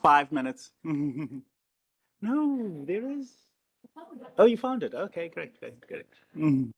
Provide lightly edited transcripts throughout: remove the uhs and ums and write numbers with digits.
5 minutes. No, there is. Oh, you found it. Okay, great, great, great. Mhm.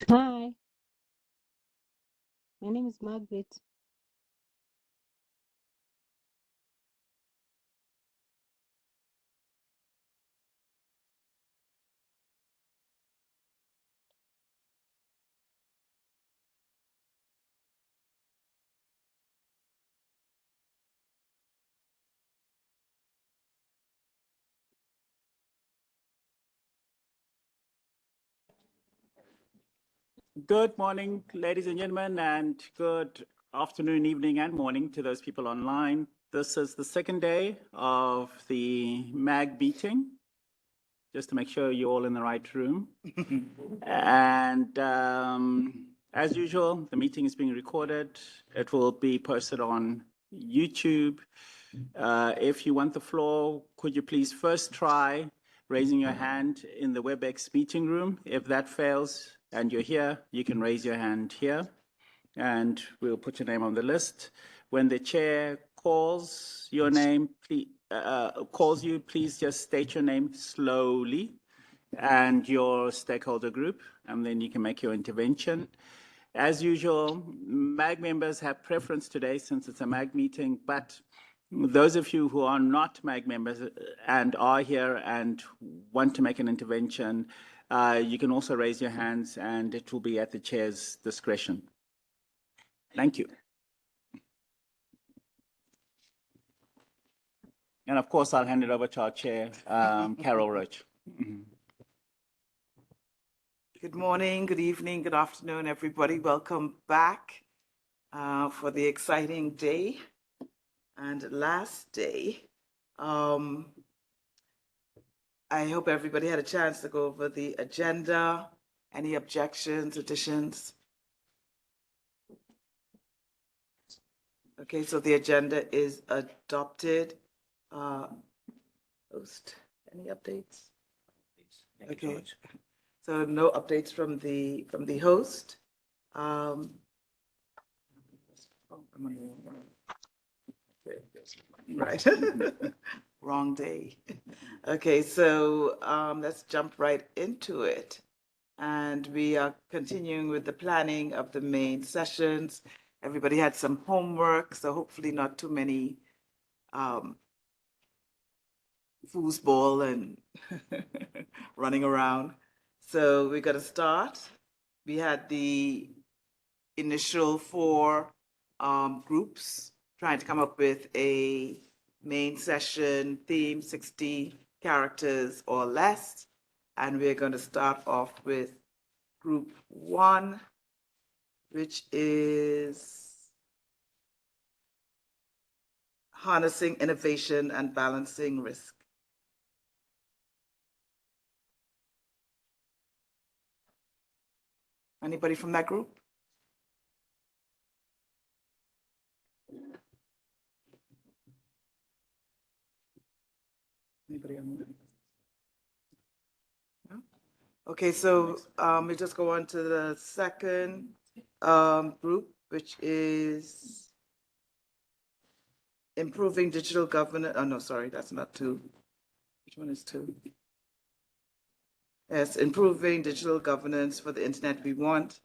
Hi, my name is Margaret. Good morning, ladies and gentlemen, and good afternoon, evening, and morning to those people online. This is the second day of the MAG meeting, just to make sure you're all in the right room. And as usual, the meeting is being recorded. It will be posted on YouTube. If you want the floor, could you please first try raising your hand in the WebEx meeting room. If that fails and you're here, you can raise your hand here, and we'll put your name on the list. When the chair calls your name, please just state your name slowly and your stakeholder group, and then you can make your intervention. As usual, MAG members have preference today since it's a MAG meeting, but those of you who are not MAG members and are here and want to make an intervention, you can also raise your hands and it will be at the chair's discretion. Thank you. And of course, I'll hand it over to our chair, Carol Roach. Good morning, good evening, good afternoon, everybody. Welcome back for the exciting day and last day. I hope everybody had a chance to go over the agenda. Any objections, additions? Okay, so the agenda is adopted. Host, any updates? Okay. So no updates from the host. Right, wrong day. Okay, so let's jump right into it. And we are continuing with the planning of the main sessions. Everybody had some homework, so hopefully not too many foosball and running around. So we're going to start. We had the initial 4 groups trying to come up with a main session theme, 60 characters or less. And we're going to start off with group 1, which is harnessing innovation and balancing risk. Anybody from that group? Anybody on that? No? Okay, so we just go on to the second group, which is improving digital governance. Oh, no, sorry, that's not 2. Which one is 2? Yes, improving digital governance for the internet we want.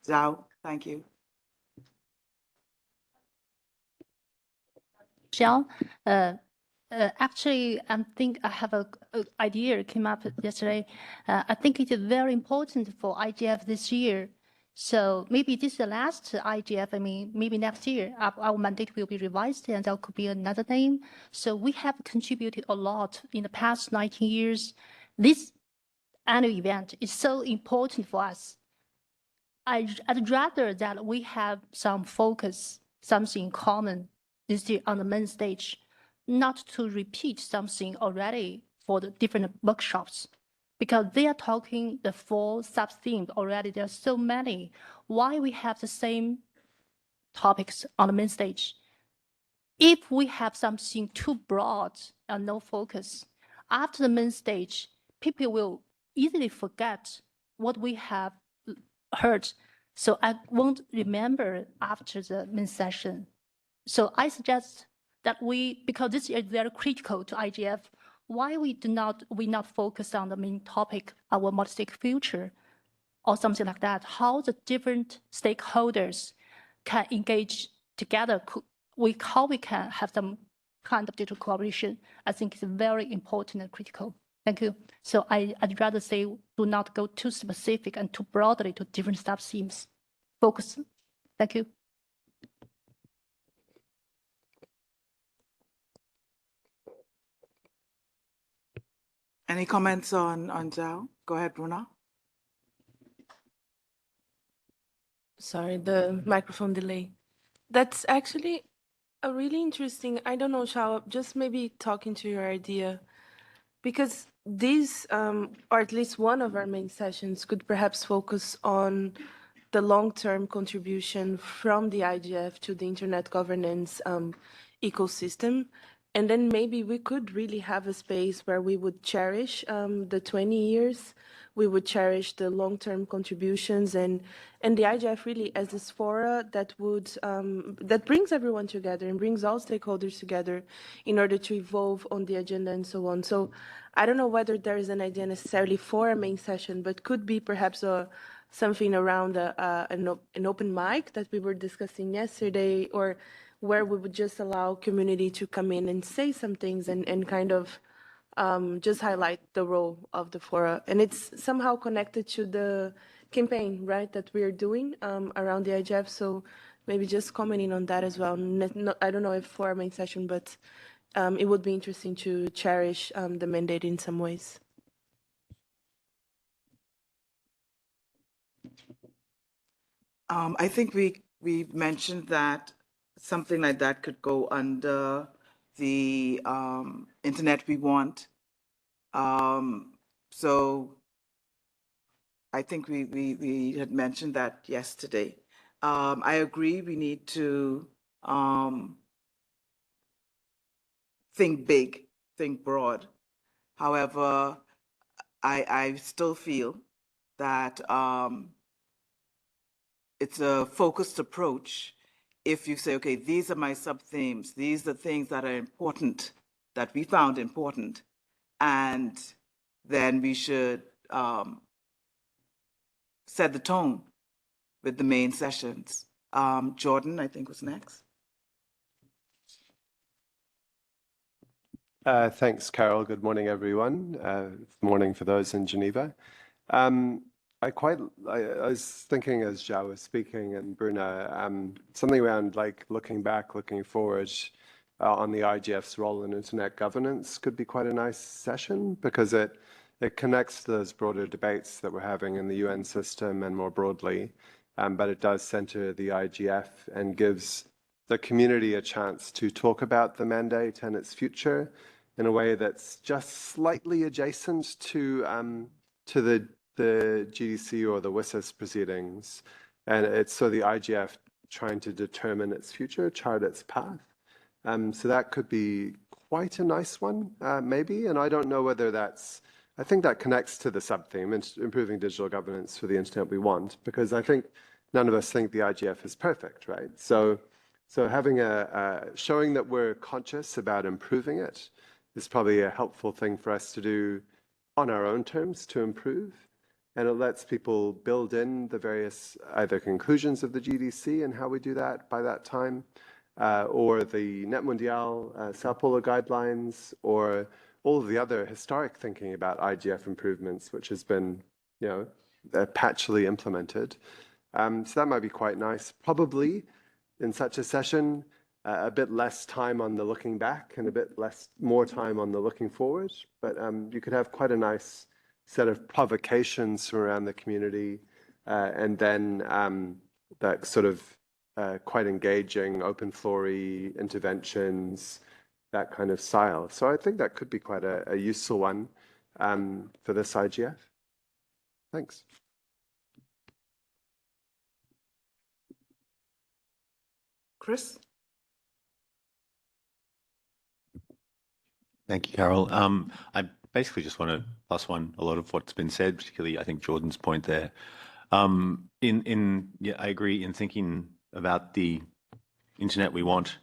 Zhao, thank you. Michelle, actually, I think I have an idea came up yesterday. I think it is very important for IGF this year. So maybe this is the last IGF. I mean, maybe next year our mandate will be revised and there could be another name. So we have contributed a lot in the past 19 years. This annual event is so important for us. I'd rather that we have some focus, something common this year on the main stage, not to repeat something already for the different workshops, because they are talking the 4 sub-themes already. There are so many. Why we have the same topics on the main stage? If we have something too broad and no focus, after the main stage, people will easily forget what we have heard. So I won't remember after the main session. So I suggest that because this is very critical to IGF, why we not focus on the main topic, our multi-stake future, or something like that, how the different stakeholders can engage together, how we can have some kind of digital cooperation, I think is very important and critical. Thank you. So I'd rather say do not go too specific and too broadly to different sub-themes. Focus. Thank you. Any comments on Zhao? Go ahead, Bruna. Sorry, the microphone delay. That's actually a really interesting, I don't know, Shao, just maybe talking to your idea, because this, or at least one of our main sessions could perhaps focus on the long-term contribution from the IGF to the internet governance ecosystem. And then maybe we could really have a space where we would cherish the 20 years. We would cherish the long-term contributions and the IGF really as this fora that would that brings everyone together and brings all stakeholders together in order to evolve on the agenda and so on. So I don't know whether there is an idea necessarily for a main session, but could be perhaps something around an open mic that we were discussing yesterday, or where we would just allow community to come in and say some things and kind of just highlight the role of the fora. And it's somehow connected to the campaign, right, that we're doing around the IGF. So maybe just commenting on that as well. I don't know if for a main session, but it would be interesting to cherish the mandate in some ways. I think we mentioned that something like that could go under the internet we want. So I think we had mentioned that yesterday. I agree we need to think big, think broad. However, I still feel that it's a focused approach. If you say, okay, these are my sub-themes, these are things that are important, that we found important, and then we should set the tone with the main sessions. Jordan, I think, was next. Thanks, Carol. Good morning, everyone. Morning for those in Geneva. I was thinking as Zhao was speaking and Bruna, something around like looking back, looking forward on the IGF's role in internet governance could be quite a nice session, because it connects to those broader debates that we're having in the UN system and more broadly, but it does center the IGF and gives the community a chance to talk about the mandate and its future in a way that's just slightly adjacent to the GDC or the WSIS proceedings. And it's so the IGF trying to determine its future, chart its path. So that could be quite a nice one, maybe. And I don't know whether that's, I think that connects to the sub-theme, improving digital governance for the internet we want, because I think none of us think the IGF is perfect, right? So having showing that we're conscious about improving it is probably a helpful thing for us to do on our own terms to improve. And it lets people build in the various either conclusions of the GDC and how we do that by that time, or the Net Mundial, Sao Paulo guidelines, or all of the other historic thinking about IGF improvements, which has been, patchily implemented. So that might be quite nice. Probably in such a session, a bit less time on the looking back and a bit more time on the looking forward. But you could have quite a nice set of provocations from around the community, and then that sort of quite engaging, open floor-y interventions, that kind of style. So I think that could be quite a useful one for this IGF. Thanks. Chris? Thank you, Carol. I basically just want to plus one a lot of what's been said, particularly I think Jordan's point there. Yeah, I agree in thinking about the internet we want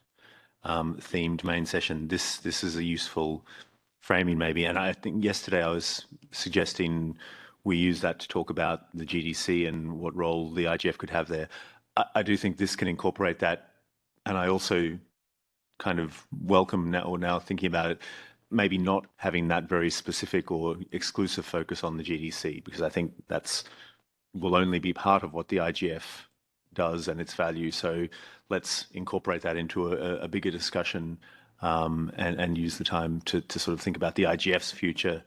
themed main session. This is a useful framing maybe, and I think yesterday I was suggesting we use that to talk about the GDC and what role the IGF could have there. I do think this can incorporate that, and I also kind of welcome now thinking about it, maybe not having that very specific or exclusive focus on the GDC, because I think will only be part of what the IGF does and its value. So let's incorporate that into a bigger discussion and use the time to sort of think about the IGF's future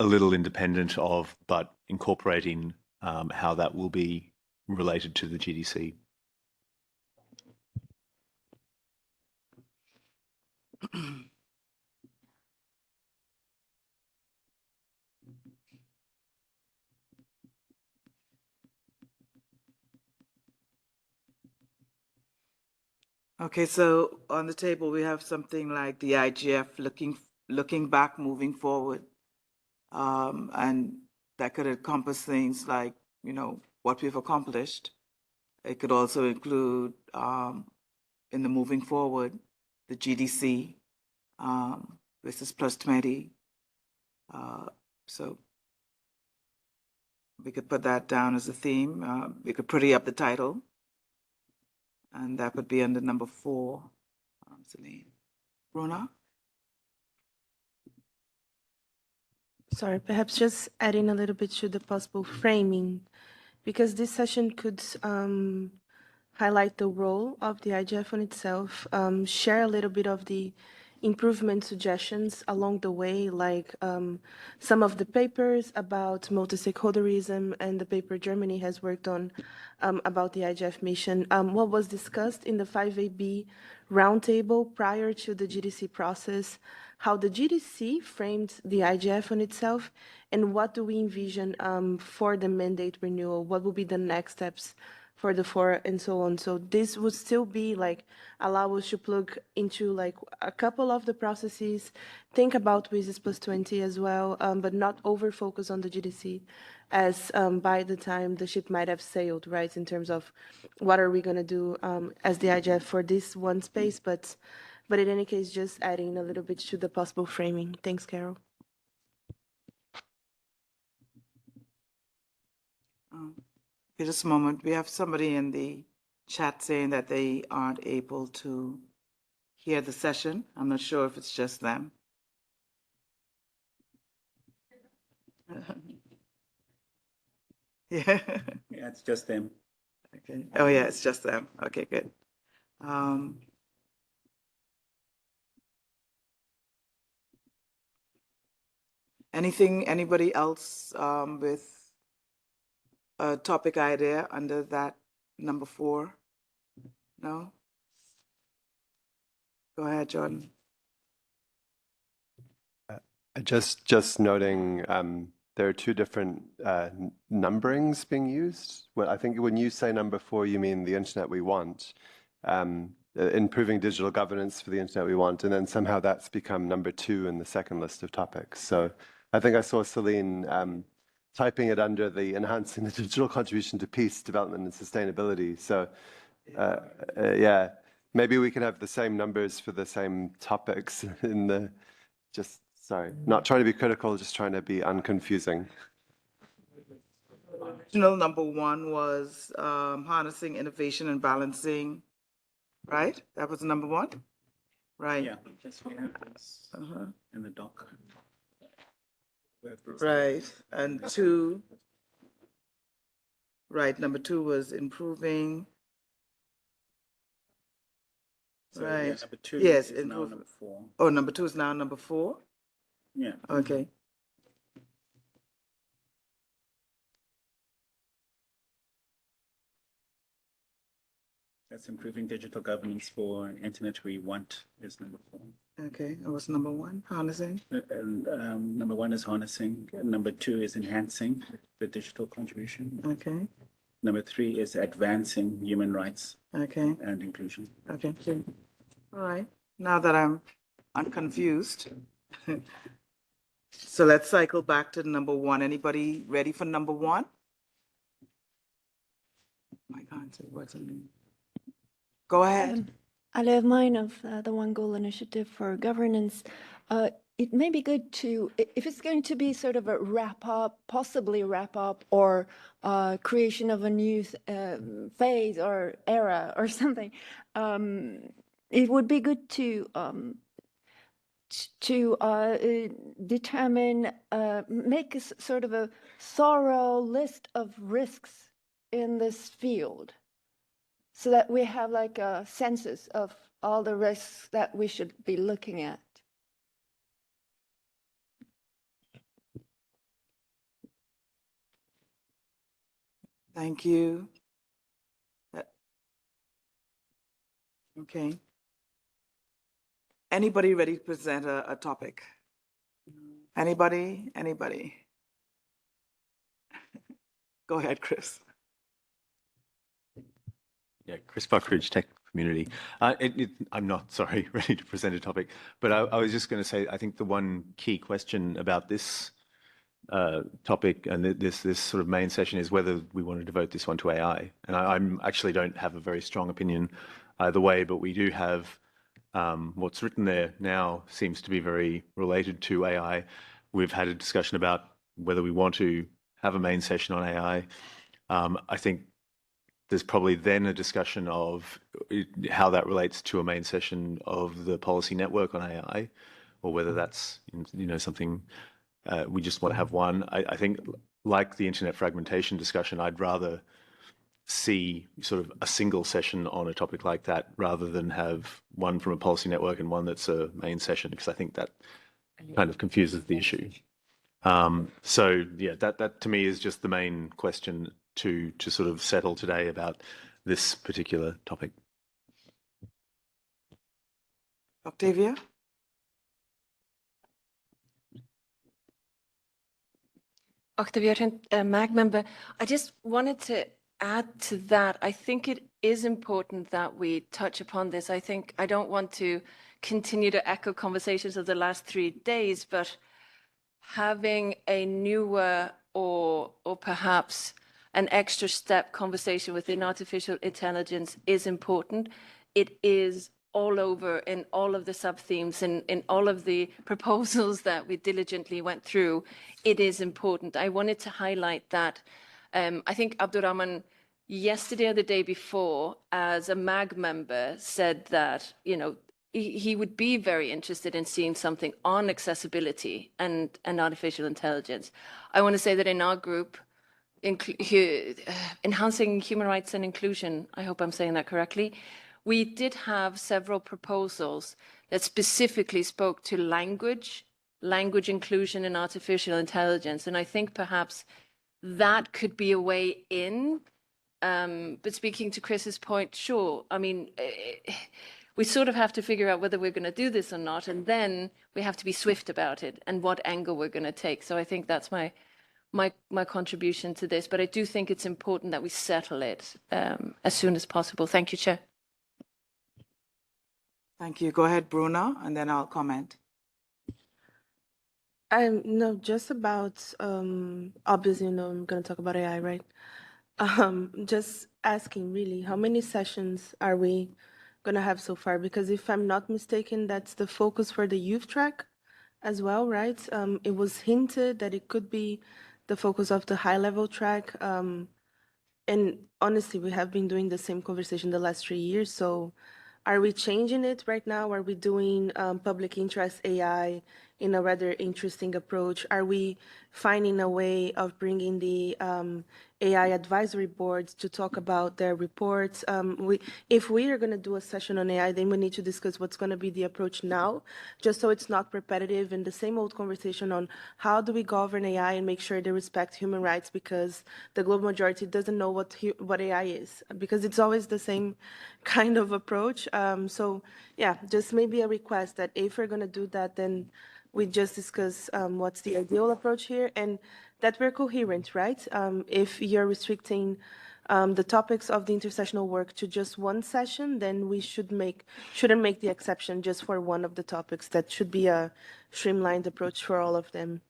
a little independent of, but incorporating how that will be related to the GDC. Okay, so on the table, we have something like the IGF looking back, moving forward. And that could encompass things like, what we've accomplished. It could also include, in the moving forward, the GDC, versus plus 20. So we could put that down as a theme. We could pretty up the title. And that would be under number 4, Celine. Rona? Sorry, perhaps just adding a little bit to the possible framing, because this session could highlight the role of the IGF on itself, share a little bit of the improvement suggestions along the way, like some of the papers about multi-stakeholderism and the paper Germany has worked on about the IGF mission. What was discussed in the 5AB roundtable prior to the GDC process, how the GDC framed the IGF on itself, and what do we envision for the mandate renewal? What will be the next steps for the 4 and so on? So this would still be like allow us to plug into like a couple of the processes, think about WISIS plus 20 as well, but not over focus on the GDC, as by the time the ship might have sailed, right, in terms of what are we going to do as the IGF for this one space, but in any case, just adding a little bit to the possible framing. Thanks, Carol. Okay, just a moment. We have somebody in the chat saying that they aren't able to hear the session. I'm not sure if it's just them. Yeah. Yeah, it's just them. Okay. Oh, yeah, it's just them. Okay, good. Anybody else with a topic idea under that number 4? No? Go ahead, Jordan. Just noting, there are 2 different numberings being used. Well, I think when you say number 4, you mean the internet we want, improving digital governance for the internet we want, and then somehow that's become number 2 in the second list of topics. So I think I saw Celine typing it under the enhancing the digital contribution to peace, development, and sustainability. So yeah, maybe we can have the same numbers for the same topics in the, sorry, not trying to be critical, just trying to be unconfusing. Original number 1 was harnessing innovation and balancing, right? That was number 1? Right. Yeah, just we have this in the doc. Right. And 2, right, number 2 was improving. So, Right. yeah, number 2 Yes, is now improve- number 4. Oh, number 2 is now number 4? Yeah. Okay. That's improving digital governance for internet we want is number 4. Okay. And what's number 1? Harnessing? And number 1 is harnessing. Number 2 is enhancing the digital contribution. Okay. Number 3 is advancing human rights Okay. and inclusion. Okay. Good. All right. Now that I'm unconfused, so let's cycle back to number 1. Anybody ready for number 1? My God, so what's it mean? Go ahead. I love mine of the One Goal Initiative for governance. It may be good to, if it's going to be sort of a wrap up, possibly wrap up, or creation of a new phase or era or something, it would be good to determine, make a sort of a thorough list of risks in this field, so that we have like a census of all the risks that we should be looking at. Thank you. Okay. Anybody ready to present a topic? Anybody? Anybody? Go ahead, Chris. Yeah, Chris Buckridge, community. I'm not, sorry, ready to present a topic, but I was just going to say, I think the one key question about this topic and this sort of main session is whether we want to devote this one to AI. And I'm actually don't have a very strong opinion either way, but we do have what's written there now seems to be very related to AI. We've had a discussion about whether we want to have a main session on AI. I think there's probably then a discussion of how that relates to a main session of the policy network on AI, or whether that's something we just want to have one. I think, like the internet fragmentation discussion, I'd rather see sort of a single session on a topic like that rather than have one from a policy network and one that's a main session, because I think that kind of confuses the issue. So yeah, that to me is just the main question to sort of settle today about this particular topic. Octavia? Octavia, MAG member, I just wanted to add to that. I think it is important that we touch upon this. I don't want to continue to echo conversations of the last 3 days, but having a newer or perhaps an extra step conversation within artificial intelligence is important. It is all over in all of the sub-themes and in all of the proposals that we diligently went through. It is important. I wanted to highlight that. I think Abdurrahman yesterday or the day before, as a MAG member, said that, he would be very interested in seeing something on accessibility and artificial intelligence. I want to say that in our group, enhancing human rights and inclusion, I hope I'm saying that correctly, we did have several proposals that specifically spoke to language inclusion and artificial intelligence. And I think perhaps that could be a way in. But speaking to Chris's point, sure, I mean, we sort of have to figure out whether we're going to do this or not, and then we have to be swift about it and what angle we're going to take. So I think that's my contribution to this, but I do think it's important that we settle it as soon as possible. Thank you, Chair. Thank you. Go ahead, Bruna, and then I'll comment. No, just about, obviously, I'm going to talk about AI, right? Just asking really, how many sessions are we going to have so far? Because if I'm not mistaken, that's the focus for the youth track as well, right? It was hinted that it could be the focus of the high level track. And honestly, we have been doing the same conversation the last 3 years. So are we changing it right now? Are we doing public interest AI in a rather interesting approach? Are we finding a way of bringing the AI advisory boards to talk about their reports? If we are going to do a session on AI, then we need to discuss what's going to be the approach now, just so it's not repetitive and the same old conversation on how do we govern AI and make sure they respect human rights, because the global majority doesn't know what AI is, because it's always the same kind of approach. So yeah, just maybe a request that if we're going to do that, then we just discuss what's the ideal approach here, and that we're coherent, right? If you're restricting the topics of the intersessional work to just one session, then we shouldn't make the exception just for one of the topics. That should be a streamlined approach for all of them.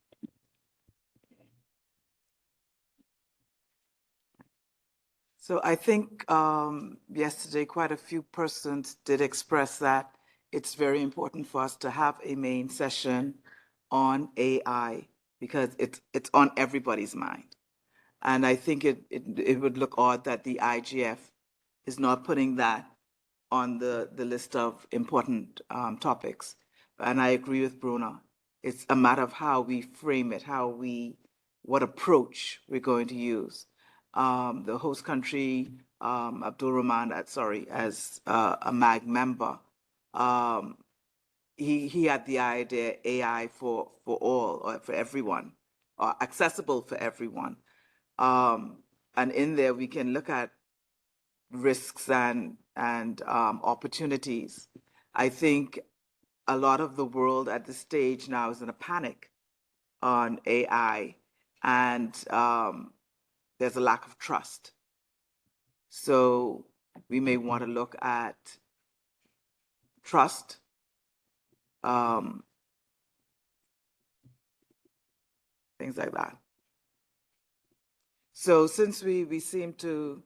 So I think yesterday quite a few persons did express that it's very important for us to have a main session on AI because it's on everybody's mind. And I think it would look odd that the IGF is not putting that on the list of important topics. And I agree with Bruna. It's a matter of how we frame it, what approach we're going to use. The host country, Abdulrahman, as a MAG member, he had the idea AI for all, or for everyone, or accessible for everyone. And in there, we can look at risks and opportunities. I think a lot of the world at this stage now is in a panic on AI, and there's a lack of trust. So We may want to look at trust, things like that. So since we seem to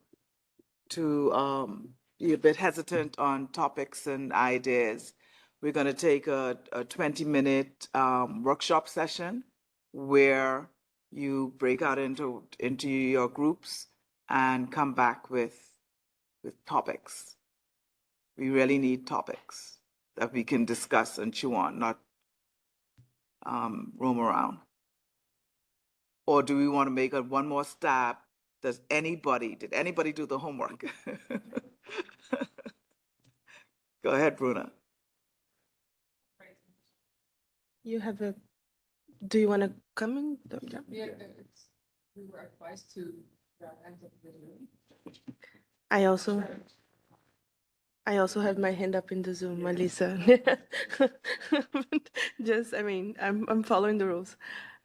be a bit hesitant on topics and ideas, we're going to take a 20-minute workshop session where you break out into your groups and come back with topics. We really need topics that we can discuss and chew on, not roam around. Or do we want to make one more stab? Did anybody do the homework? Go ahead, Bruna. You have a, do you want to come in? Yeah. We were advised to enter the room. I also have my hand up in the Zoom, Melissa. Just, I mean, I'm following the rules.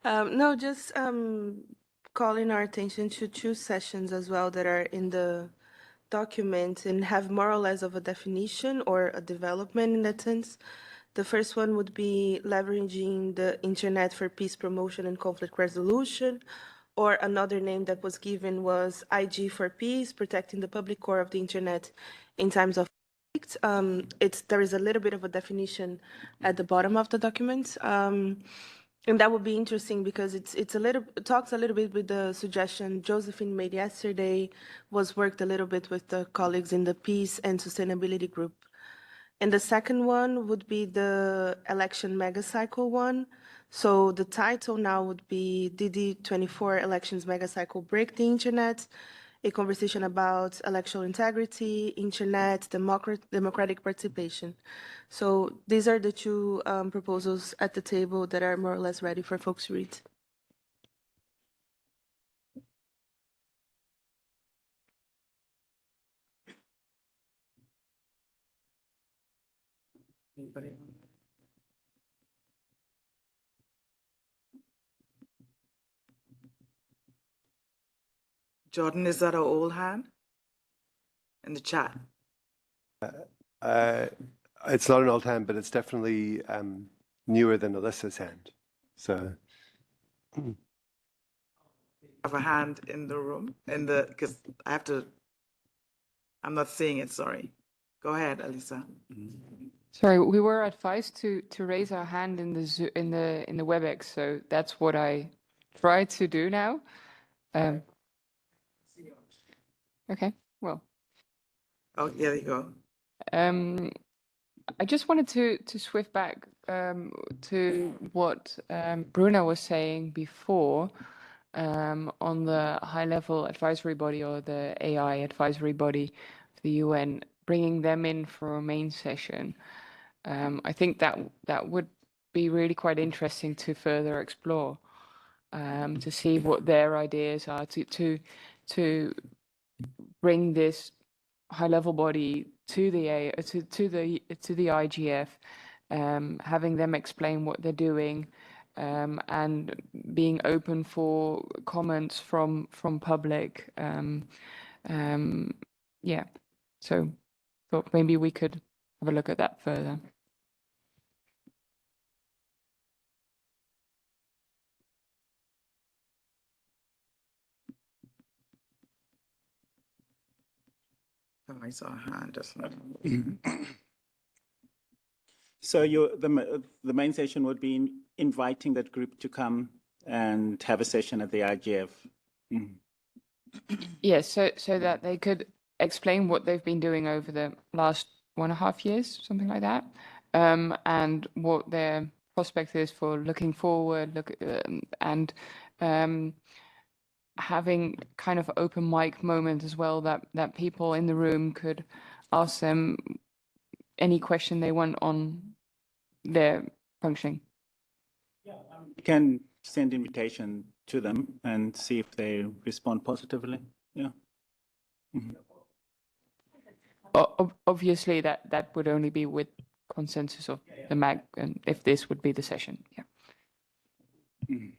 No, just calling our attention to two sessions as well that are in the document and have more or less of a definition or a development in that sense. The first one would be leveraging the internet for peace promotion and conflict resolution, or another name that was given was IG for peace, protecting the public core of the internet in times of conflict. There is a little bit of a definition at the bottom of the document. And that would be interesting because it talks a little bit with the suggestion Josephine made yesterday, was worked a little bit with the colleagues in the peace and sustainability group. And the second one would be the election megacycle one. So the title now would be DD24 Elections Megacycle Break the Internet, a conversation about electoral integrity, internet, democratic participation. So these are the two proposals at the table that are more or less ready for folks to read. Anybody? Jordan, is that an old hand in the chat? It's not an old hand, but it's definitely newer than Alyssa's hand. So Have a hand in the room, because I have to. I'm not seeing it. Sorry. Go ahead, Alisa. Sorry, we were advised to raise our hand in the WebEx, so that's what I try to do now. Okay, well. Oh, yeah, there you go. I just wanted to swift back to what Bruna was saying before on the high-level advisory body or the AI advisory body of the UN, bringing them in for a main session. I think that would be really quite interesting to further explore, to see what their ideas are, to bring this high-level body to the IGF, having them explain what they're doing, and being open for comments from public. Yeah, so thought maybe we could have a look at that further. Oh, I saw a hand just now. So the main session would be inviting that group to come and have a session at the IGF. Yes, so that they could explain what they've been doing over the last 1.5 years, something like that, and what their prospect is for looking forward, and having kind of open mic moment as well, that people in the room could ask them any question they want on their functioning. Yeah, you can send invitation to them and see if they respond positively. Yeah. Mm-hmm. Obviously, that would only be with consensus of the MAG, and if this would be the session. Yeah. Mm-hmm.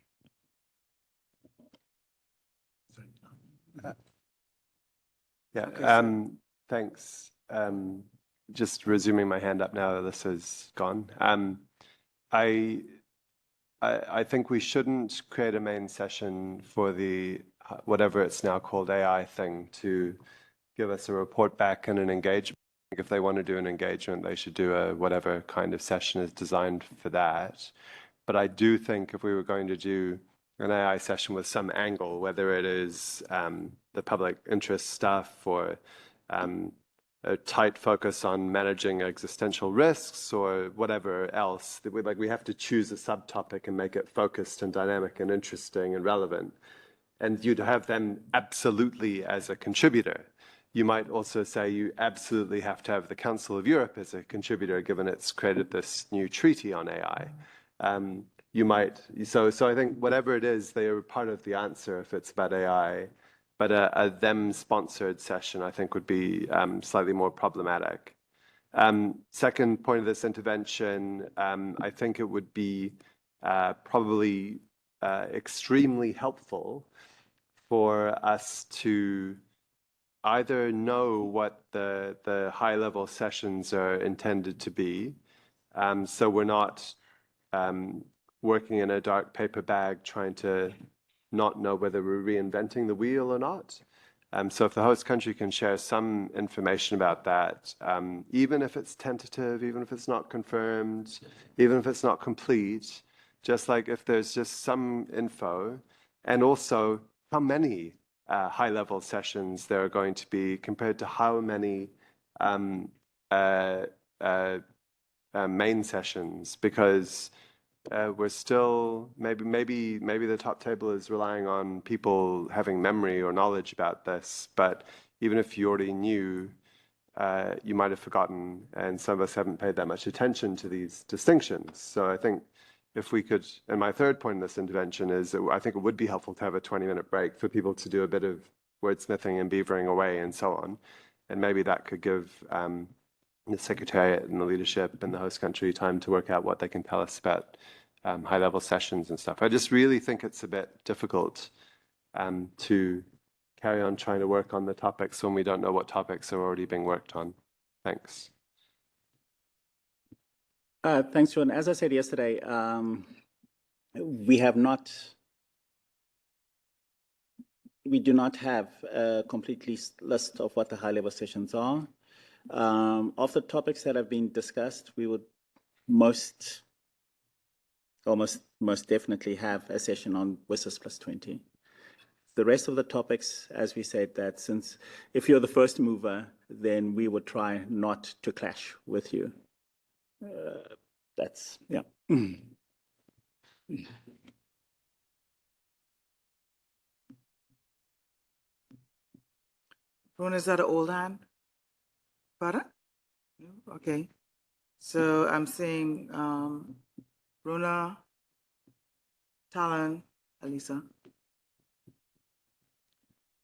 yeah, Okay, Thanks. Just resuming my hand up now that this is gone. I think we shouldn't create a main session for the whatever it's now called AI thing to give us a report back and an engagement. If they want to do an engagement, they should do a whatever kind of session is designed for that. But I do think if we were going to do an AI session with some angle, whether it is the public interest stuff or a tight focus on managing existential risks or whatever else, that we have to choose a subtopic and make it focused and dynamic and interesting and relevant. And you'd have them absolutely as a contributor. You might also say you absolutely have to have the Council of Europe as a contributor, given it's created this new treaty on AI. So I think whatever it is, they are part of the answer if it's about AI. But a them-sponsored session, I think, would be slightly more problematic. Second point of this intervention, I think it would be probably extremely helpful for us to either know what the high-level sessions are intended to be, so we're not working in a dark paper bag trying to not know whether we're reinventing the wheel or not. So if the host country can share some information about that, even if it's tentative, even if it's not confirmed, even if it's not complete, just like if there's just some info, and also how many high-level sessions there are going to be compared to how many main sessions, because we're still maybe the top table is relying on people having memory or knowledge about this, but even if you already knew, you might have forgotten, and some of us haven't paid that much attention to these distinctions. So I think if we could, and my third point in this intervention is that I think it would be helpful to have a 20-minute break for people to do a bit of wordsmithing and beavering away and so on, and maybe that could give the Secretariat and the leadership and the host country time to work out what they can tell us about high-level sessions and stuff. I just really think it's a bit difficult to carry on trying to work on the topics when we don't know what topics are already being worked on. Thanks. Thanks, John. As I said yesterday, we do not have a complete list of what the high-level sessions are. Of the topics that have been discussed, we would most definitely have a session on WSIS plus 20. The rest of the topics, as we said, that since if you're the first mover, then we would try not to clash with you. That's, yeah. Bruna, is that an old hand? Pardon? No? Okay. So I'm seeing Bruna, Talon, Elisa.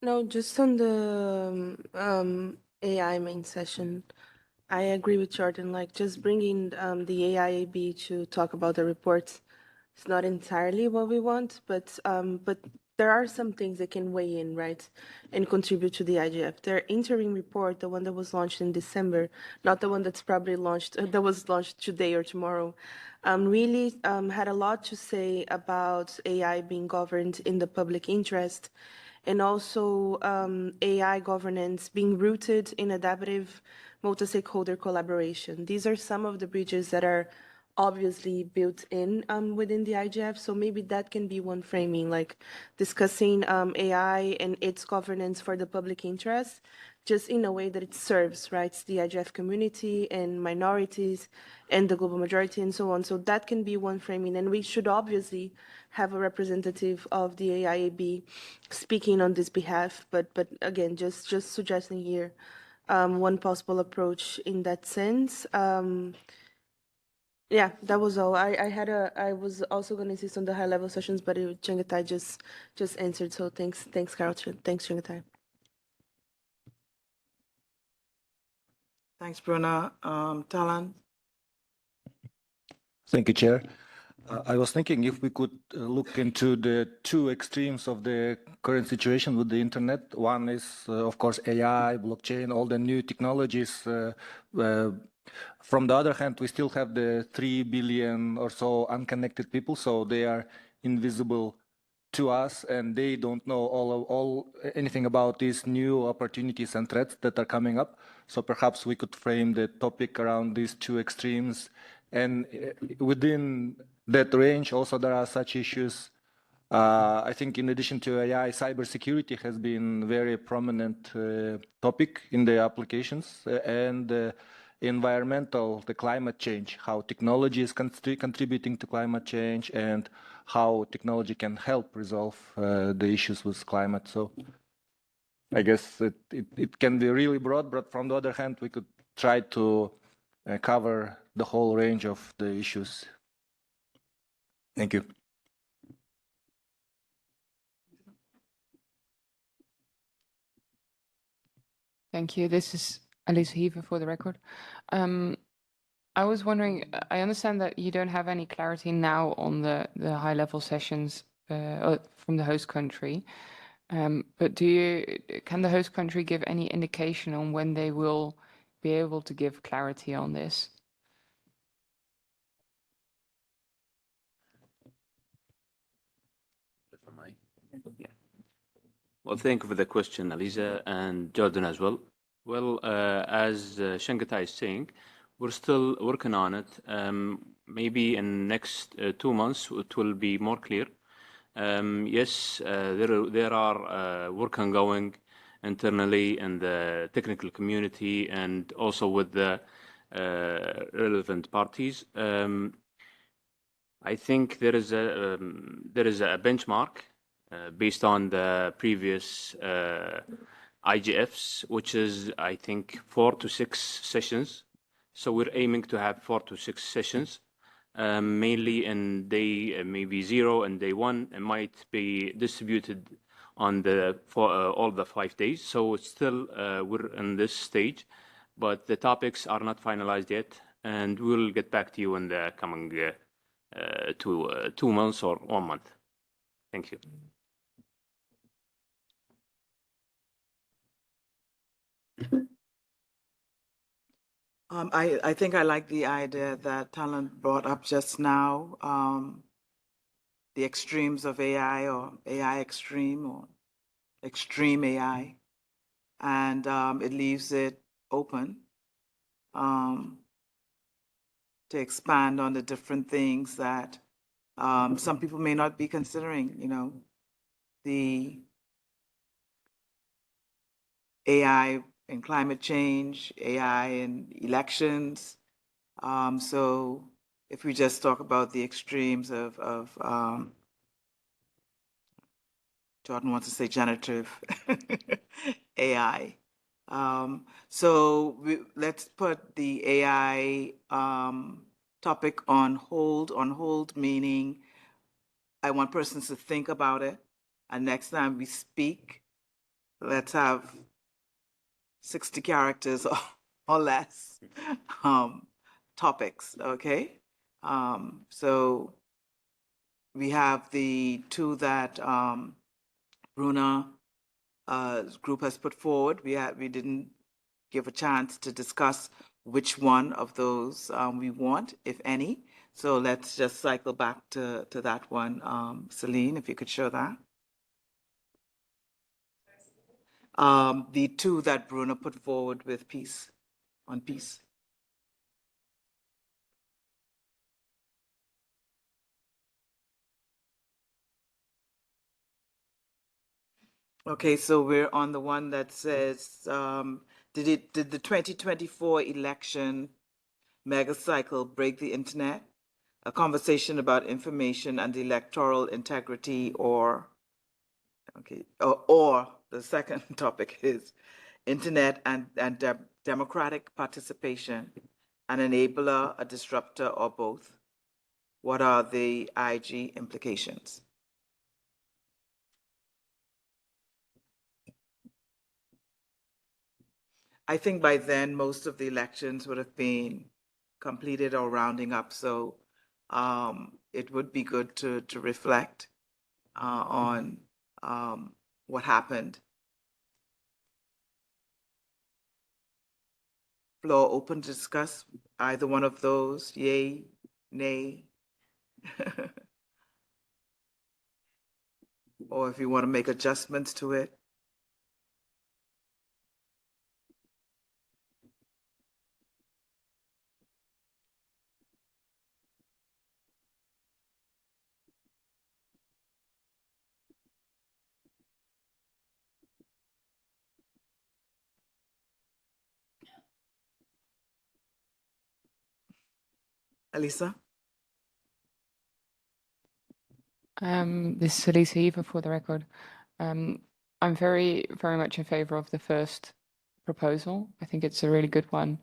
No, just on the AI main session, I agree with Jordan. Like just bringing the AIAB to talk about the reports, it's not entirely what we want, but there are some things that can weigh in, right, and contribute to the IGF. Their interim report, the one that was launched in December, not the one that's probably launched, that was launched today or tomorrow, really had a lot to say about AI being governed in the public interest, and also AI governance being rooted in adaptive multi-stakeholder collaboration. These are some of the bridges that are obviously built in within the IGF. So maybe that can be one framing, like discussing AI and its governance for the public interest, just in a way that it serves, right, the IGF community and minorities and the global majority and so on. So that can be one framing. And we should obviously have a representative of the AIAB speaking on this behalf. But again, just suggesting here one possible approach in that sense. Yeah, that was all. I was also going to insist on the high level sessions, but Chengetai just answered. So thanks, Carol. Thanks, Chengetai. Thanks, Bruna. Talon. Thank you, Chair. I was thinking if we could look into the two extremes of the current situation with the internet. One is, of course, AI, blockchain, all the new technologies. From the other hand, we still have the 3 billion or so unconnected people, so they are invisible to us, and they don't know anything about these new opportunities and threats that are coming up. So perhaps we could frame the topic around these two extremes, and within that range, also there are such issues. I think in addition to AI, cybersecurity has been very prominent topic in the applications, and environmental, the climate change, how technology is contributing to climate change, and how technology can help resolve the issues with climate. So I guess it can be really broad, but from the other hand, we could try to cover the whole range of the issues. Thank you. Thank you. This is Alice Heaver for the record. I was wondering, I understand that you don't have any clarity now on the high-level sessions from the host country, but can the host country give any indication on when they will be able to give clarity on this? Well, thank you for the question, Aliza, and Jordan as well. Well, as Shangata is saying, we're still working on it. Maybe in next 2 months, it will be more clear. Yes, there are work ongoing internally in the technical community and also with the relevant parties. I think there is a benchmark based on the previous IGFs, which is, I think, 4 to 6 sessions. So we're aiming to have 4 to 6 sessions, mainly in day maybe 0 and day 1. It might be distributed on all the 5 days. So it's still we're in this stage, but the topics are not finalized yet, and we'll get back to you in the coming 2 months or 1 month. Thank you. I think I like the idea that Talent brought up just now, the extremes of AI, or AI extreme, or extreme AI, and it leaves it open to expand on the different things that some people may not be considering, the AI in climate change, AI in elections. So if we just talk about the extremes of Jordan wants to say generative AI. So let's put the AI topic on hold. On hold meaning I want persons to think about it, and next time we speak, let's have 60 characters or less topics, okay? So we have the two that Bruna's group has put forward. We didn't give a chance to discuss which one of those we want, if any. So let's just cycle back to that one. Celine, if you could show that. The two that Bruna put forward with peace, on peace. Okay, so we're on the one that says, did the 2024 election mega cycle break the internet? A conversation about information and electoral integrity, or the second topic is internet and democratic participation, an enabler, a disruptor, or both. What are the IG implications? I think by then most of the elections would have been completed or rounding up. So it would be good to reflect on what happened. Floor open to discuss either one of those, yay, nay. Or if you want to make adjustments to it. Elisa? This is Elisa Eva for the record. I'm very much in favor of the first proposal. I think it's a really good one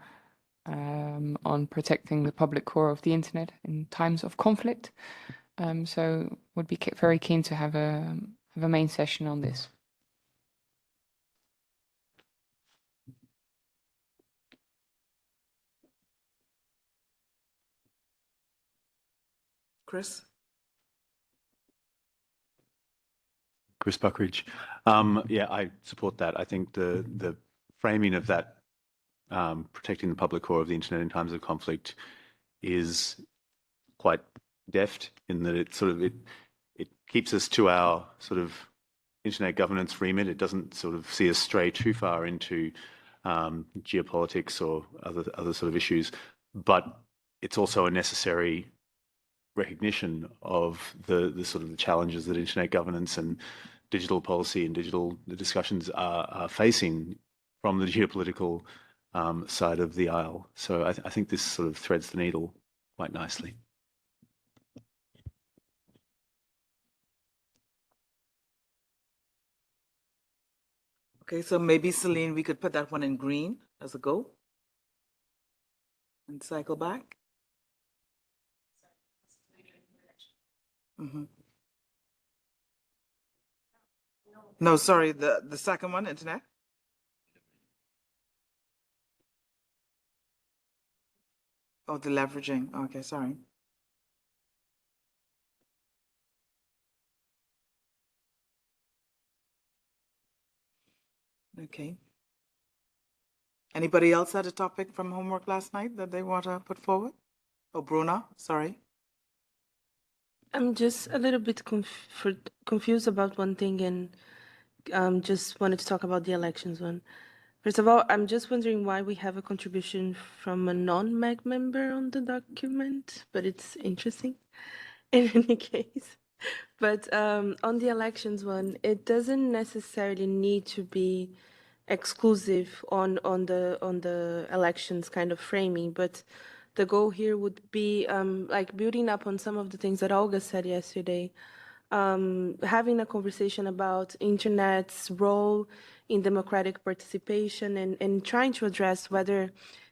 on protecting the public core of the internet in times of conflict. So would be very keen to have a main session on this. Chris? Chris Buckridge. Yeah, I support that. I think the framing of that protecting the public core of the internet in times of conflict is quite deft in that it keeps us to our sort of internet governance remit. It doesn't sort of see us stray too far into geopolitics or other sort of issues, but it's also a necessary recognition of the sort of the challenges that internet governance and digital policy and digital discussions are facing from the geopolitical side of the aisle. So I think this sort of threads the needle quite nicely. Okay, so maybe Celine, we could put that one in green as a go and cycle back. No, sorry, the second one, internet. Oh, the leveraging. Okay, sorry. Okay. Anybody else had a topic from homework last night that they want to put forward? Oh, Bruna, sorry. I'm just a little bit confused about one thing, and just wanted to talk about the elections one. First of all, I'm just wondering why we have a contribution from a non-MAG member on the document, but it's interesting in any case. But on the elections one, it doesn't necessarily need to be exclusive on the elections kind of framing, but the goal here would be like building up on some of the things that Olga said yesterday, having a conversation about internet's role in democratic participation and trying to address whether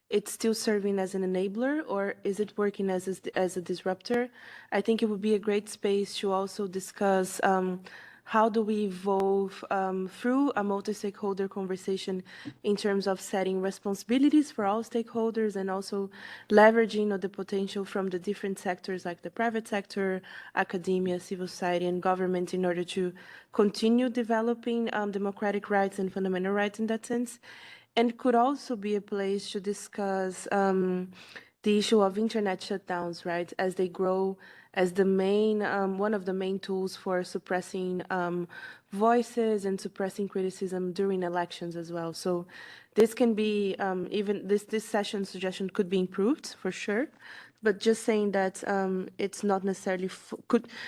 it's still serving as an enabler or is it working as a disruptor. I think it would be a great space to also discuss how do we evolve through a multi-stakeholder conversation in terms of setting responsibilities for all stakeholders and also leveraging the potential from the different sectors like the private sector, academia, civil society, and government in order to continue developing democratic rights and fundamental rights in that sense. And could also be a place to discuss the issue of internet shutdowns, right, as they grow as the main, one of the main tools for suppressing voices and suppressing criticism during elections as well. So this can be, even this session suggestion could be improved for sure, but just saying that it's not necessarily,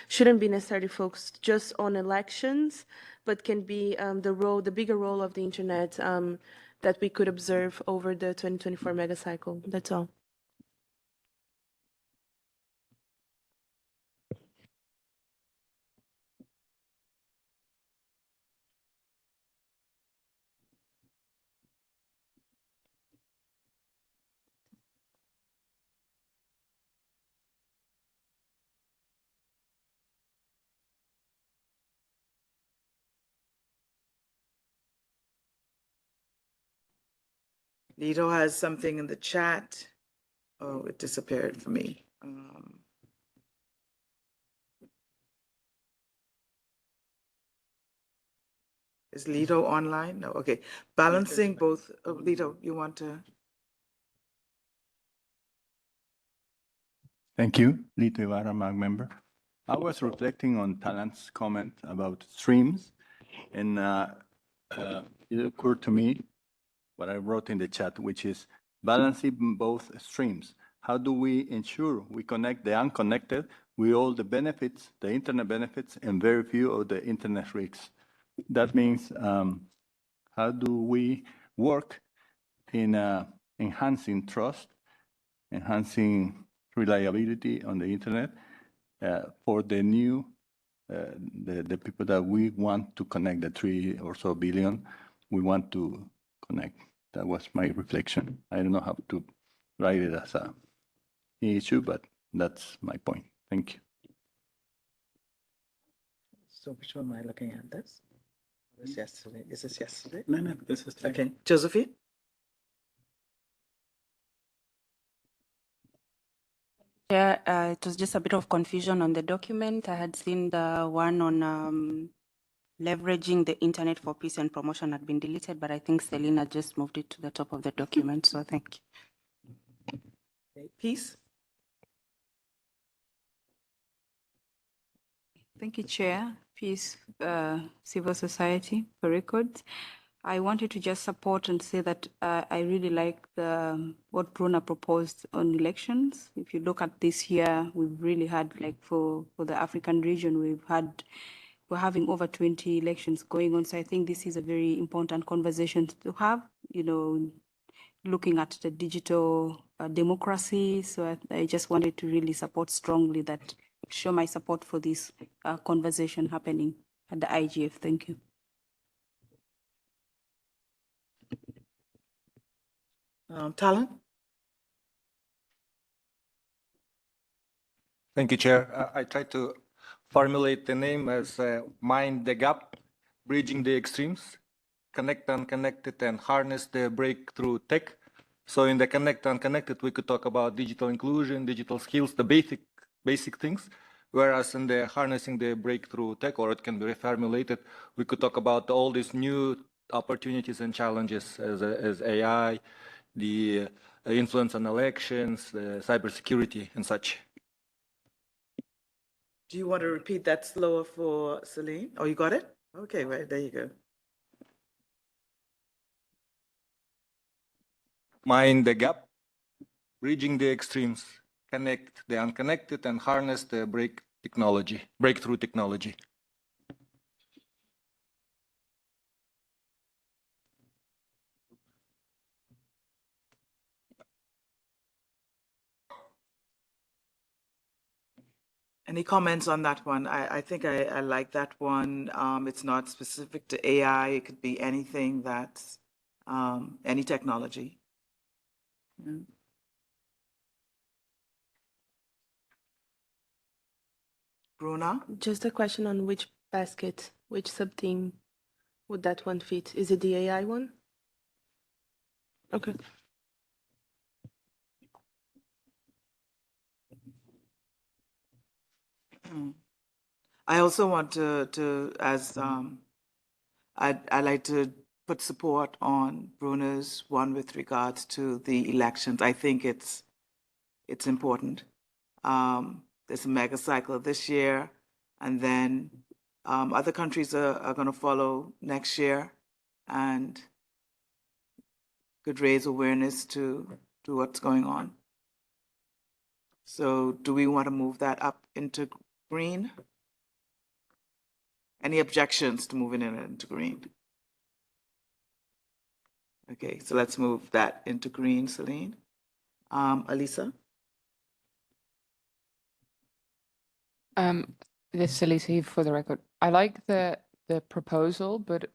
shouldn't be necessarily focused just on elections, but can be the bigger role of the internet that we could observe over the 2024 mega cycle. That's all. Lido has something in the chat. Oh, it disappeared for me. Is Lito online? No, okay. Balancing both, Lito, you want to? Thank you, Lito Ibarra, MAG member. I was reflecting on Talant's comment about streams, and it occurred to me what I wrote in the chat, which is balancing both streams. How do we ensure we connect the unconnected with all the benefits, the internet benefits, and very few of the internet risks? That means how do we work in enhancing trust, enhancing reliability on the internet for the new, the people that we want to connect, the 3 or so billion we want to connect. That was my reflection. I don't know how to write it as an issue, but that's my point. Thank you. So which one am I looking at? This? This yesterday. Is this yesterday? No, this is today. Okay. Josephine? Yeah, it was just a bit of confusion on the document. I had seen the one on leveraging the internet for peace and promotion had been deleted, but I think Selena just moved it to the top of the document, so thank you. Okay. Peace? Thank you, Chair. Peace, civil society, for records. I wanted to just support and say that I really like what Bruna proposed on elections. If you look at this year, we've really had, like for the African region, we're having over 20 elections going on. So I think this is a very important conversation to have, you know, looking at the digital democracy. So I just wanted to really support strongly that, show my support for this conversation happening at the IGF. Thank you. Talent? Thank you, Chair. I tried to formulate the name as Mind the Gap, Bridging the Extremes, Connect Unconnected and Harness the Breakthrough Tech. So in the Connect Unconnected, we could talk about digital inclusion, digital skills, the basic things. Whereas in the Harnessing the Breakthrough Tech, or it can be reformulated, we could talk about all these new opportunities and challenges as AI, the influence on elections, the cybersecurity and such. Do you want to repeat that slower for Celine? Oh, you got it? Okay, right, there you go. Mind the gap, bridging the extremes, connect the unconnected and harness the breakthrough technology. Any comments on that one? I think I like that one. It's not specific to AI. It could be anything that's, any technology. Yeah. Bruna? Just a question on which basket, which sub-theme would that one fit? Is it the AI one? Okay. I also want to as I'd like to put support on Bruno's one with regards to the elections. I think it's important. There's a mega cycle this year, and then other countries are going to follow next year, and could raise awareness to what's going on. So do we want to move that up into green? Any objections to moving it into green? Okay, so let's move that into green, Celine. Alisa? This is Elise for the record. I like the proposal, but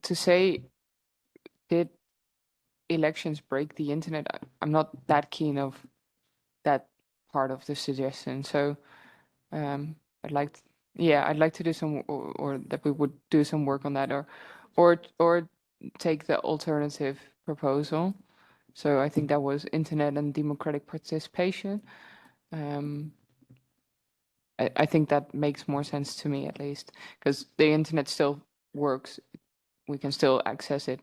to say, did elections break the internet? I'm not that keen of that part of the suggestion. So I'd like to do some, or that we would do some work on that, or take the alternative proposal. So I think that was internet and democratic participation. I think that makes more sense to me, at least, because the internet still works, we can still access it.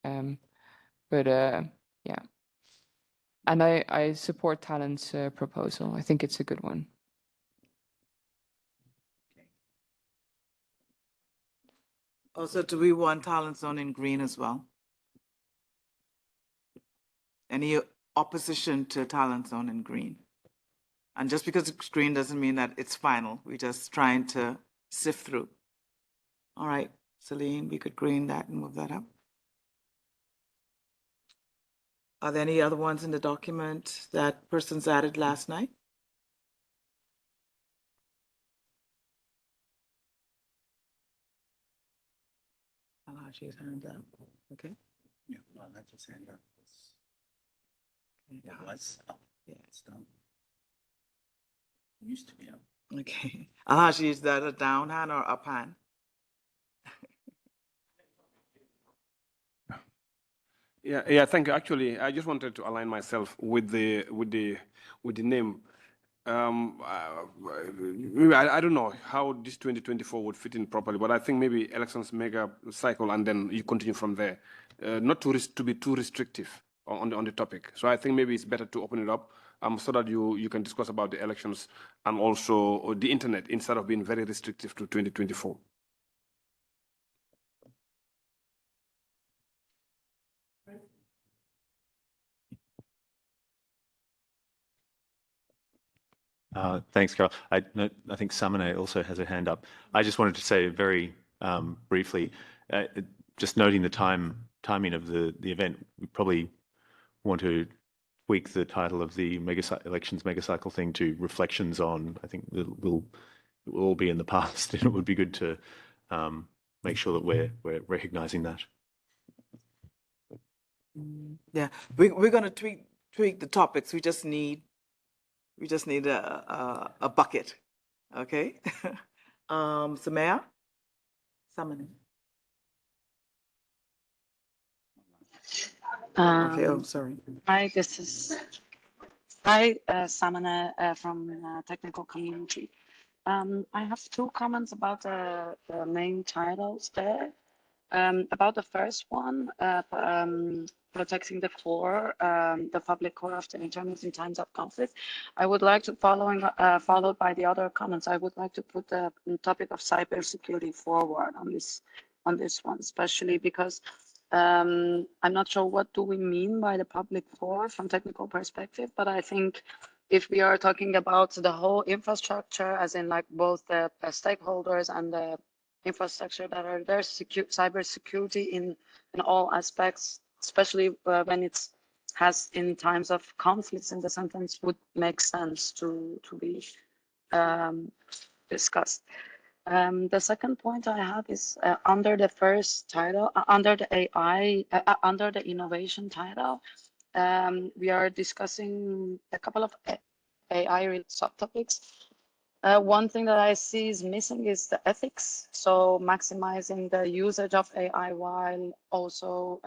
But yeah. And I support Talent's proposal. I think it's a good one. Also, do we want talent zone in green as well? Any opposition to talent zone in green? And just because it's green doesn't mean that it's final. We're just trying to sift through. All right, Celine, we could green that and move that up. Are there any other ones in the document that persons added last night? Alaji's hand up. Okay. Yeah, well, that's just hand up. Yeah. Was up. Yeah. It's down. It used to be up. Okay. Alaji, is that a down hand or up hand? Yeah, thank you. Actually, I just wanted to align myself with the name. Maybe I don't know how this 2024 would fit in properly, but I think maybe elections mega cycle and then you continue from there. Not to be too restrictive on the topic. So I think maybe it's better to open it up so that you can discuss about the elections and also the internet instead of being very restrictive to 2024. Thanks, Carol. I think Samane also has a hand up. I just wanted to say very briefly, just noting the timing of the event, we probably want to tweak the title of the elections megacycle thing to reflections on. I think it will all be in the past, and it would be good to make sure that we're recognizing that. Yeah, we're going to tweak the topics. We just need a bucket, okay? Samaya? Samana. Okay, oh, sorry. Hi, Samana from Technical Community. I have two comments about the main titles there. About the first one, protecting the core, the public core of the internet in times of conflict. I would like to, followed by the other comments, I would like to put the topic of cybersecurity forward on this one, especially because I'm not sure what do we mean by the public core from technical perspective, but I think if we are talking about the whole infrastructure, as in like both the stakeholders and the infrastructure that are there, cybersecurity in all aspects, especially when it's has in times of conflicts in the sentence, would make sense to be discussed. The second point I have is under the first title, under the AI, under the innovation title, we are discussing a couple of AI subtopics. One thing that I see is missing is the ethics. So maximizing the usage of AI while also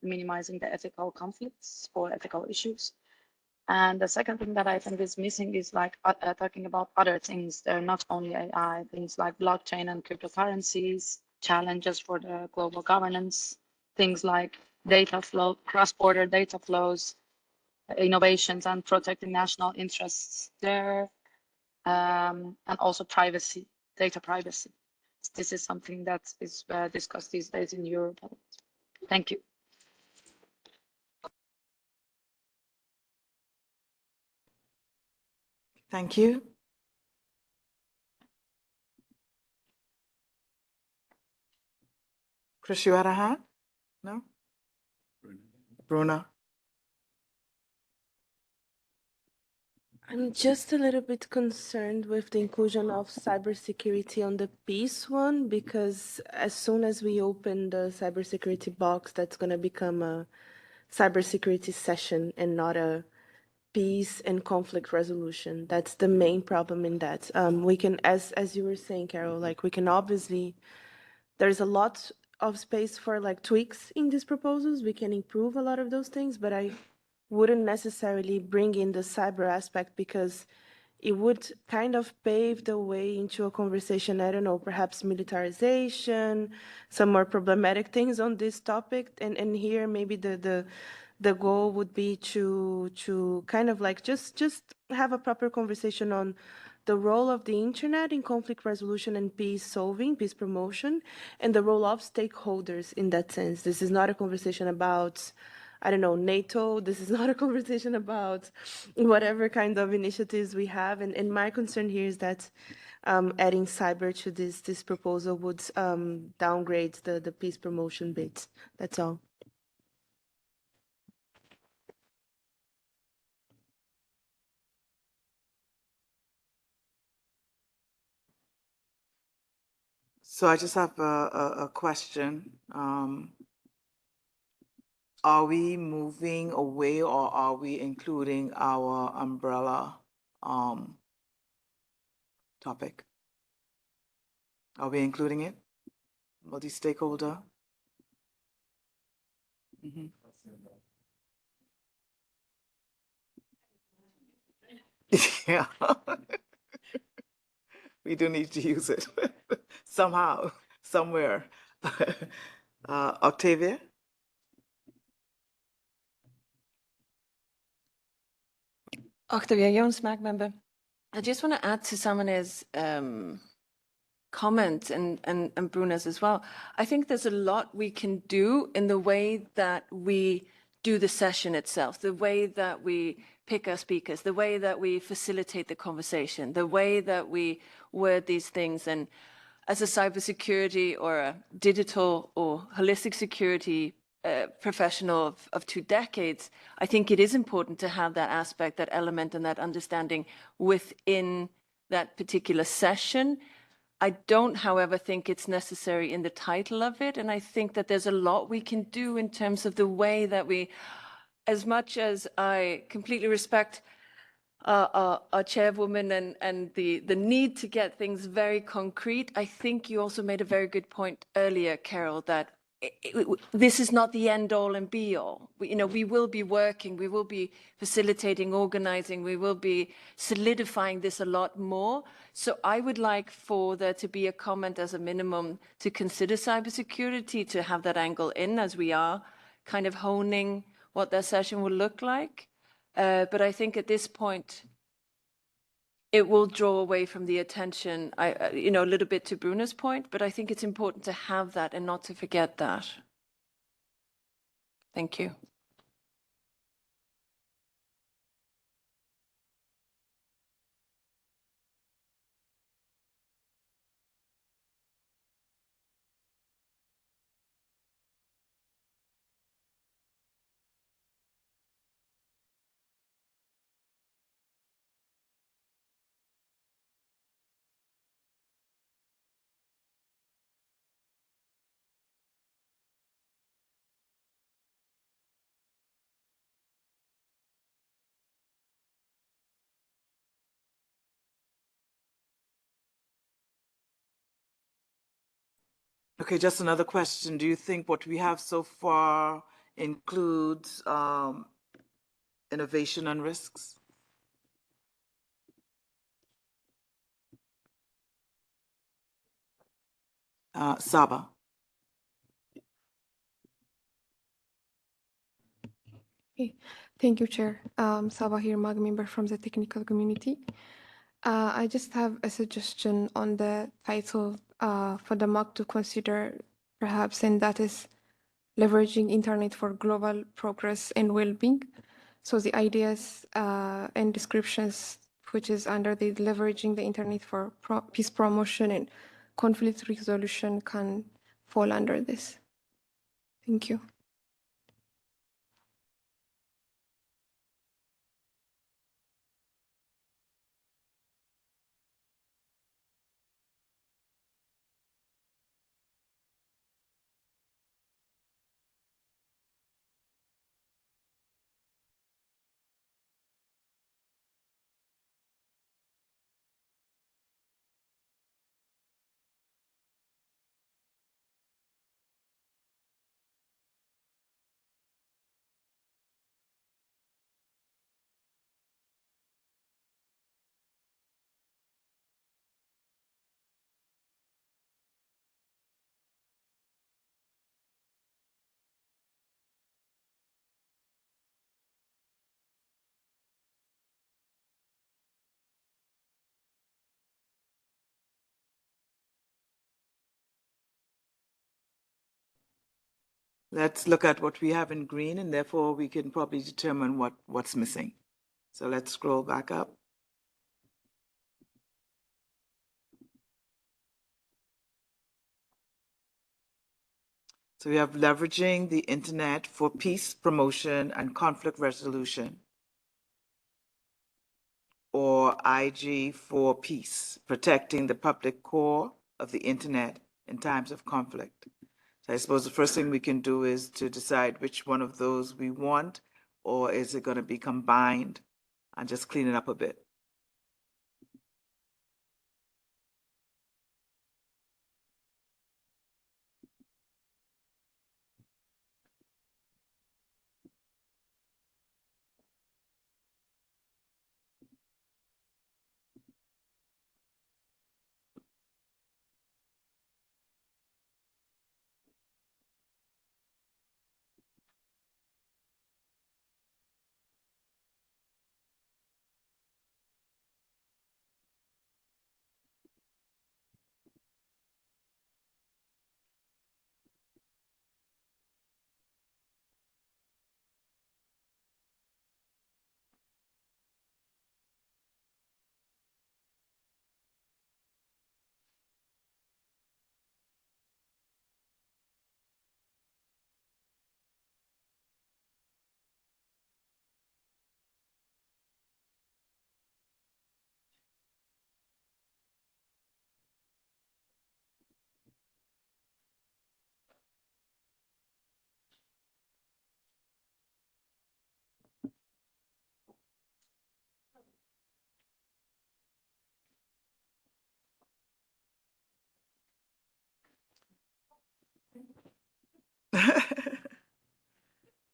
minimizing the ethical conflicts or ethical issues. And the second thing that I think is missing is like talking about other things. They're not only AI, things like blockchain and cryptocurrencies, challenges for the global governance, things like data flow, cross-border data flows, innovations and protecting national interests there, and also privacy, data privacy. This is something that is discussed these days in Europe. Thank you. Thank you. Chris, you had a hand? No? Bruna? I'm just a little bit concerned with the inclusion of cybersecurity on the peace one, because as soon as we open the cybersecurity box, that's going to become a cybersecurity session and not a peace and conflict resolution. That's the main problem in that. We can, as you were saying, Carol, like we can obviously, there's a lot of space for like tweaks in these proposals. We can improve a lot of those things, but I wouldn't necessarily bring in the cyber aspect, because it would kind of pave the way into a conversation, I don't know, perhaps militarization, some more problematic things on this topic. And here maybe the goal would be to kind of like just have a proper conversation on the role of the internet in conflict resolution and peace solving, peace promotion, and the role of stakeholders in that sense. This is not a conversation about, I don't know, NATO. This is not a conversation about whatever kind of initiatives we have. And my concern here is that adding cyber to this proposal would downgrade the peace promotion bit. That's all. So I just have a question. Are we moving away or are we including our umbrella topic? Are we including it? Multi-stakeholder? Mhm. Yeah. We do need to use it somehow, somewhere. Octavia? Octavia Jones, MAG member. I just want to add to Samane's comment and Bruna's as well. I think there's a lot we can do in the way that we do the session itself, the way that we pick our speakers, the way that we facilitate the conversation, the way that we word these things. And as a cybersecurity or a digital or holistic security professional of 2 decades, I think it is important to have that aspect, that element, and that understanding within that particular session. I don't, however, think it's necessary in the title of it. And I think that there's a lot we can do in terms of the way that we, as much as I completely respect our chairwoman and the need to get things very concrete, I think you also made a very good point earlier, Carol, that this is not the end all and be all. We will be working, we will be facilitating, organizing, we will be solidifying this a lot more. So I would like for there to be a comment as a minimum to consider cybersecurity, to have that angle in as we are kind of honing what that session will look like. But I think at this point, it will draw away from the attention, a little bit to Bruno's point, but I think it's important to have that and not to forget that. Thank you. Okay, just another question. Do you think what we have so far includes innovation and risks? Saba? Okay. Thank you, Chair. Saba here, MAG member from the technical community. I just have a suggestion on the title for the MAG to consider, perhaps, and that is leveraging internet for global progress and well-being. So the ideas and descriptions, which is under the leveraging the internet for peace promotion and conflict resolution, can fall under this. Thank you. Let's look at what we have in green, and therefore we can probably determine what's missing. So let's scroll back up. So we have leveraging the internet for peace promotion and conflict resolution, or IG for peace, protecting the public core of the internet in times of conflict. So I suppose the first thing we can do is to decide which one of those we want, or is it going to be combined and just clean it up a bit?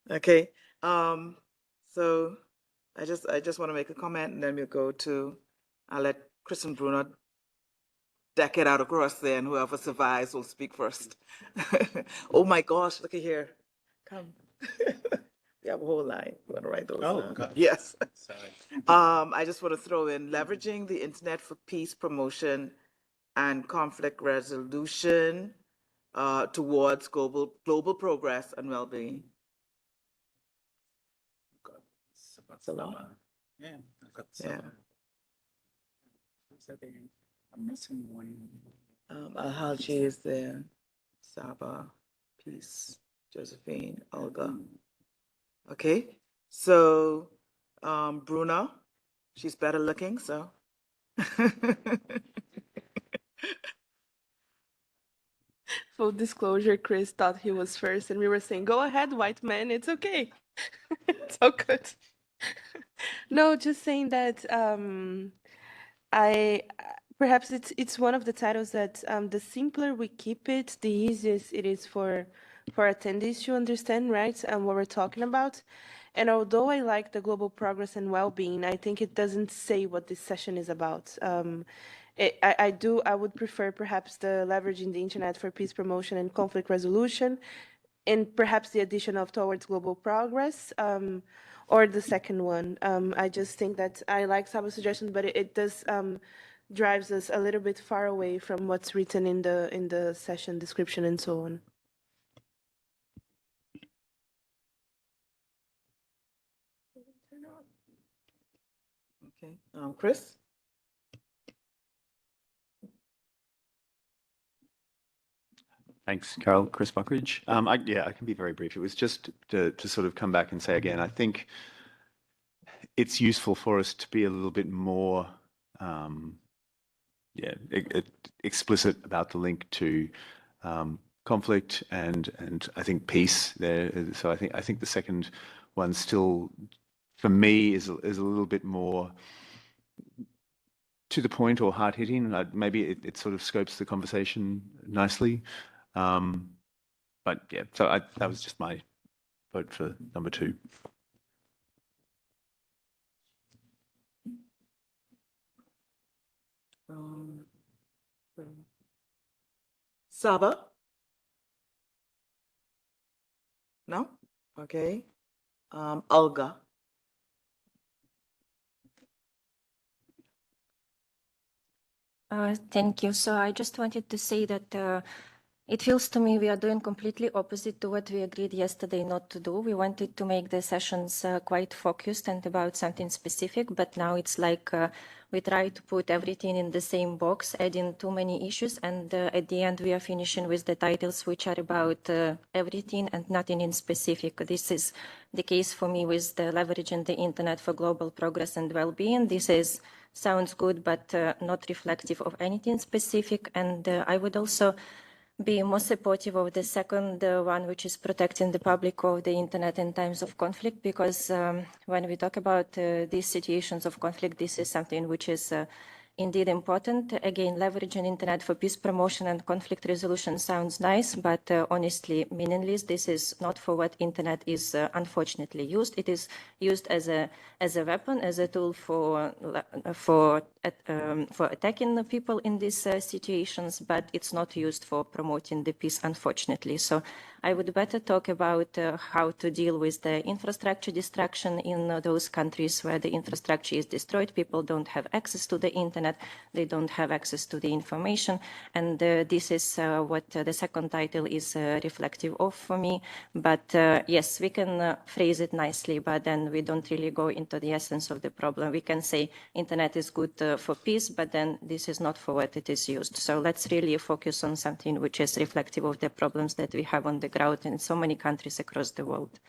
Okay. So I just want to make a comment, and then we'll go to, I'll let Chris and Bruno deck it out across there, and whoever survives will speak first. Oh my gosh, look at here. Come. We have a whole line. You want to write those Oh, down? God. Yes. Sorry. I just want to throw in leveraging the internet for peace promotion and conflict resolution towards global progress and well-being. That's a lot. Yeah, I've got Yeah. I'm missing one. Alhaji is there. Saba, Peace, Josephine, Olga. Okay, so Bruna, she's better looking, so. Full disclosure, Chris thought he was first, and we were saying, "Go ahead, white man, it's okay." It's all good. No, just saying that I perhaps it's one of the titles that the simpler we keep it, the easier it is for attendees to understand, right? And what we're talking about. And although I like the global progress and well-being, I think it doesn't say what this session is about. I would prefer perhaps the leveraging the internet for peace promotion and conflict resolution, and perhaps the addition of towards global progress, or the second one. I just think that I like Saba's suggestion, but it does drives us a little bit far away from what's written in the session description and so on. Okay, Chris? Thanks, Carol. Chris Buckridge. Yeah, I can be very brief. It was just to sort of come back and say again, I think it's useful for us to be a little bit more explicit about the link to conflict and I think peace there. So I think the second one still, for me, is a little bit more to the point or hard hitting. Maybe it sort of scopes the conversation nicely. But yeah, so that was just my vote for number 2. Saba? No? Okay. Olga? Thank you. So I just wanted to say that It feels to me we are doing completely opposite to what we agreed yesterday not to do. We wanted to make the sessions quite focused and about something specific, but now it's like we try to put everything in the same box, adding too many issues, and at the end we are finishing with the titles which are about everything and nothing in specific. This is the case for me with the leveraging the internet for global progress and well-being. This is sounds good, but not reflective of anything specific. And I would also be more supportive of the second one, which is protecting the public of the internet in times of conflict, because when we talk about these situations of conflict, this is something which is indeed important. Again, leveraging internet for peace promotion and conflict resolution sounds nice, but honestly meaningless. This is not for what internet is unfortunately used. It is used as a weapon, as a tool for attacking the people in these situations, but it's not used for promoting the peace, unfortunately. So I would better talk about how to deal with the infrastructure destruction in those countries where the infrastructure is destroyed. People don't have access to the internet, they don't have access to the information, and this is what the second title is reflective of for me. But yes, we can phrase it nicely, but then we don't really go into the essence of the problem. We can say internet is good for peace, but then this is not for what it is used. So let's really focus on something which is reflective of the problems that we have on the ground in so many countries across the world.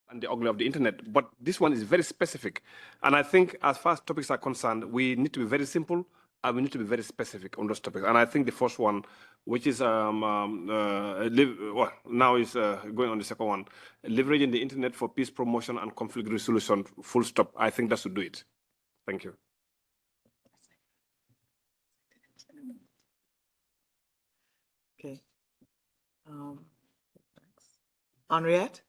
And the ugly of the internet, but this one is very specific. And I think as far as topics are concerned, we need to be very simple and we need to be very specific on those topics. And I think the first one, which is now is going on the second one, leveraging the internet for peace promotion and conflict resolution, full stop. I think that should do it. Thank you. Okay. Henriette?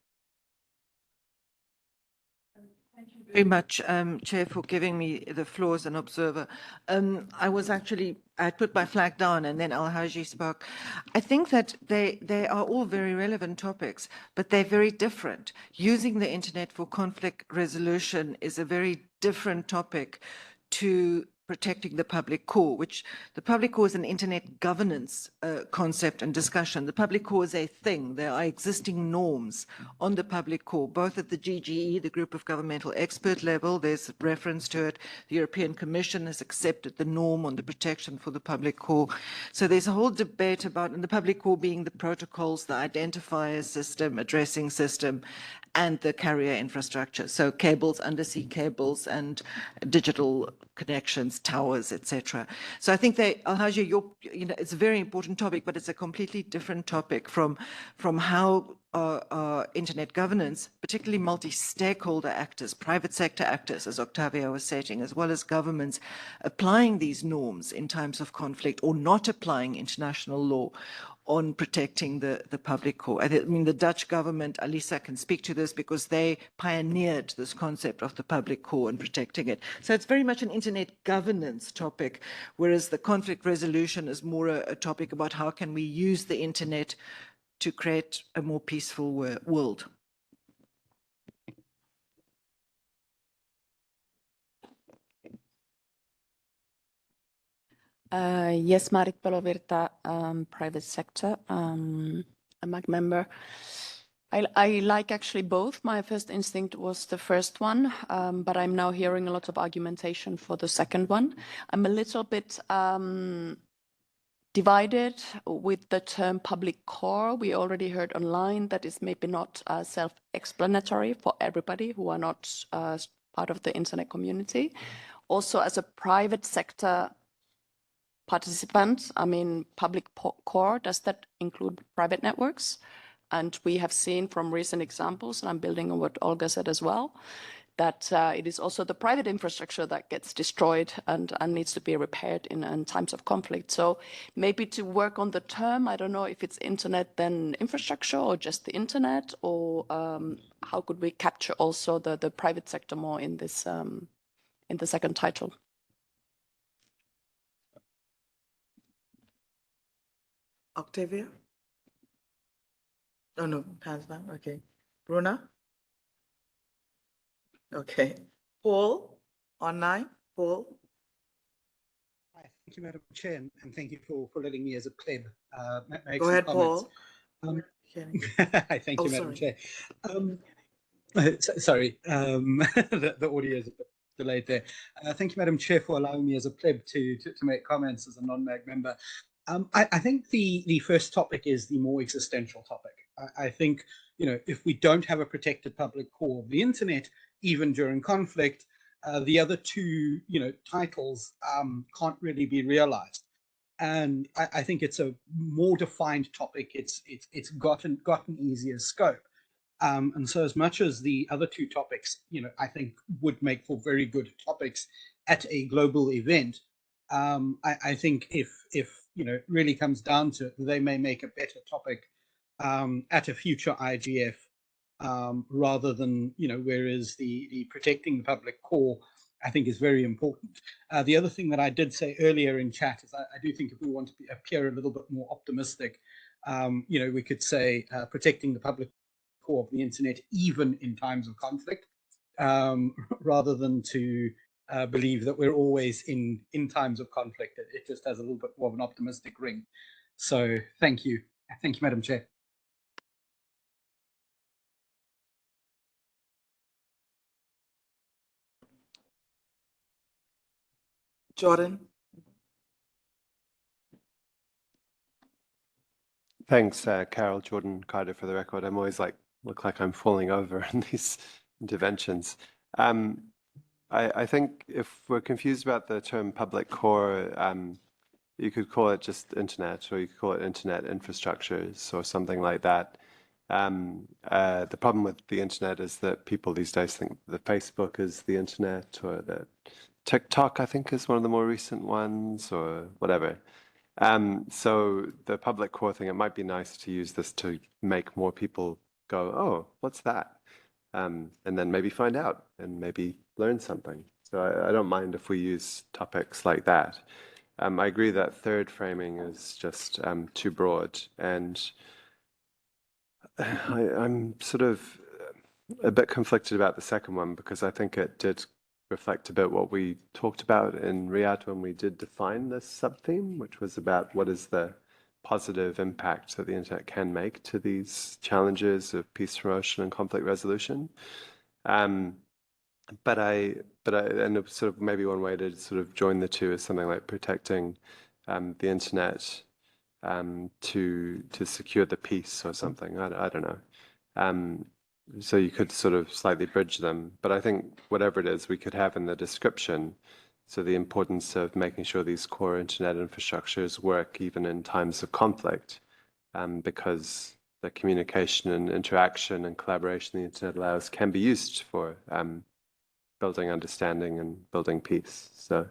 Very much, Chair, for giving me the floor as an observer. I put my flag down and then Al-Haji spoke. I think that they are all very relevant topics, but they're very different. Using the internet for conflict resolution is a very different topic to protecting the public core, which the public core is an internet governance concept and discussion. The public core is a thing. There are existing norms on the public core, both at the GGE, the Group of Governmental Expert level, there's reference to it. The European Commission has accepted the norm on the protection for the public core. So there's a whole debate about, and the public core being the protocols, the identifier system, addressing system, and the carrier infrastructure. So cables, undersea cables, and digital connections, towers, etc. So I think Al-Haji, it's a very important topic, but it's a completely different topic from how internet governance, particularly multi-stakeholder actors, private sector actors, as Octavio was saying, as well as governments, applying these norms in times of conflict or not applying international law, on protecting the public core. I mean, the Dutch government, Alisa can speak to this because they pioneered this concept of the public core and protecting it. So it's very much an internet governance topic, whereas the conflict resolution is more a topic about how can we use the internet to create a more peaceful world. Yes, Marit Palovirta, private sector, a MAG member. I like actually both. My first instinct was the first one, but I'm now hearing a lot of argumentation for the second one. I'm a little bit divided with the term public core. We already heard online that is maybe not self-explanatory for everybody who are not part of the internet community. Also, as a private sector participant, I mean, public core, does that include private networks? And we have seen from recent examples, and I'm building on what Olga said as well, that it is also the private infrastructure that gets destroyed and needs to be repaired in times of conflict. So maybe to work on the term, I don't know if it's internet then infrastructure or just the internet, or how could we capture also the private sector more in this in the second title? Octavia? Oh, no, hands down. Okay. Bruna? Okay. Paul, online? Paul? Hi, thank you, Madam Chair, and thank you for letting me as a pleb make Go some ahead, comments. Paul. Thank you, Madam sorry. Chair. Sorry, the audio is a bit delayed there. Thank you, Madam Chair, for allowing me as a pleb to make comments as a non-MAG member. I think the first topic is the more existential topic. I think, you know, if we don't have a protected public core of the internet, even during conflict, the other two, you know, titles can't really be realized. And I think it's a more defined topic. It's gotten easier scope. And so as much as the other two topics, you know, I think would make for very good topics at a global event, I think if you know, it really comes down to it, they may make a better topic at a future IGF rather than, you know, whereas the protecting the public core, I think, is very important. The other thing that I did say earlier in chat is I do think if we want to appear a little bit more optimistic, you know, we could say protecting the public core of the internet even in times of conflict, rather than to believe that we're always in times of conflict. It just has a little bit more of an optimistic ring. So thank you. Thank you, Madam Chair. Jordan? Thanks, Carol. Jordan Carter, for the record. I'm always look like I'm falling over in these interventions. I think if we're confused about the term public core, you could call it just internet, or you could call it internet infrastructures or something like that. The problem with the internet is that people these days think the Facebook is the internet, or the TikTok, I think, is one of the more recent ones, or whatever. So the public core thing, it might be nice to use this to make more people go, oh, what's that? And then maybe find out and maybe learn something. So I don't mind if we use topics like that. I agree that third framing is just too broad, and I'm sort of a bit conflicted about the second one, because I think it did reflect a bit what we talked about in Riyadh when we did define this sub-theme, which was about what is the positive impact that the internet can make to these challenges of peace promotion and conflict resolution. And sort of maybe one way to sort of join the two is something like protecting the internet to secure the peace or something. I don't know. So you could sort of slightly bridge them, but I think whatever it is, we could have in the description. So the importance of making sure these core internet infrastructures work even in times of conflict, because the communication and interaction and collaboration the internet allows can be used for building understanding and building peace. So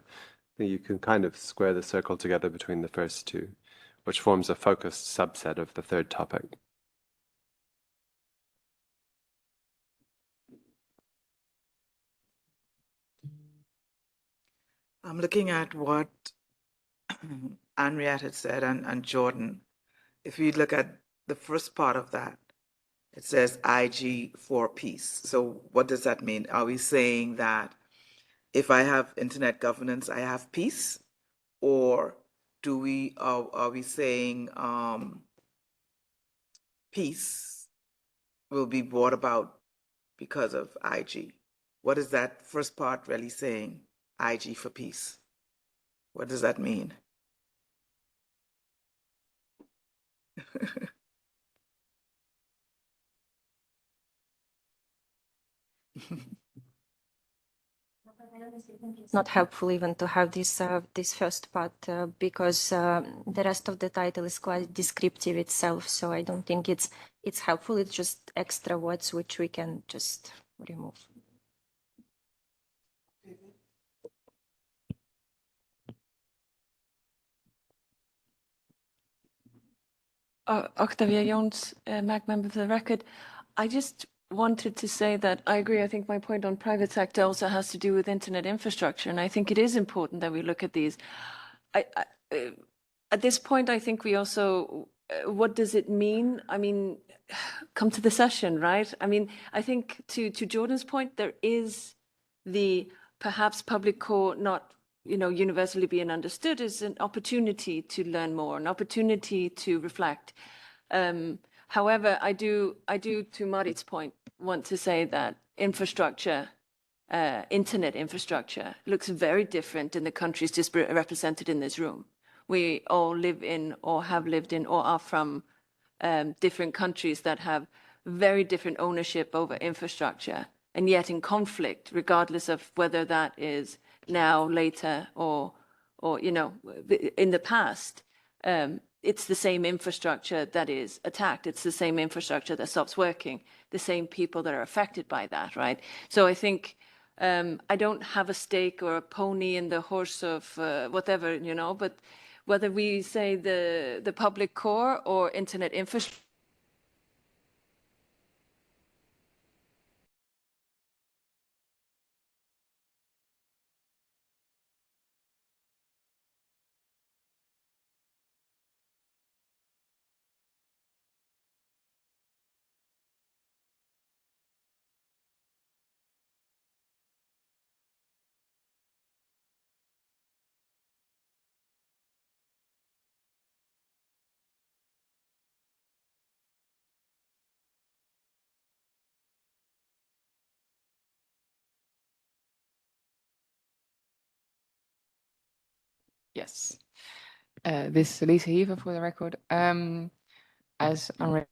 you can kind of square the circle together between the first two. which forms a focused subset of the third topic. I'm looking at what Henriette had said and Jordan. If you look at the first part of that, it says IG for peace. So what does that mean? Are we saying that if I have internet governance, I have peace? Or are we saying peace will be brought about because of IG? What is that first part really saying? IG for peace. What does that mean? It's not helpful even to have this first part because the rest of the title is quite descriptive itself. So I don't think it's helpful. It's just extra words which we can just remove. Octavia Jones, MAC member for the record. I just wanted to say that I agree. I think my point on private sector also has to do with internet infrastructure. And I think it is important that we look at these. At this point, I think we also, what does it mean? I mean, come to the session, right? I mean, I think to Jordan's point, there is the perhaps public core not universally being understood as an opportunity to learn more, an opportunity to reflect. However, I do, to Marit's point, want to say that infrastructure, internet infrastructure, looks very different in the countries just represented in this room. We all live in, or have lived in, or are from different countries that have very different ownership over infrastructure, and yet in conflict, regardless of whether that is now, later, or in the past. It's the same infrastructure that is attacked. It's the same infrastructure that stops working. The same people that are affected by that, right? So I think I don't have a stake or a pony in the horse of whatever, but whether we say the public core or internet infrastructure. Yes. This is Lisa Heaver for the record. As Henri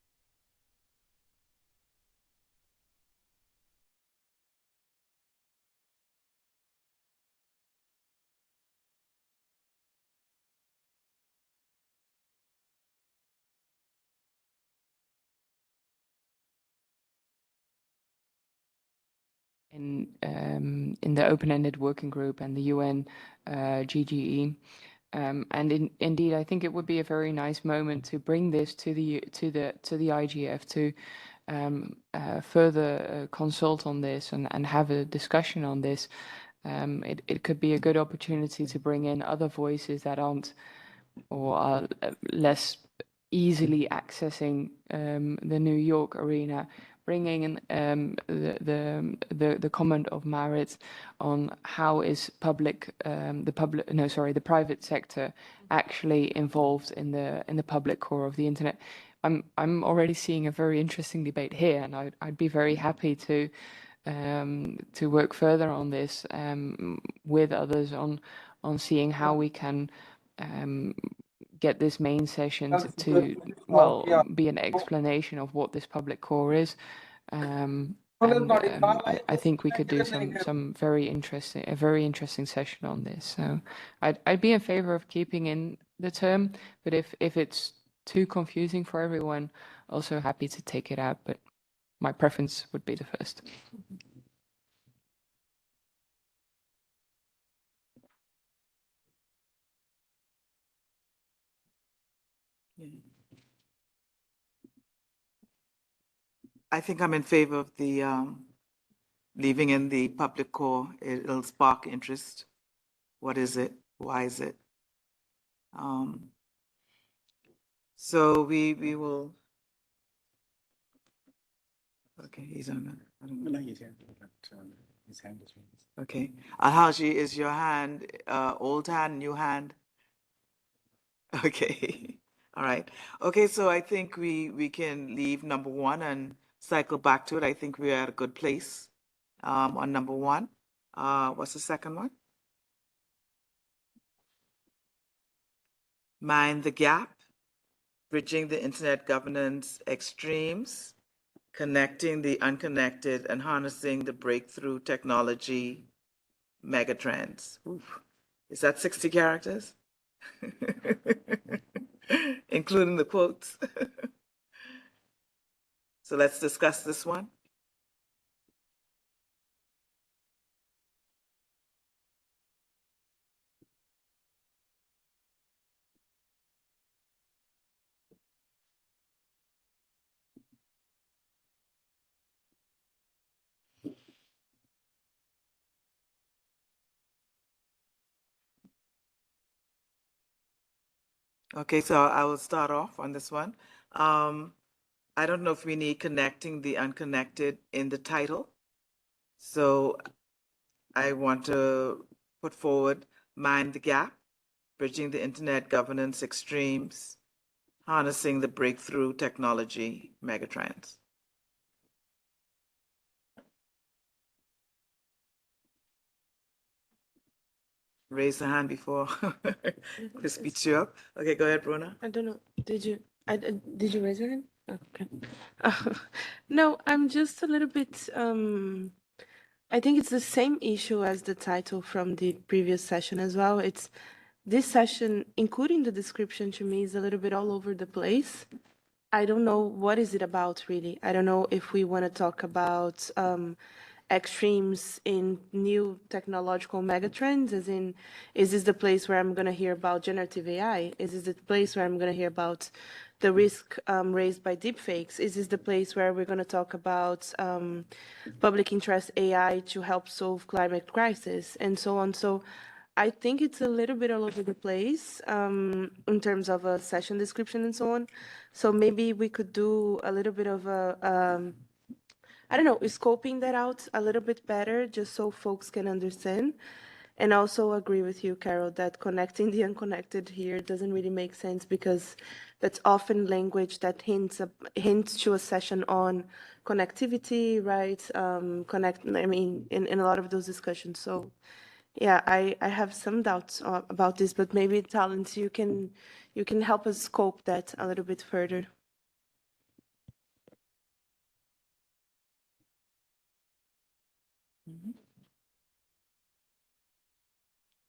in the open-ended working group and the UN GGE. And indeed, I think it would be a very nice moment to bring this to the IGF to further consult on this and have a discussion on this. It could be a good opportunity to bring in other voices that aren't or are less easily accessing the New York arena, bringing in the comment of Marit on how is the private sector actually involved in the public core of the internet. I'm already seeing a very interesting debate here, and I'd be very happy to work further on this with others on seeing how we can get this main session to be an explanation of what this public core is. I think we could do some very interesting session on this. So I'd be in favor of keeping in the term, but if it's too confusing for everyone, also happy to take it out. But my preference would be the first. I think I'm in favor of the leaving in the public core. It'll spark interest. What is it? Why is it? So we will. Okay, he's on that. I don't know. His hand is raised. Okay. Alhaji, is your hand old hand, new hand? Okay. All right. Okay, so I think we can leave number one and cycle back to it. I think we're at a good place on number one. What's the second one? Mind the Gap, Bridging the Internet Governance Extremes, Connecting the Unconnected, and Harnessing the Breakthrough Technology Megatrends. Oof. Is that 60 characters? Including the quotes. So let's discuss this one. Okay, so I will start off on this one. I don't know if we need connecting the unconnected in the title. So I want to put forward Mind the Gap, Bridging the Internet Governance Extremes, Harnessing the Breakthrough Technology Megatrends. Raise the hand before Chris beats you up. Okay, go ahead, Bruna. I don't know. Did you raise your hand? Okay. No, I'm just a little bit. I think it's the same issue as the title from the previous session as well. It's this session, including the description, to me is a little bit all over the place. I don't know what is it about really. I don't know if we want to talk about extremes in new technological megatrends, as in, is this the place where I'm going to hear about generative AI? Is this the place where I'm going to hear about the risk raised by deepfakes? Is this the place where we're going to talk about public interest AI to help solve climate crisis and so on? So I think it's a little bit all over the place in terms of a session description and so on. So maybe we could do a little bit of a I don't know, scoping that out a little bit better just so folks can understand. And also agree with you, Carol, that connecting the unconnected here doesn't really make sense because that's often language that hints to a session on connectivity, right? In a lot of those discussions. So yeah, I have some doubts about this, but maybe Talent, you can help us scope that a little bit further.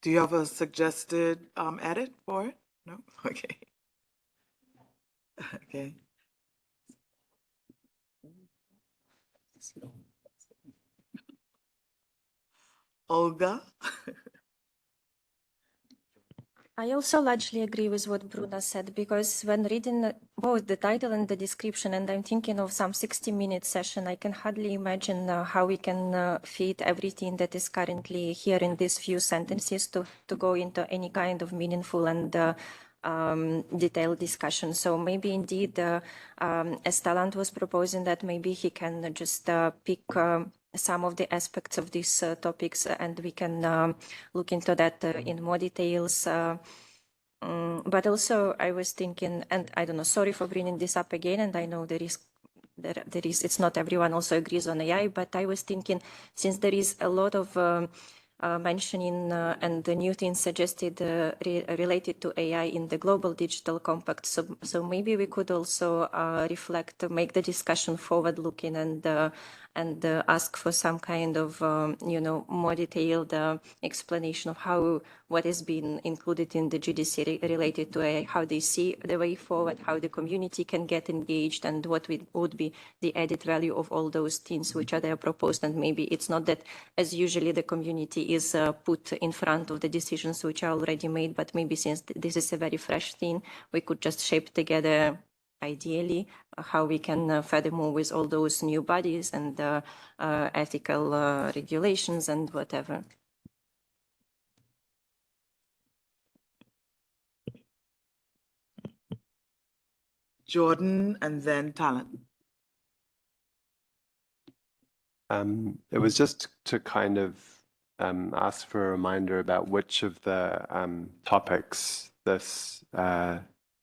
Do you have a suggested edit for it? No? Okay. Okay. Olga? I also largely agree with what Bruna said, because when reading both the title and the description, and I'm thinking of some 60-minute session, I can hardly imagine how we can fit everything that is currently here in these few sentences to go into any kind of meaningful and detailed discussion. So maybe indeed, as Talant was proposing, that maybe he can just pick some of the aspects of these topics, and we can look into that in more details. But also I was thinking, and I don't know, sorry for bringing this up again, and I know there is, it's not everyone also agrees on AI, but I was thinking, since there is a lot of mentioning and the new things suggested related to AI in the Global Digital Compact. So maybe we could also reflect, make the discussion forward-looking and ask for some kind of, more detailed explanation of how what has been included in the GDC related to AI, how they see the way forward, how the community can get engaged, and what would be the added value of all those things which are there proposed. And maybe it's not that, as usually, the community is put in front of the decisions which are already made, but maybe since this is a very fresh thing, we could just shape together ideally, how we can furthermore with all those new bodies and ethical regulations and whatever. Jordan and then Talent. It was just to kind of ask for a reminder about which of the topics this,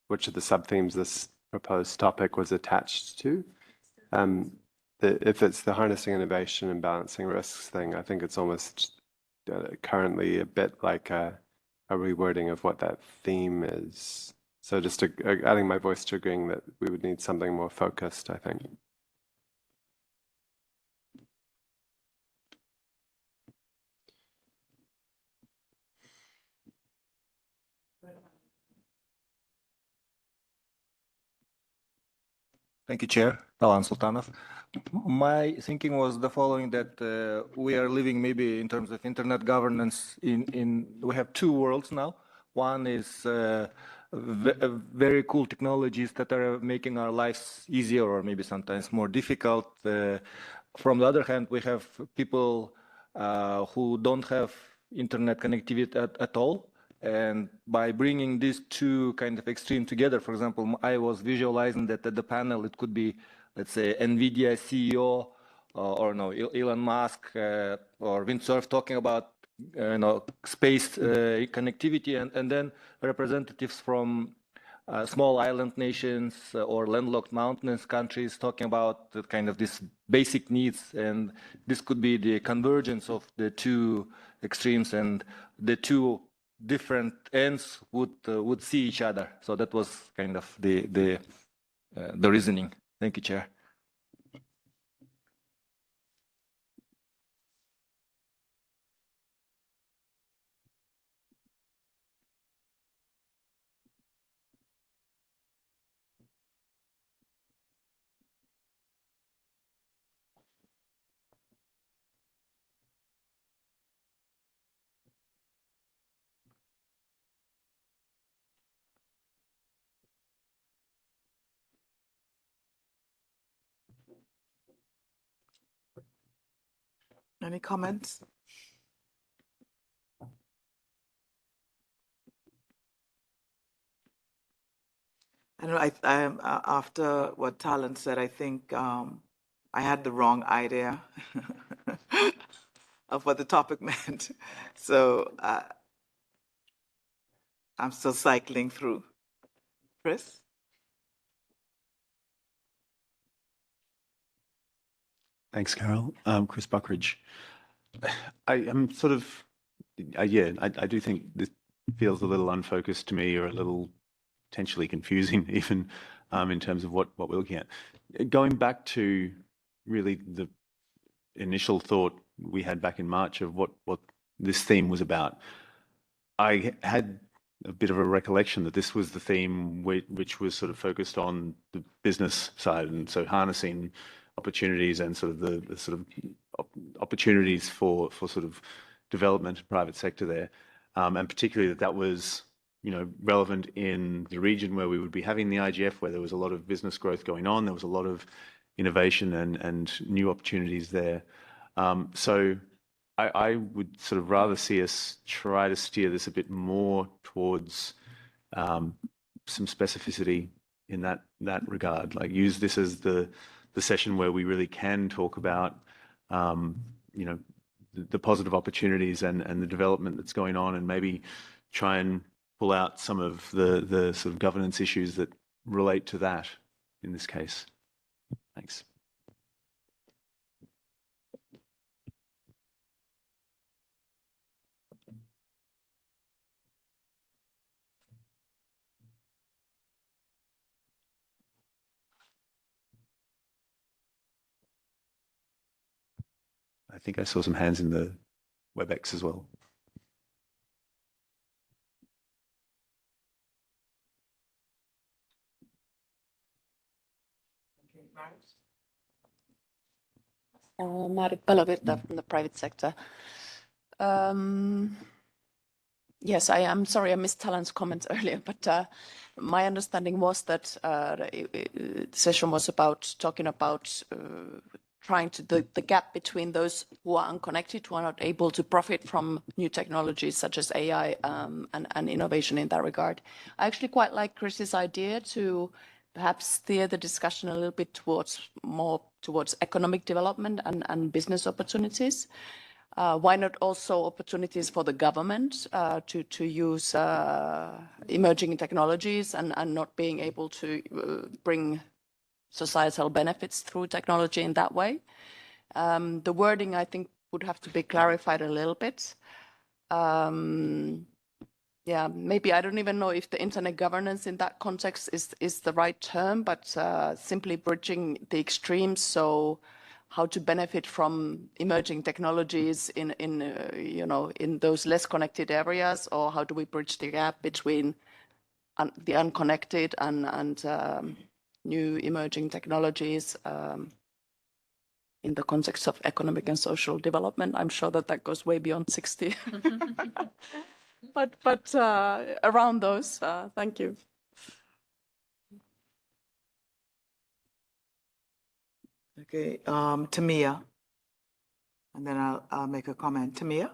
which of the subthemes this proposed topic was attached to. If it's the harnessing innovation and balancing risks thing, I think it's almost currently a bit like a rewording of what that theme is. So just adding my voice to agreeing that we would need something more focused, I think. Thank you, Chair. Talan Sultanov. My thinking was the following, that we are living maybe in terms of internet governance we have two worlds now. One is very cool technologies that are making our lives easier or maybe sometimes more difficult. From the other hand, we have people who don't have internet connectivity at all. And by bringing these two kind of extreme together, for example, I was visualizing that at the panel, it could be, let's say, NVIDIA CEO or no, Elon Musk or Windsurf talking about space connectivity, and then representatives from small island nations or landlocked mountainous countries talking about the kind of these basic needs. And this could be the convergence of the two extremes, and the two different ends would see each other. So that was kind of the reasoning. Thank you, Chair. Any comments? I know after what Talent said, I think I had the wrong idea of what the topic meant. So I'm still cycling through. Chris? Thanks, Carol. Chris Buckridge. I am sort of, yeah, I do think this feels a little unfocused to me, or a little potentially confusing even in terms of what we're looking at. Going back to really the initial thought we had back in March of what this theme was about, I had a bit of a recollection that this was the theme which was sort of focused on the business side, and so harnessing opportunities and sort of the sort of opportunities for sort of development, private sector there, and particularly that was relevant in the region where we would be having the IGF, where there was a lot of business growth going on, there was a lot of innovation and new opportunities there. So I would sort of rather see us try to steer this a bit more towards some specificity in that regard. Like use this as the session where we really can talk about the positive opportunities and the development that's going on, and maybe try and pull out some of the sort of governance issues that relate to that in this case. Thanks. I think I saw some hands in the WebEx as well. Marit Palavirta from the private sector. Yes, I am sorry, I missed Talon's comments earlier, but my understanding was that the session was about talking about trying to the gap between those who are unconnected, who are not able to profit from new technologies such as AI and innovation in that regard. I actually quite like Chris's idea to perhaps steer the discussion a little bit more towards economic development and business opportunities. Why not also opportunities for the government to use emerging technologies and not being able to bring societal benefits through technology in that way? The wording, I think, would have to be clarified a little bit. Yeah, maybe I don't even know if the internet governance in that context is the right term, but simply bridging the extremes. So how to benefit from emerging technologies in those less connected areas, or how do we bridge the gap between the unconnected and new emerging technologies in the context of economic and social development? I'm sure that goes way beyond 60. but around those, thank you. Okay, Tamia, and then I'll make a comment. Tamia?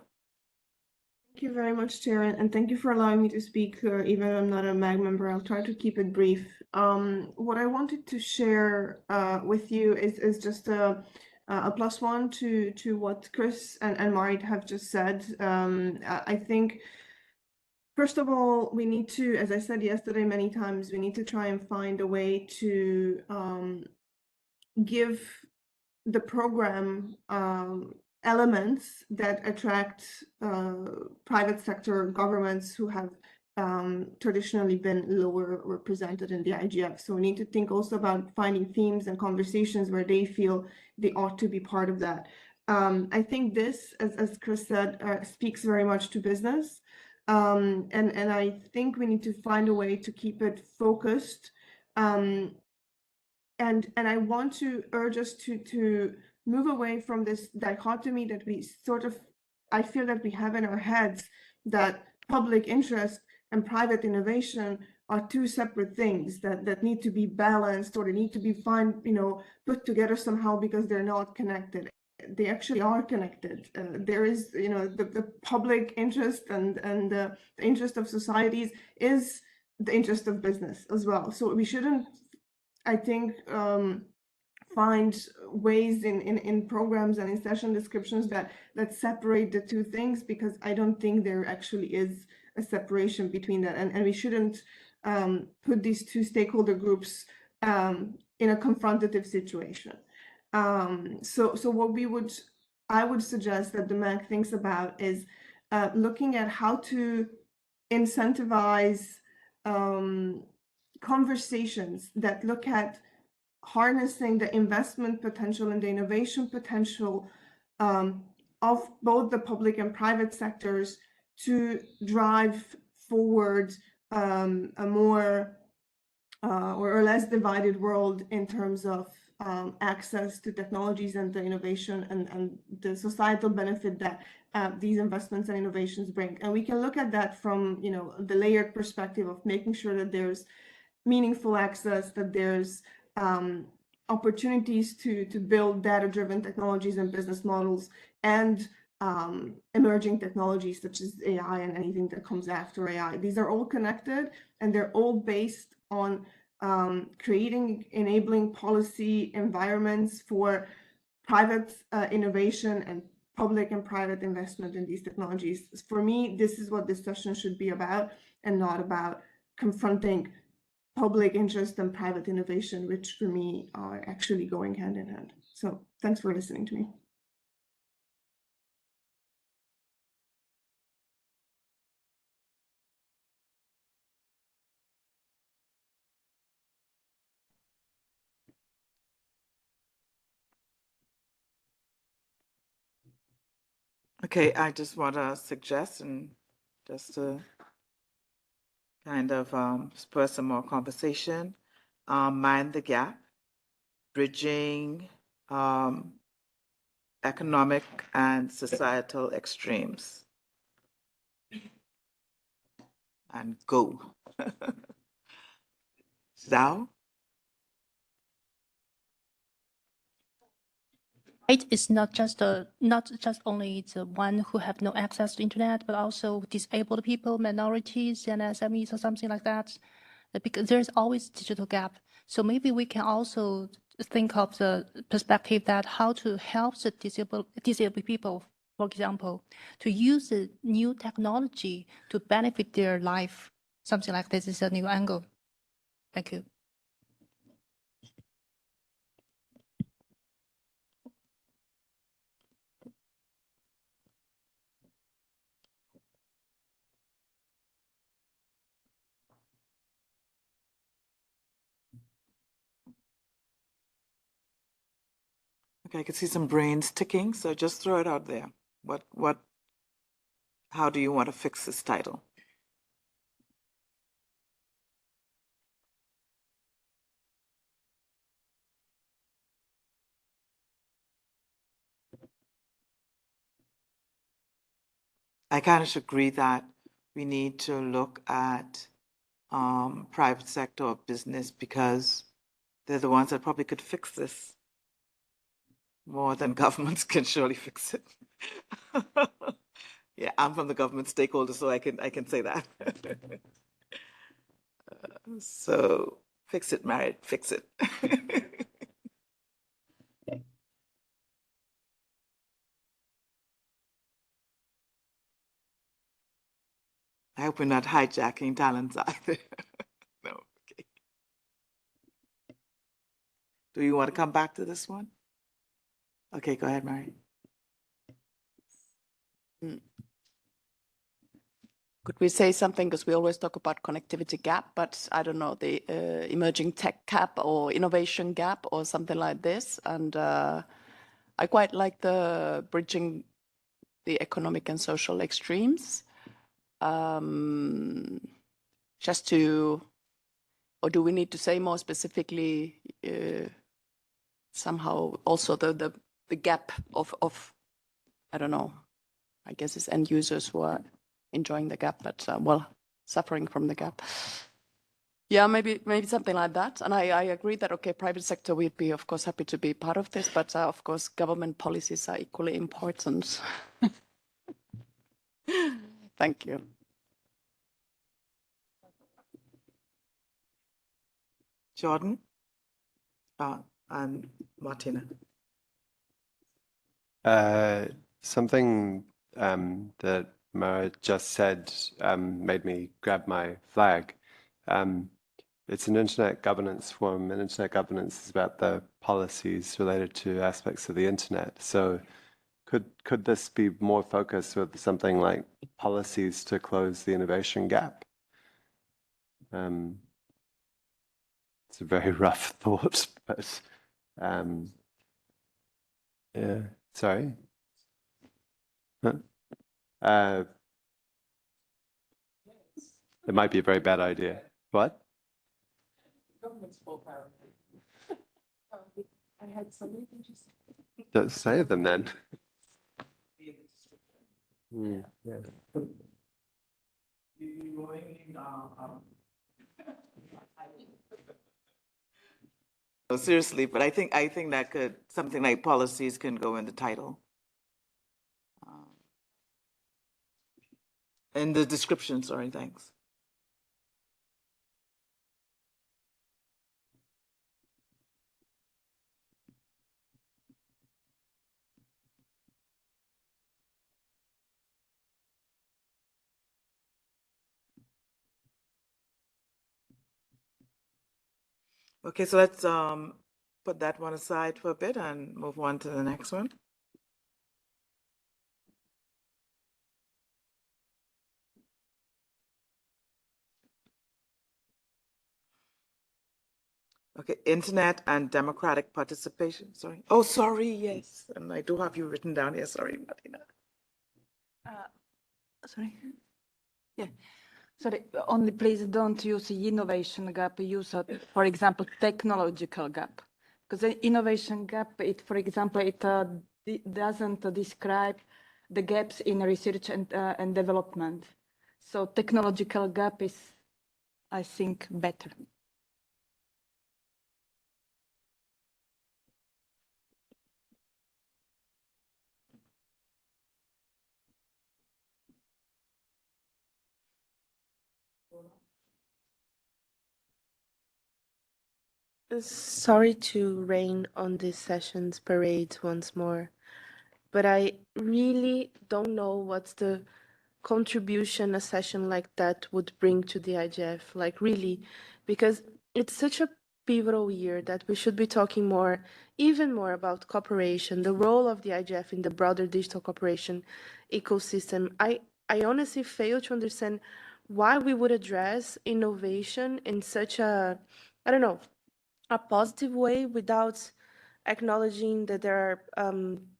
Thank you very much, Chair, and thank you for allowing me to speak. Even though I'm not a MAG member, I'll try to keep it brief. What I wanted to share with you is just a plus one to what Chris and Marit have just said. I think, first of all, we need to, as I said yesterday many times, we need to try and find a way to give the program elements that attract private sector governments who have traditionally been lower represented in the IGF. So we need to think also about finding themes and conversations where they feel they ought to be part of that. I think this, as Chris said, speaks very much to business. And I think we need to find a way to keep it focused. And I want to urge us to move away from this dichotomy that we sort of, I feel that we have in our heads, that public interest and private innovation are two separate things that need to be balanced, or they need to be put together somehow because they're not connected. They actually are connected. There is, the public interest and the interest of societies is the interest of business as well. So we shouldn't, I think, find ways in programs and in session descriptions that separate the two things, because I don't think there actually is a separation between that, and we shouldn't put these two stakeholder groups in a confrontative situation. So what I would suggest that the MAC thinks about is looking at how to incentivize conversations that look at harnessing the investment potential and the innovation potential of both the public and private sectors to drive forward a more or less divided world in terms of access to technologies and the innovation and the societal benefit that these investments and innovations bring. And we can look at that from the layered perspective of making sure that there's meaningful access, that there's opportunities to build data-driven technologies and business models, and emerging technologies such as AI and anything that comes after AI. These are all connected, and they're all based on creating enabling policy environments for private innovation and public and private investment in these technologies. For me, this is what this session should be about, and not about confronting public interest and private innovation, which for me are actually going hand in hand. So thanks for listening to me. Okay, I just want to suggest, and just to kind of spur some more conversation, mind the gap, bridging economic and societal extremes. and go. Zhao? Right, it's not just only the one who have no access to internet, but also disabled people, minorities, and SMEs or something like that. Because there's always digital gap. So maybe we can also think of the perspective that how to help the disabled people, for example, to use the new technology to benefit their life. Something like this is a new angle. Thank you. Okay, I can see some brains ticking, so just throw it out there. How do you want to fix this title? I kind of agree that we need to look at private sector or business because they're the ones that probably could fix this more than governments can surely fix it. Yeah, I'm from the government stakeholder, so I can say that. So fix it, Marriott, fix it. I hope we're not hijacking talents either. No, okay. Do you want to come back to this one? Okay, go ahead, Mary. Could we say something, because we always talk about connectivity gap, but I don't know, the emerging tech gap or innovation gap or something like this. And I quite like the bridging the economic and social extremes. Just to, or do we need to say more specifically somehow also the gap of, I don't know, I guess it's end users who are enjoying the gap, but well, suffering from the gap. Yeah, maybe something like that. And I agree that, okay, private sector, we'd be, of course, happy to be part of this, but of course, government policies are equally important. Thank you. Jordan and Martina. Something that Mara just said made me grab my flag. It's an internet governance forum, and internet governance is about the policies related to aspects of the internet. So could this be more focused with something like policies to close the innovation gap? It's a very rough thought, but yeah, sorry. Huh? It might be a very bad idea. What? I had something interesting. Don't say them then. Yeah. No, seriously, but I think that could, something like policies can go in the title. In the description, sorry, thanks. Okay, so let's put that one aside for a bit and move on to the next one. Okay, internet and democratic participation, sorry. Oh, sorry, yes, and I do have you written down here, sorry, Martina. Sorry. Yeah. Sorry, only please don't use the innovation gap, use, for example, technological gap. Because the innovation gap, it, for example, it doesn't describe the gaps in research and development. So technological gap is, I think, better. Sorry to rain on this session's parade once more, but I really don't know what's the contribution a session like that would bring to the IGF, like really, because it's such a pivotal year that we should be talking more, even more about cooperation, the role of the IGF in the broader digital cooperation ecosystem. I honestly fail to understand why we would address innovation in such a, I don't know, a positive way without acknowledging that there are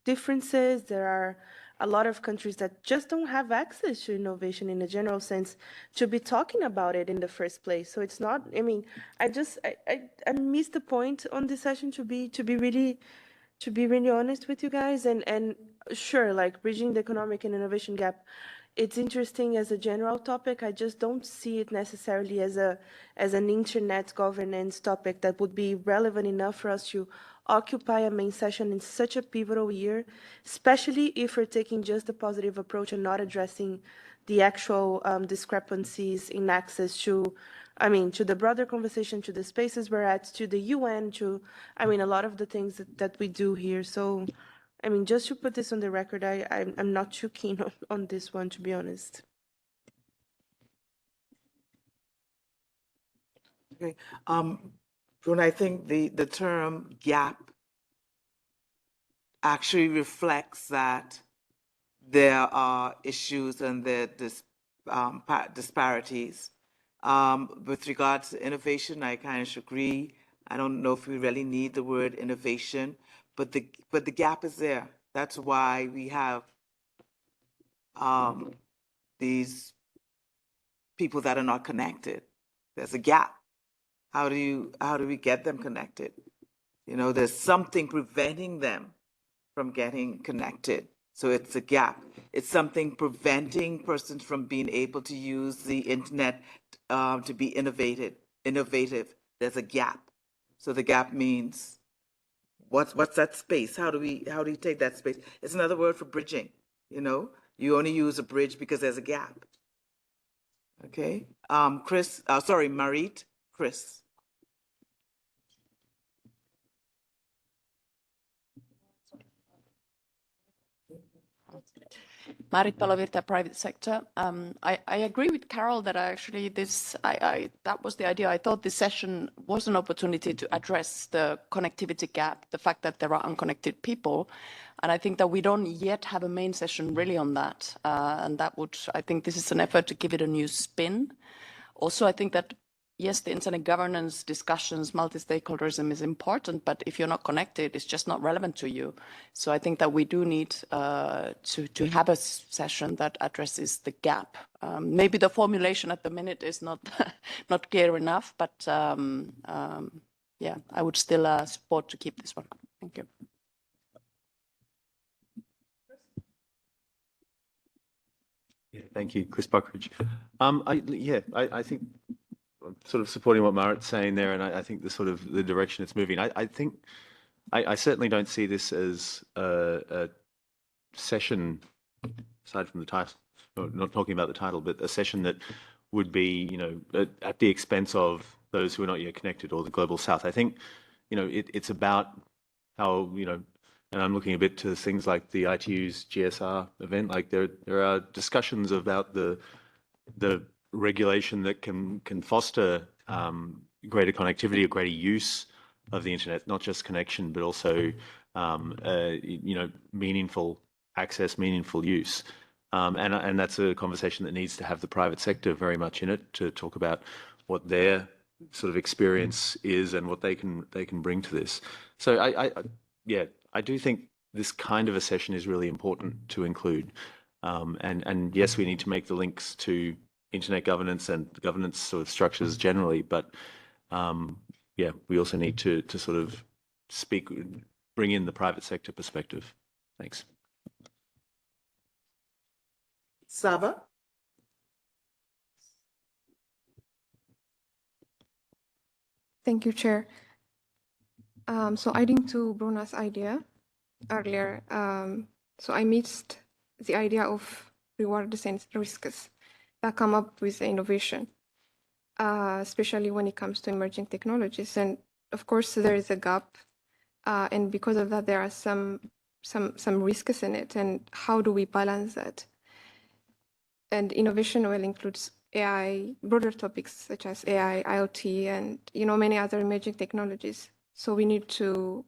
differences. There are a lot of countries that just don't have access to innovation in a general sense to be talking about it in the first place. So it's not, I mean, I missed the point on this session to be really honest with you guys. And sure, like bridging the economic and innovation gap, it's interesting as a general topic. I just don't see it necessarily as an internet governance topic that would be relevant enough for us to occupy a main session in such a pivotal year, especially if we're taking just a positive approach and not addressing the actual discrepancies in access to, I mean, to the broader conversation, to the spaces we're at, to the UN, to, I mean, a lot of the things that we do here. So, I mean, just to put this on the record, I'm not too keen on this one, to be honest. Okay. Bruna, I think the term gap actually reflects that there are issues and there are disparities. With regards to innovation, I kind of agree. I don't know if we really need the word innovation, but the gap is there. That's why we have these people that are not connected. There's a gap. How do we get them connected? You know, there's something preventing them from getting connected. So it's a gap. It's something preventing persons from being able to use the internet to be innovative. There's a gap. So the gap means what's that space? How do you take that space? It's another word for bridging. You know, you only use a bridge because there's a gap. Okay. Marit, Chris. Marit Palavirta, private sector. I agree with Carol that that was the idea. I thought this session was an opportunity to address the connectivity gap, the fact that there are unconnected people. And I think that we don't yet have a main session really on that. And I think this is an effort to give it a new spin. Also, I think that yes, the internet governance discussions, multi-stakeholderism is important, but if you're not connected, it's just not relevant to you. So I think that we do need to have a session that addresses the gap. Maybe the formulation at the minute is not not clear enough, but yeah, I would still support to keep this one. Thank you. Yeah, thank you, Chris Buckridge. I think I'm sort of supporting what Marit's saying there, and I think the direction it's moving. I think I certainly don't see this as a session, aside from the title, not talking about the title, but a session that would be, you know, at the expense of those who are not yet connected or the global south. I think, you know, it's about how, you know, and I'm looking a bit to things like the ITU's GSR event. Like there are discussions about the regulation that can foster greater connectivity or greater use of the internet, not just connection, but also you know, meaningful access, meaningful use. And that's a conversation that needs to have the private sector very much in it to talk about what their sort of experience is and what they can bring to this. So I do think this kind of a session is really important to include. And yes, we need to make the links to internet governance and governance sort of structures generally, but yeah, we also need to sort of bring in the private sector perspective. Thanks. Saba? Thank you, Chair. So adding to Bruna's idea earlier, so I mixed the idea of rewards and risks that come up with innovation, especially when it comes to emerging technologies. And of course, there is a gap, and because of that, there are some risks in it. And how do we balance that? And innovation will include AI, broader topics such as AI, IoT, and many other emerging technologies. So we need to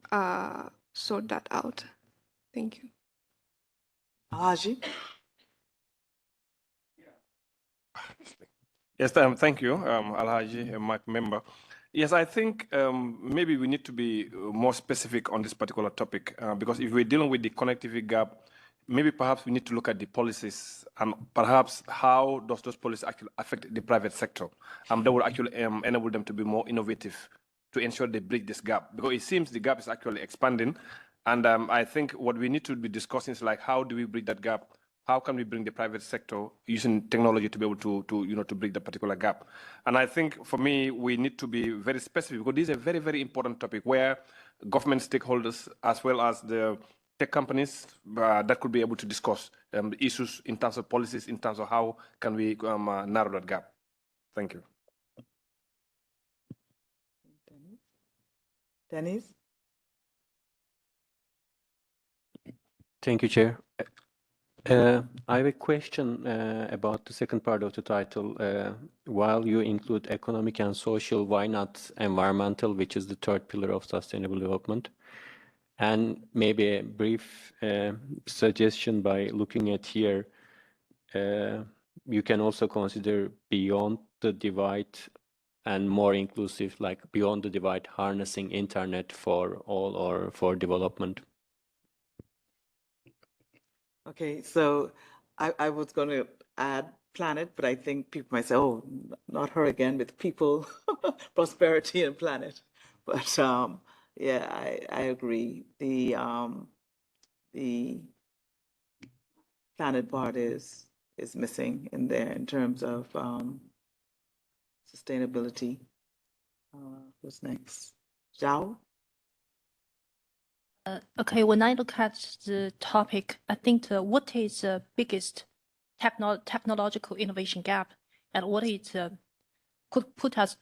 sort that out. Thank you. Haji? Yes, thank you, Alhaji, Mike member. Yes, I think maybe we need to be more specific on this particular topic because if we're dealing with the connectivity gap, maybe perhaps we need to look at the policies and perhaps how does those policies actually affect the private sector that will actually enable them to be more innovative to ensure they bridge this gap, because it seems the gap is actually expanding. And I think what we need to be discussing is like, how do we bridge that gap? How can we bring the private sector using technology to be able to bridge the particular gap? And I think for me, we need to be very specific because this is a very, very important topic where government stakeholders as well as the tech companies that could be able to discuss issues in terms of policies, in terms of how can we narrow that gap. Thank you. Dennis? Thank you, Chair. I have a question about the second part of the title. While you include economic and social, why not environmental, which is the third pillar of sustainable development? And maybe a brief suggestion by looking at here, you can also consider beyond the divide and more inclusive, like beyond the divide, harnessing internet for all or for development. Okay, so I was going to add planet, but I think people might say, oh, not her again with people, prosperity and planet. But yeah, I agree. The planet part is missing in there in terms of sustainability. Who's next? Zhao? Okay, when I look at the topic, I think what is the biggest technological innovation gap and what it could put us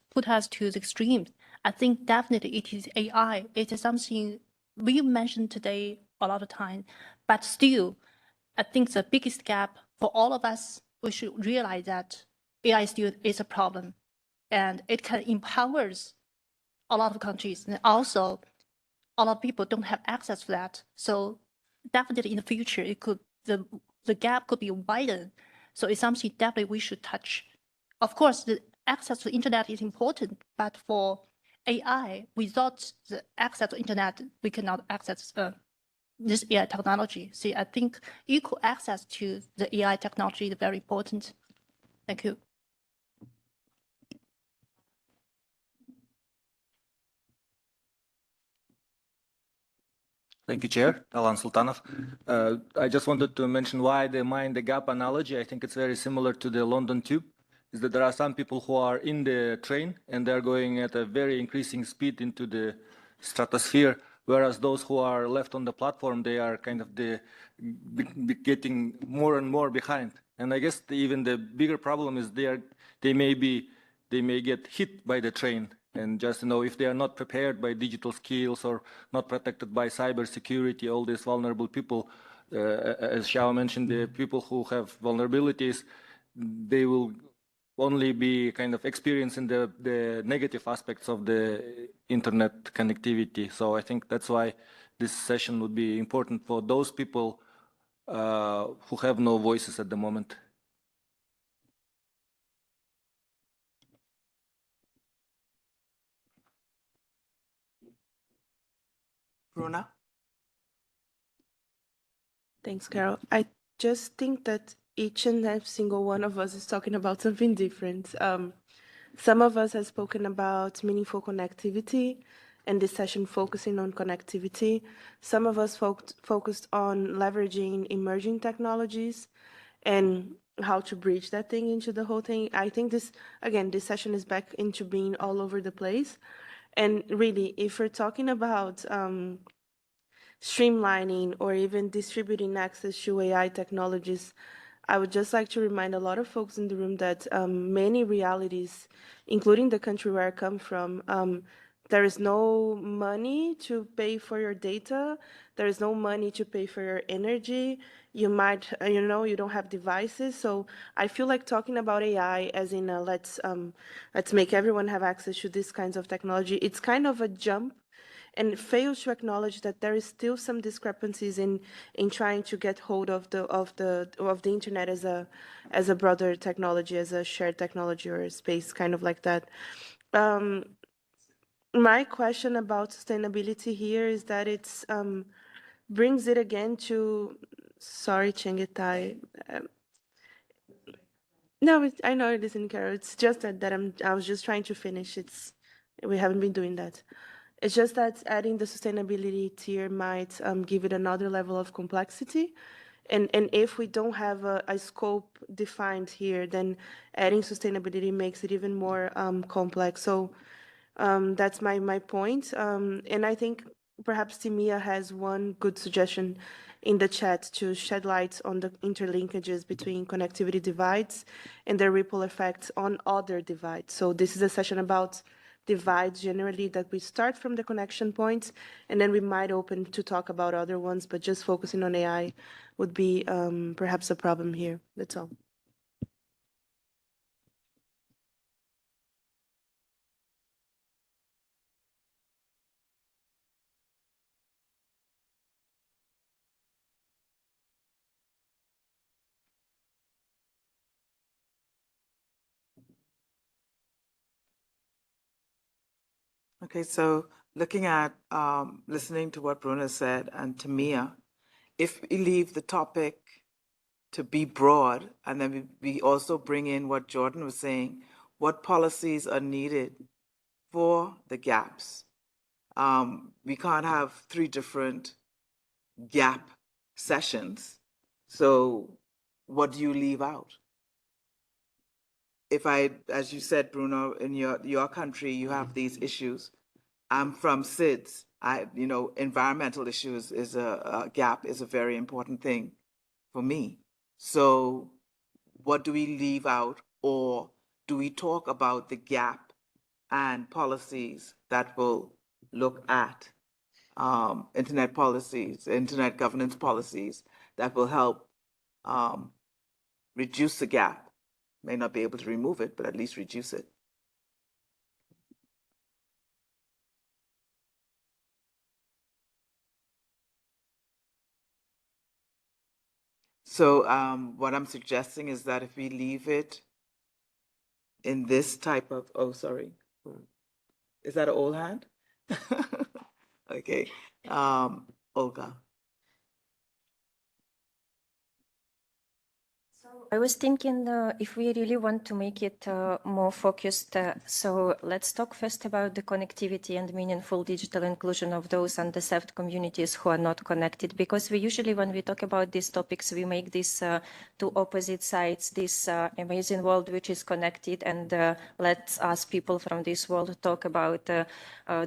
to the extremes? I think definitely it is AI. It is something we mentioned today a lot of time, but still, I think the biggest gap for all of us, we should realize that AI still is a problem, and it can empower a lot of countries, and also a lot of people don't have access to that. So definitely in the future, it could the gap could be widened. So it's something definitely we should touch. Of course, the access to internet is important, but for AI, without the access to internet, we cannot access this AI technology. See, I think equal access to the AI technology is very important. Thank you. Thank you, Chair. Alan Sultanov. I just wanted to mention why they mind the gap analogy. I think it's very similar to the London Tube, is that there are some people who are in the train and they're going at a very increasing speed into the stratosphere, whereas those who are left on the platform, they are kind of getting more and more behind. And I guess even the bigger problem is they may get hit by the train. And just if they are not prepared by digital skills or not protected by cybersecurity, all these vulnerable people, as Xiao mentioned, the people who have vulnerabilities, they will only be kind of experiencing the negative aspects of the internet connectivity. So I think that's why this session would be important for those people who have no voices at the moment. Bruna? Thanks, Carol. I just think that each and every single one of us is talking about something different. Some of us have spoken about meaningful connectivity, and this session focusing on connectivity. Some of us focused on leveraging emerging technologies and how to bridge that thing into the whole thing. I think this session is back into being all over the place. And really, if we're talking about streamlining or even distributing access to AI technologies, I would just like to remind a lot of folks in the room that many realities, including the country where I come from, there is no money to pay for your data. There is no money to pay for your energy. You might, you don't have devices. So I feel like talking about AI as in let's make everyone have access to these kinds of technology. It's kind of a jump, and it fails to acknowledge that there is still some discrepancies in trying to get hold of the internet as a broader technology, as a shared technology or a space, kind of like that. My question about sustainability here is that it's brings it again to, sorry, Chengetai. No, I know it isn't, Carol. It's just that I was just trying to finish. We haven't been doing that. It's just that adding the sustainability tier might give it another level of complexity. And if we don't have a scope defined here, then adding sustainability makes it even more complex. So that's my point. And I think perhaps Timia has one good suggestion in the chat to shed light on the interlinkages between connectivity divides and their ripple effects on other divides. So this is a session about divides generally, that we start from the connection points and then we might open to talk about other ones, but just focusing on AI would be perhaps a problem here. That's all. Okay, so looking at, listening to what Bruna said and Tamia, if we leave the topic to be broad, and then we also bring in what Jordan was saying, what policies are needed for the gaps. We can't have 3 different gap sessions. So what do you leave out? If as you said, Bruno, in your country, you have these issues. I'm from SIDS. Environmental issues is a gap is a very important thing for me. So what do we leave out, or do we talk about the gap and policies that will look at internet policies, internet governance policies that will help reduce the gap? May not be able to remove it, but at least reduce it. So what I'm suggesting is that if we leave it in this type of, oh, sorry. Is that an old hand? Okay. Olga. I was thinking if we really want to make it more focused, so let's talk first about the connectivity and meaningful digital inclusion of those underserved communities who are not connected, because we usually, when we talk about these topics, we make these two opposite sides, this amazing world which is connected, and let's ask people from this world talk about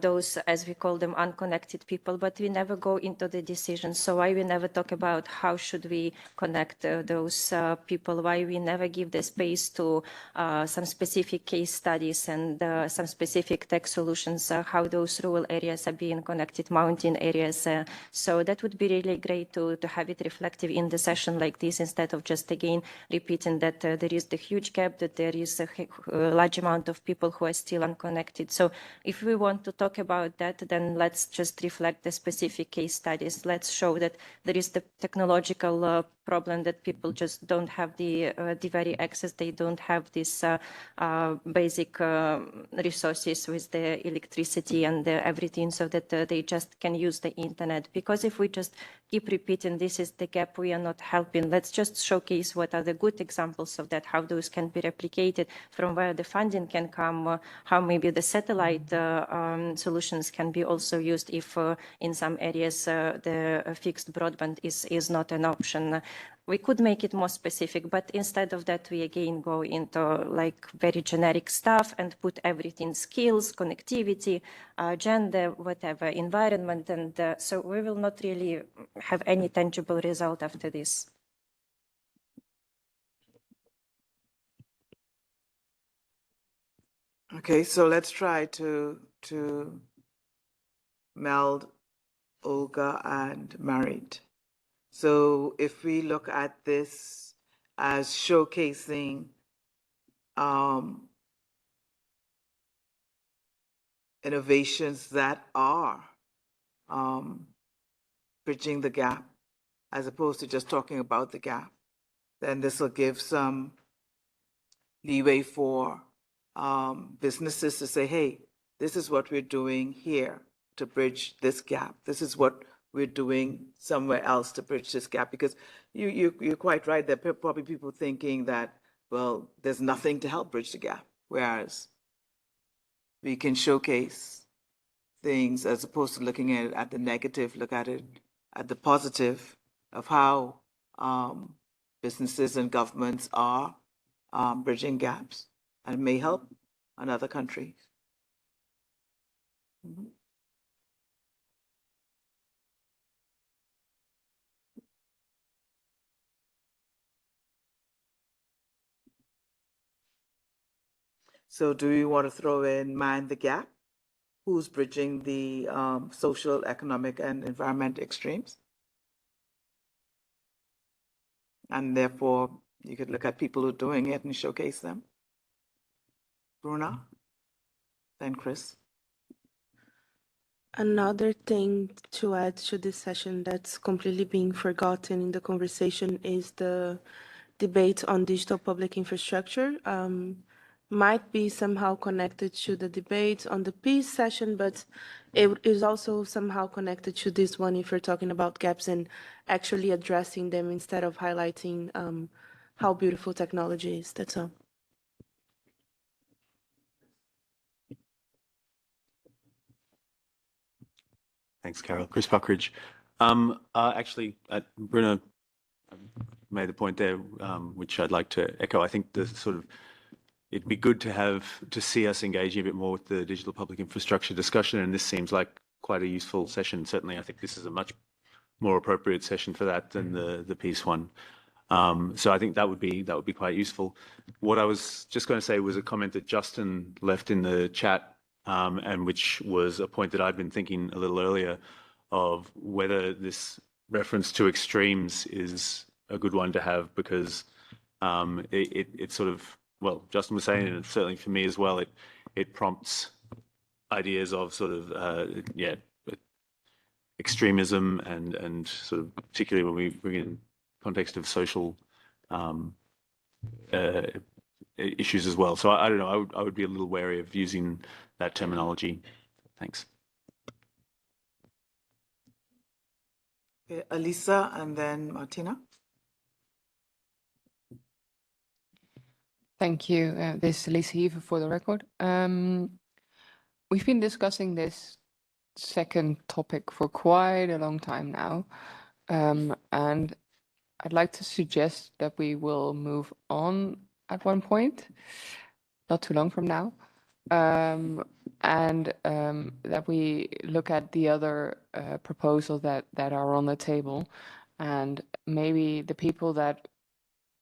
those, as we call them, unconnected people, but we never go into the decisions. So why we never talk about how should we connect those people, why we never give the space to some specific case studies and some specific tech solutions, how those rural areas are being connected, mountain areas. So that would be really great to have it reflective in the session like this, instead of just again repeating that there is the huge gap, that there is a large amount of people who are still unconnected. So if we want to talk about that, then let's just reflect the specific case studies. Let's show that there is the technological problem, that people just don't have the very access, they don't have this basic resources with the electricity and everything, so that they just can use the internet. Because if we just keep repeating this is the gap, we are not helping. Let's just showcase what are the good examples of that, how those can be replicated, from where the funding can come, how maybe the satellite solutions can be also used if in some areas the fixed broadband is not an option. We could make it more specific, but instead of that, we again go into like very generic stuff and put everything: skills, connectivity, gender, whatever, environment. And so we will not really have any tangible result after this. Okay, so let's try to meld Olga and Marit. So if we look at this as showcasing innovations that are bridging the gap, as opposed to just talking about the gap, then this will give some leeway for businesses to say, hey, this is what we're doing here to bridge this gap. This is what we're doing somewhere else to bridge this gap. Because you're quite right. There are probably people thinking that, well, there's nothing to help bridge the gap. Whereas we can showcase things as opposed to looking at it at the negative, look at it at the positive of how businesses and governments are bridging gaps and may help another countries. Mm-hmm. So do you want to throw in Mind the Gap? Who's bridging the social, economic, and environment extremes? And therefore, you could look at people who are doing it and showcase them. Bruna, then Chris. Another thing to add to this session that's completely being forgotten in the conversation is the debate on digital public infrastructure. Might be somehow connected to the debate on the peace session, but it is also somehow connected to this one if you're talking about gaps and actually addressing them instead of highlighting how beautiful technology is. That's all. Thanks, Carol. Chris Buckridge. Actually, Bruno made the point there, which I'd like to echo. I think the sort of it'd be good to see us engaging a bit more with the digital public infrastructure discussion, and this seems like quite a useful session. Certainly, I think this is a much more appropriate session for that than the peace one. So I think that would be quite useful. What I was just going to say was a comment that Justin left in the chat, and which was a point that I'd been thinking a little earlier of whether this reference to extremes is a good one to have, because it sort of, well, Justin was saying, and certainly for me as well, it prompts ideas of sort of extremism and sort of particularly when we bring in context of social issues as well. So I don't know, I would be a little wary of using that terminology. Thanks. Okay, Alisa and then Martina. Thank you. This is Elise Heaver for the record. We've been discussing this second topic for quite a long time now. And I'd like to suggest that we will move on at one point, not too long from now, and that we look at the other proposals that are on the table, and maybe the people that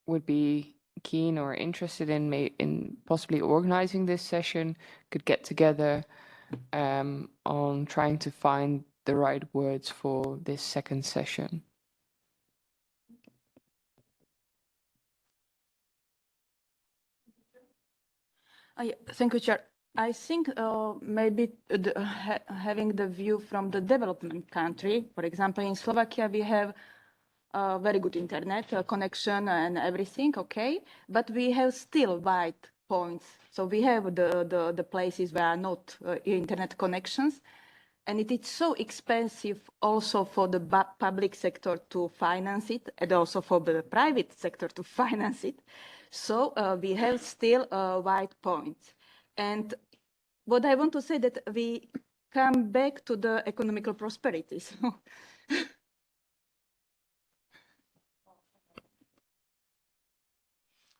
would be keen or interested in possibly organizing this session could get together on trying to find the right words for this second session. Thank you, Chair. I think maybe having the view from the development country, for example, in Slovakia, we have very good internet connection and everything, okay, but we have still white points. So we have the places where are not internet connections, and it is so expensive also for the public sector to finance it, and also for the private sector to finance it. So we have still white points. And what I want to say that we come back to the economical prosperity. So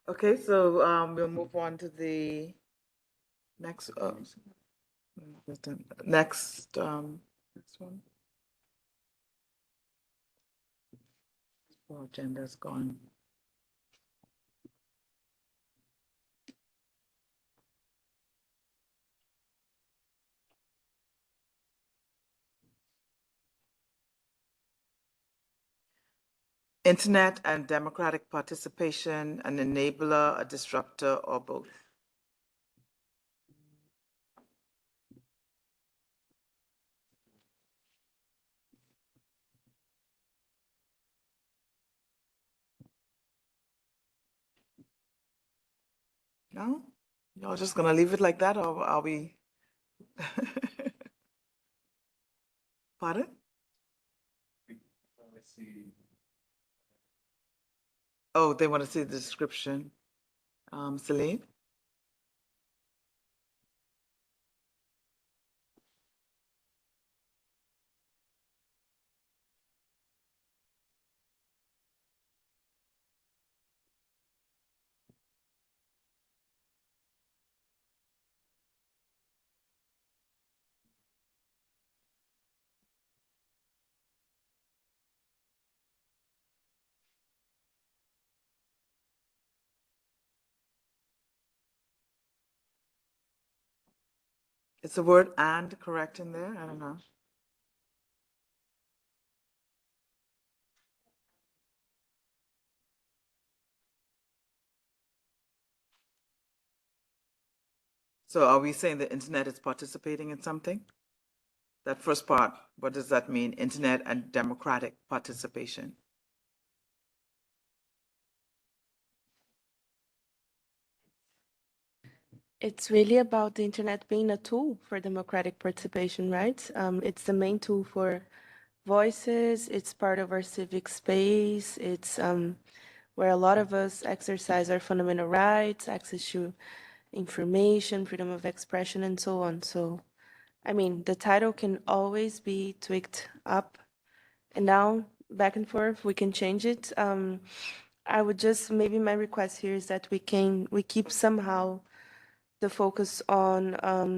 Okay, so we'll move on to the next, next one. Oh, agenda's gone. Internet and democratic participation, an enabler, a disruptor, or both? No? Y'all just gonna leave it like that, or are we? Pardon? Oh, they want to see the description. Celine? Is the word "and" correct in there? I don't know. So are we saying the internet is participating in something? That first part, what does that mean? Internet and democratic participation. It's really about the internet being a tool for democratic participation, right? It's the main tool for voices. It's part of our civic space. It's where a lot of us exercise our fundamental rights, access to information, freedom of expression, and so on. So, I mean, the title can always be tweaked up and down, back and forth. We can change it. I would just, maybe my request here is that we keep somehow the focus on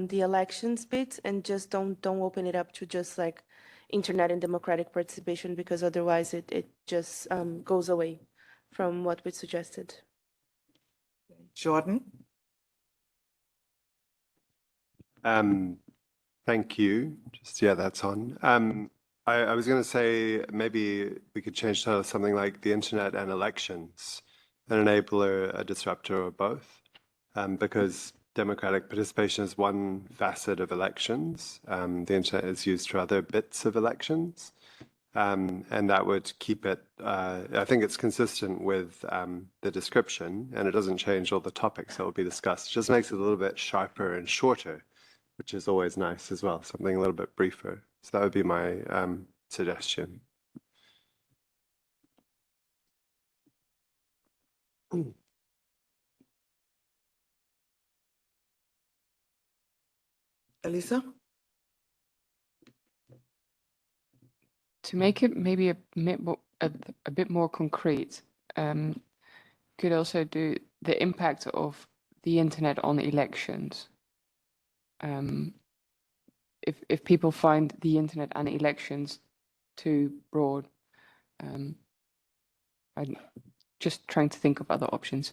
the elections bit and just don't open it up to just like internet and democratic participation, because otherwise it just goes away from what we suggested. Jordan? Thank you. Just, yeah, that's on. I was going to say maybe we could change to something like the internet and elections, an enabler, a disruptor, or both, because democratic participation is one facet of elections. The internet is used for other bits of elections, and that would keep it, I think it's consistent with the description, and it doesn't change all the topics that will be discussed. It just makes it a little bit sharper and shorter, which is always nice as well, something a little bit briefer. So that would be my suggestion. Elisa? To make it maybe a bit more concrete, could also do the impact of the internet on elections. If people find the internet and elections too broad, I'm just trying to think of other options.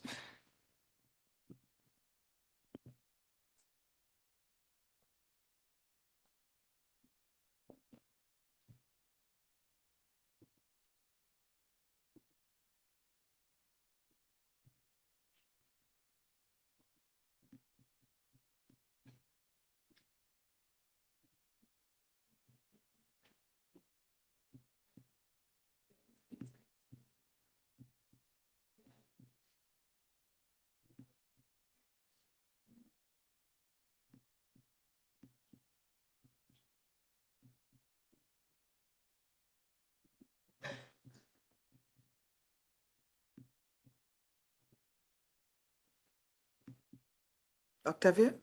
Octavia?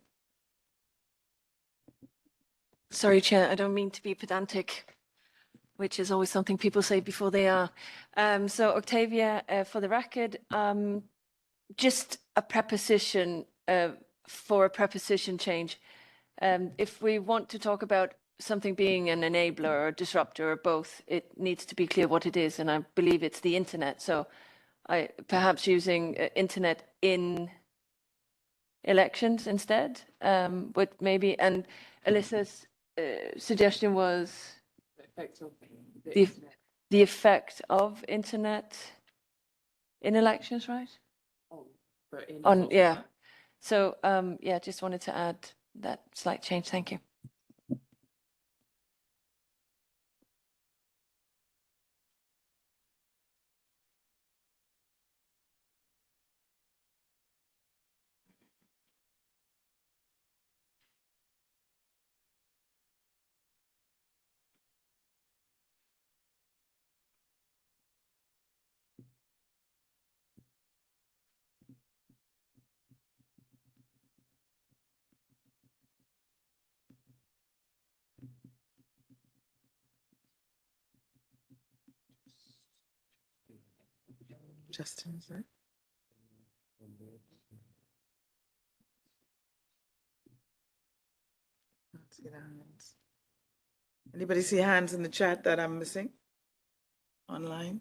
Sorry, Chair, I don't mean to be pedantic, which is always something people say before they are. So Octavia, for the record, just a preposition for a preposition change. If we want to talk about something being an enabler or a disruptor or both, it needs to be clear what it is, and I believe it's the internet. So I perhaps using internet in elections instead, would maybe, and Alyssa's suggestion was the effect of internet in elections, right? Yeah. So yeah, just wanted to add that slight change. Thank you. Justin, is it? Let's get our hands. Anybody see hands in the chat that I'm missing online?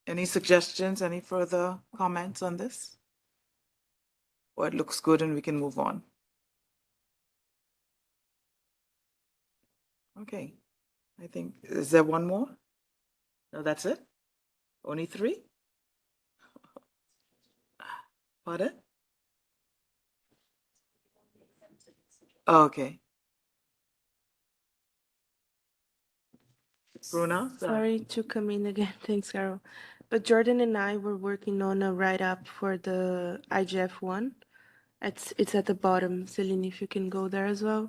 Any suggestions, any further comments on this? Or it looks good and we can move on? Okay, I think, is there one more? No, that's it? Only 3? Pardon? Okay. Bruna? Sorry to come in again. Thanks, Carol. But Jordan and I were working on a write-up for the IGF one. It's at the bottom, Celine, if you can go there as well.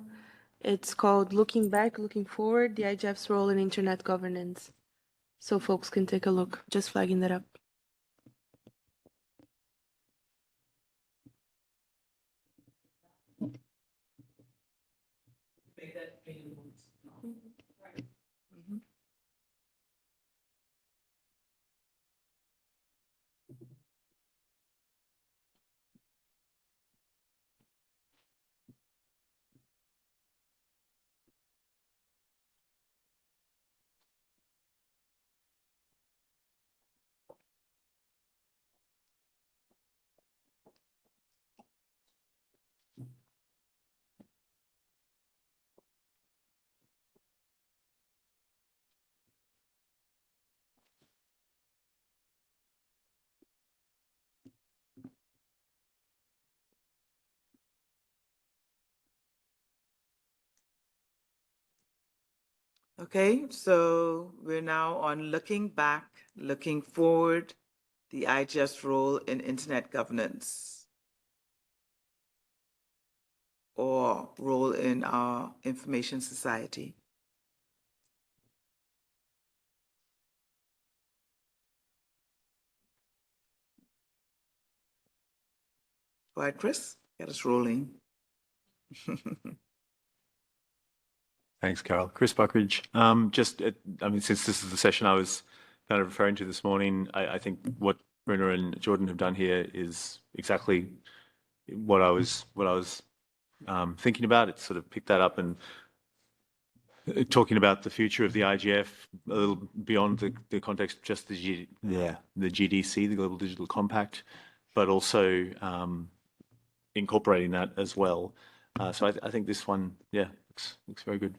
It's called Looking Back, Looking Forward, the IGF's Role in Internet Governance. So folks can take a look, just flagging that up. Okay, so we're now on looking back, looking forward, the IGF's role in internet governance or role in our information society. Go ahead, Chris, get us rolling. Thanks, Carol. Chris Buckridge. I mean, since this is the session I was kind of referring to this morning, I think what Bruna and Jordan have done here is exactly what I was thinking about. It's sort of picked that up and talking about the future of the IGF a little beyond the context of just the GDC, the Global Digital Compact, but also incorporating that as well. So I think this one, yeah, looks very good.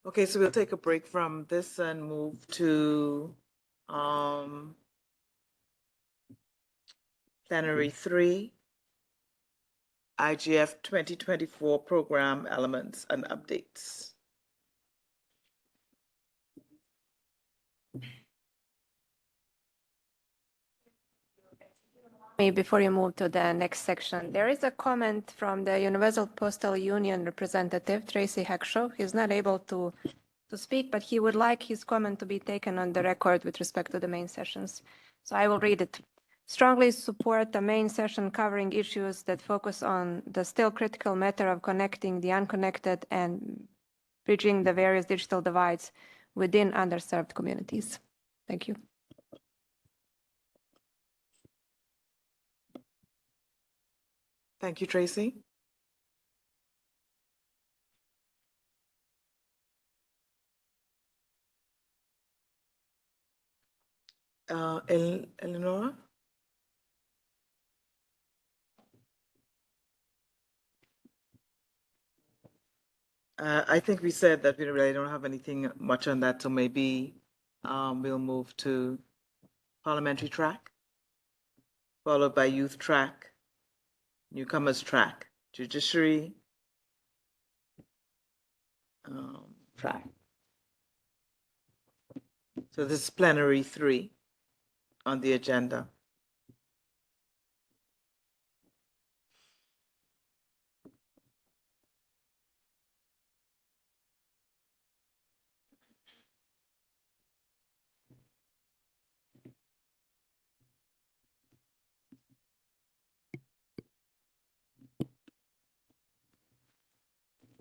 Okay, so we'll take a break from this and move to plenary 3, IGF 2024 program elements and updates. Before you move to the next section, there is a comment from the Universal Postal Union representative, Tracy Hackshaw. He's not able to speak, but he would like his comment to be taken on the record with respect to the main sessions. So I will read it. Strongly support the main session covering issues that focus on the still critical matter of connecting the unconnected and bridging the various digital divides within underserved communities. Thank you. Thank you, Tracy. Eleonora? I think we said that we really don't have anything much on that, so maybe we'll move to parliamentary track, followed by youth track, newcomers track, judiciary track. So this is plenary 3 on the agenda.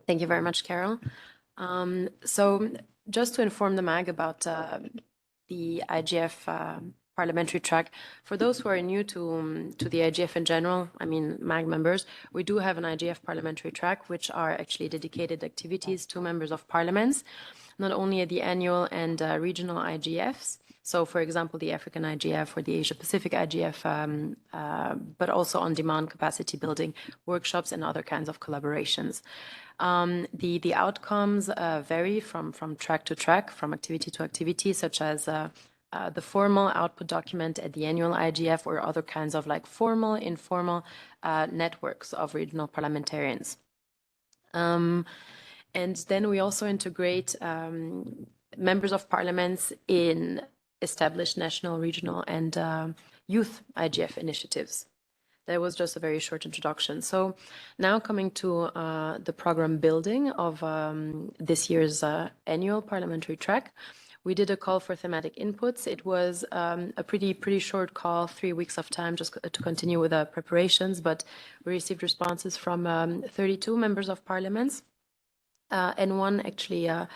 Thank you very much, Carol. So just to inform the MAG about the IGF parliamentary track, for those who are new to the IGF in general, I mean MAG members, we do have an IGF parliamentary track, which are actually dedicated activities to members of parliaments, not only at the annual and regional IGFs, so for example, the African IGF or the Asia Pacific IGF, but also on-demand capacity building workshops and other kinds of collaborations. The outcomes vary from track to track, from activity to activity, such as the formal output document at the annual IGF or other kinds of like formal, informal networks of regional parliamentarians. And then we also integrate members of parliaments in established national, regional, and youth IGF initiatives. That was just a very short introduction. So now coming to the program building of this year's annual parliamentary track, we did a call for thematic inputs. It was a pretty short call, 3 weeks of time just to continue with the preparations, but we received responses from 32 members of parliaments and one actually a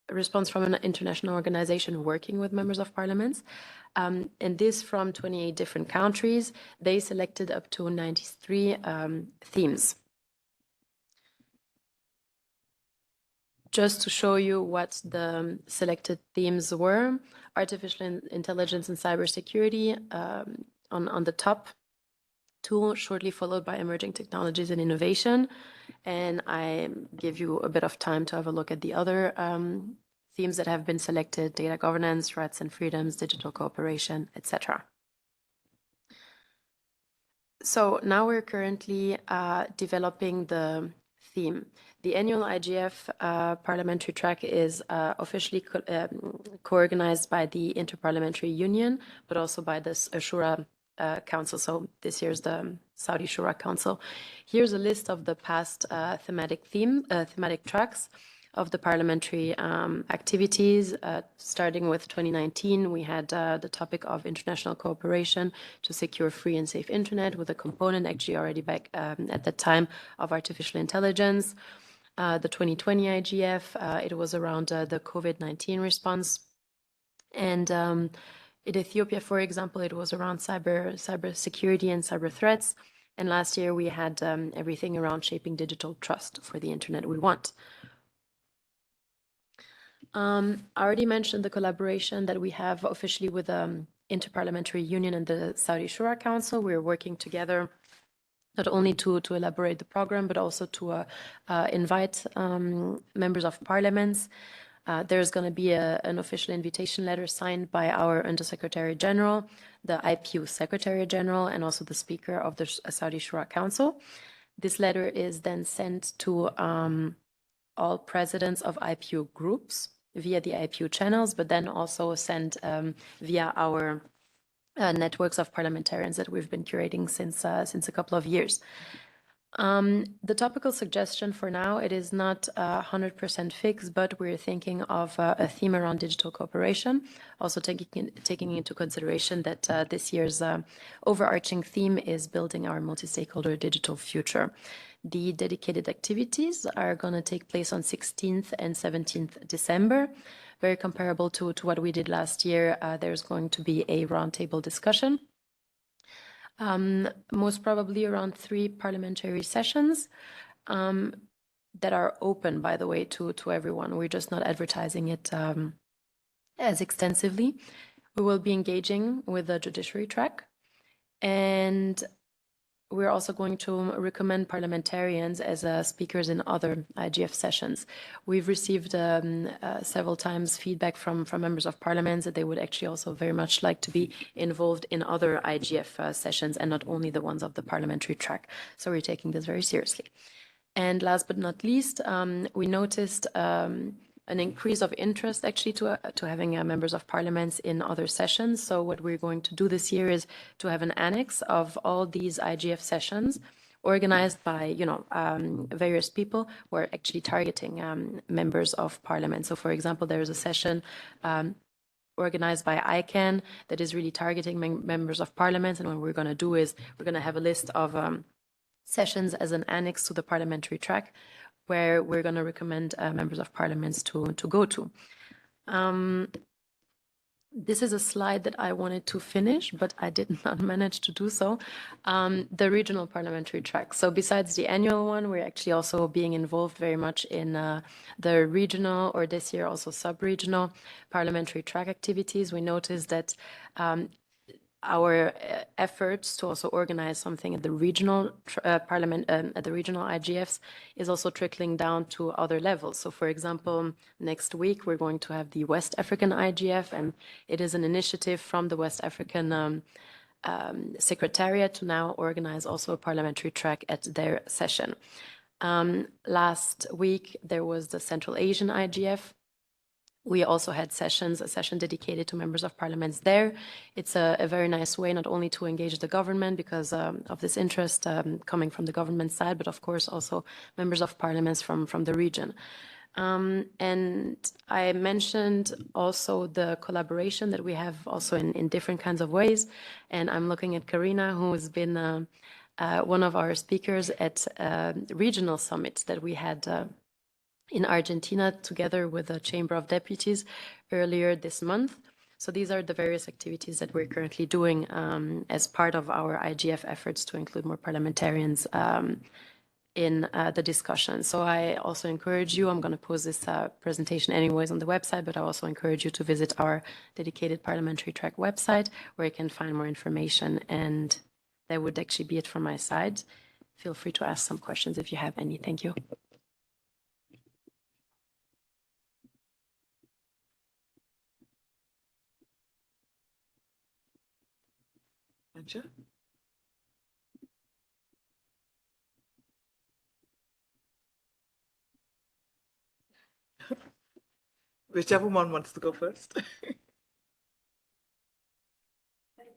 response from an international organization working with members of parliaments. And this from 28 different countries. They selected up to 93 themes. Just to show you what the selected themes were, artificial intelligence and cybersecurity on the top two, shortly followed by emerging technologies and innovation. And I give you a bit of time to have a look at the other themes that have been selected: data governance, rights and freedoms, digital cooperation, etc. So now we're currently developing the theme. The annual IGF parliamentary track is officially co-organized by the Interparliamentary Union, but also by the Shura Council. So this year's the Saudi Shura Council. Here's a list of the past thematic tracks of the parliamentary activities. Starting with 2019, we had the topic of international cooperation to secure free and safe internet, with a component actually already back at that time of artificial intelligence. The 2020 IGF, it was around the COVID-19 response. And in Ethiopia, for example, it was around cyber security and cyber threats. And last year we had everything around shaping digital trust for the internet we want. I already mentioned the collaboration that we have officially with the Interparliamentary Union and the Saudi Shura Council. We're working together not only to elaborate the program, but also to invite members of parliaments. There's going to be an official invitation letter signed by our Undersecretary General, the IPU Secretary General, and also the Speaker of the Saudi Shura Council. This letter is then sent to all presidents of IPU groups via the IPU channels, but then also sent via our networks of parliamentarians that we've been curating since a couple of years. The topical suggestion for now, it is not 100% fixed, but we're thinking of a theme around digital cooperation, also taking into consideration that this year's overarching theme is building our multi-stakeholder digital future. The dedicated activities are going to take place on 16th and 17th December. Very comparable to what we did last year. There's going to be a roundtable discussion. Most probably around 3 parliamentary sessions that are open, by the way, to everyone. We're just not advertising it as extensively. We will be engaging with the judiciary track, and we're also going to recommend parliamentarians as speakers in other IGF sessions. We've received several times feedback from members of parliament that they would actually also very much like to be involved in other IGF sessions and not only the ones of the parliamentary track. So we're taking this very seriously. And last but not least, we noticed an increase of interest actually to having members of parliaments in other sessions. So what we're going to do this year is to have an annex of all these IGF sessions organized by, various people who are actually targeting members of parliament. So for example, there's a session organized by ICANN that is really targeting members of parliament. And what we're going to do is we're going to have a list of sessions as an annex to the parliamentary track, where we're going to recommend members of parliaments to go to. This is a slide that I wanted to finish, but I did not manage to do so. The regional parliamentary track. So besides the annual one, we're actually also being involved very much in the regional, or this year also sub-regional parliamentary track activities. We noticed that our efforts to also organize something at the regional parliament, at the regional IGFs, is also trickling down to other levels. So for example, next week we're going to have the West African IGF, and it is an initiative from the West African Secretariat to now organize also a parliamentary track at their session. Last week there was the Central Asian IGF. We also had a session dedicated to members of parliaments there. It's a very nice way not only to engage the government because of this interest coming from the government side, but of course also members of parliaments from the region. And I mentioned also the collaboration that we have also in different kinds of ways. And I'm looking at Karina, who has been one of our speakers at regional summits that we had in Argentina together with the Chamber of Deputies earlier this month. So these are the various activities that we're currently doing as part of our IGF efforts to include more parliamentarians in the discussion. So I also encourage you, I'm going to post this presentation anyways on the website, but I also encourage you to visit our dedicated parliamentary track website where you can find more information. And that would actually be it from my side. Feel free to ask some questions if you have any. Thank you. Anja? Whichever one wants to go first.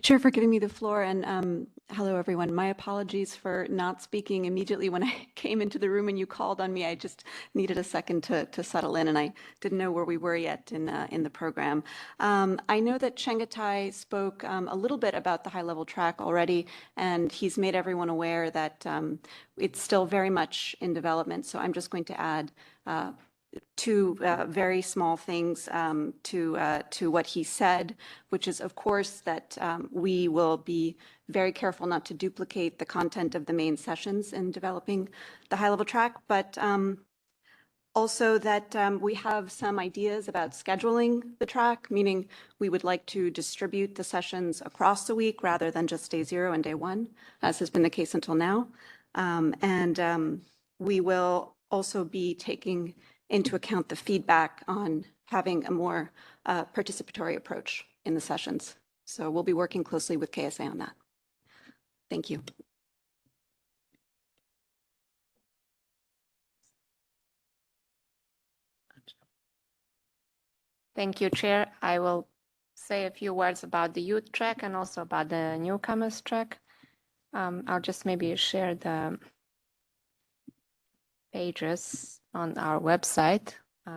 Chair, for giving me the floor, and hello, everyone. My apologies for not speaking immediately when I came into the room and you called on me. I just needed a second to settle in, and I didn't know where we were yet in the program. I know that Chengetai spoke a little bit about the high-level track already, and he's made everyone aware that it's still very much in development. So I'm just going to add two very small things to what he said, which is, of course, that we will be very careful not to duplicate the content of the main sessions in developing the high-level track, but also that we have some ideas about scheduling the track, meaning we would like to distribute the sessions across the week rather than just day 0 and day 1, as has been the case until now. We will also be taking into account the feedback on having a more participatory approach in the sessions. So we'll be working closely with KSA on that. Thank you. Thank you, Chair. I will say a few words about the youth track and also about the newcomers track. I'll just maybe share the pages on our website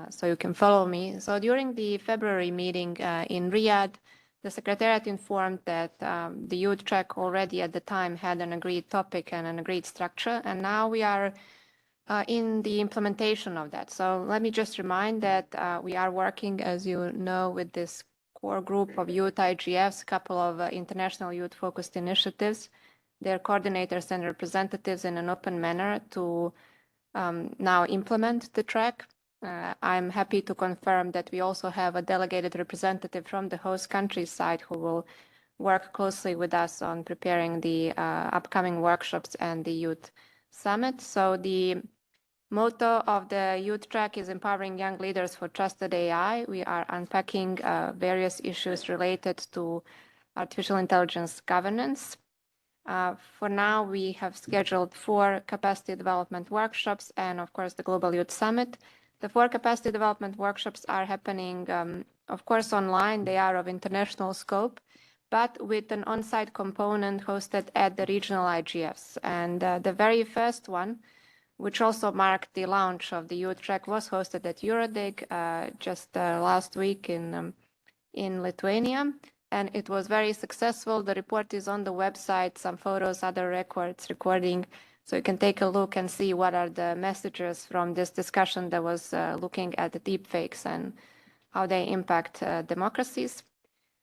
so you can follow me. So during the February meeting in Riyadh, the Secretariat informed that the youth track already at the time had an agreed topic and an agreed structure, and now we are in the implementation of that. So let me just remind that we are working, as you know, with this core group of youth IGFs, a couple of international youth-focused initiatives, their coordinators and representatives in an open manner to now implement the track. I'm happy to confirm that we also have a delegated representative from the host country side who will work closely with us on preparing the upcoming workshops and the youth summit. So the motto of the youth track is empowering young leaders for trusted AI. We are unpacking various issues related to artificial intelligence governance. For now, we have scheduled 4 capacity development workshops and, of course, the Global Youth Summit. The 4 capacity development workshops are happening, of course, online. They are of international scope, but with an on-site component hosted at the regional IGFs. And the very first one, which also marked the launch of the youth track, was hosted at Eurodig just last week in Lithuania. And it was very successful. The report is on the website, some photos, other records, recording. So you can take a look and see what are the messages from this discussion that was looking at the deepfakes and how they impact democracies.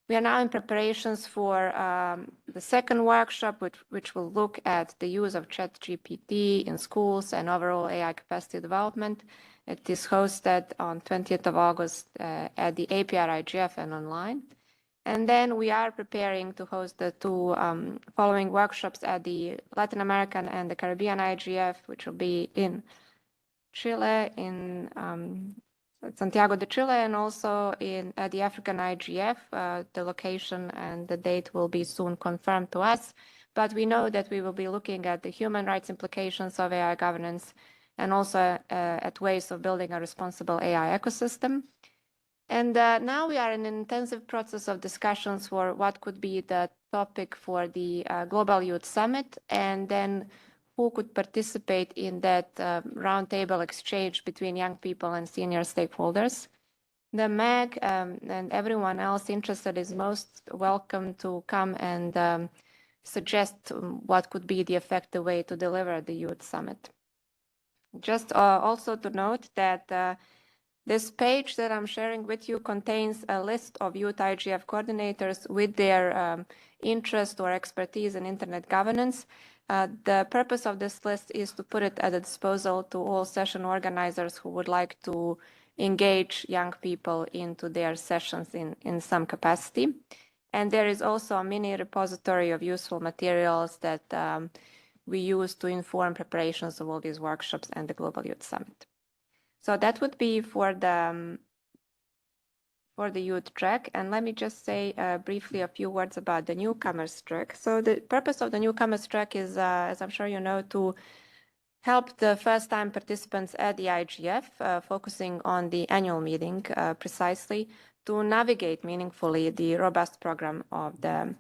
We are now in preparations for the second workshop, which will look at the use of ChatGPT in schools and overall AI capacity development. It is hosted on 20th of August at the APR IGF and online. And then we are preparing to host the 2 following workshops at the Latin American and the Caribbean IGF, which will be in Chile, in Santiago de Chile, and also at the African IGF. The location and the date will be soon confirmed to us. But we know that we will be looking at the human rights implications of AI governance and also at ways of building a responsible AI ecosystem. And now we are in an intensive process of discussions for what could be the topic for the Global Youth Summit, and then who could participate in that roundtable exchange between young people and senior stakeholders. The MAG and everyone else interested is most welcome to come and suggest what could be the effective way to deliver the Youth Summit. Just also to note that this page that I'm sharing with you contains a list of youth IGF coordinators with their interest or expertise in internet governance. The purpose of this list is to put it at the disposal to all session organizers who would like to engage young people into their sessions in some capacity. And there is also a mini repository of useful materials that we use to inform preparations of all these workshops and the Global Youth Summit. So that would be for the youth track. And let me just say briefly a few words about the newcomers track. So the purpose of the newcomers track is, as I'm sure you know, to help the first-time participants at the IGF, focusing on the annual meeting precisely, to navigate meaningfully the robust program of the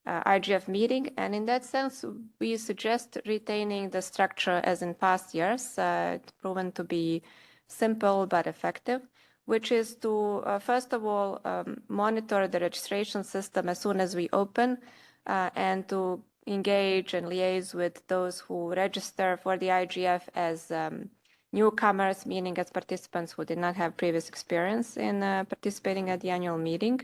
IGF meeting. And in that sense, we suggest retaining the structure as in past years. It's proven to be simple but effective, which is to, first of all, monitor the registration system as soon as we open and to engage and liaise with those who register for the IGF as newcomers, meaning as participants who did not have previous experience in participating at the annual meeting.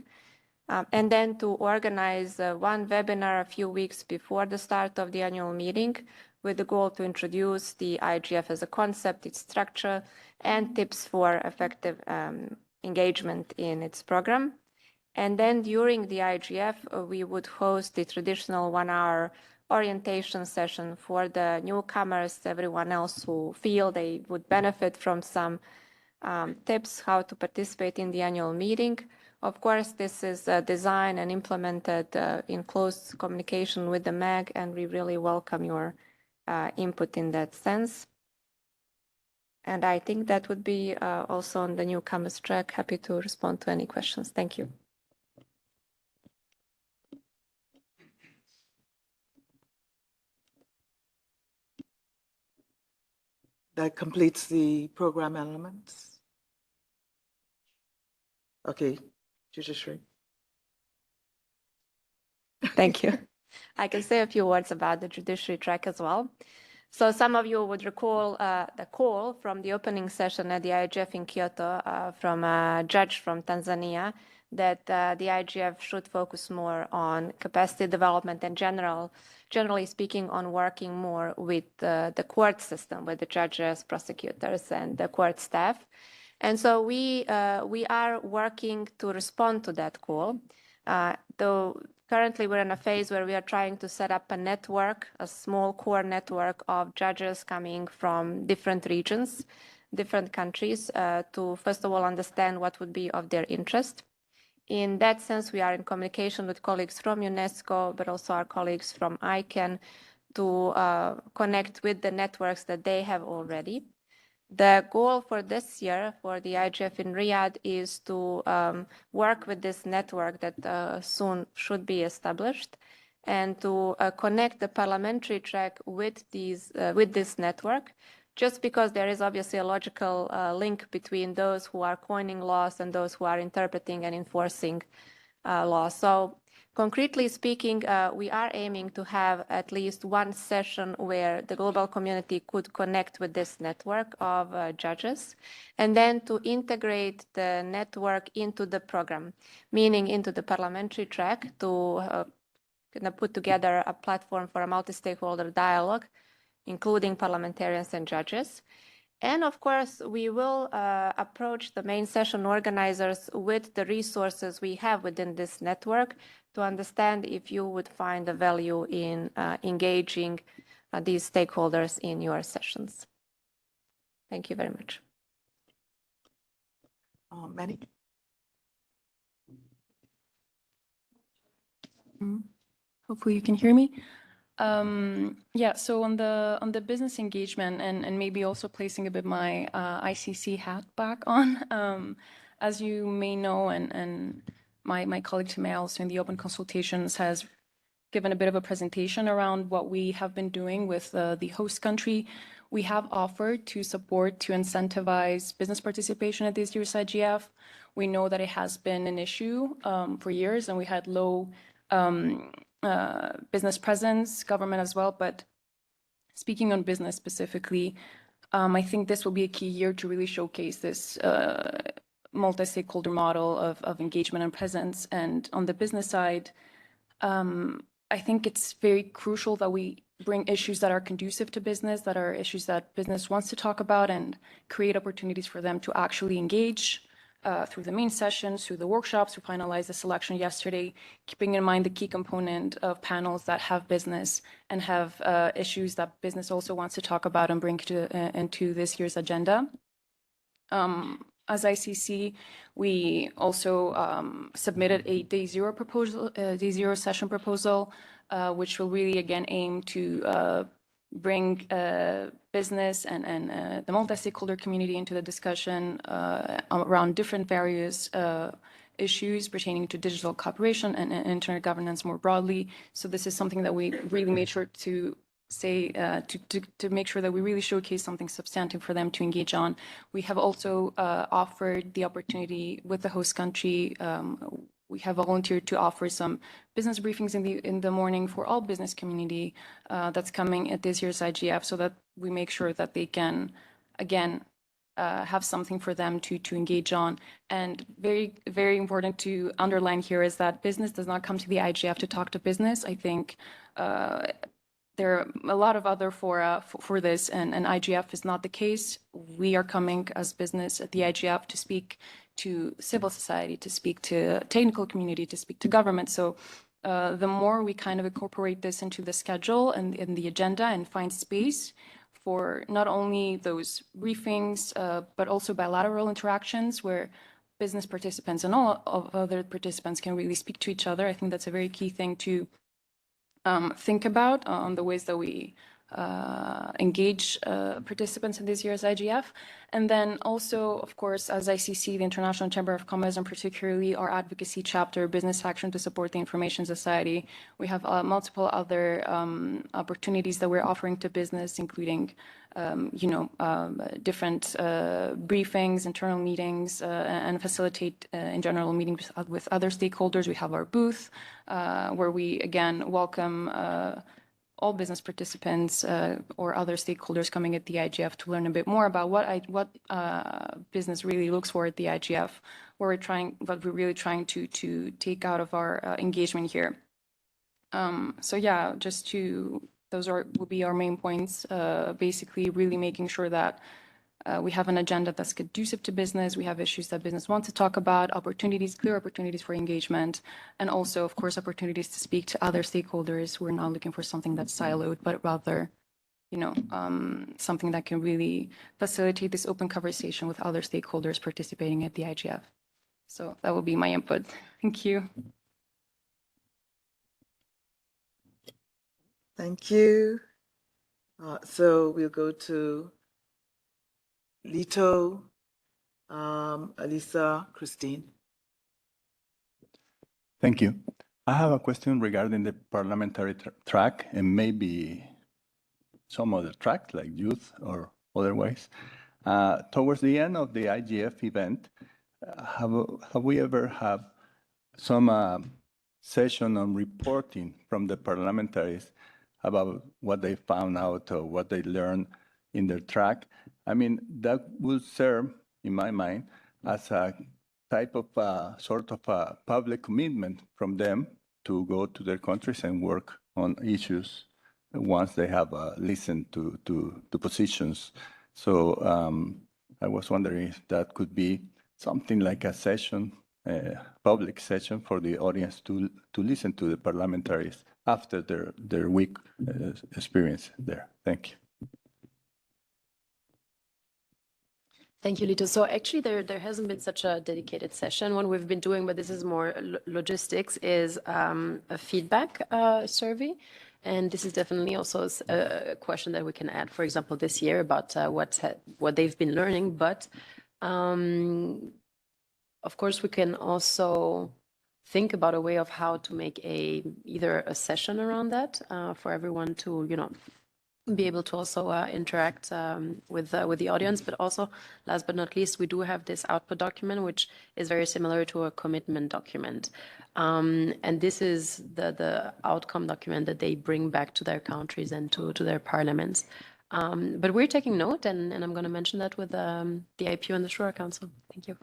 And then to organize one webinar a few weeks before the start of the annual meeting with the goal to introduce the IGF as a concept, its structure, and tips for effective engagement in its program. And then during the IGF, we would host the traditional 1-hour orientation session for the newcomers, everyone else who feel they would benefit from some tips how to participate in the annual meeting. Of course, this is designed and implemented in close communication with the MAG, and we really welcome your input in that sense. And I think that would be also on the newcomers track. Happy to respond to any questions. Thank you. That completes the program elements. Okay, Judiciary. Thank you. I can say a few words about the judiciary track as well. So some of you would recall the call from the opening session at the IGF in Kyoto from a judge from Tanzania that the IGF should focus more on capacity development and generally speaking, on working more with the court system, with the judges, prosecutors, and the court staff. And so we are working to respond to that call. Though currently we're in a phase where we are trying to set up a network, a small core network of judges coming from different regions, different countries, to first of all understand what would be of their interest. In that sense, we are in communication with colleagues from UNESCO, but also our colleagues from ICANN to connect with the networks that they have already. The goal for this year for the IGF in Riyadh is to work with this network that soon should be established and to connect the parliamentary track with this network, just because there is obviously a logical link between those who are coining laws and those who are interpreting and enforcing laws. So concretely speaking, we are aiming to have at least one session where the global community could connect with this network of judges, and then to integrate the network into the program, meaning into the parliamentary track, to put together a platform for a multi-stakeholder dialogue, including parliamentarians and judges. And of course, we will approach the main session organizers with the resources we have within this network to understand if you would find a value in engaging these stakeholders in your sessions. Thank you very much. Manny? Hopefully you can hear me. Yeah, so on the business engagement and maybe also placing a bit my ICC hat back on, as you may know, and my colleague Timea also in the open consultations has given a bit of a presentation around what we have been doing with the host country. We have offered to support, to incentivize business participation at this year's IGF. We know that it has been an issue for years, and we had low business presence, government as well. But speaking on business specifically, I think this will be a key year to really showcase this multi-stakeholder model of engagement and presence. And on the business side, I think it's very crucial that we bring issues that are conducive to business, that are issues that business wants to talk about, and create opportunities for them to actually engage through the main sessions, through the workshops. We finalized the selection yesterday, keeping in mind the key component of panels that have business and have issues that business also wants to talk about and bring into this year's agenda. As ICC, we also submitted a day zero proposal, day zero session proposal, which will really again aim to bring business and the multi-stakeholder community into the discussion around different various issues pertaining to digital cooperation and internet governance more broadly. So this is something that we really made sure to say, to make sure that we really showcase something substantive for them to engage on. We have also offered the opportunity with the host country. We have volunteered to offer some business briefings in the morning for all business community that's coming at this year's IGF, so that we make sure that they can, again, have something for them to engage on. And very, very important to underline here is that business does not come to the IGF to talk to business. I think there are a lot of other fora for this, and IGF is not the case. We are coming as business at the IGF to speak to civil society, to speak to technical community, to speak to government. So the more we kind of incorporate this into the schedule and in the agenda and find space for not only those briefings, but also bilateral interactions where business participants and all of other participants can really speak to each other. I think that's a very key thing to think about on the ways that we engage participants in this year's IGF. And then also, of course, as ICC, the International Chamber of Commerce, and particularly our advocacy chapter, Business Action to Support the Information Society, we have multiple other opportunities that we're offering to business, including different briefings, internal meetings, and facilitate in general meetings with other stakeholders. We have our booth where we, again, welcome all business participants or other stakeholders coming at the IGF to learn a bit more about what business really looks for at the IGF, what we're really trying to take out of our engagement here. So yeah, those will be our main points. Basically, really making sure that we have an agenda that's conducive to business. We have issues that business wants to talk about, opportunities, clear opportunities for engagement, and also, of course, opportunities to speak to other stakeholders. We're not looking for something that's siloed, but rather, something that can really facilitate this open conversation with other stakeholders participating at the IGF. So that will be my input. Thank you. Thank you. So we'll go to Lito, Elisa, Christine. Thank you. I have a question regarding the parliamentary track and maybe some other tracks like youth or otherwise. Towards the end of the IGF event, have we ever had some session on reporting from the parliamentaries about what they found out or what they learned in their track? I mean, that will serve, in my mind, as a type of sort of a public commitment from them to go to their countries and work on issues once they have listened to positions. So I was wondering if that could be something like a session, public session for the audience to listen to the parliamentaries after their week experience there. Thank you. Thank you, Lito. So actually, there hasn't been such a dedicated session. What we've been doing, but this is more logistics, is a feedback survey. And this is definitely also a question that we can add, for example, this year about what they've been learning. But of course, we can also think about a way of how to make either a session around that for everyone to, be able to also interact with the audience. But also, last but not least, we do have this output document, which is very similar to a commitment document. And this is the outcome document that they bring back to their countries and to their parliaments. But we're taking note, and I'm going to mention that with the IPU and the Shura Council. Thank you.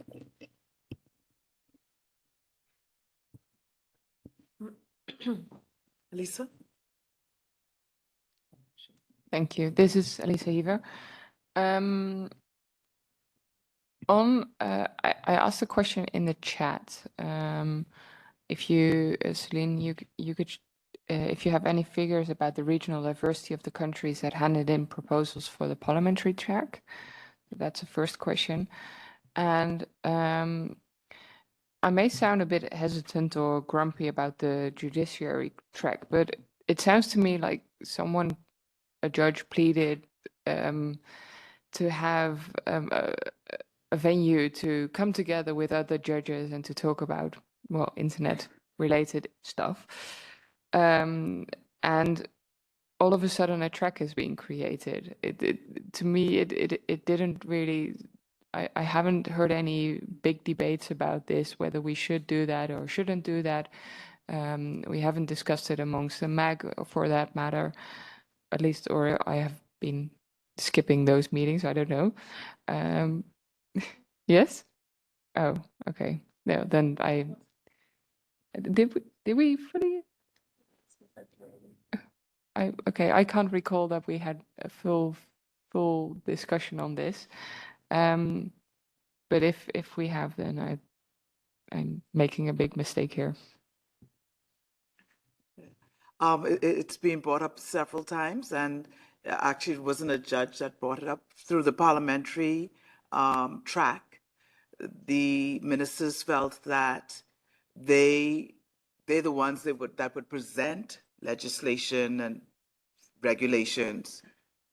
Elisa? Thank you. This is Elisa Heaver. I asked a question in the chat. If you, Celine, you could, if you have any figures about the regional diversity of the countries that handed in proposals for the parliamentary track. That's the first question. And I may sound a bit hesitant or grumpy about the judiciary track, but it sounds to me like a judge pleaded to have a venue to come together with other judges and to talk about, well, internet-related stuff. And all of a sudden, a track is being created. To me, it didn't really. I haven't heard any big debates about this, whether we should do that or shouldn't do that. We haven't discussed it amongst the MAG, for that matter. At least, or I have been skipping those meetings. I don't know. Yes? Oh, okay. No, then did we fully? I can't recall that we had a full discussion on this. But if we have, then I'm making a big mistake here. It's been brought up several times, and actually it wasn't a judge that brought it up. Through the parliamentary track, the ministers felt that they're the ones that would present legislation and regulations,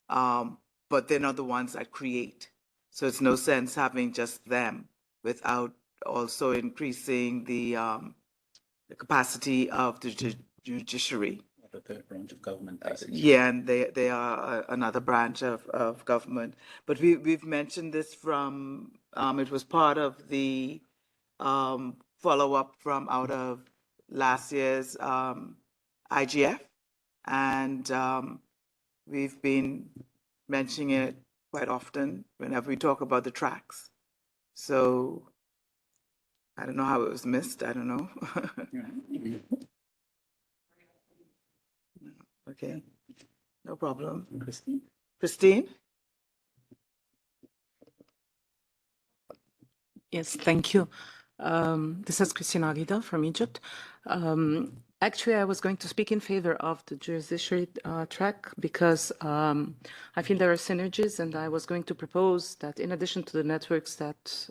but they're not the ones that create. So it's no sense having just them without also increasing the capacity of the judiciary. The third branch of government, basically. Yeah, and they are another branch of government. But we've mentioned this from, it was part of the follow-up from out of last year's IGF. And we've been mentioning it quite often whenever we talk about the tracks. So I don't know how it was missed. I don't know. Okay, no problem. Christine? Christine? Yes, thank you. This is Christina Aguida from Egypt. Actually, I was going to speak in favor of the judiciary track because I feel there are synergies, and I was going to propose that in addition to the networks that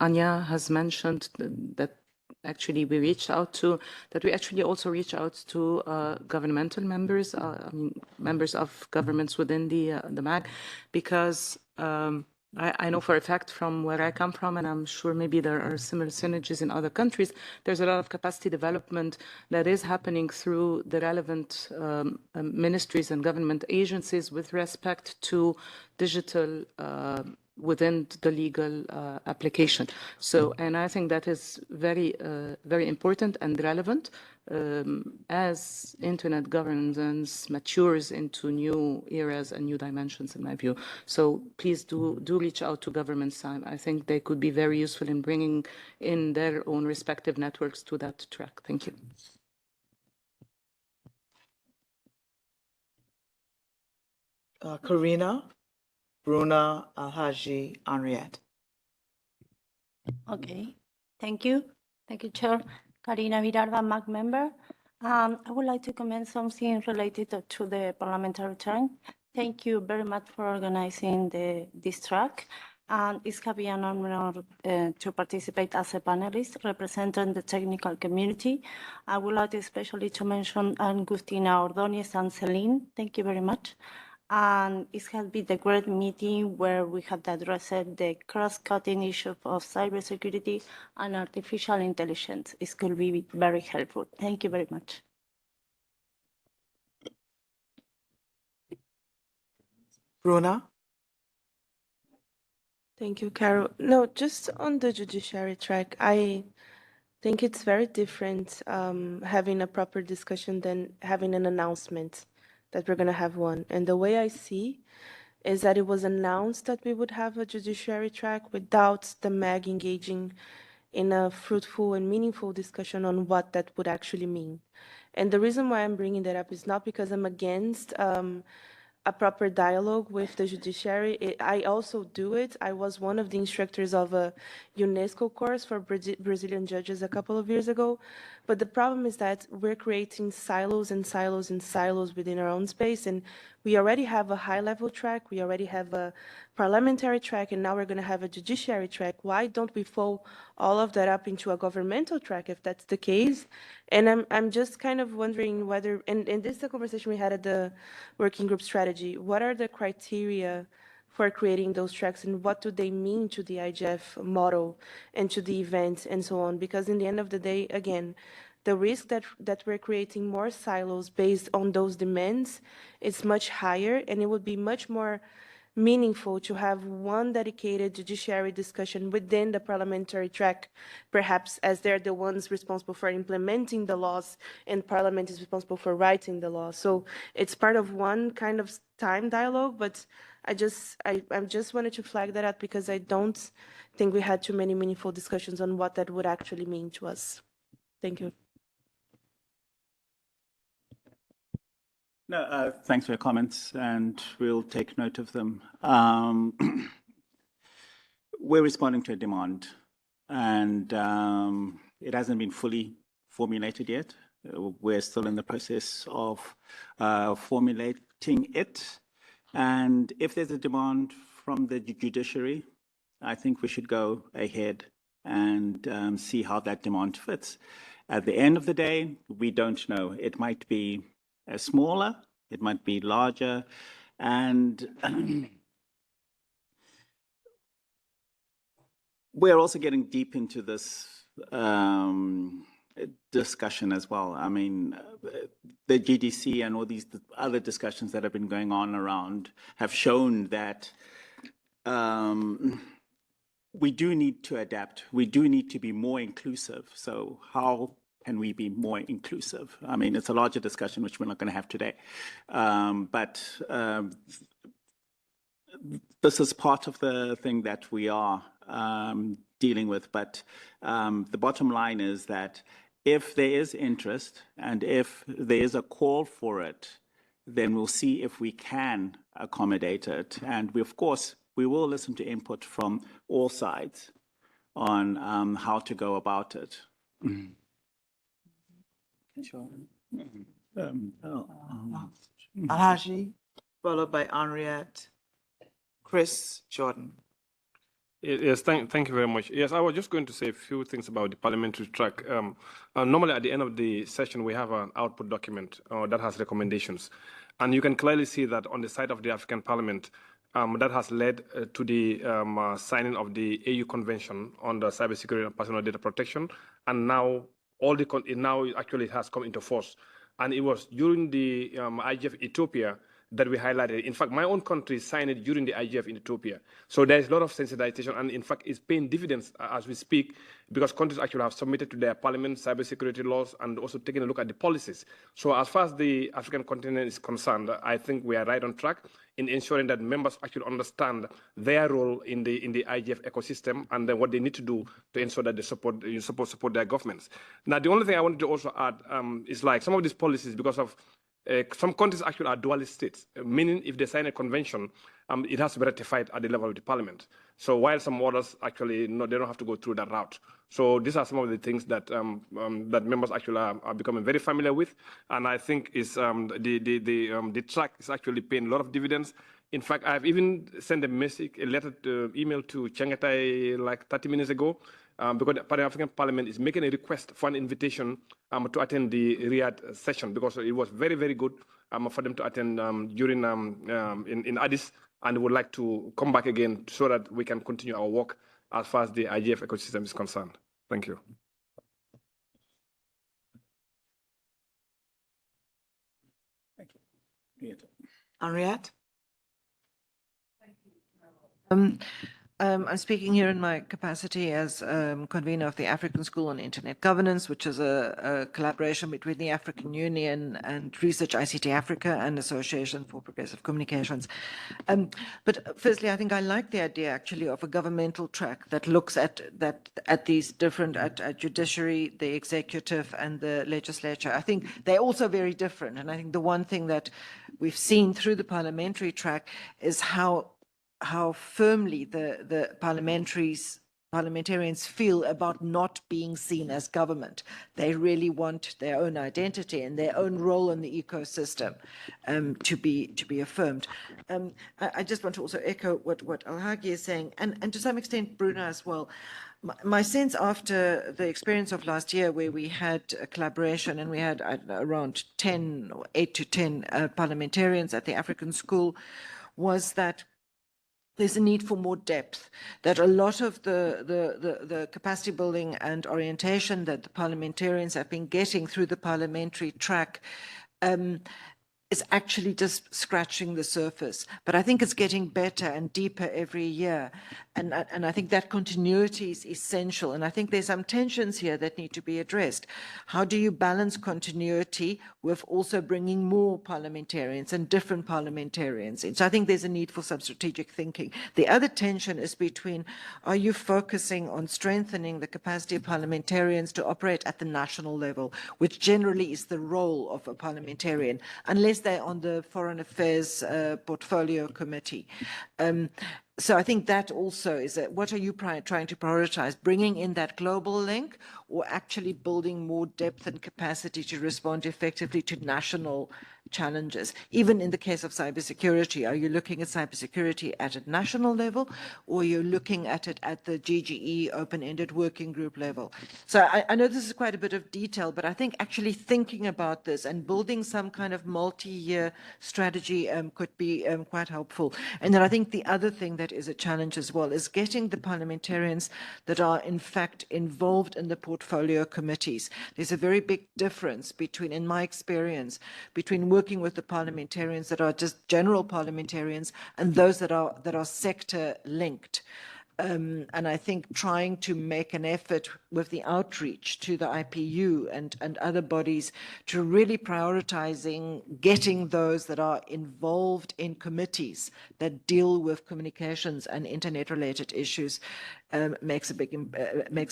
Anya has mentioned, that actually we reached out to, that we actually also reach out to governmental members, I mean, members of governments within the MAG, because I know for a fact from where I come from, and I'm sure maybe there are similar synergies in other countries, there's a lot of capacity development that is happening through the relevant ministries and government agencies with respect to digital within the legal application. So, and I think that is very, very important and relevant as internet governance matures into new eras and new dimensions, in my view. So please do reach out to governments. I think they could be very useful in bringing in their own respective networks to that track. Thank you. Karina, Bruna, Alhaji, Henriette. Okay, thank you. Thank you, Chair. Karina Virarda, MAC member. I would like to comment something related to the parliamentary term. Thank you very much for organizing this track. And it's going to be an honor to participate as a panelist representing the technical community. I would like especially to mention Agustina Ordóñez and Celine. Thank you very much. And it has been a great meeting where we have addressed the cross-cutting issue of cybersecurity and artificial intelligence. It could be very helpful. Thank you very much. Bruna? Thank you, Carol. No, just on the judiciary track, I think it's very different having a proper discussion than having an announcement that we're going to have one. And the way I see is that it was announced that we would have a judiciary track without the MAG engaging in a fruitful and meaningful discussion on what that would actually mean. And the reason why I'm bringing that up is not because I'm against a proper dialogue with the judiciary. I also do it. I was one of the instructors of a UNESCO course for Brazilian judges a couple of years ago. But the problem is that we're creating silos and silos and silos within our own space. And we already have a high-level track. We already have a parliamentary track. And now we're going to have a judiciary track. Why don't we fold all of that up into a governmental track if that's the case? And I'm just kind of wondering whether, and this is a conversation we had at the working group strategy, what are the criteria for creating those tracks and what do they mean to the IGF model and to the event and so on? Because in the end of the day, again, the risk that we're creating more silos based on those demands is much higher, and it would be much more meaningful to have one dedicated judiciary discussion within the parliamentary track, perhaps as they're the ones responsible for implementing the laws and Parliament is responsible for writing the law. So it's part of one kind of time dialogue, but I just wanted to flag that up because I don't think we had too many meaningful discussions on what that would actually mean to us. Thank you. No, thanks for your comments, and we'll take note of them. We're responding to a demand, and it hasn't been fully formulated yet. We're still in the process of formulating it. And if there's a demand from the judiciary, I think we should go ahead and see how that demand fits. At the end of the day, we don't know. It might be smaller, it might be larger, and we're also getting deep into this discussion as well. I mean, the GDC and all these other discussions that have been going on around have shown that we do need to adapt. We do need to be more inclusive. So how can we be more inclusive? I mean, it's a larger discussion, which we're not going to have today. But this is part of the thing that we are dealing with. But the bottom line is that if there is interest and if there is a call for it, then we'll see if we can accommodate it. And we, of course, we will listen to input from all sides on how to go about it. Sure. Alhaji, followed by Henriette, Chris, Jordan. Yes, thank you very much. Yes, I was just going to say a few things about the parliamentary track. Normally, at the end of the session, we have an output document that has recommendations. And you can clearly see that on the side of the African Parliament, that has led to the signing of the AU Convention on the Cybersecurity and Personal Data Protection. And now, now actually has come into force. And it was during the IGF Ethiopia that we highlighted. In fact, my own country signed it during the IGF in Ethiopia. So there's a lot of sensitization, and in fact, it's paying dividends as we speak, because countries actually have submitted to their parliament cybersecurity laws and also taking a look at the policies. So as far as the African continent is concerned, I think we are right on track in ensuring that members actually understand their role in the IGF ecosystem and then what they need to do to ensure that they support their governments. Now, the only thing I wanted to also add is like some of these policies, because of some countries actually are dualist states, meaning if they sign a convention, it has to be ratified at the level of the parliament. So while some others actually, no, they don't have to go through that route. So these are some of the things that that members actually are becoming very familiar with, and I think is the track is actually paying a lot of dividends. In fact, I've even sent a email to Chengetai like 30 minutes ago, because the Pan-African Parliament is making a request for an invitation to attend the Riyadh session, because it was very, very good for them to attend during in Addis, and would like to come back again so that we can continue our work as far as the IGF ecosystem is concerned. Thank you. Thank you. Henriette? I'm speaking here in my capacity as convener of the African School on Internet Governance, which is a collaboration between the African Union and Research ICT Africa and Association for Progressive Communications. But firstly, I think I like the idea actually of a governmental track that looks at these different, at judiciary, the executive and the legislature. I think they're also very different. And I think the one thing that we've seen through the parliamentary track is how firmly the parliamentarians feel about not being seen as government. They really want their own identity and their own role in the ecosystem to be affirmed. I just want to also echo what Alhagi is saying, and to some extent Bruno as well. My sense after the experience of last year, where we had a collaboration and we had around 8 to 10 parliamentarians at the African School, was that there's a need for more depth, that a lot of the capacity building and orientation that the parliamentarians have been getting through the parliamentary track is actually just scratching the surface. But I think it's getting better and deeper every year. And I think that continuity is essential. And I think there's some tensions here that need to be addressed. How do you balance continuity with also bringing more parliamentarians and different parliamentarians in? So I think there's a need for some strategic thinking. The other tension is between, are you focusing on strengthening the capacity of parliamentarians to operate at the national level, which generally is the role of a parliamentarian, unless yes, they're on the Foreign Affairs Portfolio Committee. So I think that also is what are you trying to prioritize? Bringing in that global link, or actually building more depth and capacity to respond effectively to national challenges? Even in the case of cybersecurity, are you looking at cybersecurity at a national level, or you're looking at it at the GGE open-ended working group level? So I know this is quite a bit of detail, but I think actually thinking about this and building some kind of multi-year strategy could be quite helpful. And then I think the other thing that is a challenge as well is getting the parliamentarians that are in fact involved in the portfolio committees. There's a very big difference between, in my experience, between working with the parliamentarians that are just general parliamentarians and those that are sector linked. And I think trying to make an effort with the outreach to the IPU and other bodies to really prioritizing getting those that are involved in committees that deal with communications and internet-related issues makes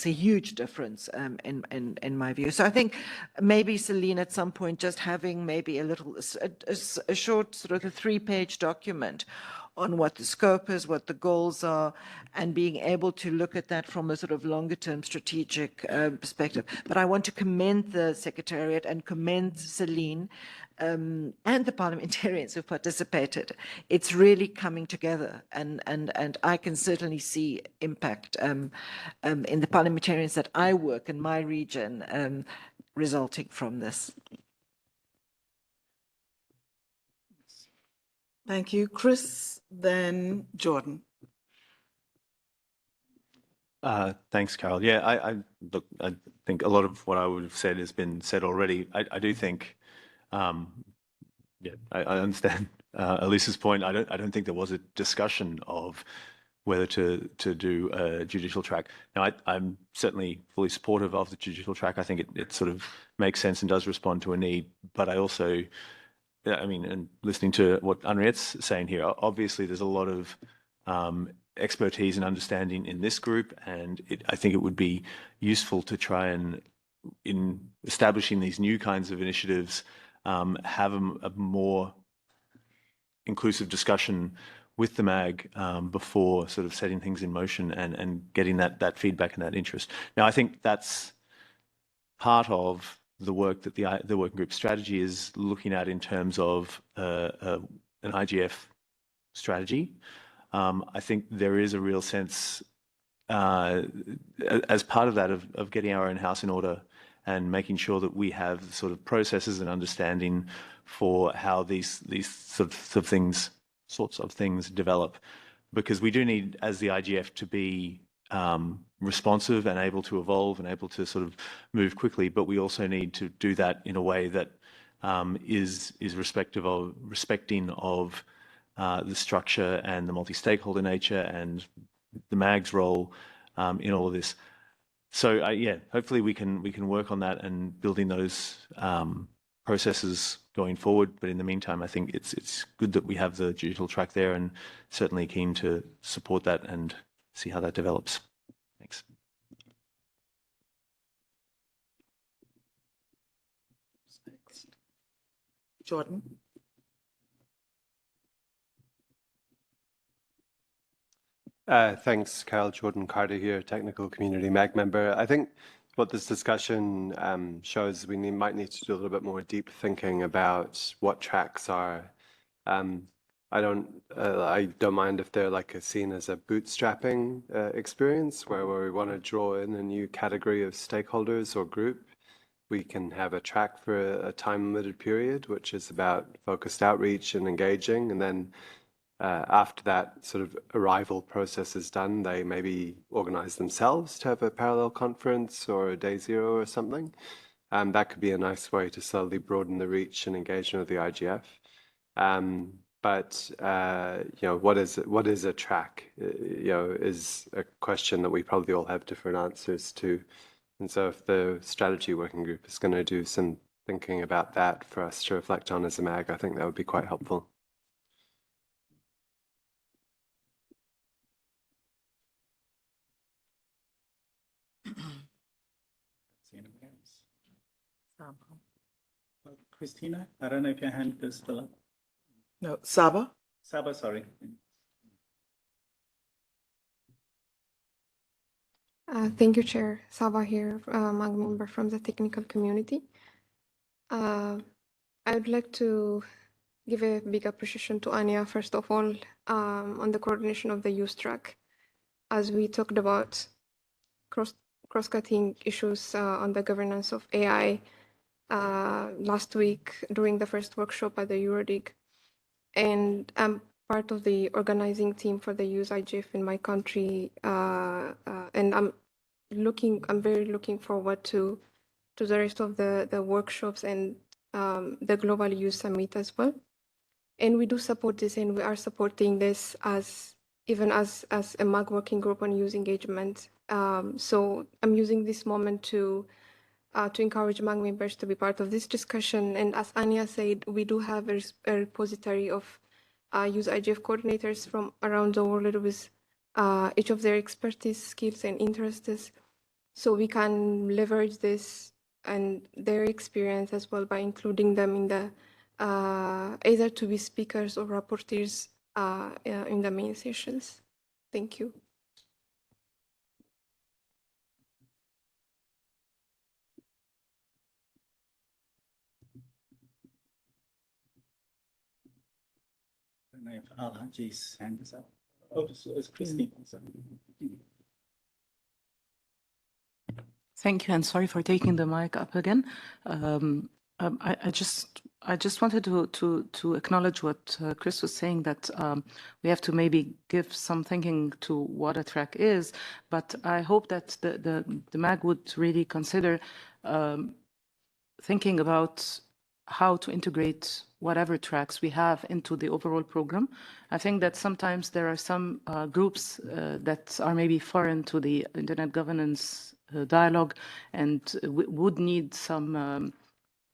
a huge difference in my view. So I think maybe, Celine, at some point, just having maybe a short sort of a 3-page document on what the scope is, what the goals are, and being able to look at that from a sort of longer-term strategic perspective. But I want to commend the Secretariat and commend Celine and the parliamentarians who participated. It's really coming together, and I can certainly see impact in the parliamentarians that I work in my region resulting from this. Thank you, Chris. Then Jordan. Thanks, Carol. Yeah, I think a lot of what I would have said has been said already. I do think, yeah, I understand Elisa's point. I don't think there was a discussion of whether to do a judicial track. Now, I'm certainly fully supportive of the judicial track. I think it sort of makes sense and does respond to a need. But I also, I mean, and listening to what Henriette's saying here, obviously there's a lot of expertise and understanding in this group, and I think it would be useful to try and, in establishing these new kinds of initiatives, have a more inclusive discussion with the MAG before sort of setting things in motion and getting that feedback and that interest. Now, I think that's part of the work that the working group strategy is looking at in terms of an IGF strategy. I think there is a real sense as part of that of getting our own house in order and making sure that we have sort of processes and understanding for how these sorts of things develop, because we do need, as the IGF, to be responsive and able to evolve and able to sort of move quickly, but we also need to do that in a way that is respecting of the structure and the multi-stakeholder nature and the MAG's role in all of this. So yeah, hopefully we can work on that and building those processes going forward. But in the meantime, I think it's good that we have the judicial track there, and certainly keen to support that and see how that develops. Thanks. Jordan. Thanks, Carol. Jordan Carter here, Technical Community MAG member. I think what this discussion shows, we might need to do a little bit more deep thinking about what tracks are. I don't mind if they're like seen as a bootstrapping experience where we want to draw in a new category of stakeholders or group. We can have a track for a time-limited period, which is about focused outreach and engaging, and then after that sort of arrival process is done, they maybe organize themselves to have a parallel conference or a day zero or something. That could be a nice way to slowly broaden the reach and engagement of the IGF. But you know, what is a track? You know, is a question that we probably all have different answers to. And so if the strategy working group is going to do some thinking about that for us to reflect on as a MAG, I think that would be quite helpful. Christina, I don't know if your hand is still up. No, Saba? Saba, sorry. Thank you, Chair. Saba here, MAG member from the technical community. I would like to give a big appreciation to Anya, first of all, on the coordination of the youth track. As we talked about cross-cutting issues on the governance of AI last week during the first workshop at the Eurodig. And I'm part of the organizing team for the Use IGF in my country, and I'm very looking forward to the rest of the workshops and the Global Youth Summit as well. And we do support this, and we are supporting this as a MAG working group on youth engagement. So I'm using this moment to encourage MAG members to be part of this discussion. And as Anya said, we do have a repository of Use IGF coordinators from around the world with each of their expertise, skills, and interests. So we can leverage this and their experience as well by including them in the either to be speakers or rapporteurs in the main sessions. Thank you. I don't know if Alhaji's hand is up. Oh, so it's Christine. Thank you, and sorry for taking the mic up again. I just wanted to acknowledge what Chris was saying, that we have to maybe give some thinking to what a track is, but I hope that the MAG would really consider thinking about how to integrate whatever tracks we have into the overall program. I think that sometimes there are some groups that are maybe foreign to the internet governance dialogue and would need some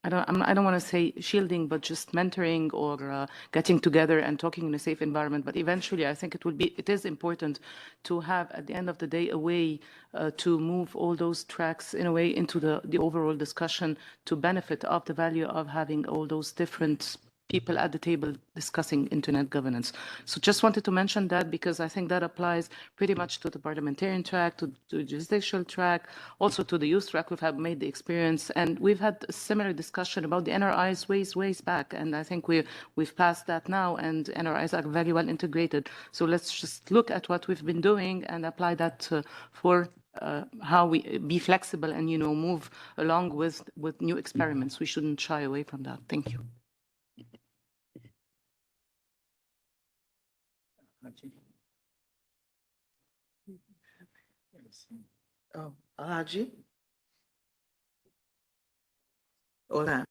I don't want to say shielding, but just mentoring or getting together and talking in a safe environment. But eventually, I think it is important to have, at the end of the day, a way to move all those tracks in a way into the overall discussion to benefit of the value of having all those different people at the table discussing internet governance. So just wanted to mention that because I think that applies pretty much to the parliamentarian track, to the judicial track, also to the youth track. We've made the experience, and we've had a similar discussion about the NRIs ways back, and I think we've passed that now, and NRIs are very well integrated. So let's just look at what we've been doing and apply that for how we be flexible and move along with new experiments. We shouldn't shy away from that. Thank you. Oh, Alhaji? Hola.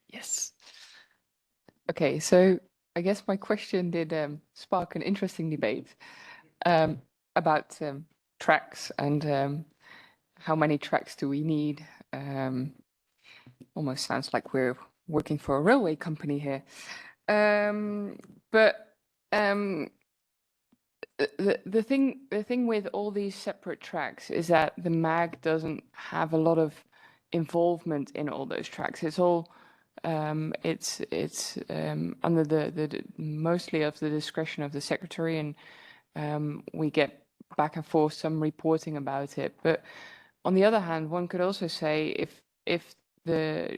Yes. Okay, so I guess my question did spark an interesting debate about tracks and how many tracks do we need. Almost sounds like we're working for a railway company here. But the thing with all these separate tracks is that the MAG doesn't have a lot of involvement in all those tracks. It's all it's under the mostly of the discretion of the secretary, and we get back and forth some reporting about it. But on the other hand, one could also say if the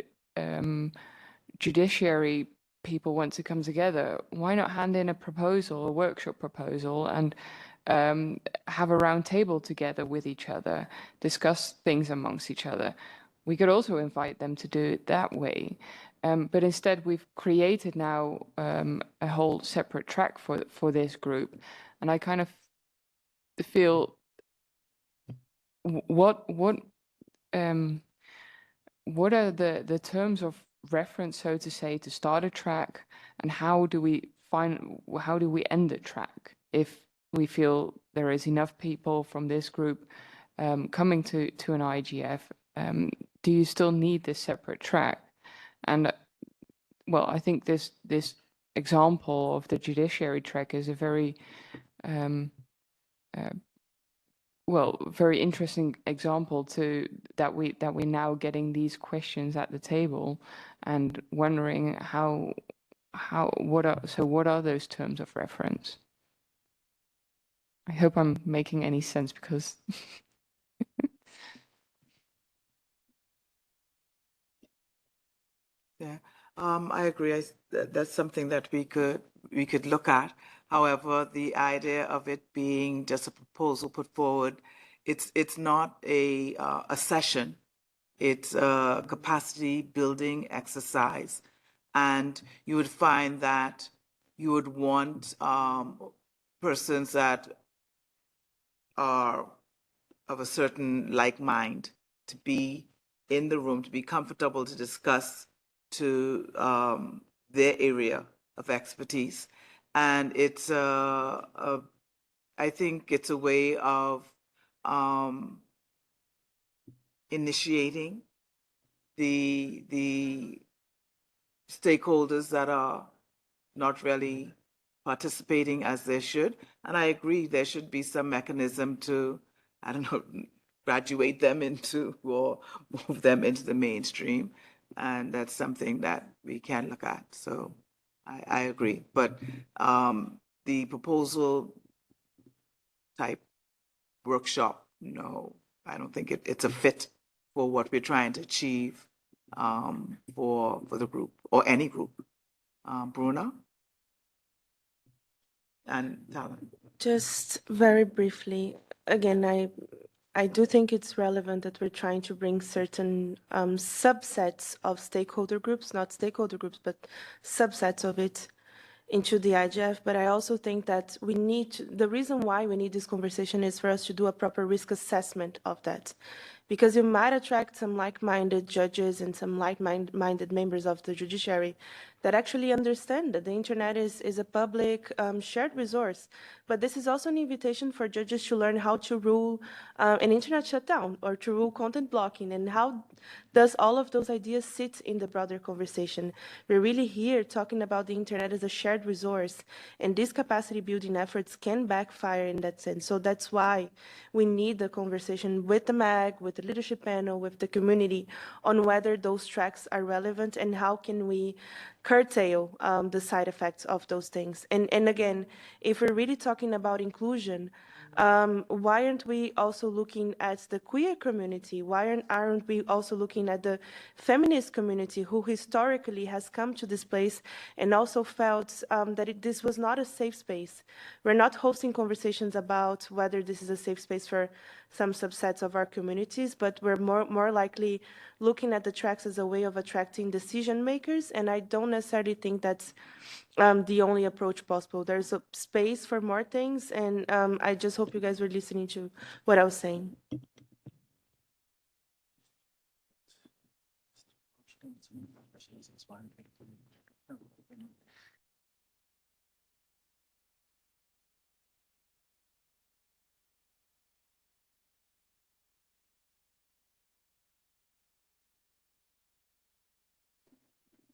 judiciary people want to come together, why not hand in a proposal, a workshop proposal, and have a round table together with each other, discuss things amongst each other. We could also invite them to do it that way. But instead, we've created now a whole separate track for this group. And I kind of feel what are the terms of reference, so to say, to start a track, and how do we end a track if we feel there is enough people from this group coming to an IGF? Do you still need this separate track? And well, I think this example of the judiciary track is a very very interesting example to that we're now getting these questions at the table and wondering what are those terms of reference. I hope I'm making any sense because Yeah, I agree. That's something that we could look at. However, the idea of it being just a proposal put forward, it's not a session. It's a capacity building exercise, and you would find that you would want persons that are of a certain like mind to be in the room, to be comfortable to discuss to their area of expertise. And it's I think it's a way of initiating the stakeholders that are not really participating as they should. And I agree, there should be some mechanism to, I don't know, graduate them into or move them into the mainstream. And that's something that we can look at. So I agree. But the proposal type workshop, no, I don't think it's a fit for what we're trying to achieve for the group or any group. Bruna and Talon. Just very briefly, again, I do think it's relevant that we're trying to bring certain subsets of stakeholder groups, not stakeholder groups, but subsets of it into the IGF. But I also think that the reason why we need this conversation is for us to do a proper risk assessment of that. Because you might attract some like-minded judges and some like-minded members of the judiciary that actually understand that the internet is a public shared resource. But this is also an invitation for judges to learn how to rule an internet shutdown or to rule content blocking, and how does all of those ideas sit in the broader conversation. We're really here talking about the internet as a shared resource, and these capacity building efforts can backfire in that sense. So that's why we need the conversation with the MAG, with the leadership panel, with the community on whether those tracks are relevant and how can we curtail the side effects of those things. And again, if we're really talking about inclusion, why aren't we also looking at the queer community? Why aren't we also looking at the feminist community who historically has come to this place and also felt that this was not a safe space? We're not hosting conversations about whether this is a safe space for some subsets of our communities, but we're more likely looking at the tracks as a way of attracting decision makers. And I don't necessarily think that's the only approach possible. There's a space for more things, and I just hope you guys were listening to what I was saying.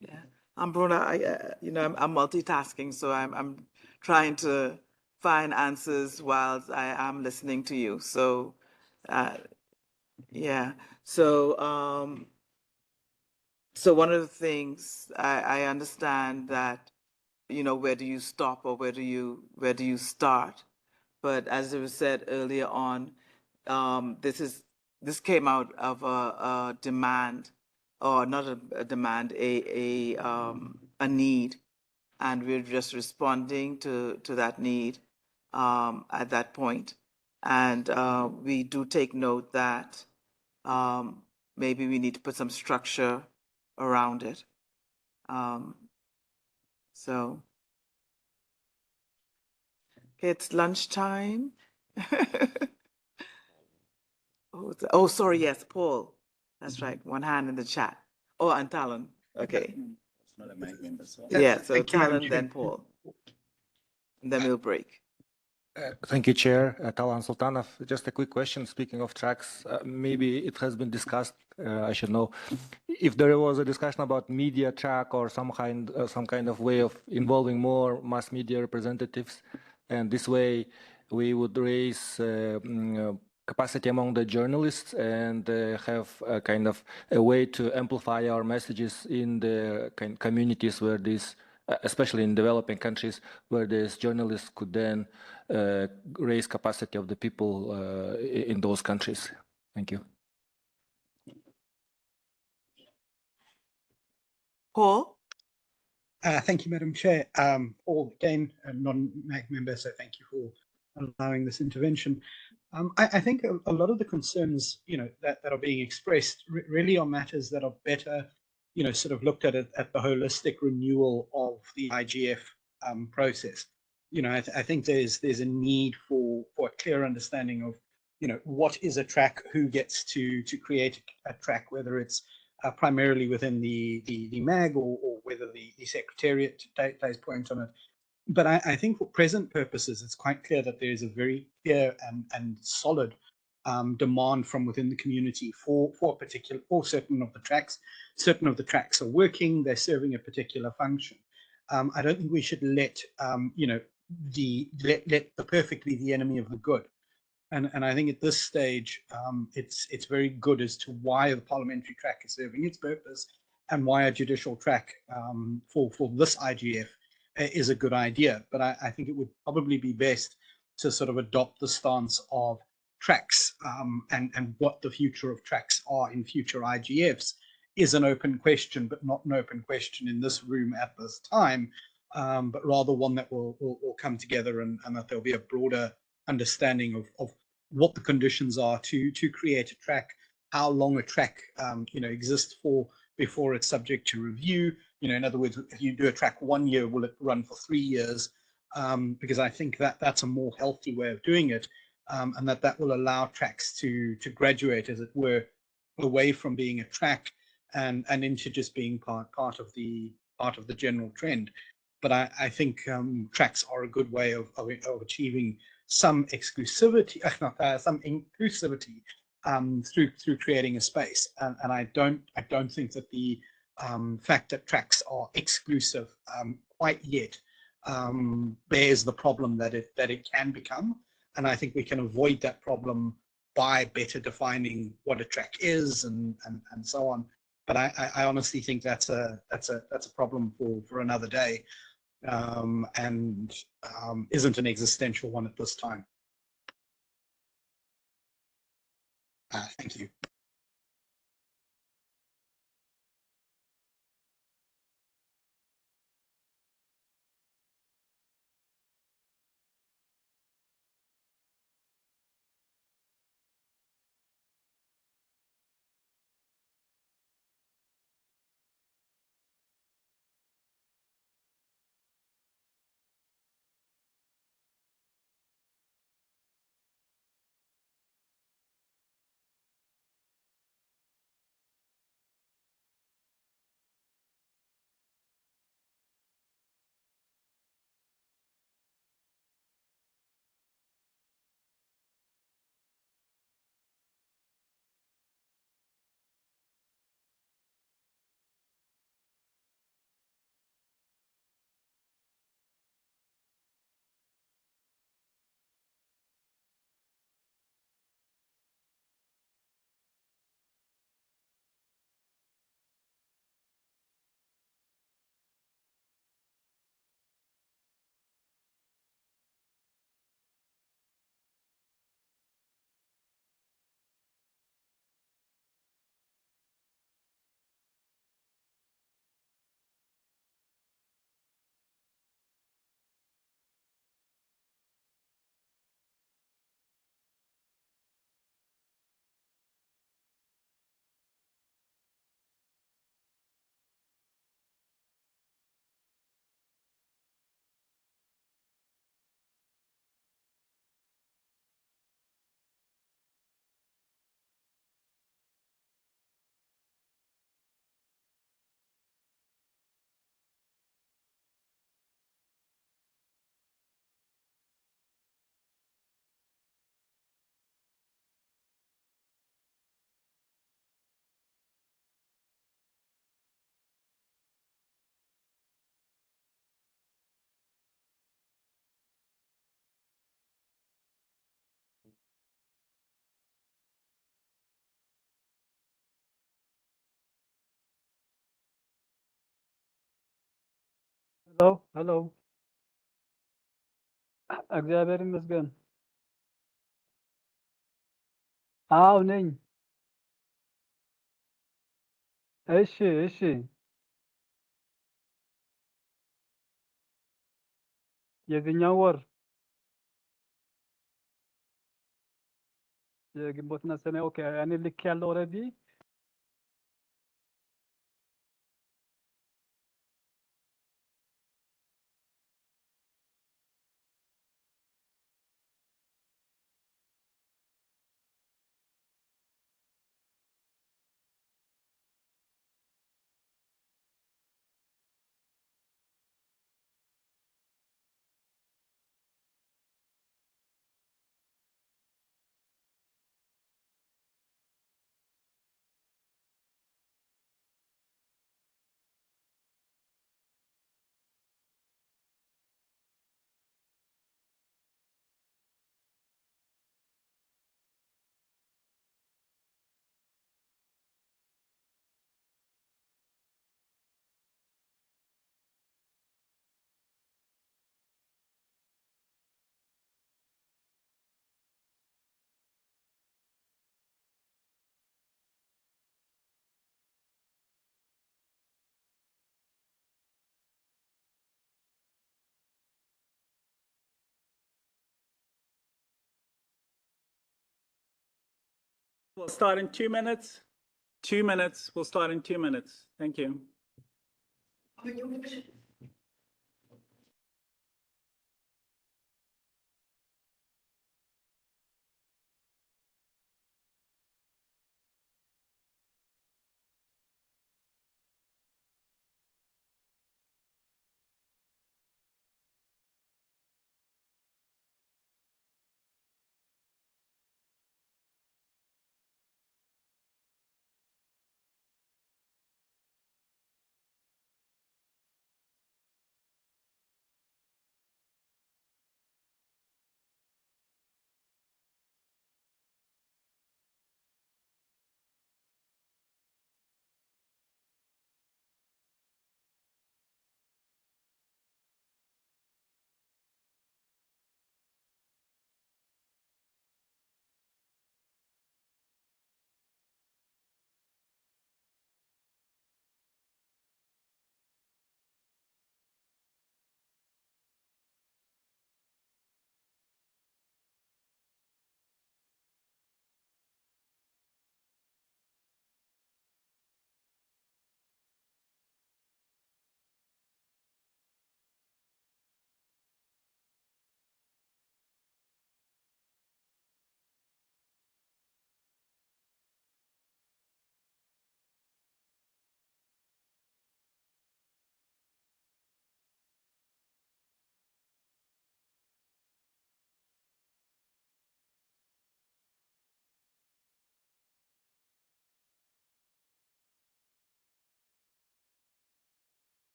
Yeah, Bruna, I'm multitasking, so I'm trying to find answers while I am listening to you. So, yeah. So, so one of the things I understand that, where do you stop or where do you start? But as it was said earlier on, this came out of a demand, or not a demand, a need, and we're just responding to that need at that point. And we do take note that maybe we need to put some structure around it. So it's lunchtime. Oh, sorry, yes, Paul. That's right. One hand in the chat. Oh, and Talon. Okay. Yeah, so Talon, then Paul. And then we'll break. Thank you, Chair. Talan Sultanov. Just a quick question. Speaking of tracks, maybe it has been discussed. I should know if there was a discussion about media track or some kind of way of involving more mass media representatives, and this way we would raise capacity among the journalists and have a kind of a way to amplify our messages in the communities where these, especially in developing countries, where these journalists could then raise capacity of the people in those countries. Thank you. Paul? Thank you, Madam Chair. Paul, again, a non-MAG member, so thank you for allowing this intervention. I think a lot of the concerns, that are being expressed really are matters that are better, sort of looked at it at the holistic renewal of the IGF process. I think there's a need for a clear understanding of, what is a track, who gets to create a track, whether it's primarily within the MAG or whether the Secretariat plays point on it. But I think for present purposes, it's quite clear that there is a very clear and solid demand from within the community for certain of the tracks. Certain of the tracks are working; they're serving a particular function. I don't think we should let the perfect be the enemy of the good. And I think at this stage, it's very good as to why the parliamentary track is serving its purpose and why a judicial track for this IGF is a good idea. But I think it would probably be best to sort of adopt the stance of tracks and what the future of tracks are in future IGFs is an open question, but not an open question in this room at this time, but rather one that will come together and that there'll be a broader understanding of what the conditions are to create a track, how long a track exists for before it's subject to review. In other words, if you do a track 1 year, will it run for 3 years? Because I think that's a more healthy way of doing it, and that will allow tracks to graduate, as it were, away from being a track and into just being part of the general trend. But I think tracks are a good way of achieving some exclusivity, some inclusivity through creating a space. And I don't think that the fact that tracks are exclusive quite yet bears the problem that it can become. And I think we can avoid that problem by better defining what a track is and so on. But I honestly think that's a problem for another day. And isn't an existential one at this time. Thank you. ሄሎ እግዚአብሔር ይመስገን። አዎ ነኝ። እሺ እሺ የዚህኛው ወር የግንቦትና ሰኔ ኦኬ እኔ ልክ ያለው ኦልሬዲ We'll start in 2 minutes. 2 minutes. We'll start in 2 minutes. Thank you.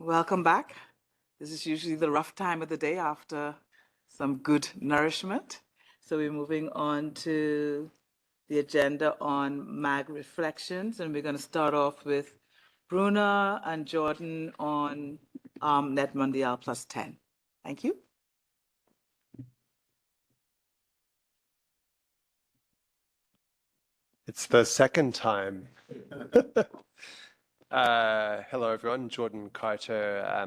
Welcome back. This is usually the rough time of the day after some good nourishment. So we're moving on to the agenda on MAG reflections, and we're going to start off with Bruna and Jordan on Net Mondial plus 10. Thank you. It's the second time. Hello, everyone. Jordan Carter,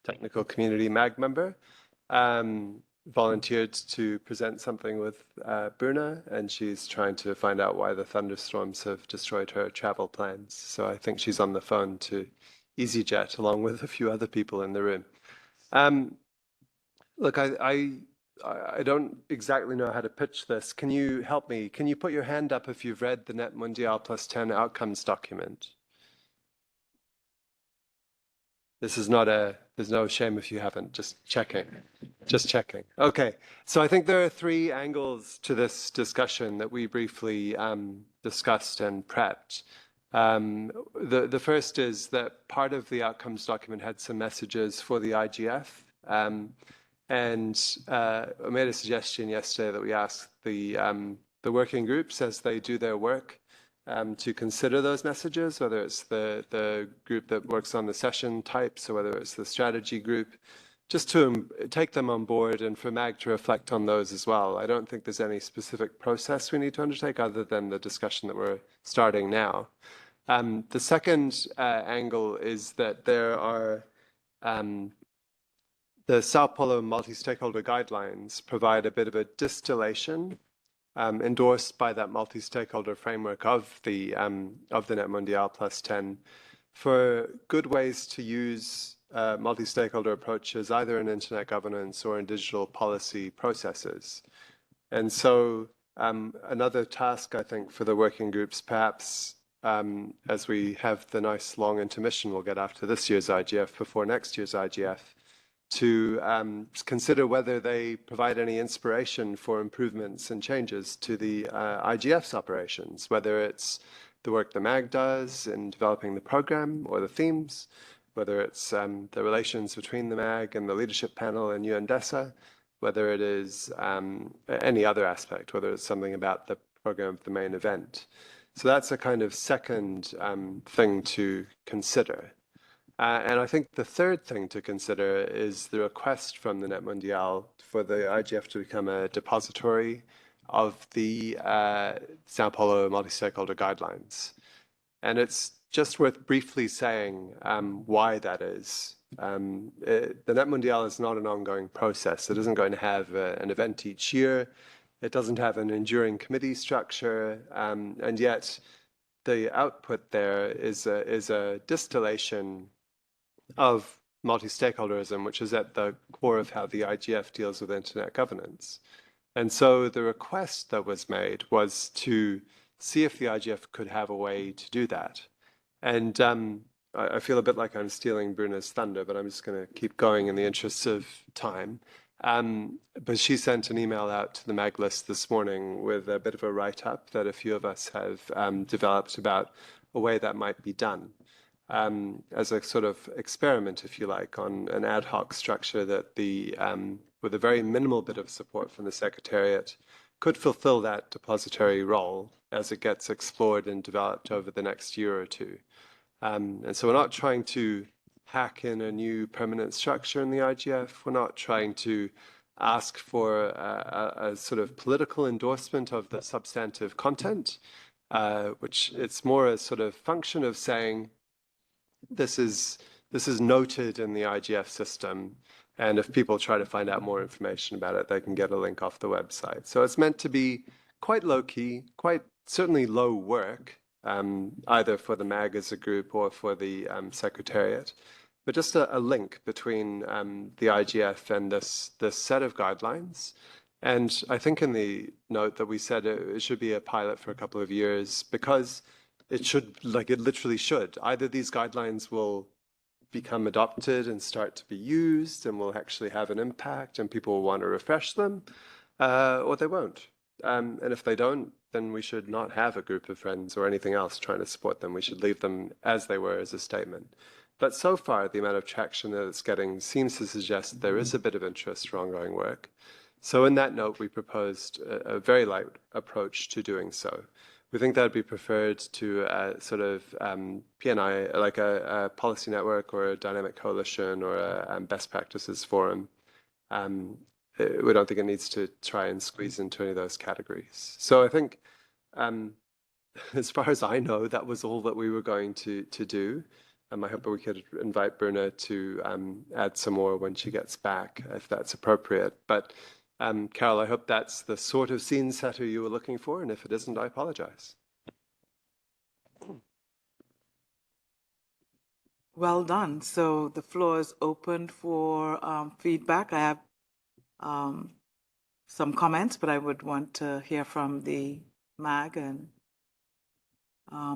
technical community MAG member. Volunteered to present something with Bruna, and she's trying to find out why the thunderstorms have destroyed her travel plans. So I think she's on the phone to EasyJet along with a few other people in the room. Look, I don't exactly know how to pitch this. Can you help me? Can you put your hand up if you've read the Net Mundial plus 10 outcomes document? This is not there's no shame if you haven't, just checking. Just checking. Okay, so I think there are three angles to this discussion that we briefly discussed and prepped. The first is that part of the outcomes document had some messages for the IGF. And I made a suggestion yesterday that we ask the working groups as they do their work to consider those messages, whether it's the group that works on the session types or whether it's the strategy group, just to take them on board and for MAG to reflect on those as well. I don't think there's any specific process we need to undertake other than the discussion that we're starting now. The second angle is that there are the Sao Paulo multi-stakeholder guidelines provide a bit of a distillation endorsed by that multi-stakeholder framework of the Net Mundial plus 10 for good ways to use multi-stakeholder approaches either in internet governance or in digital policy processes. And so another task, I think, for the working groups, perhaps as we have the nice long intermission we'll get after this year's IGF before next year's IGF, to consider whether they provide any inspiration for improvements and changes to the IGF's operations, whether it's the work the MAG does in developing the program or the themes, whether it's the relations between the MAG and the leadership panel and UNDESA, whether it is any other aspect, whether it's something about the program of the main event. So that's a kind of second thing to consider. And I think the third thing to consider is the request from the Net Mundial for the IGF to become a depository of the Sao Paulo multi-stakeholder guidelines. And it's just worth briefly saying why that is. The Net Mundial is not an ongoing process. It isn't going to have an event each year. It doesn't have an enduring committee structure. And yet the output there is a distillation of multi-stakeholderism, which is at the core of how the IGF deals with internet governance. And so the request that was made was to see if the IGF could have a way to do that. And I feel a bit like I'm stealing Bruna's thunder, but I'm just going to keep going in the interests of time. But she sent an email out to the MAG list this morning with a bit of a write-up that a few of us have developed about a way that might be done. As a sort of experiment, if you like, on an ad hoc structure that with a very minimal bit of support from the Secretariat, could fulfill that depository role as it gets explored and developed over the next year or two. And so we're not trying to hack in a new permanent structure in the IGF. We're not trying to ask for a sort of political endorsement of the substantive content, which it's more a sort of function of saying, this is noted in the IGF system, and if people try to find out more information about it, they can get a link off the website. So it's meant to be quite low-key, quite certainly low work, either for the MAG as a group or for the Secretariat, but just a link between the IGF and this set of guidelines. And I think in the note that we said it should be a pilot for a couple of years because it should, like it literally should. Either these guidelines will become adopted and start to be used and will actually have an impact and people will want to refresh them, or they won't. And if they don't, then we should not have a group of friends or anything else trying to support them. We should leave them as they were as a statement. But so far, the amount of traction that it's getting seems to suggest there is a bit of interest for ongoing work. So in that note, we proposed a very light approach to doing so. We think that would be preferred to a sort of P&I, like a policy network or a dynamic coalition or a best practices forum. We don't think it needs to try and squeeze into any of those categories. So I think, as far as I know, that was all that we were going to do. I hope we could invite Bruna to add some more when she gets back, if that's appropriate. But Carol, I hope that's the sort of scene setter you were looking for, and if it isn't, I apologize. Well done. So the floor is open for feedback. I have some comments, but I would want to hear from the MAG and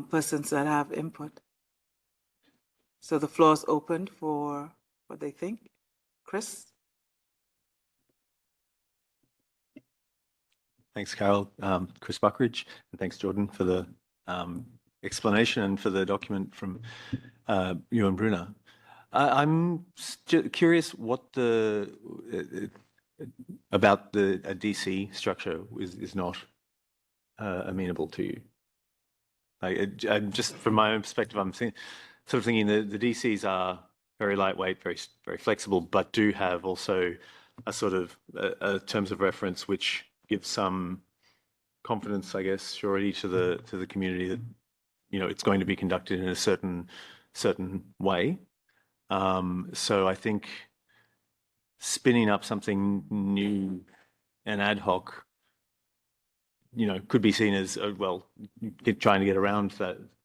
persons that have input. So the floor is open for what they think. Chris? Thanks, Carol. Chris Buckridge, and thanks, Jordan, for the explanation and for the document from you and Bruna. I'm curious what about a DC structure is not amenable to you. I'm just from my own perspective, I'm sort of thinking that the DCs are very lightweight, very flexible, but do have also a sort of terms of reference which gives some confidence, I guess, surety to the community that it's going to be conducted in a certain way. So I think spinning up something new and ad hoc, could be seen as well, trying to get around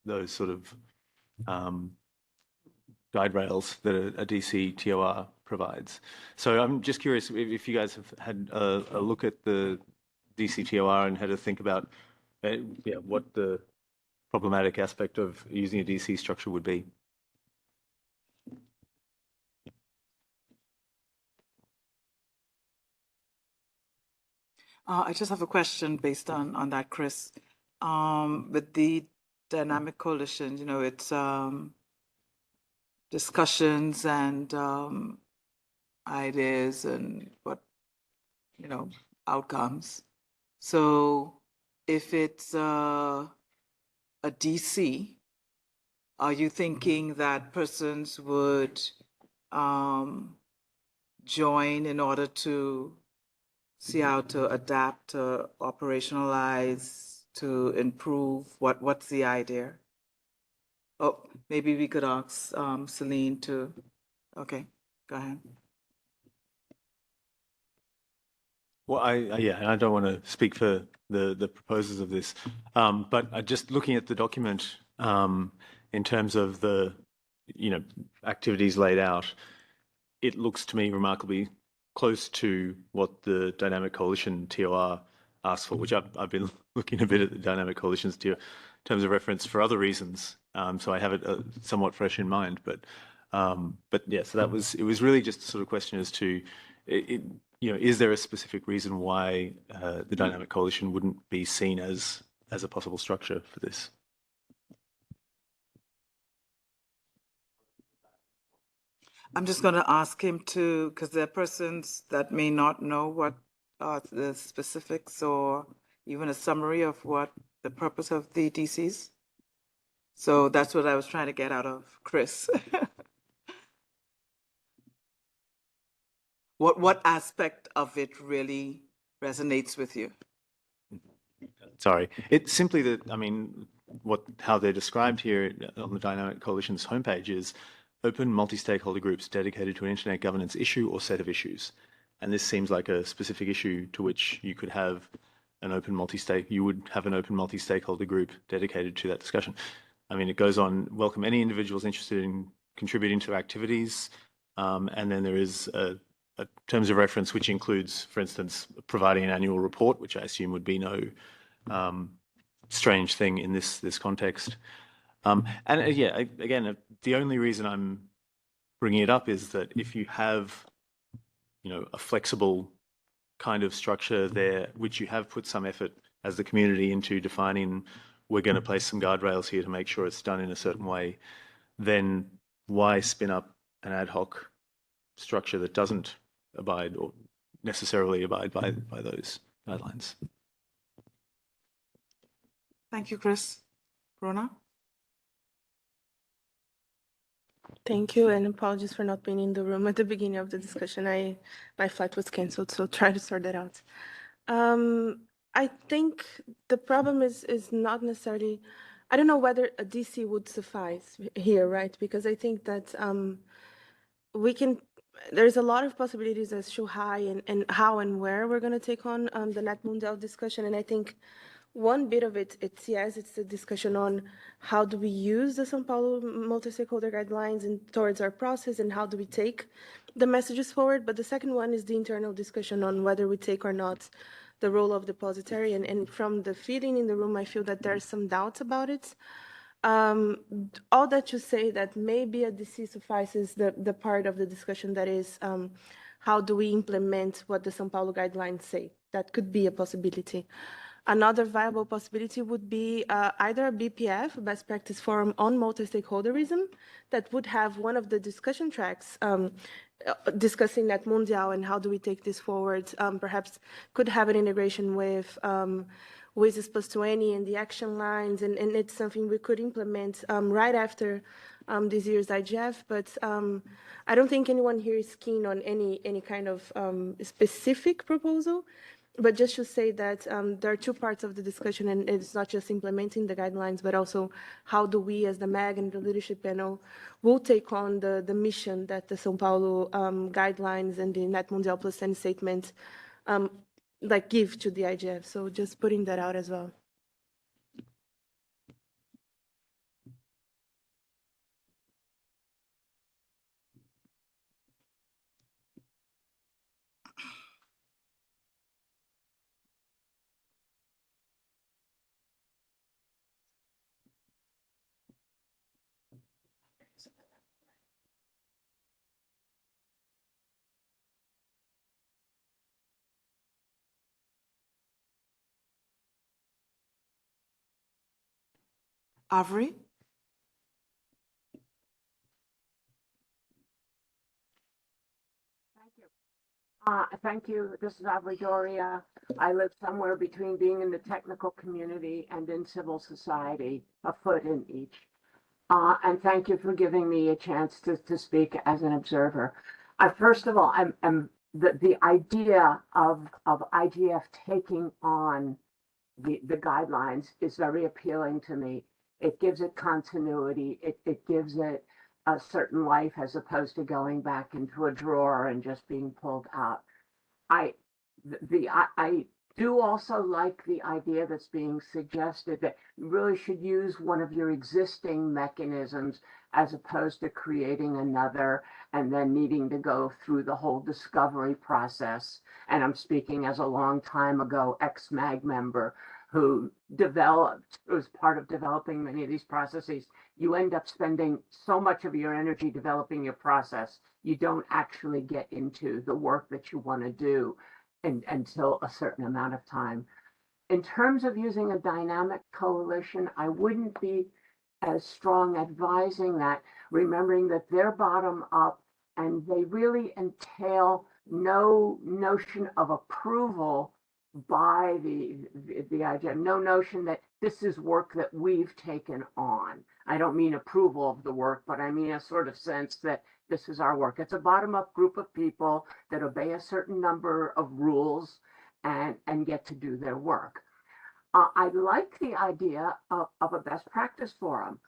those sort of guide rails that a DC TOR provides. So I'm just curious if you guys have had a look at the DC TOR and had to think about what the problematic aspect of using a DC structure would be. I just have a question based on that, Chris. With the dynamic coalition, it's discussions and ideas and outcomes. So if it's a DC, are you thinking that persons would join in order to see how to adapt, to operationalize, to improve? What's the idea? Oh, maybe we could ask Celine to. Okay, go ahead. Well, I don't want to speak for the proposers of this, but just looking at the document in terms of the activities laid out, it looks to me remarkably close to what the Dynamic Coalition TOR asked for, which I've been looking a bit at the Dynamic Coalition's terms of reference for other reasons, so I have it somewhat fresh in mind. But yeah, so it was really just a sort of question as to is there a specific reason why the Dynamic Coalition wouldn't be seen as a possible structure for this? I'm just going to ask him to, because there are persons that may not know what are the specifics or even a summary of what the purpose of the DCs. So that's what I was trying to get out of Chris. What aspect of it really resonates with you? Sorry, it's simply that, how they're described here on the Dynamic Coalition's homepage is open multi-stakeholder groups dedicated to an internet governance issue or set of issues. And this seems like a specific issue to which you could have an open multi-stakeholder group dedicated to that discussion. It goes on, welcome any individuals interested in contributing to activities. And then there is a terms of reference, which includes, for instance, providing an annual report, which I assume would be no strange thing in this context. Again, the only reason I'm bringing it up is that if you have, a flexible kind of structure there, which you have put some effort as the community into defining, we're going to place some guardrails here to make sure it's done in a certain way, then why spin up an ad hoc structure that doesn't abide or necessarily abide by those guidelines? Thank you, Chris. Bruna? Thank you, and apologies for not being in the room at the beginning of the discussion. My flight was canceled, so try to sort that out. I think the problem is not necessarily. I don't know whether a DC would suffice here, right? Because I think that we can. There's a lot of possibilities as to and how and where we're going to take on the Net Mundial discussion, and I think one bit of it's the discussion on how do we use the São Paulo multi-stakeholder guidelines towards our process and how do we take the messages forward. But the second one is the internal discussion on whether we take or not the role of depository. And from the feeling in the room, I feel that there's some doubts about it. All that to say that maybe a DC suffices the part of the discussion that is how do we implement what the São Paulo guidelines say? That could be a possibility. Another viable possibility would be either a BPF, best practice forum on multi-stakeholderism, that would have one of the discussion tracks discussing Net Mundial and how do we take this forward. Perhaps could have an integration with WSIS plus 20 and the action lines, and it's something we could implement right after this year's IGF. But I don't think anyone here is keen on any kind of specific proposal. But just to say that there are two parts of the discussion, and it's not just implementing the guidelines, but also how do we, as the MAG and the leadership panel, will take on the mission that the São Paulo guidelines and the Net Mundial Plus 10 statement give to the IGF. So just putting that out as well. Avery? Thank you. This is Avery Doria. I live somewhere between being in the technical community and in civil society, a foot in each. And thank you for giving me a chance to speak as an observer. First of all, the idea of IGF taking on the guidelines is very appealing to me. It gives it continuity. It gives it a certain life as opposed to going back into a drawer and just being pulled out. I do also like the idea that's being suggested that you really should use one of your existing mechanisms as opposed to creating another and then needing to go through the whole discovery process. And I'm speaking as a long time ago ex-MAG member who was part of developing many of these processes. You end up spending so much of your energy developing your process, you don't actually get into the work that you want to do until a certain amount of time. In terms of using a dynamic coalition, I wouldn't be as strong advising that, remembering that they're bottom up and they really entail no notion of approval by the IGF, no notion that this is work that we've taken on. I don't mean approval of the work, but I mean a sort of sense that this is our work. It's a bottom-up group of people that obey a certain number of rules and get to do their work. I like the idea of a best practice forum,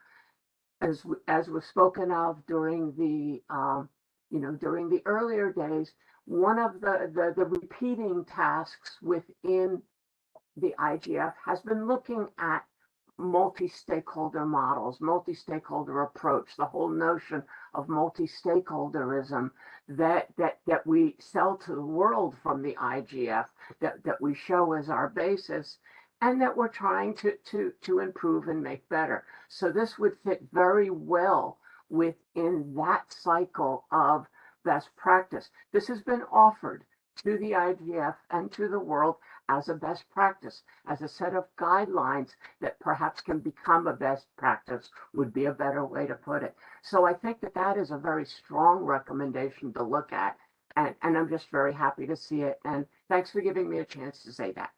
as was spoken of during the during the earlier days. One of the repeating tasks within the IGF has been looking at multi-stakeholder models, multi-stakeholder approach, the whole notion of multi-stakeholderism that we sell to the world from the IGF, that we show as our basis, and that we're trying to improve and make better. So this would fit very well within that cycle of best practice. This has been offered to the IGF and to the world as a best practice, as a set of guidelines that perhaps can become a best practice would be a better way to put it. So I think that that is a very strong recommendation to look at. And I'm just very happy to see it. And thanks for giving me a chance to say that.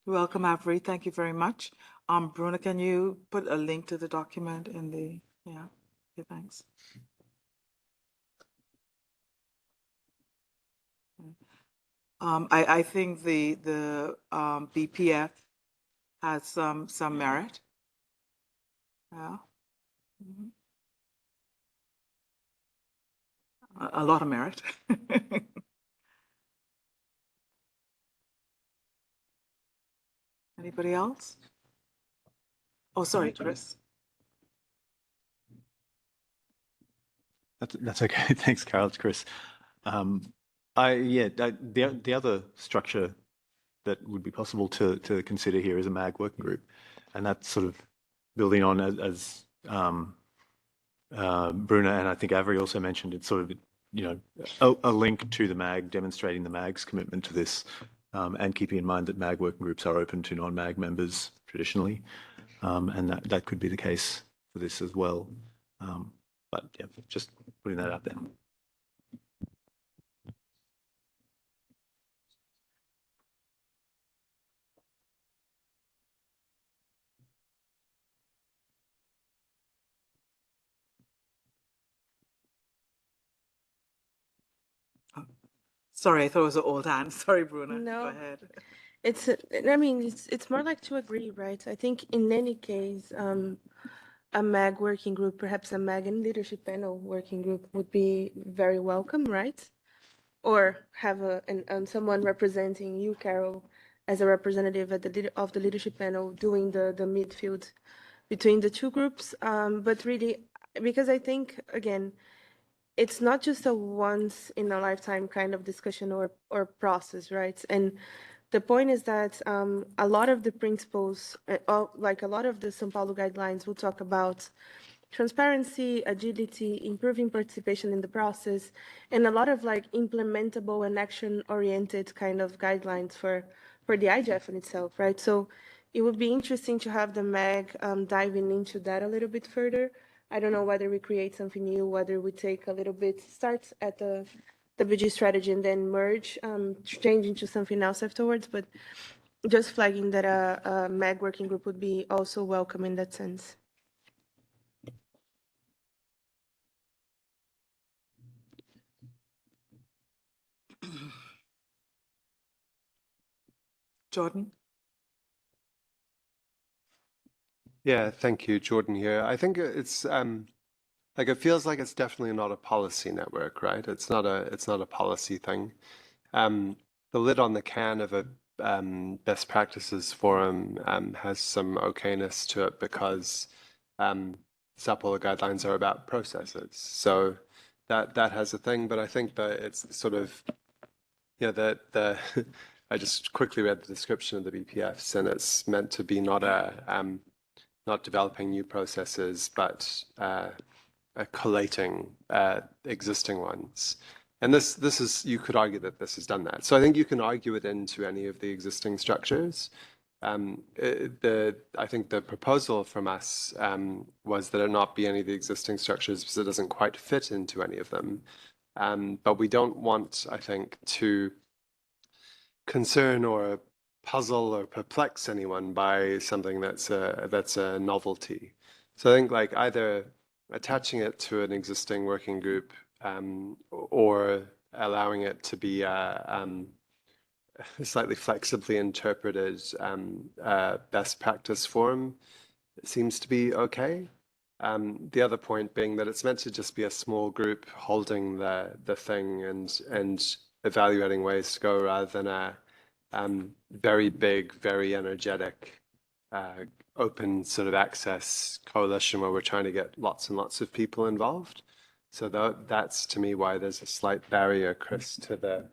Welcome, Avery. Thank you very much. Bruna, can you put a link to the document in the, yeah, okay, thanks. I think the BPF has some merit. Yeah. Mhm. A lot of merit. Anybody else? Oh, sorry, Chris. That's okay. Thanks, Carol. It's Chris. The other structure that would be possible to consider here is a MAG working group, and that's sort of building on as Bruna and I think Avery also mentioned. It's sort of a link to the MAG, demonstrating the MAG's commitment to this, and keeping in mind that MAG working groups are open to non-MAG members traditionally, and that could be the case for this as well. But yeah, just putting that out there. Sorry, I thought it was an old hand. Sorry, Bruna. No. Go ahead. I mean, it's more like to agree, right? I think in any case, a MAG working group, perhaps a MAG and leadership panel working group would be very welcome, right? Or have someone representing you, Carol, as a representative of the leadership panel doing the midfield between the two groups. But really, because I think, again, it's not just a once in a lifetime kind of discussion or process, right? And the point is that a lot of the principles, like a lot of the São Paulo guidelines will talk about transparency, agility, improving participation in the process, and a lot of like implementable and action-oriented kind of guidelines for the IGF in itself, right? So it would be interesting to have the MAG diving into that a little bit further. I don't know whether we create something new, whether we take a little bit, start at the WG strategy and then merge, change into something else afterwards, but just flagging that a MAG working group would be also welcome in that sense. Jordan? Yeah, thank you, Jordan here. I think it's like it feels like it's definitely not a policy network, right? It's not a policy thing. The lid on the can of a best practices forum has some okayness to it because Sao Paulo guidelines are about processes. So that has a thing, but I think that it's sort of, you know, the I just quickly read the description of the BPFs, and it's meant to be not developing new processes, but collating existing ones. And this is, you could argue that this has done that. So I think you can argue it into any of the existing structures. I think the proposal from us was that it not be any of the existing structures because it doesn't quite fit into any of them. But we don't want, I think, to concern or puzzle or perplex anyone by something that's a novelty. So I think like either attaching it to an existing working group or allowing it to be slightly flexibly interpreted best practice form seems to be okay. The other point being that it's meant to just be a small group holding the thing and evaluating ways to go rather than a very big, very energetic, open sort of access coalition where we're trying to get lots and lots of people involved. So that's to me why there's a slight barrier, Chris, to the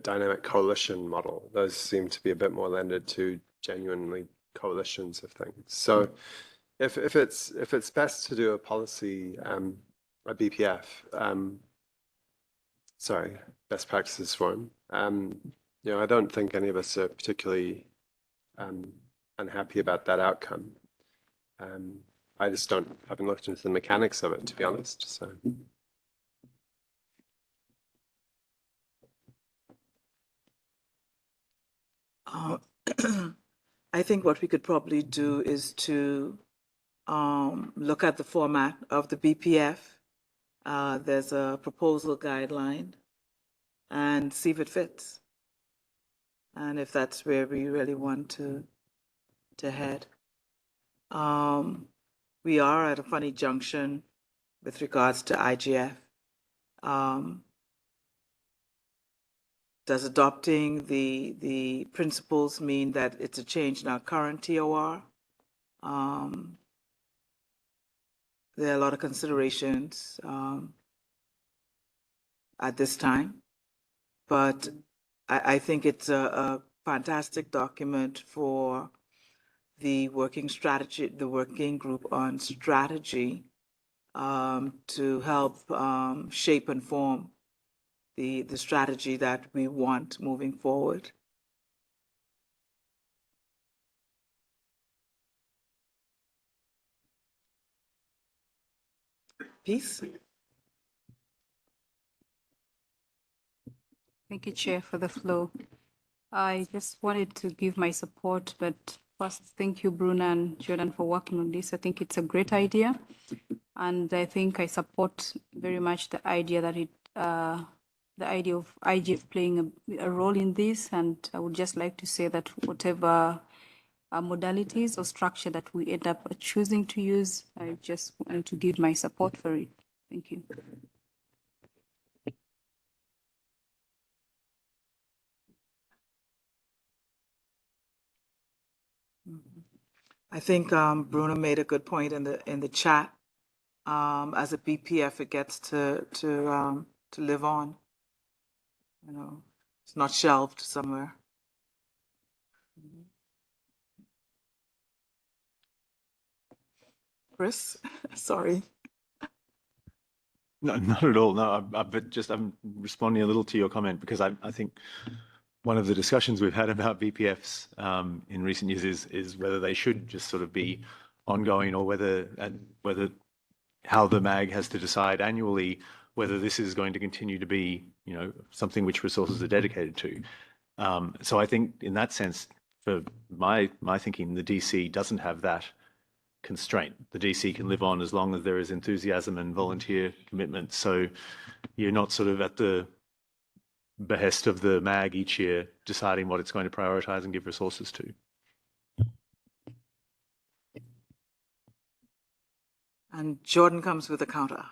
dynamic coalition model. Those seem to be a bit more lended to genuinely coalitions of things. So if it's best to do a policy, a BPF, best practices forum. I don't think any of us are particularly unhappy about that outcome. I just haven't looked into the mechanics of it, to be honest. So. I think what we could probably do is to look at the format of the BPF. There's a proposal guideline and see if it fits. And if that's where we really want to head. We are at a funny junction with regards to IGF. Does adopting the principles mean that it's a change in our current TOR? There are a lot of considerations at this time, but I think it's a fantastic document for the working group on strategy to help shape and form the strategy that we want moving forward. Peace. Thank you, Chair, for the floor. I just wanted to give my support, but first, thank you, Bruna and Jordan, for working on this. I think it's a great idea. And I think I support very much the idea that the idea of IGF playing a role in this. And I would just like to say that whatever modalities or structure that we end up choosing to use, I just want to give my support for it. Thank you. I think Bruno made a good point in the chat. As a BPF, it gets to live on. It's not shelved somewhere. Chris, sorry. No, not at all. No, but just I'm responding a little to your comment because I think one of the discussions we've had about BPFs in recent years is whether they should just sort of be ongoing or whether how the MAG has to decide annually whether this is going to continue to be, something which resources are dedicated to. So I think in that sense, for my thinking, the DC doesn't have that constraint. The DC can live on as long as there is enthusiasm and volunteer commitment. So you're not sort of at the behest of the MAG each year deciding what it's going to prioritize and give resources to. And Jordan comes with a counter.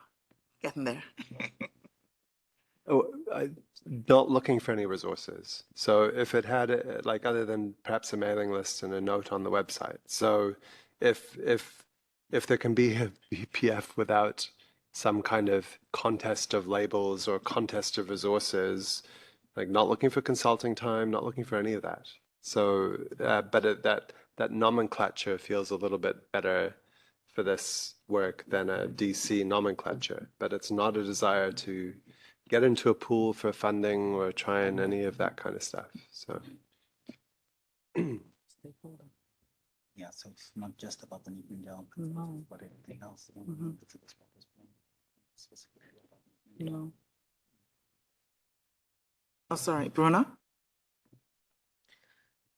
Getting there. Not looking for any resources. So if it had, other than perhaps a mailing list and a note on the website. So if there can be a BPF without some kind of contest of labels or contest of resources, not looking for consulting time, not looking for any of that. So, but that nomenclature feels a little bit better for this work than a DC nomenclature, but it's not a desire to get into a pool for funding or try and any of that kind of stuff. So. Yeah, so it's not just about the nuclear job, but everything else. No. Oh, sorry, Bruna?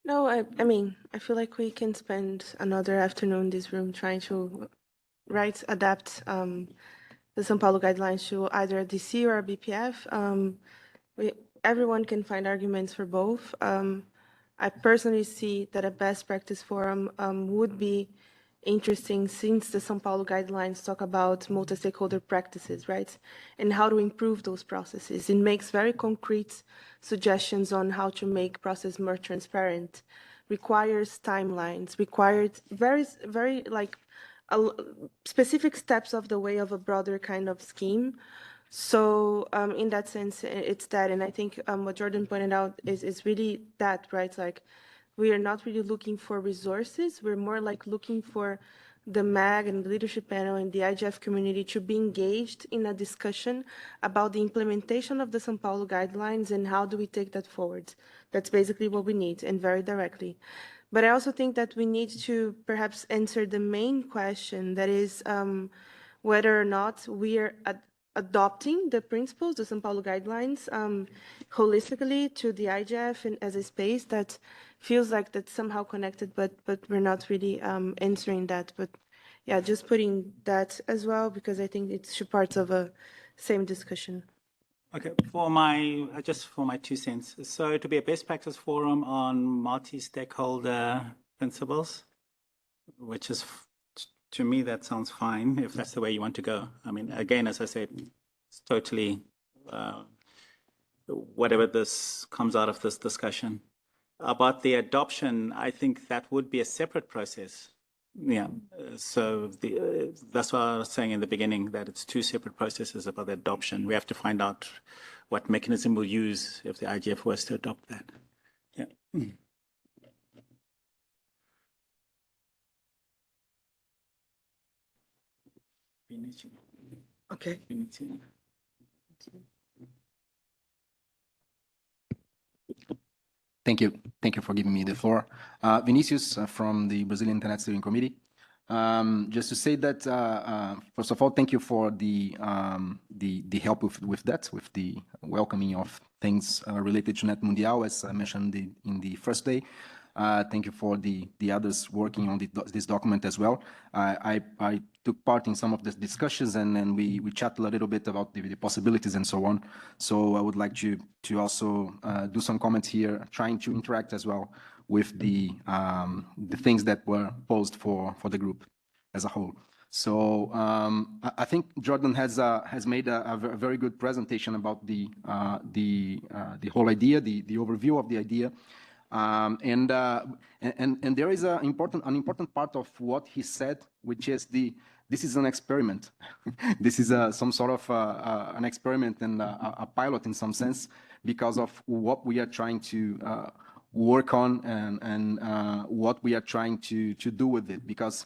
No, I mean, I feel like we can spend another afternoon in this room trying to adapt the São Paulo guidelines to either a DC or a BPF. Everyone can find arguments for both. I personally see that a best practice forum would be interesting since the São Paulo guidelines talk about multi-stakeholder practices, right? And how to improve those processes. It makes very concrete suggestions on how to make process more transparent, requires timelines, requires very, very specific steps of the way of a broader kind of scheme. So in that sense, it's that. And I think what Jordan pointed out is really that, right? We are not really looking for resources. We're more looking for the MAG and the leadership panel and the IGF community to be engaged in a discussion about the implementation of the São Paulo guidelines and how do we take that forward. That's basically what we need, and very directly. But I also think that we need to perhaps answer the main question, that is whether or not we are adopting the principles, the São Paulo guidelines, holistically to the IGF and as a space that feels like that's somehow connected, but we're not really answering that. But yeah, just putting that as well, because I think it's two parts of a same discussion. Okay, just for my 2 cents. So to be a best practice forum on multi-stakeholder principles, which is, to me, that sounds fine if that's the way you want to go. I mean, again, as I said, it's totally whatever this comes out of this discussion. About the adoption, I think that would be a separate process. Yeah, so that's what I was saying in the beginning, that it's 2 separate processes about the adoption. We have to find out what mechanism we'll use if the IGF was to adopt that. Yeah. Okay. Thank you. Thank you for giving me the floor. Vinicius from the Brazilian Internet Steering Committee. Just to say that, first of all, thank you for the help with that, with the welcoming of things related to Net Mundial, as I mentioned in the first day. Thank you for the others working on this document as well. I took part in some of the discussions, and then we chatted a little bit about the possibilities and so on. So I would like to also do some comments here, trying to interact as well with the things that were posed for the group as a whole. So I think Jordan has made a very good presentation about the whole idea, the overview of the idea. And there is an important part of what he said, which is this is an experiment. This is some sort of an experiment and a pilot in some sense, because of what we are trying to work on and what we are trying to do with it. Because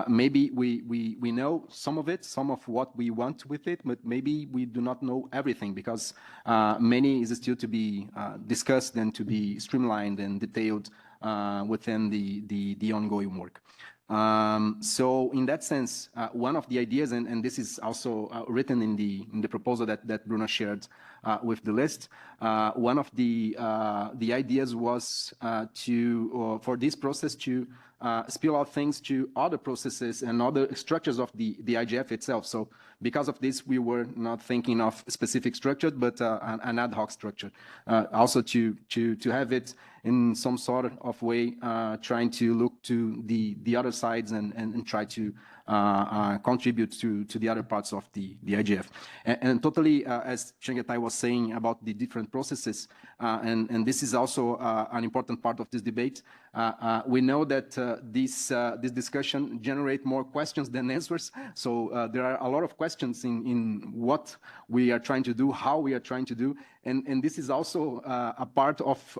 maybe we know some of it, some of what we want with it, but maybe we do not know everything, because many is still to be discussed and to be streamlined and detailed within the ongoing work. So in that sense, one of the ideas, and this is also written in the proposal that Bruno shared with the list, one of the ideas was for this process to spill out things to other processes and other structures of the IGF itself. So because of this, we were not thinking of specific structure, but an ad hoc structure. Also to have it in some sort of way, trying to look to the other sides and try to contribute to the other parts of the IGF. And totally, as Chengetai was saying about the different processes, and this is also an important part of this debate, we know that this discussion generates more questions than answers. So there are a lot of questions in what we are trying to do, how we are trying to do, and this is also a part of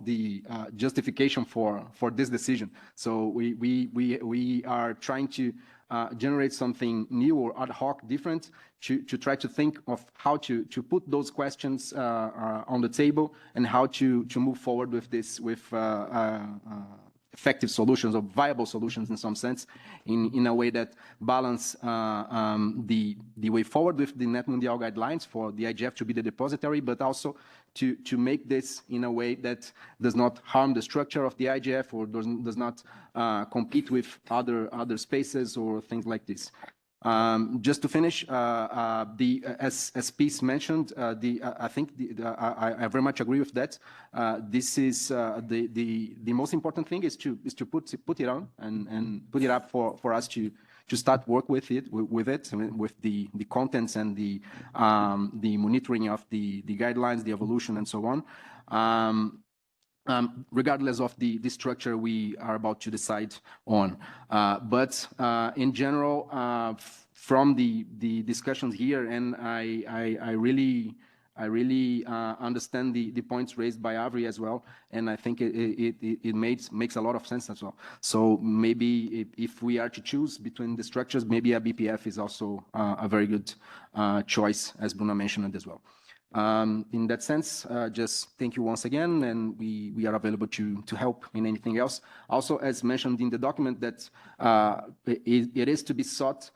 the justification for this decision. So we are trying to generate something new or ad hoc different to try to think of how to put those questions on the table and how to move forward with this with effective solutions or viable solutions in some sense, in a way that balance the way forward with the Net Mundial guidelines for the IGF to be the depository, but also to make this in a way that does not harm the structure of the IGF or does not compete with other spaces or things like this. Just to finish, as Peace mentioned, I think I very much agree with that. This is the most important thing is to put it on and put it up for us to start work with it, with the contents and the monitoring of the guidelines, the evolution, and so on. Regardless of the structure we are about to decide on. But in general, from the discussions here, and I really I really understand the points raised by Avri as well, and I think it makes a lot of sense as well. So maybe if we are to choose between the structures, maybe a BPF is also a very good choice, as Bruno mentioned as well. In that sense, just thank you once again, and we are available to help in anything else. Also, as mentioned in the document, that it is to be sought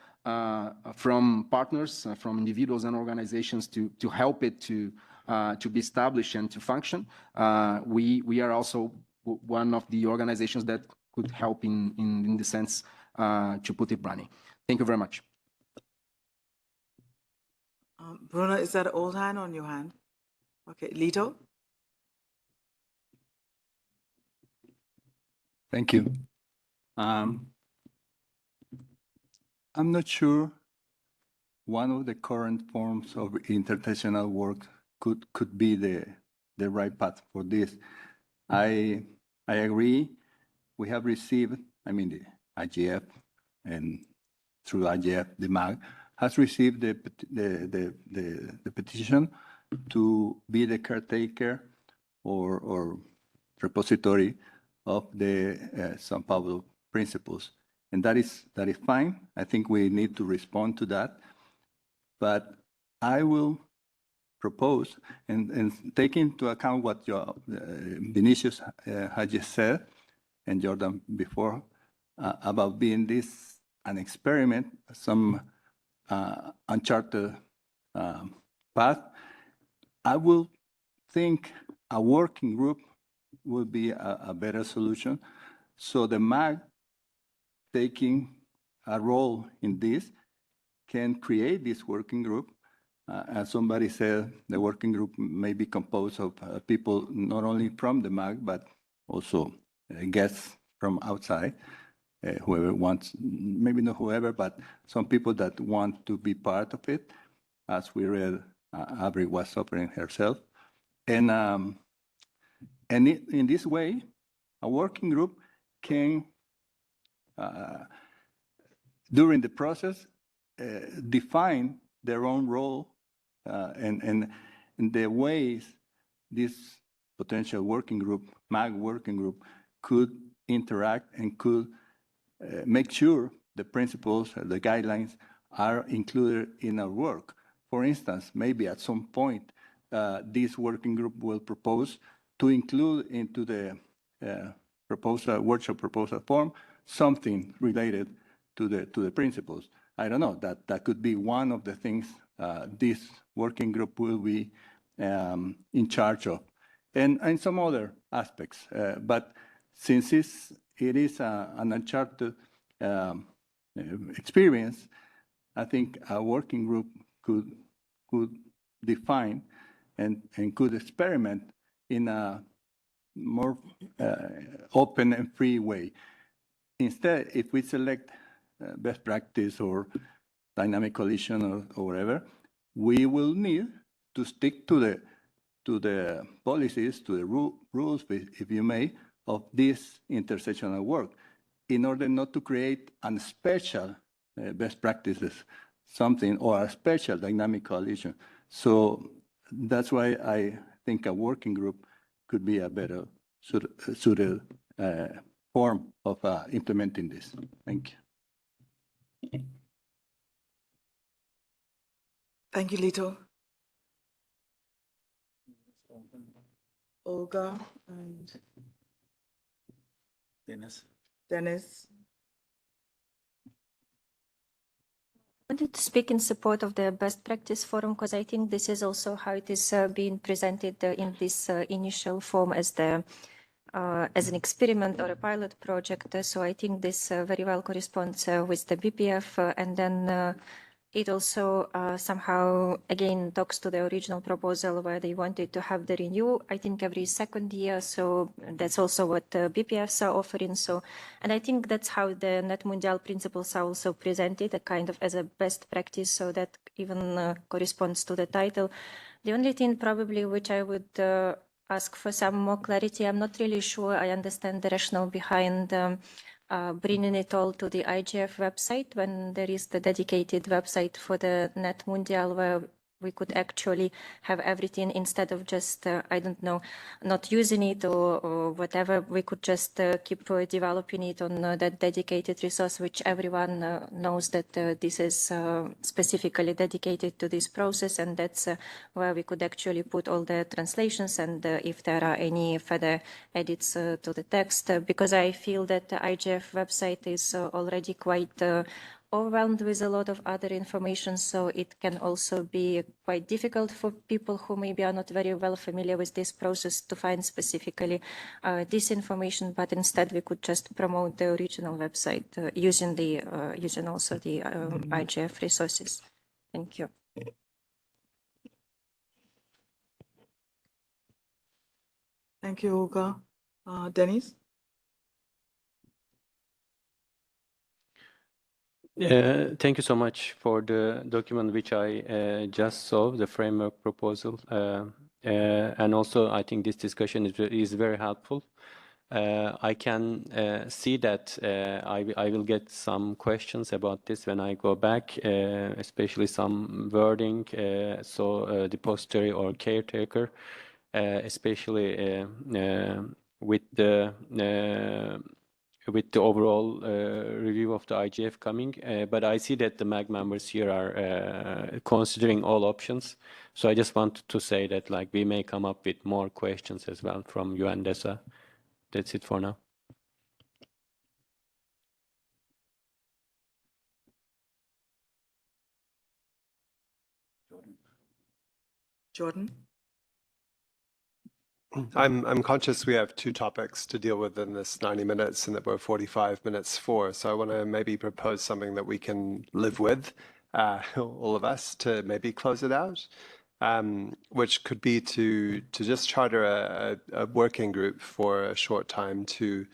from partners, from individuals and organizations to help it to be established and to function. We are also one of the organizations that could help in the sense to put it running. Thank you very much. Bruno, is that old hand on your hand? Okay, Lito? Thank you. I'm not sure one of the current forms of international work could be the right path for this. I agree. We have received, I mean, the IGF, and through IGF, the MAG has received the petition to be the caretaker or repository of the São Paulo principles. And that is fine. I think we need to respond to that. But I will propose, and take into account what Vinicius had just said, and Jordan before, about being this an experiment, some uncharted path. I will think a working group would be a better solution. So the MAG taking a role in this can create this working group. As somebody said, the working group may be composed of people not only from the MAG, but also guests from outside. Whoever wants, maybe not whoever, but some people that want to be part of it, as we read, Avri was offering herself. And in this way, a working group can, during the process, define their own role and the ways this potential working group, MAG working group, could interact and could make sure the principles, the guidelines are included in our work. For instance, maybe at some point, this working group will propose to include into the workshop proposal form something related to the principles. I don't know, that could be one of the things this working group will be in charge of, and some other aspects. But since it is an uncharted experience, I think a working group could define and could experiment in a more open and free way. Instead, if we select best practice or dynamic collision or whatever, we will need to stick to the policies, to the rules, if you may, of this intersectional work, in order not to create a special best practices, something, or a special dynamic coalition. So that's why I think a working group could be a better suited form of implementing this. Thank you. Thank you, Lito. Olga and Dennis. I wanted to speak in support of the best practice forum, because I think this is also how it is being presented in this initial form as an experiment or a pilot project. So I think this very well corresponds with the BPF, and then it also somehow again talks to the original proposal where they wanted to have the renew, I think, every second year. So that's also what BPFs are offering. So, and I think that's how the Net Mundial principles are also presented, a kind of as a best practice. So that even corresponds to the title. The only thing probably which I would ask for some more clarity, I'm not really sure I understand the rationale behind bringing it all to the IGF website when there is the dedicated website for the Net Mundial, where we could actually have everything instead of just, I don't know, not using it or whatever. We could just keep developing it on that dedicated resource, which everyone knows that this is specifically dedicated to this process, and that's where we could actually put all the translations and if there are any further edits to the text, because I feel that the IGF website is already quite overwhelmed with a lot of other information, so it can also be quite difficult for people who maybe are not very well familiar with this process to find specifically this information. But instead, we could just promote the original website using also the IGF resources. Thank you. Thank you, Olga. Dennis? Thank you so much for the document which I just saw, the framework proposal. And also, I think this discussion is very helpful. I can see that I will get some questions about this when I go back, especially some wording, so depository or caretaker, especially with the overall review of the IGF coming. But I see that the MAG members here are considering all options. So I just want to say that like we may come up with more questions as well from you and DESA. That's it for now. Jordan? I'm conscious we have two topics to deal with in this 90 minutes and that we're 45 minutes for. So I want to maybe propose something that we can live with, all of us, to maybe close it out, which could be to just charter a working group for a short time to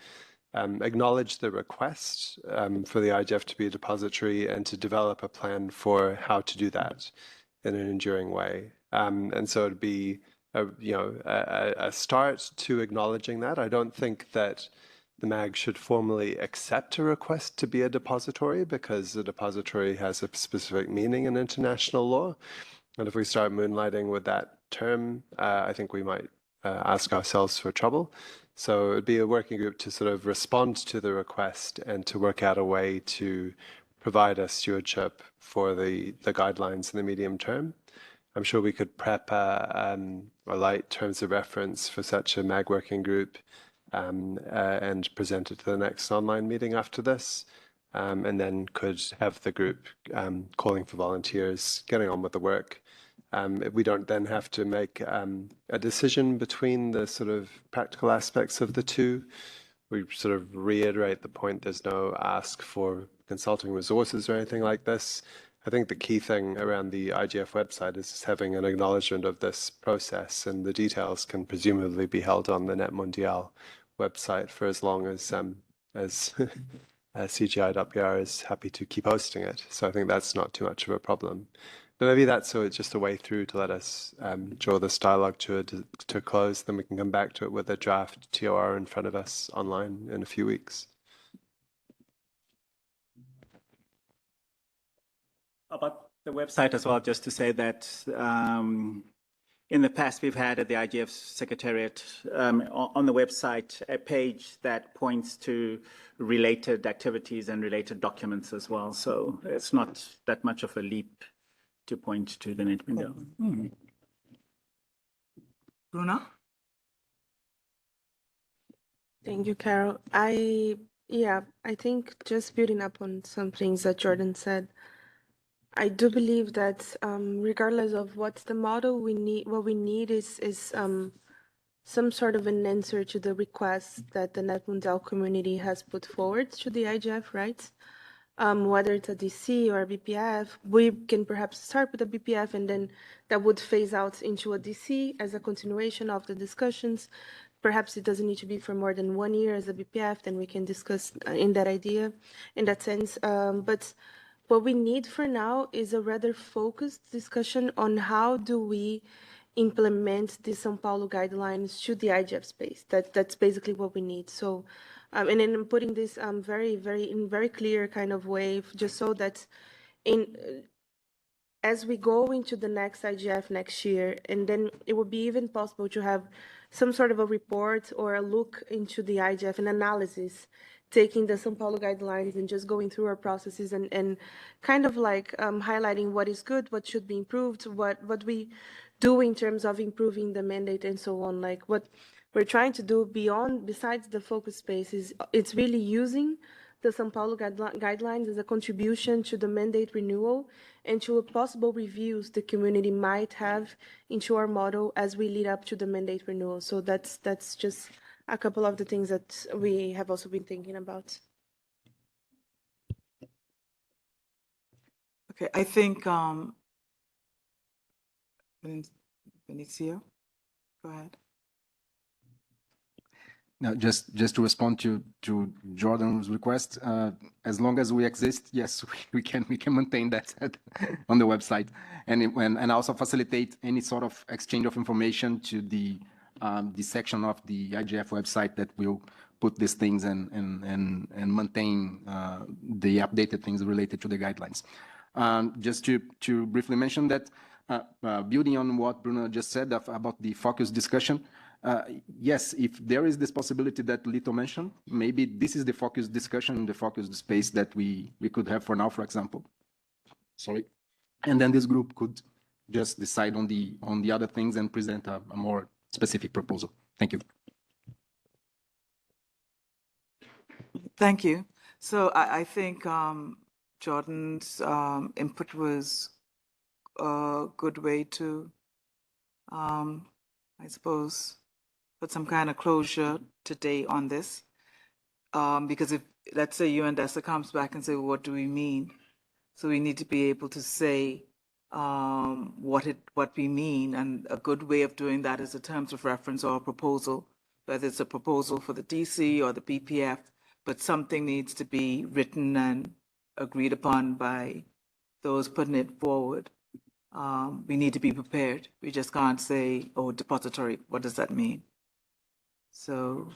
acknowledge the request for the IGF to be a depository and to develop a plan for how to do that in an enduring way. And so it'd be a start to acknowledging that. I don't think that the MAG should formally accept a request to be a depository because the depository has a specific meaning in international law. And if we start moonlighting with that term, I think we might ask ourselves for trouble. So it'd be a working group to sort of respond to the request and to work out a way to provide a stewardship for the guidelines in the medium term. I'm sure we could prep a light terms of reference for such a MAG working group and present it to the next online meeting after this, and then could have the group calling for volunteers, getting on with the work. We don't then have to make a decision between the sort of practical aspects of the two. We sort of reiterate the point, there's no ask for consulting resources or anything like this. I think the key thing around the IGF website is just having an acknowledgement of this process, and the details can presumably be held on the Net Mundial website for as long as CGI.br is happy to keep hosting it. So I think that's not too much of a problem. But maybe that's just a way through to let us draw this dialogue to a close. Then we can come back to it with a draft TOR in front of us online in a few weeks. About the website as well, just to say that in the past we've had at the IGF Secretariat on the website a page that points to related activities and related documents as well. So it's not that much of a leap to point to the Net Mundial. Bruna? Thank you, Carol. I think just building up on some things that Jordan said, I do believe that regardless of what's the model, what we need is some sort of an answer to the request that the Net Mundial community has put forward to the IGF, right? Whether it's a DC or a BPF, we can perhaps start with a BPF and then that would phase out into a DC as a continuation of the discussions. Perhaps it doesn't need to be for more than 1 year as a BPF, then we can discuss in that sense. But what we need for now is a rather focused discussion on how do we implement the São Paulo guidelines to the IGF space. That's basically what we need. So, and then I'm putting this very clear kind of way, just so that as we go into the next IGF next year, and then it would be even possible to have some sort of a report or a look into the IGF and analysis, taking the São Paulo guidelines and just going through our processes and kind of like highlighting what is good, what should be improved, what we do in terms of improving the mandate and so on. Like what we're trying to do besides the focus space is it's really using the São Paulo guidelines as a contribution to the mandate renewal and to possible reviews the community might have into our model as we lead up to the mandate renewal. So that's just a couple of the things that we have also been thinking about. Okay, I think Benicio, go ahead. Now, just to respond to Jordan's request, as long as we exist, yes, we can maintain that on the website, and also facilitate any sort of exchange of information to the section of the IGF website that will put these things and maintain the updated things related to the guidelines. Just to briefly mention that, building on what Bruno just said about the focus discussion. Yes, if there is this possibility that Lito mentioned, maybe this is the focus discussion, the focus space that we could have for now, for example. Sorry. And then this group could just decide on the other things and present a more specific proposal. Thank you. Thank you. So I think Jordan's input was a good way to, I suppose, put some kind of closure today on this. Because if, let's say, UNDESA comes back and say, well, what do we mean? So we need to be able to say what we mean, and a good way of doing that is a terms of reference or a proposal, whether it's a proposal for the DC or the PPF, but something needs to be written and agreed upon by those putting it forward. We need to be prepared. We just can't say, oh, depository, what does that mean? So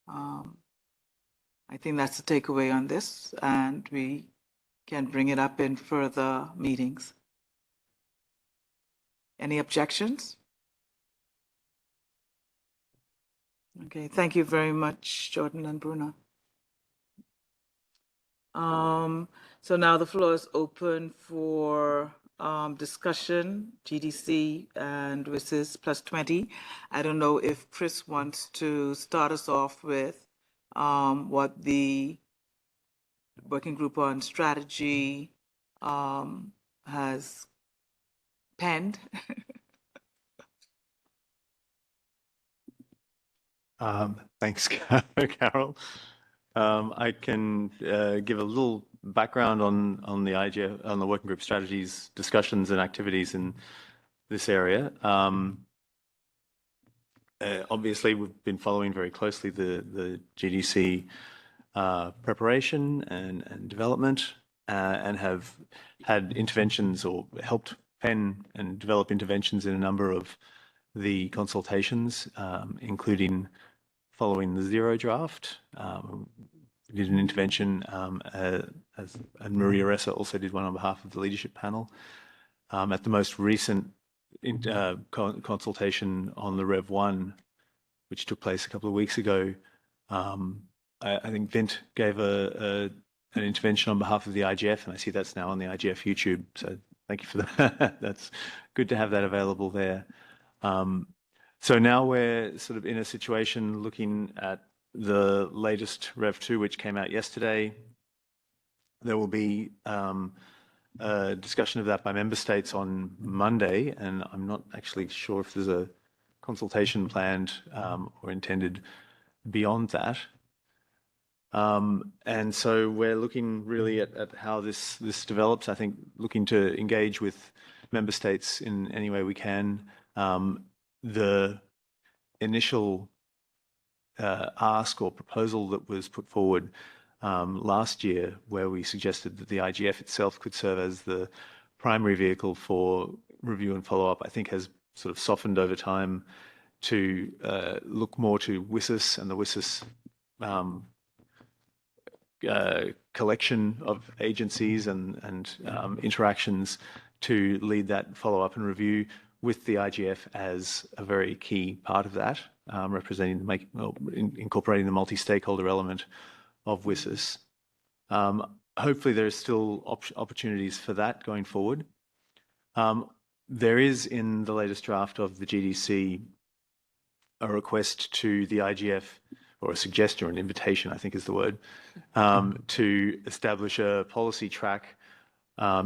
I think that's the takeaway on this, and we can bring it up in further meetings. Any objections? Okay, thank you very much, Jordan and Bruno. So now the floor is open for discussion, GDC and WSIS plus 20. I don't know if Chris wants to start us off with what the working group on strategy has penned. Thanks, Carol. I can give a little background on the IGF, on the working group strategies, discussions and activities in this area. Obviously, we've been following very closely the GDC preparation and development, and have had interventions or helped pen and develop interventions in a number of the consultations, including following the zero draft. We did an intervention, and Maria Ressa also did one on behalf of the leadership panel. At the most recent consultation on the Rev 1, which took place a couple of weeks ago, I think Vint gave an intervention on behalf of the IGF, and I see that's now on the IGF YouTube. So thank you for that. That's good to have that available there. So now we're sort of in a situation looking at the latest Rev 2, which came out yesterday. There will be a discussion of that by member states on Monday, and I'm not actually sure if there's a consultation planned or intended beyond that. And so we're looking really at how this develops. I think looking to engage with member states in any way we can. The initial ask or proposal that was put forward last year, where we suggested that the IGF itself could serve as the primary vehicle for review and follow-up, I think has sort of softened over time to look more to WSIS and the WSIS collection of agencies and interactions to lead that follow-up and review with the IGF as a very key part of that, incorporating the multi-stakeholder element of WSIS. Hopefully there are still opportunities for that going forward. There is in the latest draft of the GDC a request to the IGF, or a suggestion or an invitation, I think is the word, to establish a policy track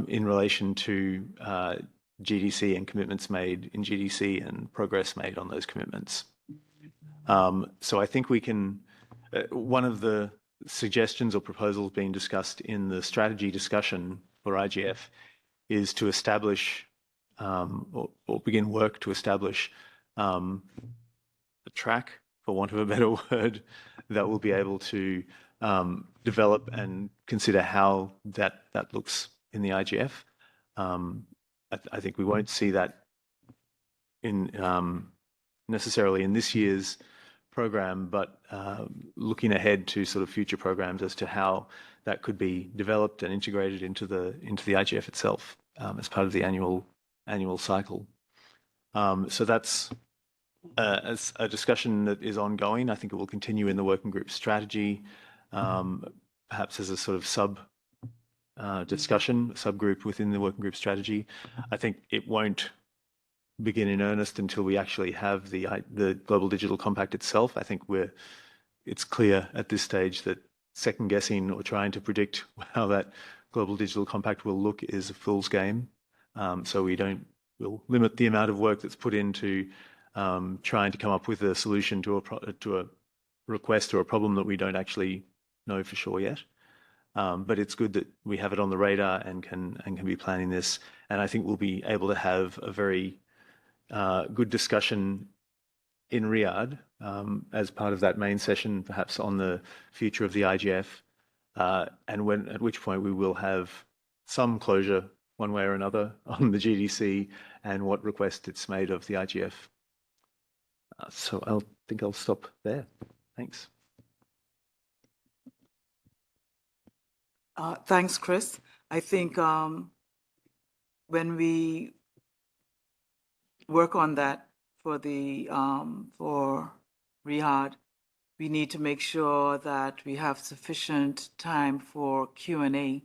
in relation to GDC and commitments made in GDC and progress made on those commitments. So I think we can, one of the suggestions or proposals being discussed in the strategy discussion for IGF is to establish or begin work to establish a track, for want of a better word, that will be able to develop and consider how that looks in the IGF. I think we won't see that in necessarily in this year's program, but looking ahead to sort of future programs as to how that could be developed and integrated into the IGF itself as part of the annual cycle. So that's a discussion that is ongoing. I think it will continue in the working group strategy, perhaps as a sort of discussion, subgroup within the working group strategy. I think it won't begin in earnest until we actually have the Global Digital Compact itself. I think it's clear at this stage that second guessing or trying to predict how that Global Digital Compact will look is a fool's game. So we'll limit the amount of work that's put into trying to come up with a solution to a request or a problem that we don't actually know for sure yet. But it's good that we have it on the radar and can be planning this. And I think we'll be able to have a very good discussion in Riyadh as part of that main session, perhaps on the future of the IGF, and at which point we will have some closure one way or another on the GDC and what request it's made of the IGF. So I think I'll stop there. Thanks. Thanks, Chris. I think when we work on that for Riyadh, we need to make sure that we have sufficient time for Q&A,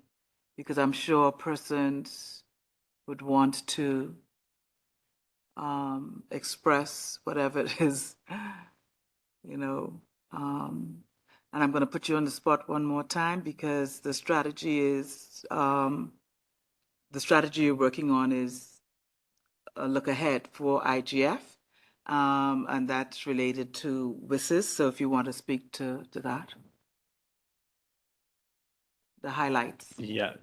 because I'm sure persons would want to express whatever it is, and I'm going to put you on the spot one more time, because the strategy you're working on is a look ahead for IGF, and that's related to WSIS. So if you want to speak to that, the highlights. Yeah,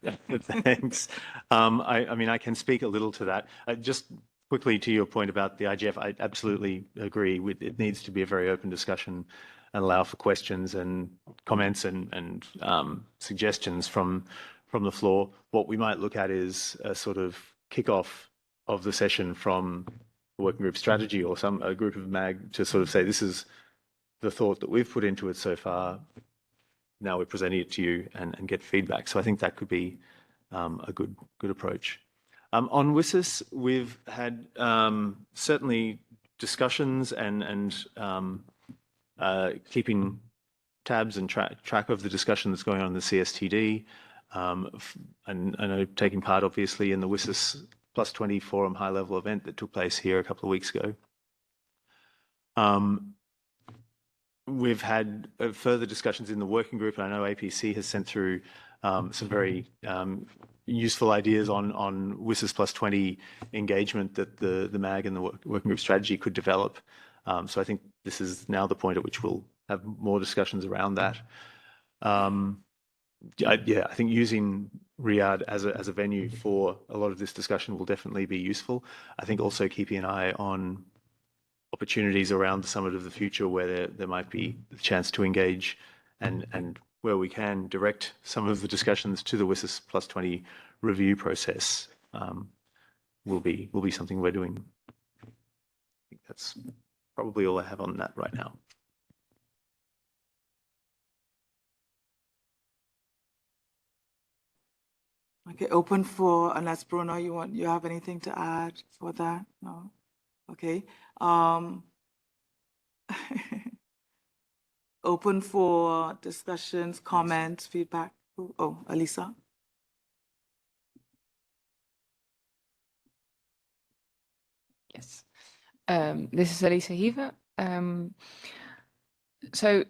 thanks. I mean, I can speak a little to that. Just quickly to your point about the IGF, I absolutely agree with it. Needs to be a very open discussion and allow for questions and comments and suggestions from the floor. What we might look at is a sort of kickoff of the session from the working group strategy or a group of MAG to sort of say, this is the thought that we've put into it so far. Now we're presenting it to you and get feedback. So I think that could be a good approach. On WSIS, we've had certainly discussions and keeping tabs and track of the discussion that's going on in the CSTD. And I know taking part, obviously, in the WSIS +20 Forum high-level event that took place here a couple of weeks ago. We've had further discussions in the working group, and I know APC has sent through some very useful ideas on WSIS +20 engagement that the MAG and the working group strategy could develop. So I think this is now the point at which we'll have more discussions around that. I think using Riyadh as a venue for a lot of this discussion will definitely be useful. I think also keeping an eye on opportunities around the Summit of the Future where there might be a chance to engage and where we can direct some of the discussions to the WSIS +20 review process will be something we're doing. I think that's probably all I have on that right now. Okay, open for, unless Bruno, you have anything to add for that? No? Okay. Open for discussions, comments, feedback. Oh, Alisa. Yes. This is Elisa Hiva. So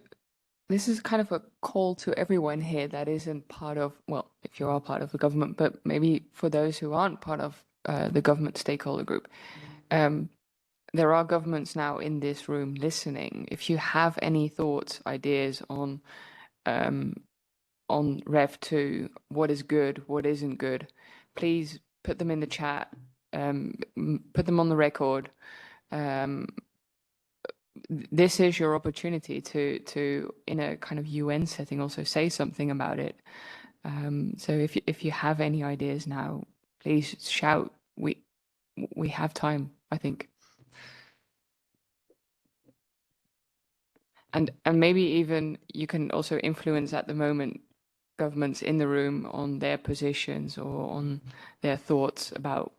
this is kind of a call to everyone here that isn't part of, well, if you are part of the government, but maybe for those who aren't part of the government stakeholder group. There are governments now in this room listening. If you have any thoughts, ideas on Rev 2, what is good, what isn't good, please put them in the chat, put them on the record. This is your opportunity to in a kind of UN setting also say something about it. So if you have any ideas now, please shout. We have time, I think. And maybe even you can also influence at the moment governments in the room on their positions or on their thoughts about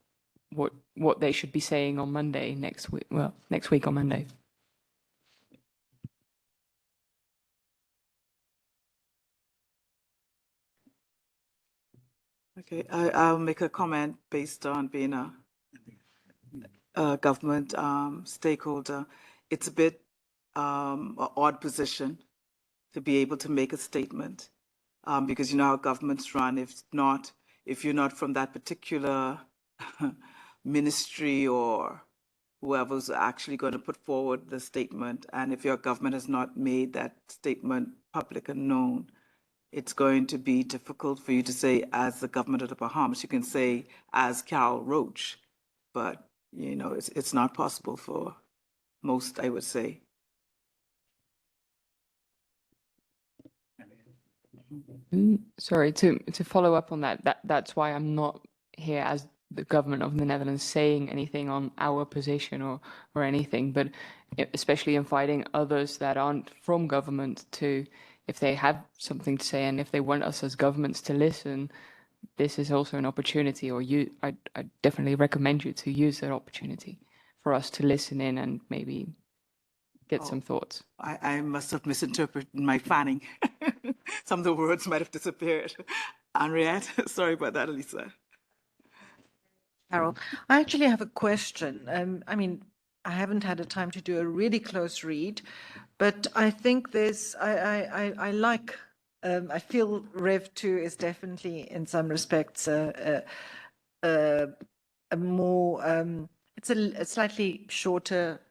what they should be saying on Monday next week. Well, next week on Monday. Okay, I'll make a comment based on being a government stakeholder. It's a bit an odd position to be able to make a statement because you know how governments run. If you're not from that particular ministry or whoever's actually going to put forward the statement, and if your government has not made that statement public and known, it's going to be difficult for you to say as the government of the Bahamas. You can say as Cal Roach, but you know it's not possible for most, I would say. Sorry, to follow up on that's why I'm not here as the government of the Netherlands saying anything on our position or anything, but especially inviting others that aren't from government to, if they have something to say and if they want us as governments to listen, this is also an opportunity, or I definitely recommend you to use that opportunity for us to listen in and maybe get some thoughts. I must have misinterpreted my fanning. Some of the words might have disappeared. Henriette, sorry about that, Elisa. Carol, I actually have a question. I mean, I haven't had a time to do a really close read, but I think I like, I feel Rev 2 is definitely in some respects a more, it's a slightly shorter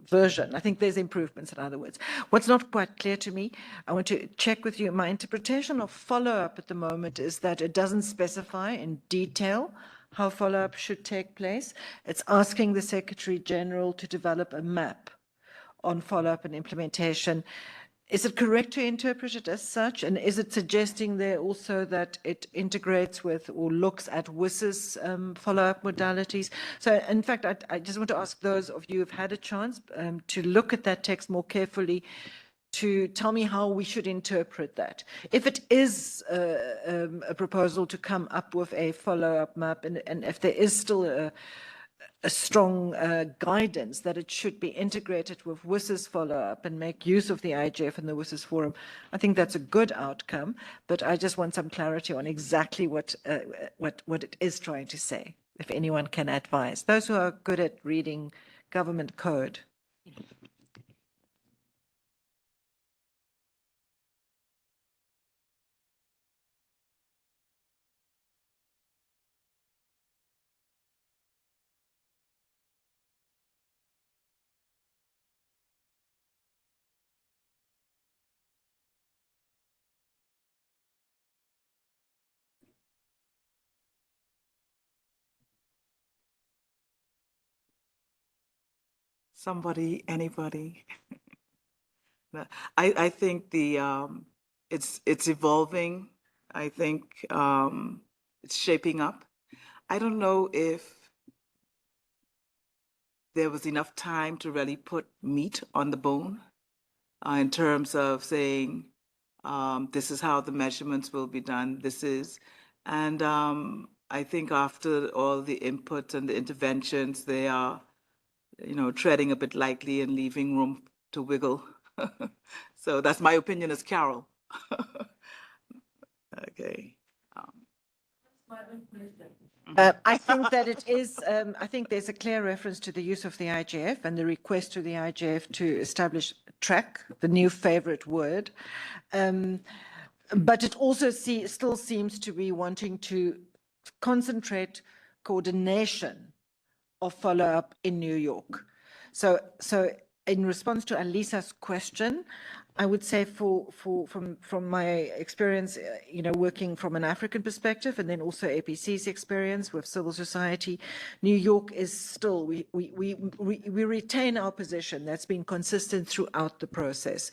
version. I think there's improvements, in other words. What's not quite clear to me, I want to check with you. My interpretation of follow-up at the moment is that it doesn't specify in detail how follow-up should take place. It's asking the Secretary General to develop a map on follow-up and implementation. Is it correct to interpret it as such? And is it suggesting there also that it integrates with or looks at WIS's follow-up modalities? So in fact, I just want to ask those of you who've had a chance to look at that text more carefully, to tell me how we should interpret that. If it is a proposal to come up with a follow-up map, and if there is still a strong guidance that it should be integrated with WIS's follow-up and make use of the IGF and the WIS's forum, I think that's a good outcome, but I just want some clarity on exactly what it is trying to say, if anyone can advise. Those who are good at reading government code. Somebody, anybody. I think it's evolving. I think it's shaping up. I don't know if there was enough time to really put meat on the bone in terms of saying this is how the measurements will be done. This is, And I think after all the input and the interventions, they are, treading a bit lightly and leaving room to wiggle. So that's my opinion as Carol. Okay. I think that it is, I think there's a clear reference to the use of the IGF and the request to the IGF to establish track, the new favorite word. But it also still seems to be wanting to concentrate coordination of follow-up in New York. So in response to Alisa's question, I would say from my experience, working from an African perspective, and then also APC's experience with civil society, New York is still, we retain our position that's been consistent throughout the process,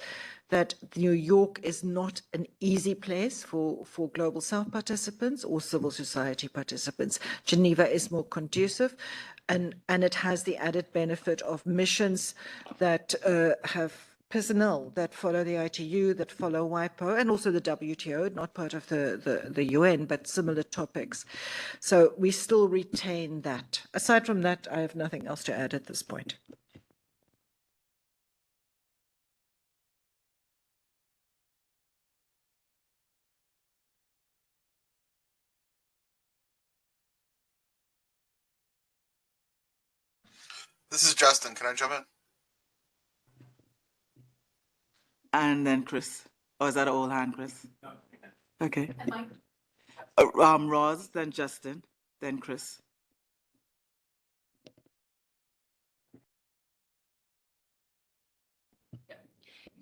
that New York is not an easy place for Global South participants or civil society participants. Geneva is more conducive, and it has the added benefit of missions that have personnel that follow the ITU, that follow WIPO, and also the WTO, not part of the UN, but similar topics. So we still retain that. Aside from that, I have nothing else to add at this point. This is Justin. Can I jump in? And then Chris. Or is that an old hand, Chris? No. Okay. Roz, then Justin, then Chris.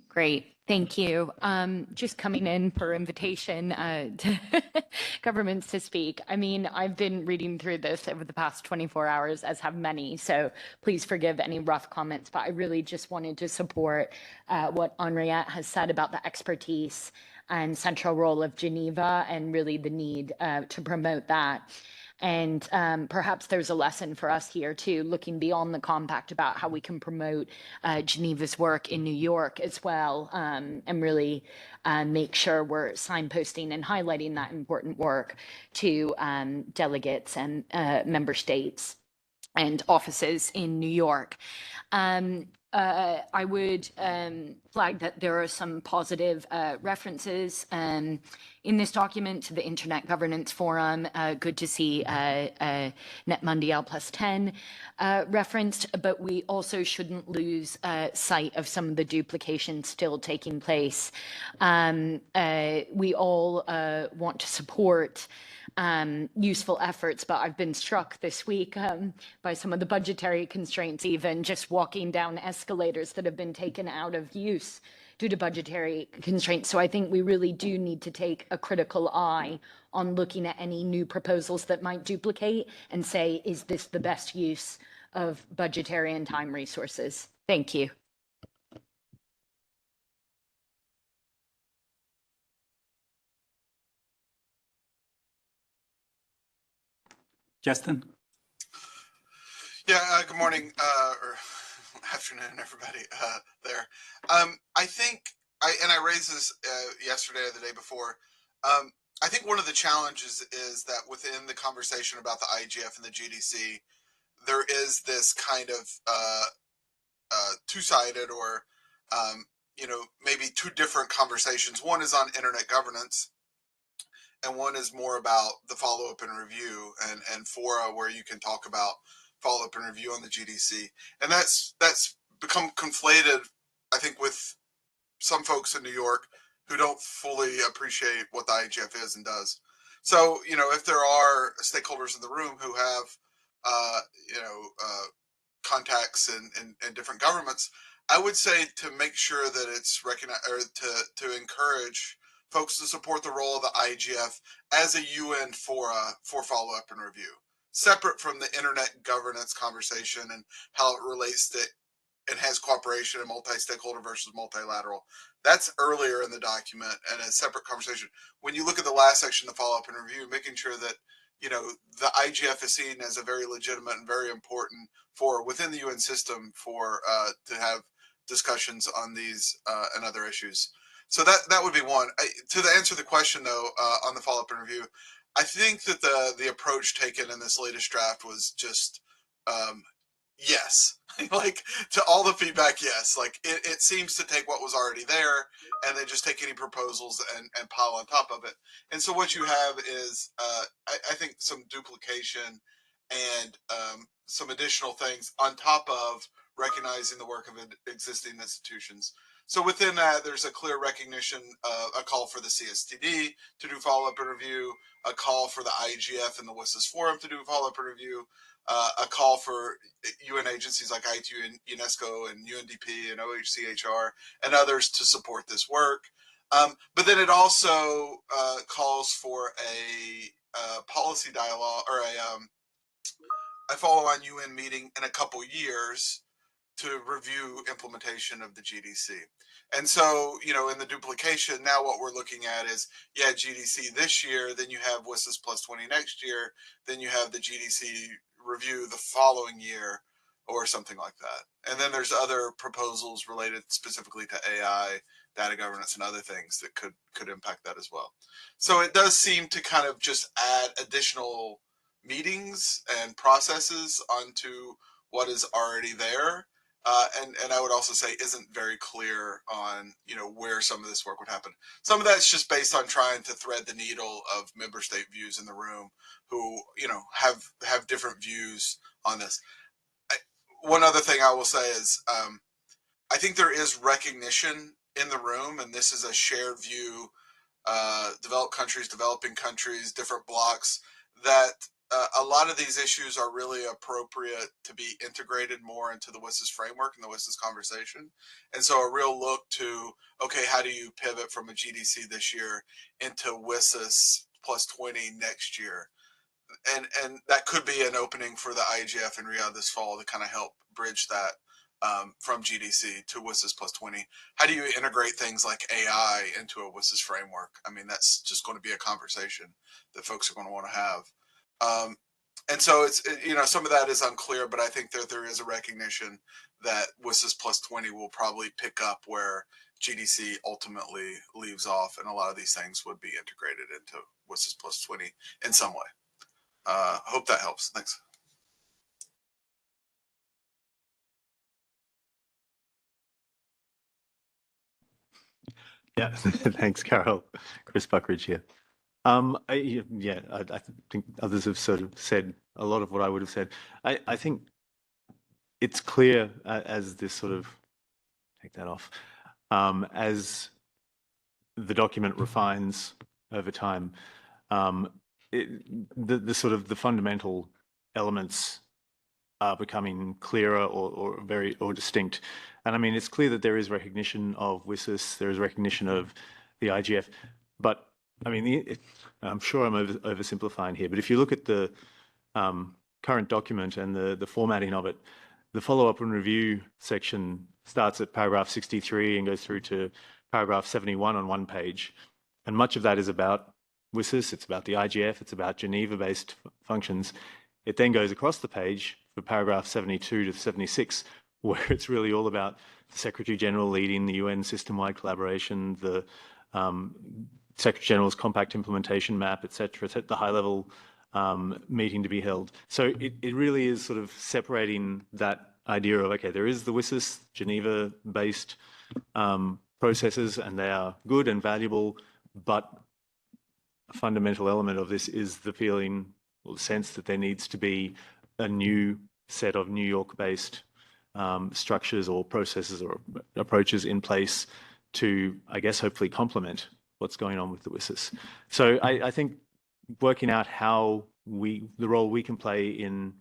Great. Thank you. Just coming in for invitation to governments to speak. I mean, I've been reading through this over the past 24 hours, as have many, so please forgive any rough comments, but I really just wanted to support what Henriette has said about the expertise and central role of Geneva and really the need to promote that. And perhaps there's a lesson for us here too, looking beyond the compact about how we can promote Geneva's work in New York as well, and really make sure we're signposting and highlighting that important work to delegates and member states and offices in New York. I would flag that there are some positive references in this document to the Internet Governance Forum. Good to see Net Mondial +10 referenced, but we also shouldn't lose sight of some of the duplication still taking place. We all want to support useful efforts, but I've been struck this week by some of the budgetary constraints, even just walking down escalators that have been taken out of use due to budgetary constraints. So I think we really do need to take a critical eye on looking at any new proposals that might duplicate and say, is this the best use of budgetary and time resources? Thank you. Justin? Yeah, good morning, or afternoon, everybody there. I think, and I raised this yesterday or the day before, I think one of the challenges is that within the conversation about the IGF and the GDC, there is this kind of two-sided or, maybe two different conversations. One is on internet governance, and one is more about the follow-up and review and fora where you can talk about follow-up and review on the GDC. And that's become conflated, I think, with some folks in New York who don't fully appreciate what the IGF is and does. So, if there are stakeholders in the room who have, contacts in different governments, I would say to make sure that it's recognized, or to encourage folks to support the role of the IGF as a UN fora for follow-up and review, separate from the internet governance conversation and how it relates to enhanced cooperation and multi-stakeholder versus multilateral. That's earlier in the document and a separate conversation. When you look at the last section, the follow-up and review, making sure that the IGF is seen as a very legitimate and very important for within the UN system for to have discussions on these and other issues. So that would be one. To answer the question though, on the follow-up and review, I think that the approach taken in this latest draft was just yes, like to all the feedback, yes. Like it seems to take what was already there and then just take any proposals and pile on top of it. And so what you have is, I think, some duplication and some additional things on top of recognizing the work of existing institutions. So within that, there's a clear recognition, a call for the CSTD to do follow-up interview, a call for the IGF and the WSIS Forum to do follow-up interview, a call for UN agencies like ITU and UNESCO and UNDP and OHCHR and others to support this work. But then it also calls for a policy dialogue or a follow-on UN meeting in a couple years to review implementation of the GDC. And so, you know, in the duplication, now what we're looking at is, yeah, GDC this year, then you have WSIS plus 20 next year, then you have the GDC review the following year or something like that. And then there's other proposals related specifically to AI, data governance, and other things that could impact that as well. So it does seem to kind of just add additional meetings and processes onto what is already there. And I would also say isn't very clear on, you know, where some of this work would happen. Some of that's just based on trying to thread the needle of member state views in the room who, you know, have different views on this. One other thing I will say is I think there is recognition in the room, and this is a shared view, developed countries, developing countries, different blocks, that a lot of these issues are really appropriate to be integrated more into the WSIS framework and the WSIS conversation. And so a real look to, okay, how do you pivot from a GDC this year into WSIS plus 20 next year? And that could be an opening for the IGF in Riyadh this fall to kind of help bridge that from GDC to WSIS plus 20. How do you integrate things like AI into a WSIS framework? I mean, that's just going to be a conversation that folks are going to want to have. And so it's, you know, some of that is unclear, but I think that there is a recognition that WSIS plus 20 will probably pick up where GDC ultimately leaves off, and a lot of these things would be integrated into WSIS plus 20 in some way. Hope that helps. Thanks. Yeah, thanks, Carol. Chris Buckridge here. I think others have sort of said a lot of what I would have said. I think it's clear as this sort of, take that off, as the document refines over time, the sort of the fundamental elements are becoming clearer or very distinct. And I mean, it's clear that there is recognition of WSIS, there is recognition of the IGF, but I mean, I'm sure I'm oversimplifying here, but if you look at the current document and the formatting of it, the follow-up and review section starts at paragraph 63 and goes through to paragraph 71 on one page. And much of that is about WSIS, it's about the IGF, it's about Geneva-based functions. It then goes across the page for paragraph 72 to 76, where it's really all about the Secretary General leading the UN system-wide collaboration, the Secretary General's compact implementation map, etc., the high-level meeting to be held. So it really is sort of separating that idea of, okay, there is the WSIS Geneva-based processes, and they are good and valuable, but a fundamental element of this is the feeling or the sense that there needs to be a new set of New York-based structures or processes or approaches in place to, I guess, hopefully complement what's going on with the WSIS. So I think working out how the role we can play in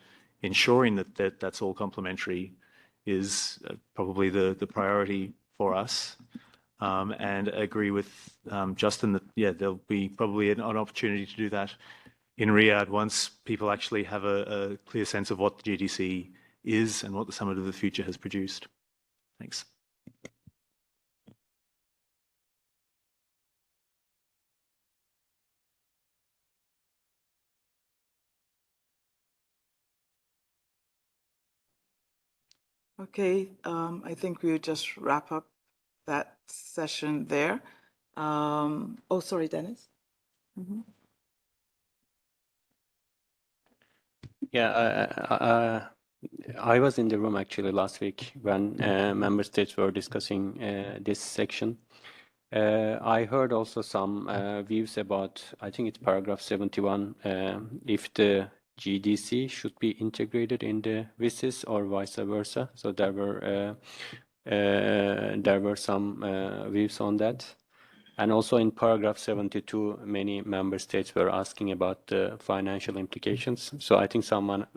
ensuring that that's all complementary is probably the priority for us. And I agree with Justin that, yeah, there'll be probably an opportunity to do that in Riyadh once people actually have a clear sense of what the GDC is and what the Summit of the Future has produced. Thanks. Okay, I think we'll just wrap up that session there. Oh, sorry, Dennis. Yeah, I was in the room actually last week when member states were discussing this section. I heard also some views about, I think it's paragraph 71, if the GDC should be integrated in the VISIS or vice versa. So there were some views on that. And also in paragraph 72, many member states were asking about the financial implications. So I think someone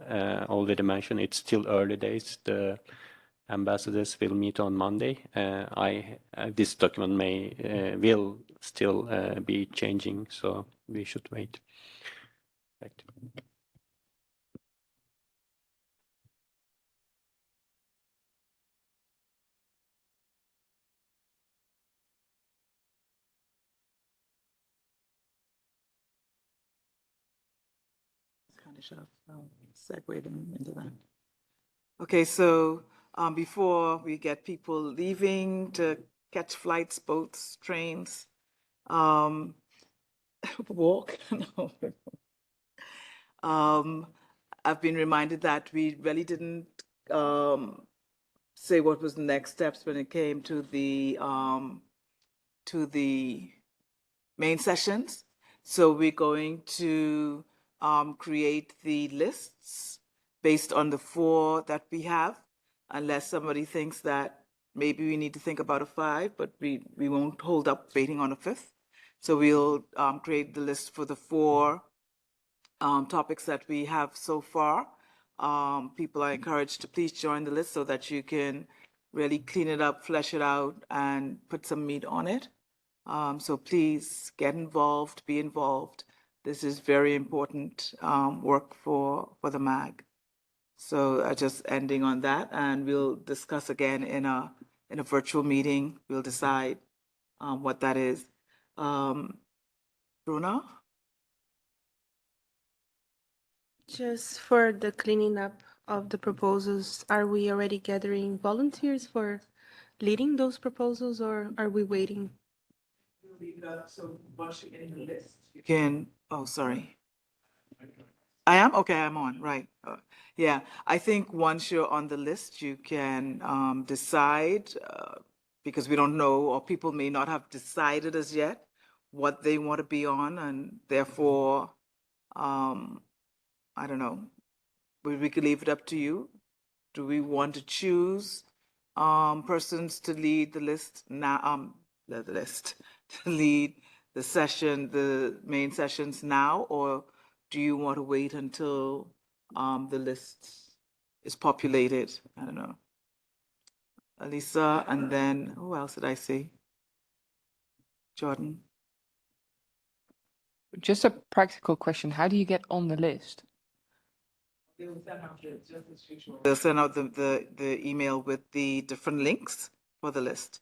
already mentioned it's still early days. The ambassadors will meet on Monday. This document will still be changing, so we should wait. Right. Kind of should have segued into that. Okay, so before we get people leaving to catch flights, boats, trains, walk, no. I've been reminded that we really didn't say what was the next steps when it came to the main sessions. So we're going to create the lists based on the 4 that we have, unless somebody thinks that maybe we need to think about a 5, but we won't hold up waiting on a 5th. So we'll create the list for the 4 topics that we have so far. People are encouraged to please join the list so that you can really clean it up, flesh it out, and put some meat on it. So please get involved, be involved. This is very important work for the MAG. So just ending on that, and we'll discuss again in a virtual meeting. We'll decide what that is. Bruna? Just for the cleaning up of the proposals, are we already gathering volunteers for leading those proposals, or are we waiting? So once you're in the list, you can, oh, sorry. I am? Okay, I'm on, right. Yeah, I think once you're on the list, you can decide, because we don't know, or people may not have decided as yet what they want to be on, and therefore, I don't know, we could leave it up to you. Do we want to choose persons to lead the list now, the list, to lead the session, the main sessions now, or do you want to wait until the list is populated? I don't know. Alisa, and then who else did I see? Jordan. Just a practical question. How do you get on the list? They'll send out the email with the different links for the list.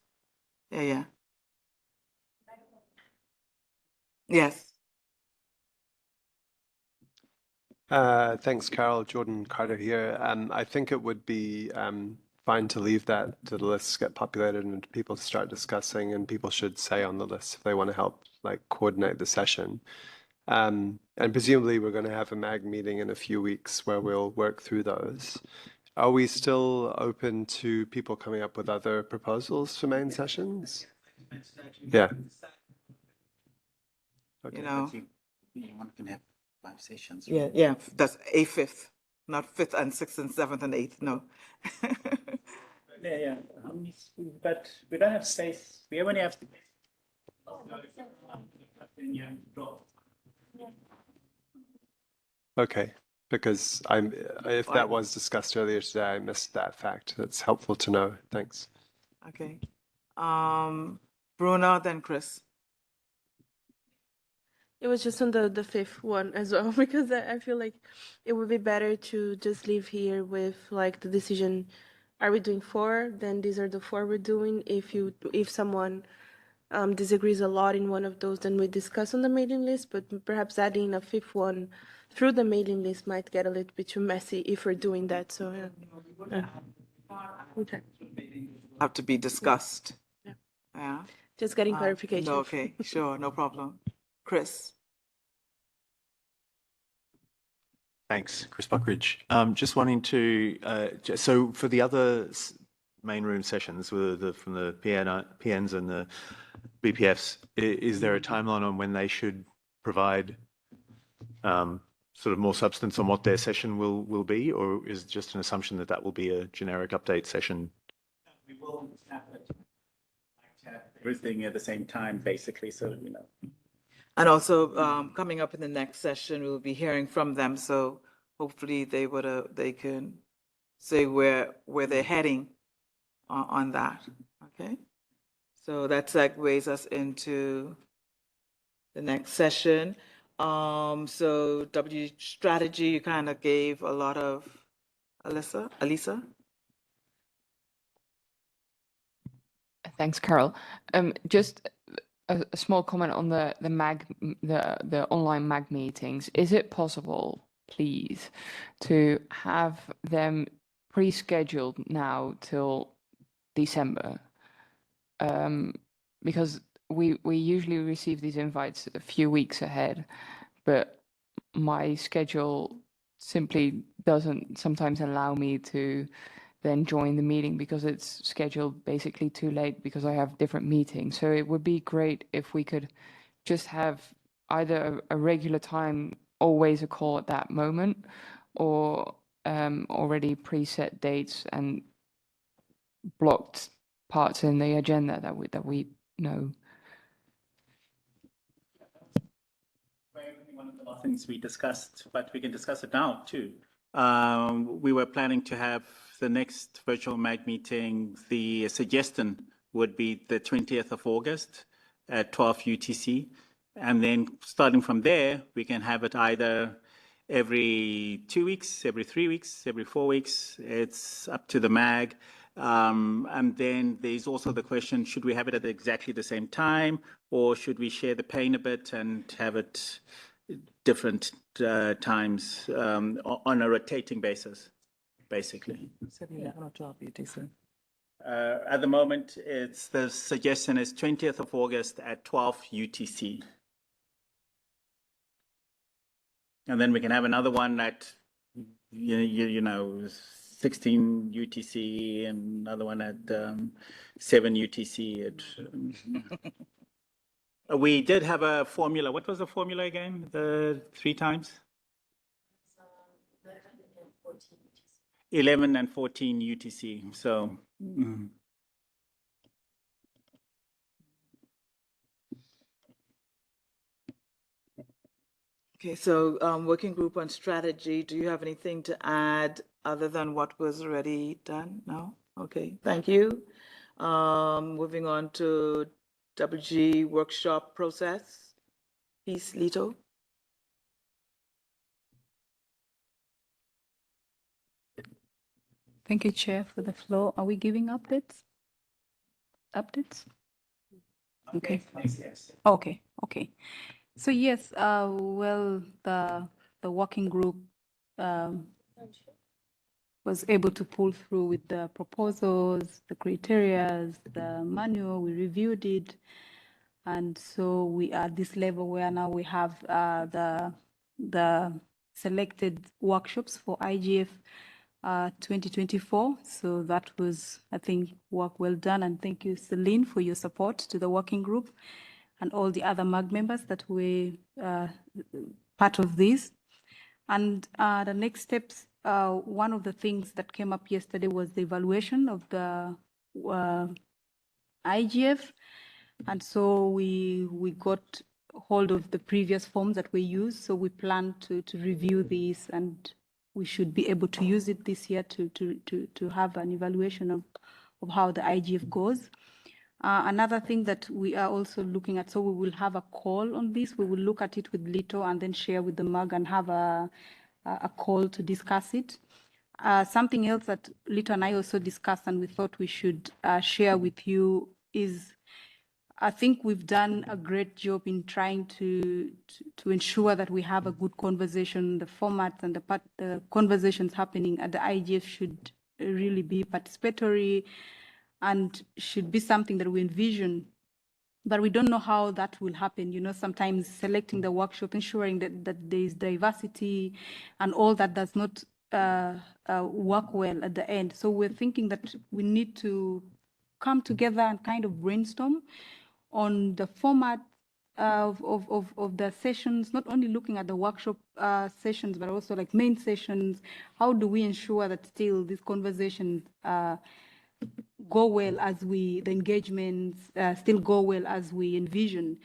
Yeah. Yes. Thanks, Carol. Jordan Carter here. I think it would be fine to leave that to the lists get populated and people start discussing, and people should say on the list if they want to help coordinate the session. And presumably we're going to have a MAG meeting in a few weeks where we'll work through those. Are we still open to people coming up with other proposals for main sessions? Yeah. Okay. You know. One can have 5 sessions. Yeah, that's a 5th, not 5th and 6th and 7th and 8th, no. Yeah. But we don't have space. We only have. Okay, because if that was discussed earlier today, I missed that fact. That's helpful to know. Thanks. Okay. Bruna, then Chris. It was just on the 5th one as well, because I feel like it would be better to just leave here with the decision. Are we doing 4? Then these are the 4 we're doing. If someone disagrees a lot in one of those, then we discuss on the mailing list, but perhaps adding a 5th one through the mailing list might get a little bit too messy if we're doing that. So yeah. Okay. Have to be discussed. Yeah. Just getting clarification. No, okay, sure, no problem. Chris. Thanks, Chris Buckridge. Just wanting to, so for the other main room sessions from the PNs and the BPFs, is there a timeline on when they should provide sort of more substance on what their session will be, or is it just an assumption that that will be a generic update session? We will have everything at the same time, basically, so you know. And also, coming up in the next session, we'll be hearing from them. So hopefully they can say where they're heading on that. Okay. So that segues us into the next session. So W strategy, you kind of gave a lot of, Alisa? Thanks, Carol. Just a small comment on the online MAG meetings. Is it possible, please, to have them pre-scheduled now till December? Because we usually receive these invites a few weeks ahead, but my schedule simply doesn't sometimes allow me to then join the meeting because it's scheduled basically too late because I have different meetings. So it would be great if we could just have either a regular time, always a call at that moment, or already preset dates and blocked parts in the agenda that we know. One of the last things we discussed, but we can discuss it now too. We were planning to have the next virtual MAG meeting. The suggestion would be the 20th of August at 12 UTC. And then starting from there, we can have it either every 2 weeks, every 3 weeks, every 4 weeks. It's up to the MAG. And then there's also the question, should we have it at exactly the same time, or should we share the pain a bit and have it different times on a rotating basis, basically? At the moment, the suggestion is 20th of August at 12 UTC. And then we can have another one at, you know, 16 UTC, and another one at 7 UTC. We did have a formula. What was the formula again? The 3 times? 11 and 14 UTC. So. Okay, so working group on strategy, do you have anything to add other than what was already done? No? Okay, thank you. Moving on to WG workshop process. Peace, Lito. Thank you, Chair, for the floor. Are we giving updates? Okay. Yes. Okay. So yes, well, the working group was able to pull through with the proposals, the criteria, the manual. We reviewed it, and so we are at this level where now we have the selected workshops for IGF 2024. So that was, I think, work well done, and thank you, Celine, for your support to the working group and all the other MAG members that were part of this. And the next steps, one of the things that came up yesterday was the evaluation of the IGF. And so we got hold of the previous forms that we used. So we plan to review these, and we should be able to use it this year to have an evaluation of how the IGF goes. Another thing that we are also looking at, so we will have a call on this. We will look at it with Lito and then share with the MAG and have a call to discuss it. Something else that Lito and I also discussed and we thought we should share with you is, I think we've done a great job in trying to ensure that we have a good conversation. The formats and the conversations happening at the IGF should really be participatory and should be something that we envision but we don't know how that will happen. You know, sometimes selecting the workshop, ensuring that there is diversity and all that does not work well at the end. So we're thinking that we need to come together and kind of brainstorm on the format of the sessions, not only looking at the workshop sessions, but also like main sessions. How do we ensure that still these conversations go well as the engagements still go well as we envision?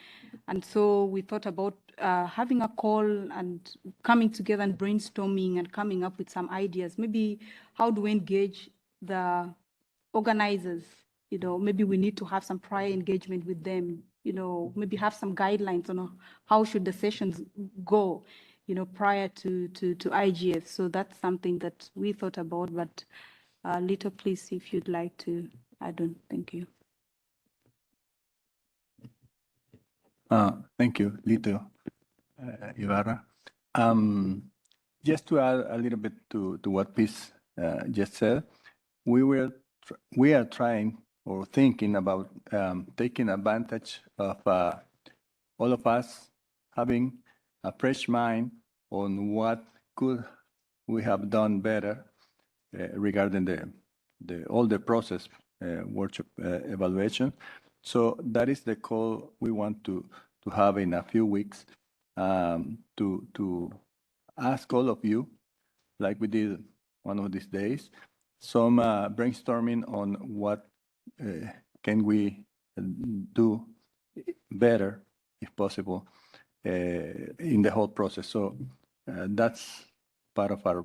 And so we thought about having a call and coming together and brainstorming and coming up with some ideas. Maybe how do we engage the organizers? You know, maybe we need to have some prior engagement with them, you know, maybe have some guidelines on how should the sessions go, you know, prior to IGF. So that's something that we thought about, but Lito, please, if you'd like to add on. Thank you. Thank you, Lito Ibarra. Just to add a little bit to what Piz just said, we are trying or thinking about taking advantage of all of us having a fresh mind on what could we have done better regarding all the process workshop evaluation. So that is the call we want to have in a few weeks, to ask all of you, like we did one of these days, some brainstorming on what can we do better, if possible, in the whole process. So that's part of our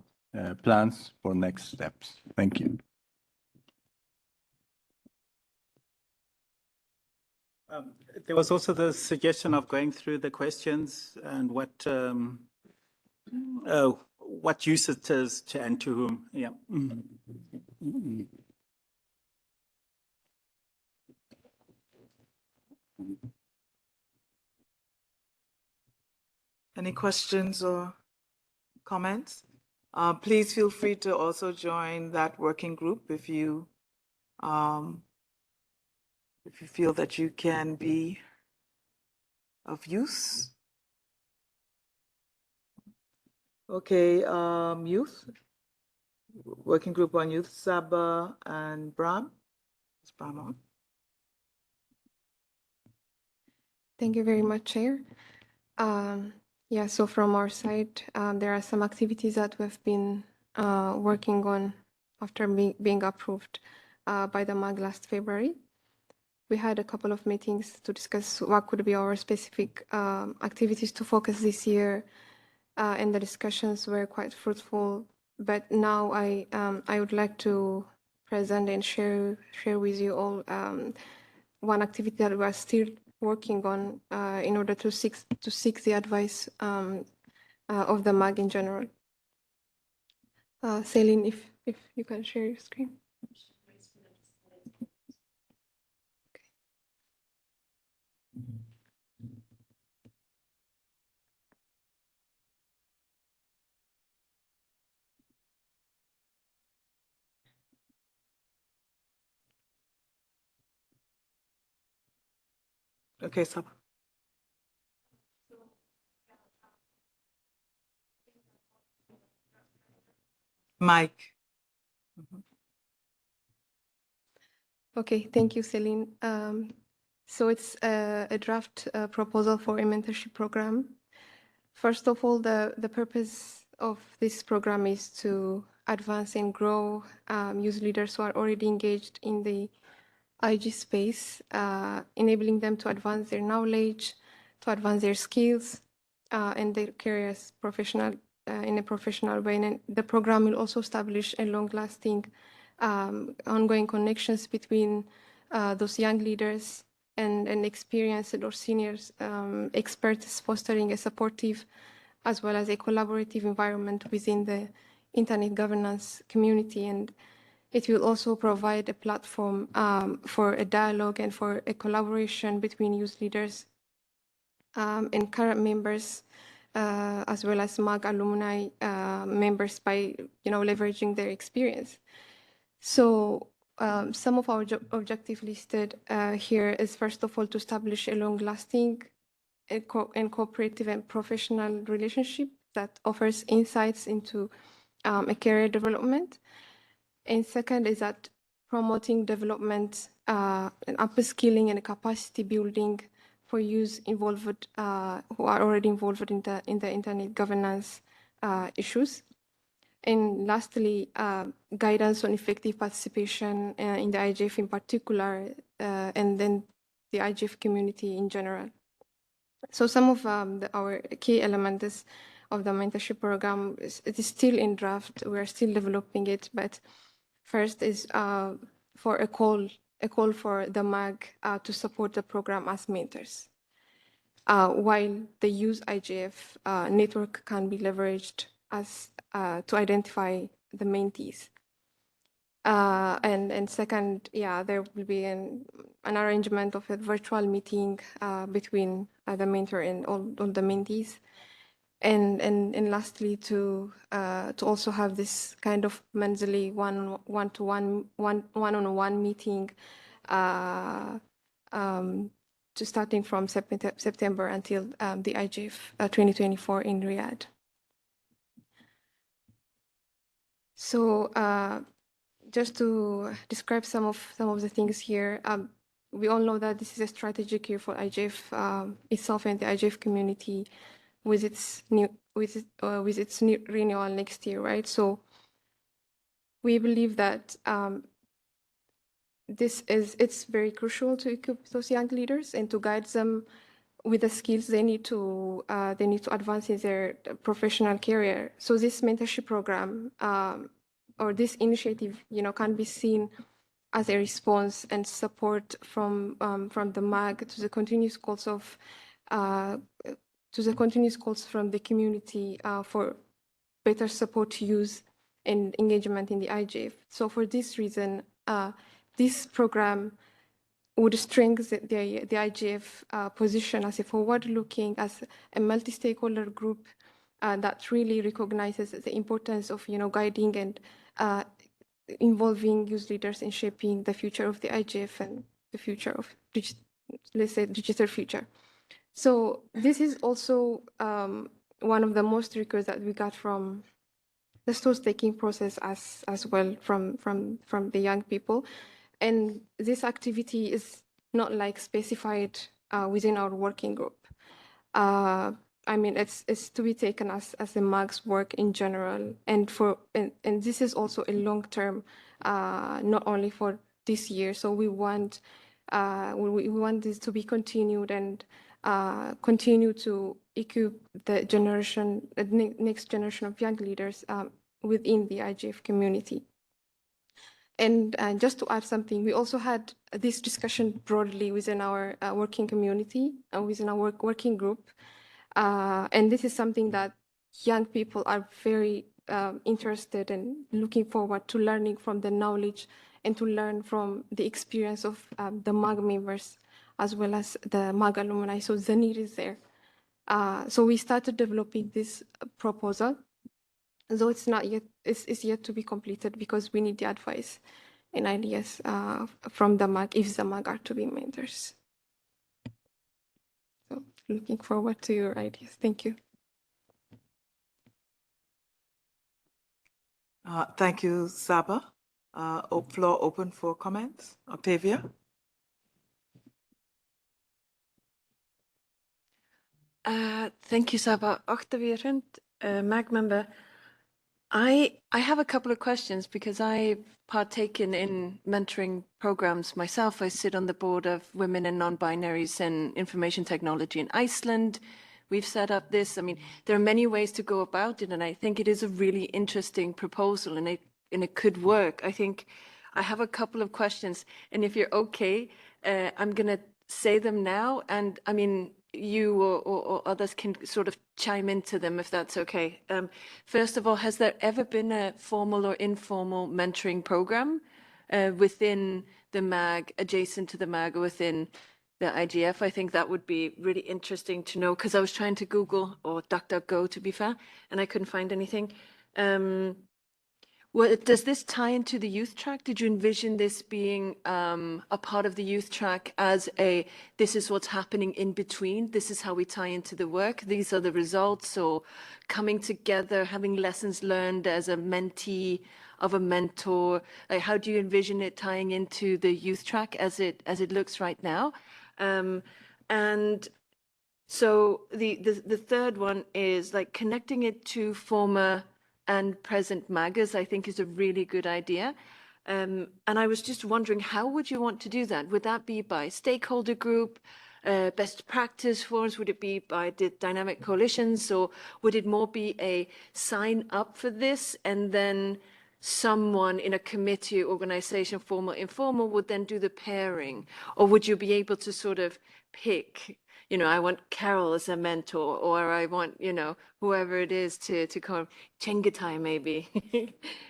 plans for next steps. Thank you. There was also the suggestion of going through the questions and what use it is to and to whom. Yeah. Any questions or comments? Please feel free to also join that working group if you feel that you can be of use. Okay, youth, working group on youth, Saba and Bram. Is Bram on? Thank you very much, Chair. Yeah, so from our side, there are some activities that we've been working on after being approved by the MAG last February. We had a couple of meetings to discuss what could be our specific activities to focus this year, and the discussions were quite fruitful. But now I would like to present and share with you all one activity that we are still working on in order to seek the advice of the MAG in general. Celine, if you can share your screen. Okay, Saba. Mike. Okay, thank you, Celine. So it's a draft proposal for a mentorship program. First of all, the purpose of this program is to advance and grow youth leaders who are already engaged in the IG space, enabling them to advance their knowledge, to advance their skills, and their careers in a professional way. And the program will also establish a long-lasting, ongoing connections between those young leaders and experienced or seniors experts, fostering a supportive as well as a collaborative environment within the internet governance community. And it will also provide a platform for a dialogue and for a collaboration between youth leaders and current members, as well as MAG alumni members, by leveraging their experience. So some of our objectives listed here is, first of all, to establish a long-lasting and cooperative and professional relationship that offers insights into a career development. And second is that promoting development and upskilling and capacity building for youth involved who are already involved in the internet governance issues. And lastly, guidance on effective participation in the IGF in particular, and then the IGF community in general. So some of our key elements of the mentorship program it is still in draft. We're still developing it, but first is for a call for the MAG to support the program as mentors. While the Youth IGF network can be leveraged as to identify the mentees. And second, there will be an arrangement of a virtual meeting between the mentor and all the mentees. And lastly, to also have this kind of monthly one-on-one meeting to starting from September until the IGF 2024 in Riyadh. So just to describe some of the things here, we all know that this is a strategic year for IGF itself and the IGF community with its renewal next year, right? So we believe that it's very crucial to equip those young leaders and to guide them with the skills they need to advance in their professional career. So this mentorship program or this initiative, can be seen as a response and support from the MAG to the continuous calls from the community for better support to use and engagement in the IGF. So for this reason, this program would strengthen the IGF position as a forward-looking, as a multi-stakeholder group that really recognizes the importance of, guiding and involving youth leaders in shaping the future of the IGF and the future of, let's say, digital future. So this is also one of the most requests that we got from the stock-taking process as well from the young people. And this activity is not like specified within our working group. I mean, it's to be taken as the MAG's work in general, and this is also a long term, not only for this year. So we want this to be continued and continue to equip the next generation of young leaders within the IGF community. And just to add something, we also had this discussion broadly within our working community and within our working group. And this is something that young people are very interested in, looking forward to learning from the knowledge and to learn from the experience of the MAG members as well as the MAG alumni. So the need is there. So we started developing this proposal, though it's not yet, it's yet to be completed because we need the advice and ideas from the MAG if the MAG are to be mentors. So looking forward to your ideas. Thank you. Thank you, Saba. Floor open for comments. Octavia? Thank you, Saba. Octavia Rent, MAG member. I have a couple of questions because I've partaken in mentoring programs myself. I sit on the board of Women and Non-Binaries and Information Technology in Iceland. We've set up this. I mean, there are many ways to go about it, and I think it is a really interesting proposal, and it could work. I think I have a couple of questions, and if you're okay, I'm going to say them now, and I mean, you or others can sort of chime into them if that's okay. First of all, has there ever been a formal or informal mentoring program within the MAG, adjacent to the MAG, or within the IGF? I think that would be really interesting to know, because I was trying to Google or DuckDuckGo, to be fair, and I couldn't find anything. Well, does this tie into the youth track? Did you envision this being a part of the youth track as this is what's happening in between, this is how we tie into the work, these are the results, or coming together, having lessons learned as a mentee of a mentor? Like, how do you envision it tying into the youth track as it looks right now? And so the third one is like connecting it to former and present MAGAs, I think is a really good idea. And I was just wondering, how would you want to do that? Would that be by stakeholder group, best practice forums? Would it be by the dynamic coalitions, or would it more be a sign up for this and then someone in a committee, organization, formal, informal, would then do the pairing? Or would you be able to sort of pick, you know, I want Carol as a mentor, or I want, you know, whoever it is to come, Chengetai maybe,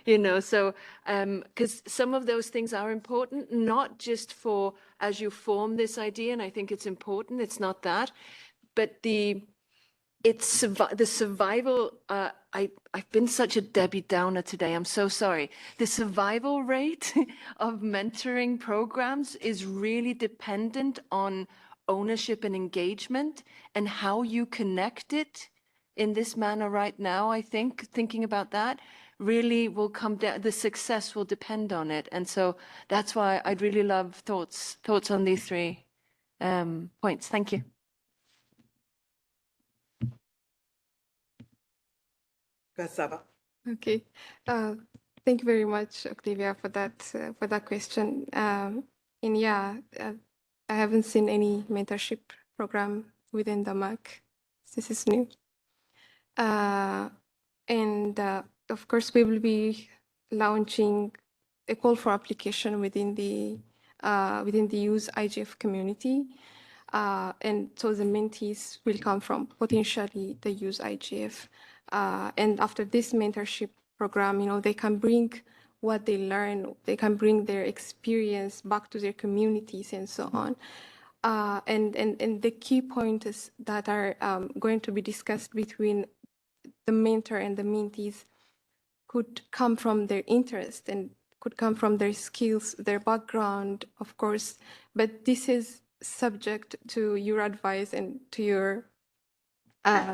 you know, so, because some of those things are important, not just for as you form this idea, and I think it's important, it's not that, but the survival, I've been such a Debbie Downer today, I'm so sorry. The survival rate of mentoring programs is really dependent on ownership and engagement, and how you connect it in this manner right now. I think thinking about that really will come down, the success will depend on it. And so that's why I'd really love thoughts on these three points. Thank you. Saba. Okay. Thank you very much, Octavia, for that question. And yeah, I haven't seen any mentorship program within the MAC. This is new. And of course, we will be launching a call for application within the Use IGF community. And so the mentees will come from potentially the Use IGF. And after this mentorship program, you know, they can bring what they learn, they can bring their experience back to their communities and so on. And the key points that are going to be discussed between the mentor and the mentees could come from their interest and could come from their skills, their background, of course, but this is subject to your advice and to your,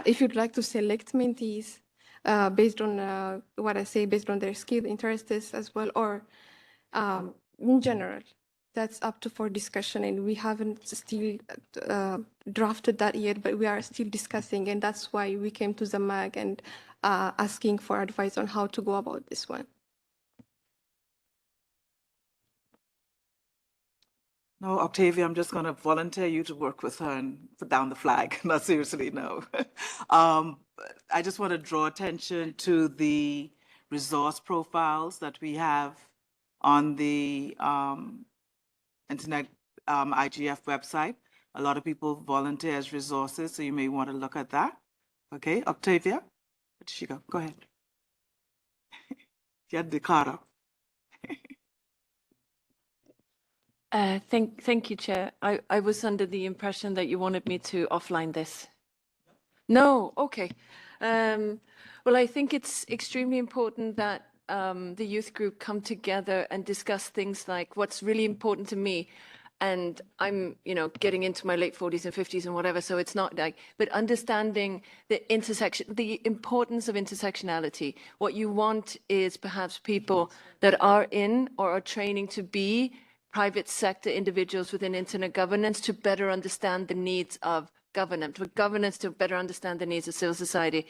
if you'd like to select mentees based on what I say, based on their skill, interests as well, or in general, that's up to for discussion, and we haven't still drafted that yet, but we are still discussing, and that's why we came to the MAG and asking for advice on how to go about this one. No, Octavia, I'm just going to volunteer you to work with her and put down the flag. No, seriously, no. I just want to draw attention to the resource profiles that we have on the Internet IGF website. A lot of people volunteer as resources, so you may want to look at that. Okay, Octavia, where did she go? Go ahead. She had the card up. Thank you, Chair. I was under the impression that you wanted me to offline this. No, okay. Well, I think it's extremely important that the youth group come together and discuss things like what's really important to me. And I'm, you know, getting into my late 40s and 50s and whatever, so it's not like, but understanding the intersection, the importance of intersectionality. What you want is perhaps people that are in or are training to be private sector individuals within internet governance to better understand the needs of governance, with governance to better understand the needs of civil society,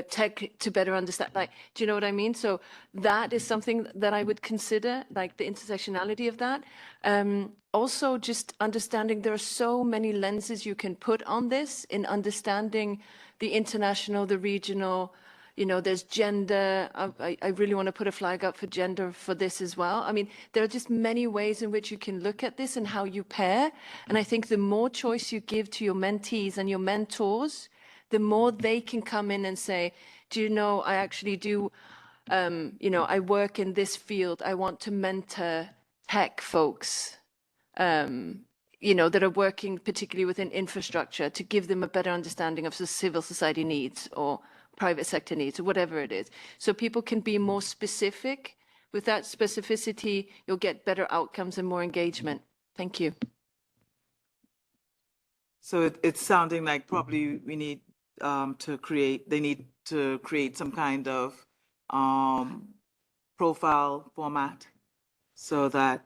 tech to better understand, like, do you know what I mean? So that is something that I would consider, like the intersectionality of that. Also just understanding there are so many lenses you can put on this in understanding the international, the regional, you know, there's gender. I really want to put a flag up for gender for this as well. I mean, there are just many ways in which you can look at this and how you pair. And I think the more choice you give to your mentees and your mentors, the more they can come in and say, do you know, I actually do, you know, I work in this field. I want to mentor tech folks, you know, that are working particularly within infrastructure to give them a better understanding of the civil society needs or private sector needs or whatever it is. So people can be more specific with that specificity, you'll get better outcomes and more engagement. Thank you. So it's sounding like probably we need they need to create some kind of profile format so that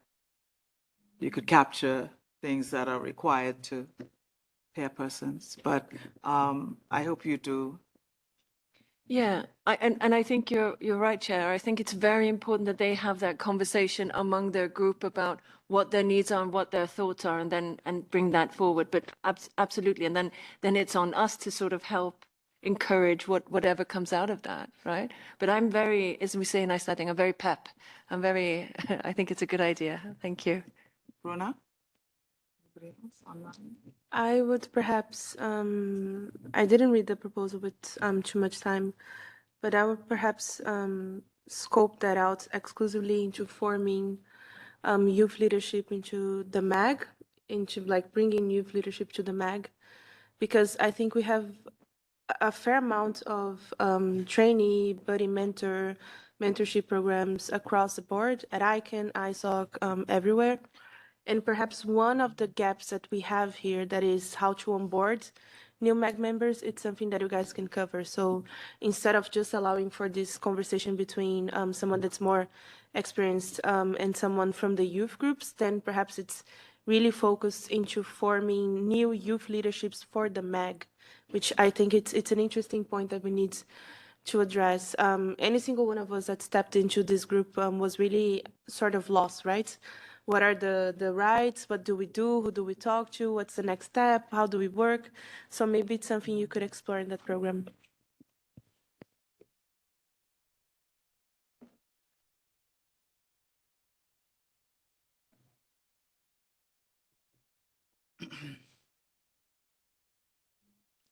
you could capture things that are required to pair persons. But I hope you do. Yeah, and I think you're right, Chair. I think it's very important that they have that conversation among their group about what their needs are and what their thoughts are, and then bring that forward. But absolutely, and then it's on us to sort of help encourage whatever comes out of that, right? But I'm very, as we say in Icelandic, I'm very pep. I'm very, I think it's a good idea. Thank you. Bruna? I would perhaps, I didn't read the proposal with too much time, but I would perhaps scope that out exclusively into forming youth leadership into the MAG, into like bringing youth leadership to the MAG, because I think we have a fair amount of trainee, buddy mentorship programs across the board at ICANN, ISOC, everywhere. And perhaps one of the gaps that we have here that is how to onboard new MAG members, it's something that you guys can cover. So instead of just allowing for this conversation between someone that's more experienced and someone from the youth groups, then perhaps it's really focused into forming new youth leaderships for the MAG, which I think it's an interesting point that we need to address. Any single one of us that stepped into this group was really sort of lost, right? What are the rights? What do we do? Who do we talk to? What's the next step? How do we work? So maybe it's something you could explore in that program.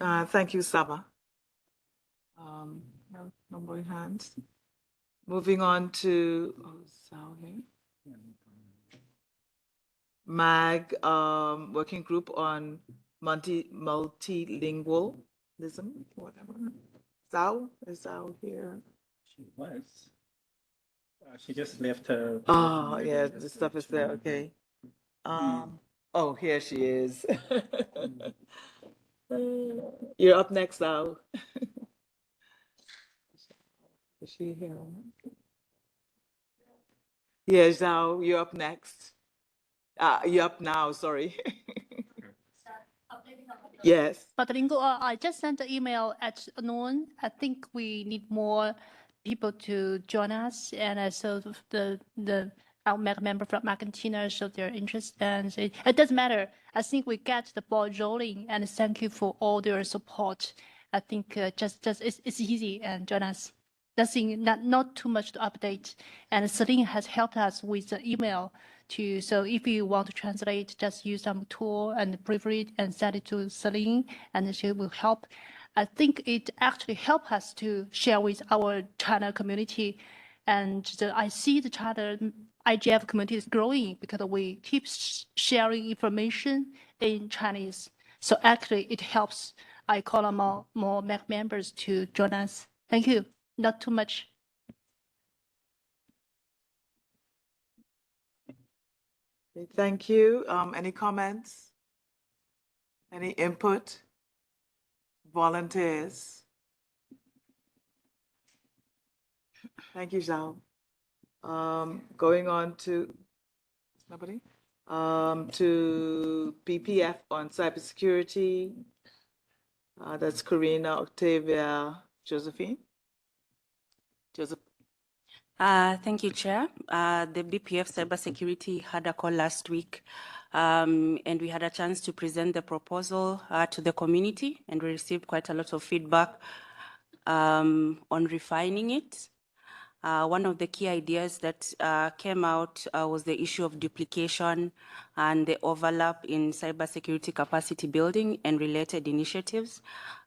Thank you, Saba. No more hands. Moving on to MAG working group on multilingualism, whatever. Zhao, is Zhao here? She was. She just left her. Oh, yeah, the stuff is there. Okay. Oh, here she is. You're up next, Zhao. Is she here? Yeah, Zhao, you're up next. You're up now, sorry. Yes. But Ringo, I just sent an email at noon. I think we need more people to join us, and so our member from Argentina showed their interest, and it doesn't matter. I think we get the ball rolling, and thank you for all their support. I think just it's easy and join us. Nothing, not too much to update. And Celine has helped us with the email too. So if you want to translate, just use some tool and proofread and send it to Celine, and she will help. I think it actually helps us to share with our China community. And I see the China IGF community is growing because we keep sharing information in Chinese. So actually it helps. I call on more members to join us. Thank you. Not too much. Okay, thank you. Any comments? Any input? Volunteers? Thank you, Zhao. Going on to nobody? To PPF on cybersecurity. That's Karina, Octavia, Josephine. Thank you, Chair. The BPF Cybersecurity had a call last week, and we had a chance to present the proposal to the community, and we received quite a lot of feedback on refining it. One of the key ideas that came out was the issue of duplication and the overlap in cybersecurity capacity building and related initiatives.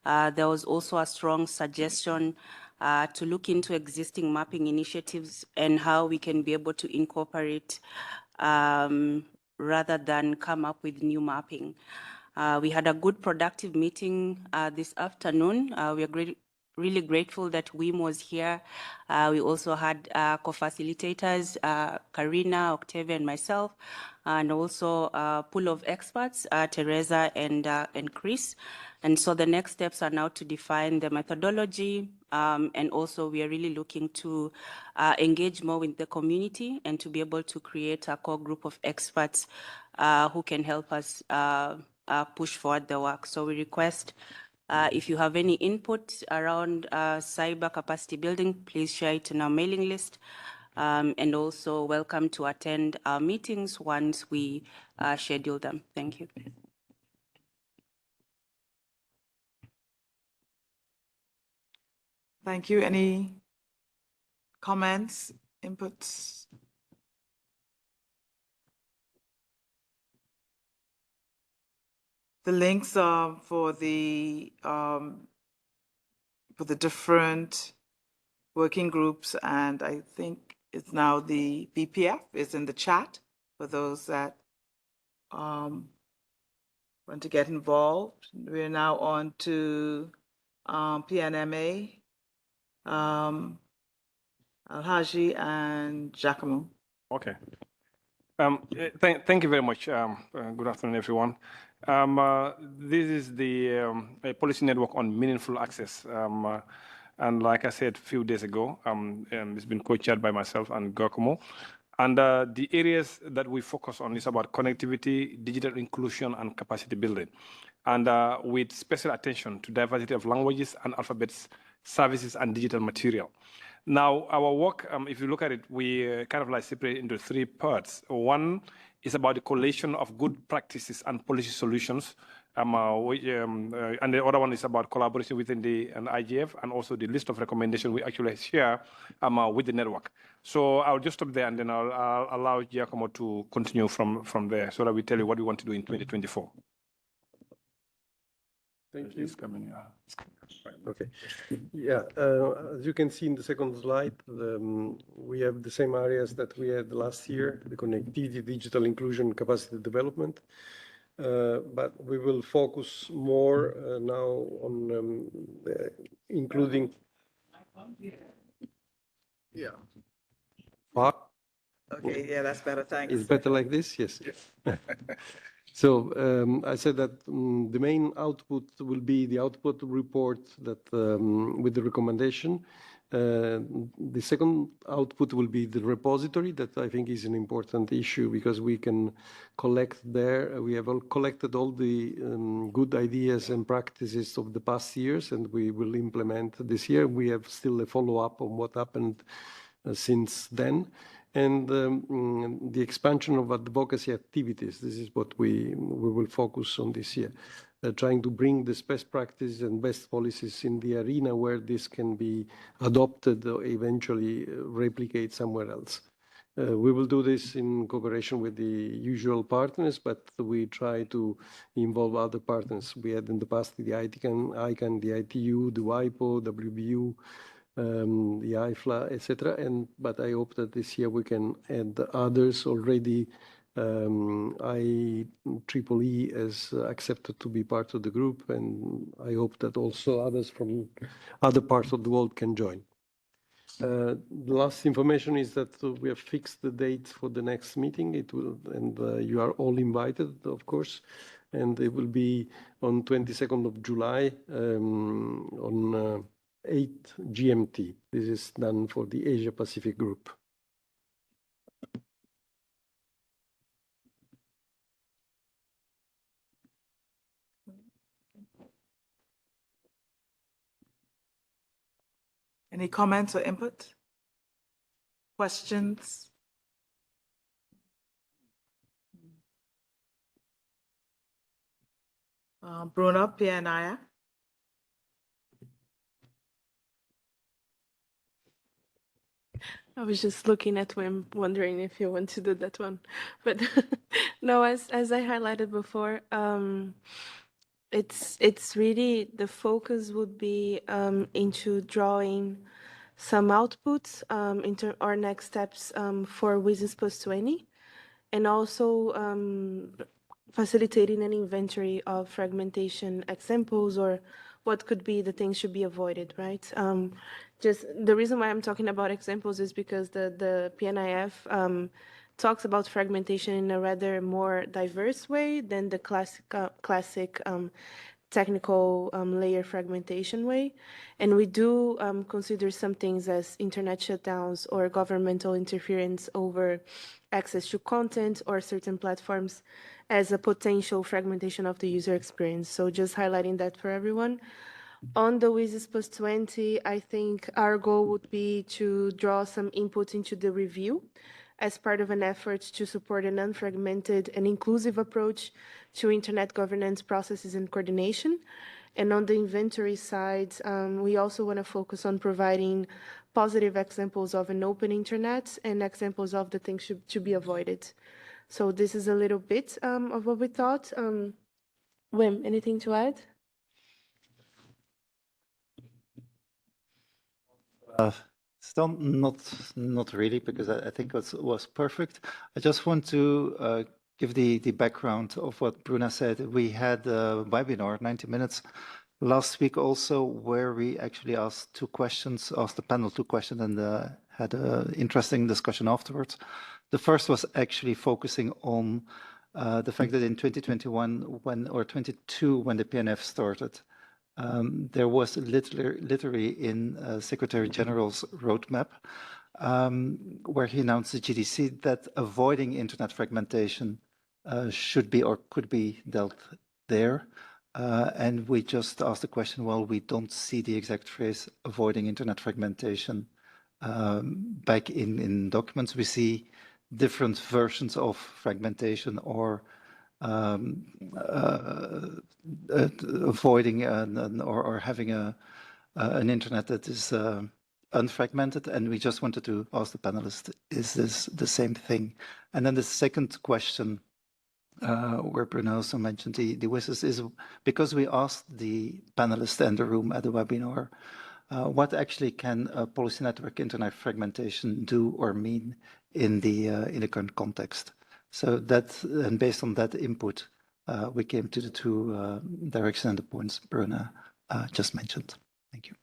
There was also a strong suggestion to look into existing mapping initiatives and how we can be able to incorporate rather than come up with new mapping. We had a good productive meeting this afternoon. We agreed really grateful that WIM was here. We also had co-facilitators, Karina, Octavia, and myself, and also a pool of experts, Teresa and Chris. And so the next steps are now to define the methodology, and also we are really looking to engage more with the community and to be able to create a core group of experts who can help us push forward the work. So we request if you have any input around cyber capacity building, please share it in our mailing list. And also welcome to attend our meetings once we schedule them. Thank you. Thank you. Any comments, inputs? The links are for the different working groups, and I think it's now the BPF is in the chat for those that want to get involved. We're now on to PNMA, Alhaji and Giacomo. Okay. Thank you very much. Good afternoon, everyone. This is the policy network on meaningful access. And like I said a few days ago, it's been co-chaired by myself and Giacomo. And the areas that we focus on is about connectivity, digital inclusion, and capacity building. And with special attention to diversity of languages and alphabets, services, and digital material. Now, our work, if you look at it, we kind of like separate into three parts. One is about the collation of good practices and policy solutions. And the other one is about collaboration within the IGF and also the list of recommendations we actually share with the network. So I'll just stop there and then I'll allow Giacomo to continue from there so that we tell you what we want to do in 2024. Thank you. Okay. Yeah, as you can see in the second slide, we have the same areas that we had last year, the connectivity, digital inclusion, capacity development. But we will focus more now on including. Yeah. Okay, yeah, that's better. Thanks. It's better like this? Yes. So I said that the main output will be the output report that with the recommendation. The second output will be the repository that I think is an important issue because we can collect there. We have collected all the good ideas and practices of the past years and we will implement this year. We have still a follow-up on what happened since then. And the expansion of advocacy activities, this is what we will focus on this year, trying to bring this best practices and best policies in the arena where this can be adopted or eventually replicate somewhere else. We will do this in cooperation with the usual partners, but we try to involve other partners. We had in the past the ICANN, the ITU, the WIPO, WBU, the IFLA, etc. But I hope that this year we can add others already. IEEE has accepted to be part of the group, and I hope that also others from other parts of the world can join. The last information is that we have fixed the date for the next meeting. It will, and you are all invited, of course, and it will be on 22nd of July on 8 GMT. This is done for the Asia Pacific group. Any comments or input? Questions? Bruno, Pianaya. I was just looking at him, wondering if you want to do that one. But no, as I highlighted before, it's really the focus would be into drawing some outputs into our next steps for WSIS Plus 20, and also facilitating an inventory of fragmentation examples or what could be the things should be avoided, right? Just the reason why I'm talking about examples is because the PNIF talks about fragmentation in a rather more diverse way than the classic technical layer fragmentation way. And we do consider some things as internet shutdowns or governmental interference over access to content or certain platforms as a potential fragmentation of the user experience. So just highlighting that for everyone. On the WSIS plus 20, I think our goal would be to draw some input into the review as part of an effort to support an unfragmented and inclusive approach to internet governance processes and coordination. And on the inventory side, we also want to focus on providing positive examples of an open internet and examples of the things to be avoided. So this is a little bit of what we thought. Wim, anything to add? Still not really, because I think it was perfect. I just want to give the background of what Bruna said. We had a webinar, 90 minutes, last week also, where we actually asked the panel two questions, and had an interesting discussion afterwards. The first was actually focusing on the fact that in 2021 or 22, when the PNF started, there was literally in Secretary General's roadmap, where he announced the GDC that avoiding internet fragmentation should be or could be dealt there. And we just asked the question, well, we don't see the exact phrase avoiding internet fragmentation back in documents. We see different versions of fragmentation or avoiding or having an internet that is unfragmented. And we just wanted to ask the panelists, is this the same thing? And then the second question, where Bruno also mentioned the WSIS, is because we asked the panelists in the room at the webinar, what actually can a policy network internet fragmentation do or mean in the current context? So that, and based on that input, we came to the two directions and the points Bruna just mentioned. Thank you.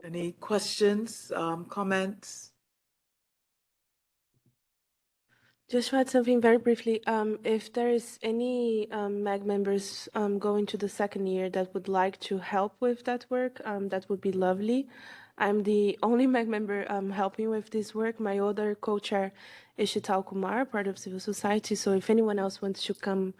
Any questions, comments? Just to add something very briefly, if there is any MAG members going to the second year that would like to help with that work, that would be lovely. I'm the only MAG member helping with this work. My other co-chair is Shital Kumar, part of civil society. So if anyone else wants to come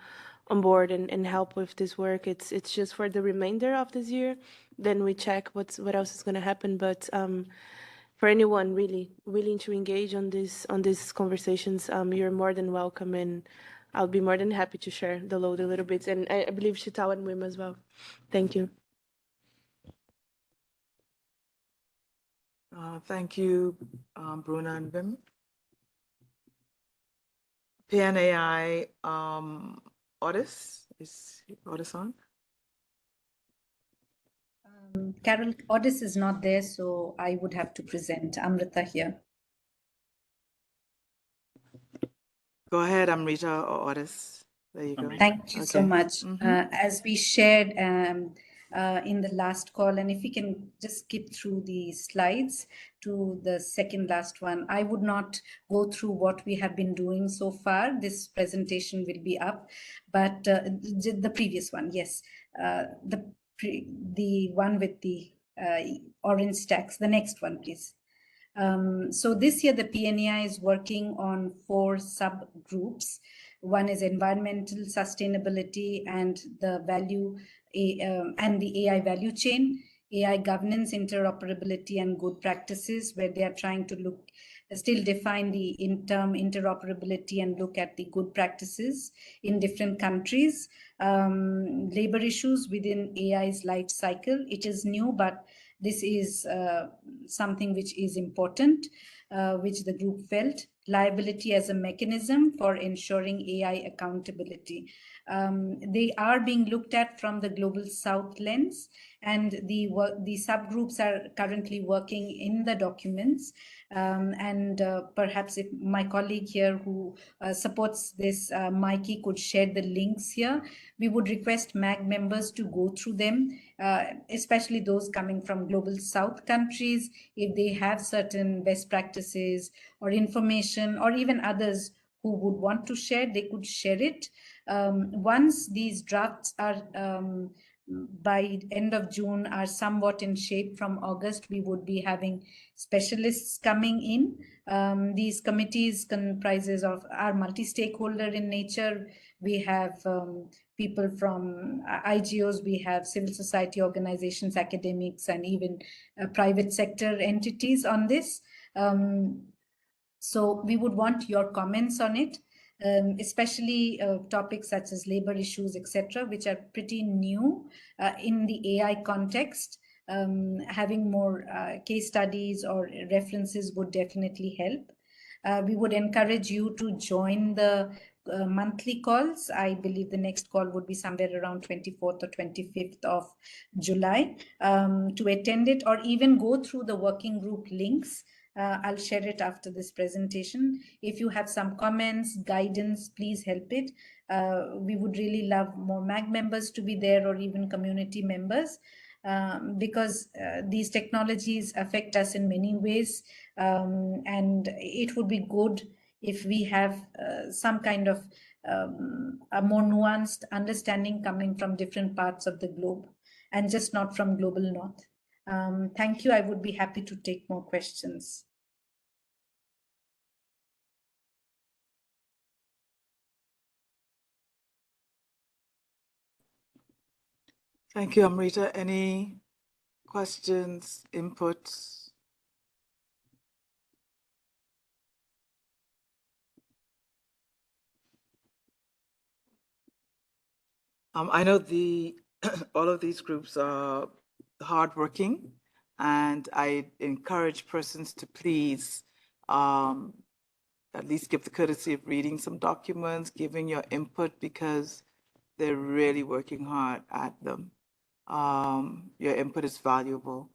on board and help with this work, it's just for the remainder of this year. Then we check what else is going to happen. But for anyone really willing to engage on these conversations, you're more than welcome, and I'll be more than happy to share the load a little bit. And I believe Shital and Wim as well. Thank you. Thank you, Bruna and Wim. PNAI, Otis, is Otis on? Carol, Otis is not there, so I would have to present. Amrita here. Go ahead, Amrita or Otis. There you go. Thank you so much. As we shared in the last call, and if we can just skip through the slides to the second last one, I would not go through what we have been doing so far. This presentation will be up, but the previous one, yes, the one with the orange stacks, the next one, please. So this year, the PNAI is working on 4 subgroups. One is environmental sustainability and the value and the AI value chain, AI governance, interoperability, and good practices, where they are trying to still define the term interoperability and look at the good practices in different countries. Labor issues within AI's life cycle. It is new, but this is something which is important, which the group felt. Liability as a mechanism for ensuring AI accountability. They are being looked at from the Global South lens, and the subgroups are currently working in the documents. And perhaps if my colleague here who supports this, Mikey, could share the links here, we would request MAG members to go through them, especially those coming from Global South countries. If they have certain best practices or information, or even others who would want to share, they could share it. Once these drafts are by end of June are somewhat in shape, from August we would be having specialists coming in. These committees comprises of are multi-stakeholder in nature. We have people from IGOs, we have civil society organizations, academics, and even private sector entities on this. So we would want your comments on it, especially topics such as labor issues, etc., which are pretty new in the AI context. Having more case studies or references would definitely help. We would encourage you to join the monthly calls. I believe the next call would be somewhere around 24th or 25th of July, to attend it, or even go through the working group links. I'll share it after this presentation. If you have some comments, guidance, please help it. We would really love more MAG members to be there, or even community members, because these technologies affect us in many ways. And it would be good if we have some kind of a more nuanced understanding coming from different parts of the globe, and just not from Global North. Thank you. I would be happy to take more questions. Thank you, Amrita. Any questions, inputs? I know all of these groups are hardworking, and I encourage persons to please at least give the courtesy of reading some documents, giving your input, because they're really working hard at them. Your input is valuable.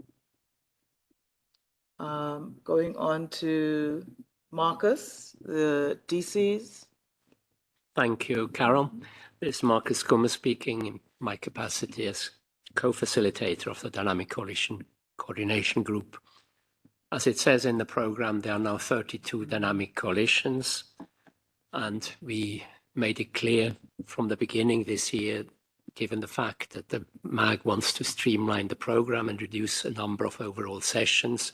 Going on to Marcus, the DCs. Thank you, Carol. This is Marcus Kummer speaking in my capacity as co-facilitator of the Dynamic Coalition Coordination Group. As it says in the program, there are now 32 dynamic coalitions, and we made it clear from the beginning this year, given the fact that the MAG wants to streamline the program and reduce a number of overall sessions,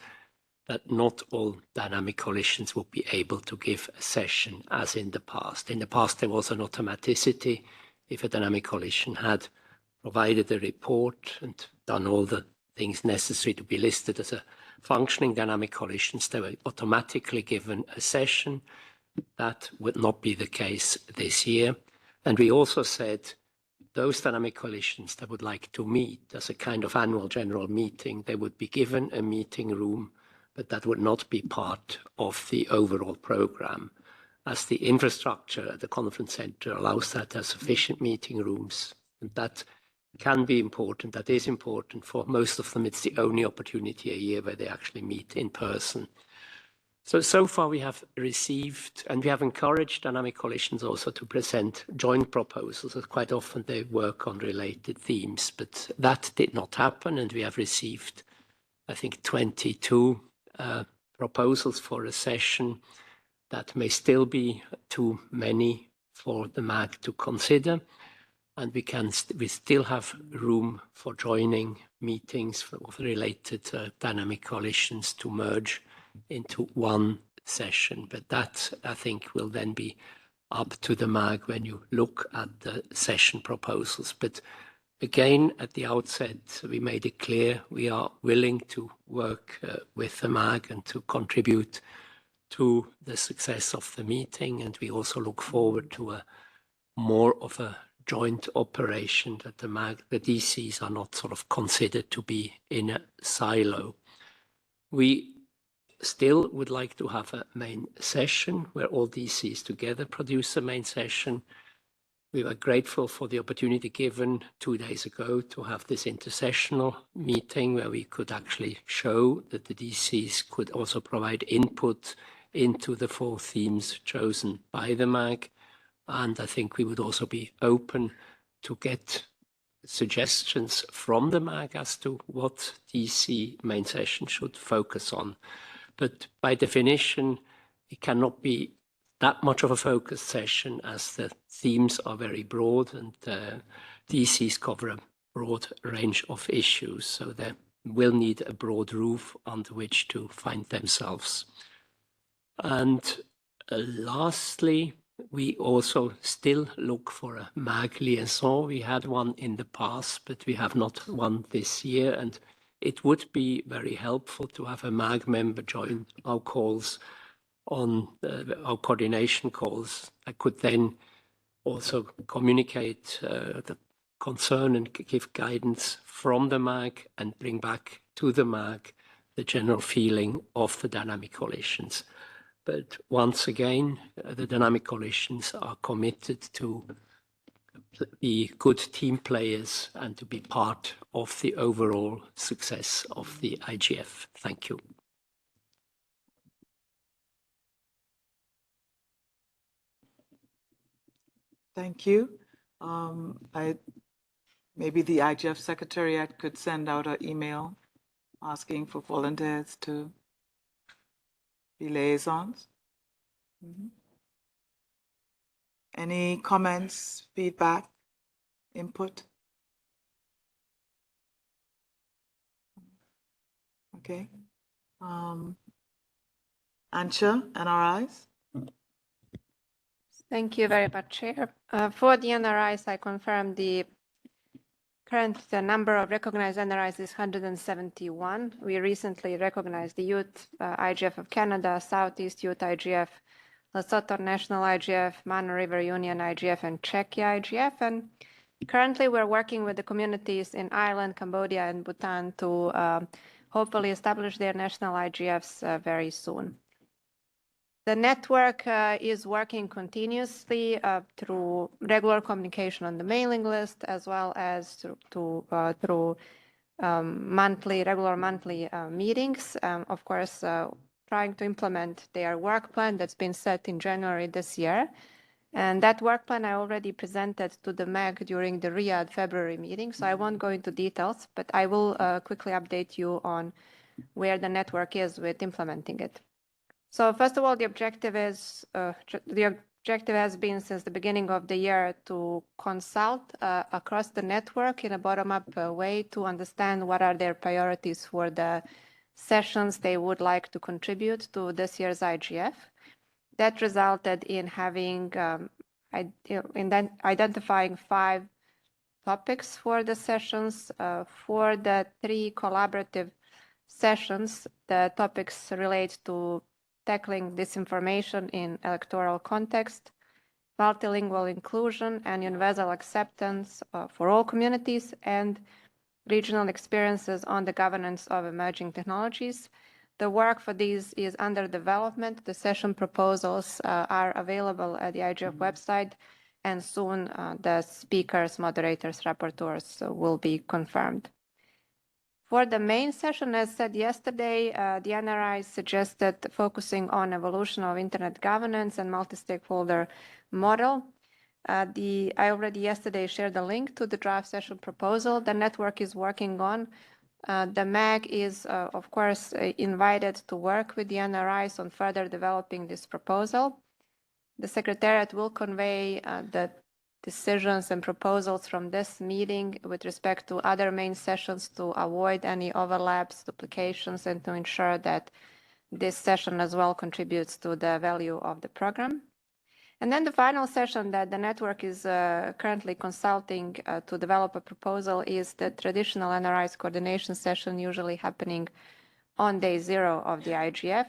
that not all dynamic coalitions would be able to give a session as in the past. In the past, there was an automaticity. If a dynamic coalition had provided a report and done all the things necessary to be listed as a functioning dynamic coalitions, they were automatically given a session. That would not be the case this year. And we also said those dynamic coalitions that would like to meet as a kind of annual general meeting, they would be given a meeting room, but that would not be part of the overall program. As the infrastructure at the conference center allows that, there are sufficient meeting rooms, and that can be important. That is important. For most of them, it's the only opportunity a year where they actually meet in person. So far we have received, and we have encouraged dynamic coalitions also to present joint proposals, as quite often they work on related themes, but that did not happen, and we have received, I think, 22 proposals for a session. That may still be too many for the MAG to consider, and we still have room for joining meetings of related dynamic coalitions to merge into one session. But that, I think, will then be up to the MAG when you look at the session proposals. But again, at the outset, we made it clear we are willing to work with the MAG and to contribute to the success of the meeting. And we also look forward to more of a joint operation, that the MAG, the DCs are not sort of considered to be in a silo. We still would like to have a main session where all DCs together produce a main session. We were grateful for the opportunity given 2 days ago to have this intersessional meeting where we could actually show that the DCs could also provide input into the 4 themes chosen by the MAG. And I think we would also be open to get suggestions from the MAG as to what DC main session should focus on. But by definition, it cannot be that much of a focused session as the themes are very broad and DCs cover a broad range of issues. So they will need a broad roof under which to find themselves. And lastly, we also still look for a MAG liaison. We had one in the past, but we have not one this year. And it would be very helpful to have a MAG member join our calls on our coordination calls. I could then also communicate the concern and give guidance from the MAG and bring back to the MAG the general feeling of the dynamic coalitions. But once again, the dynamic coalitions are committed to be good team players and to be part of the overall success of the IGF. Thank you. Thank you. Maybe the IGF Secretariat could send out an email asking for volunteers to be liaisons. Any comments, feedback, input? Okay. Ansha, NRIs? Thank you very much, Chair. For the NRIs, I confirm the current number of recognized NRIs is 171. We recently recognized the Youth IGF of Canada, Southeast Youth IGF, Lesotho National IGF, Mano River Union IGF, and Czechia IGF. And currently, we're working with the communities in Ireland, Cambodia, and Bhutan to hopefully establish their national IGFs very soon. The network is working continuously through regular communication on the mailing list, as well as through regular monthly meetings. Of course, trying to implement their work plan that's been set in January this year. And that work plan I already presented to the MAG during the Riyadh February meeting, so I won't go into details, but I will quickly update you on where the network is with implementing it. So first of all, the objective has been since the beginning of the year to consult across the network in a bottom-up way to understand what are their priorities for the sessions they would like to contribute to this year's IGF. That resulted in having identifying 5 topics for the sessions. For the 3 collaborative sessions, the topics relate to tackling disinformation in electoral context, multilingual inclusion and universal acceptance for all communities, and regional experiences on the governance of emerging technologies. The work for these is under development. The session proposals are available at the IGF website, and soon the speakers, moderators, rapporteurs will be confirmed. For the main session, as said yesterday, the NRI suggested focusing on evolution of internet governance and multi-stakeholder model. I already yesterday shared a link to the draft session proposal the network is working on. The MAG is, of course, invited to work with the NRIs on further developing this proposal. The Secretariat will convey the decisions and proposals from this meeting with respect to other main sessions to avoid any overlaps, duplications, and to ensure that this session as well contributes to the value of the program. And then the final session that the network is currently consulting to develop a proposal is the traditional NRIs coordination session, usually happening on day 0 of the IGF.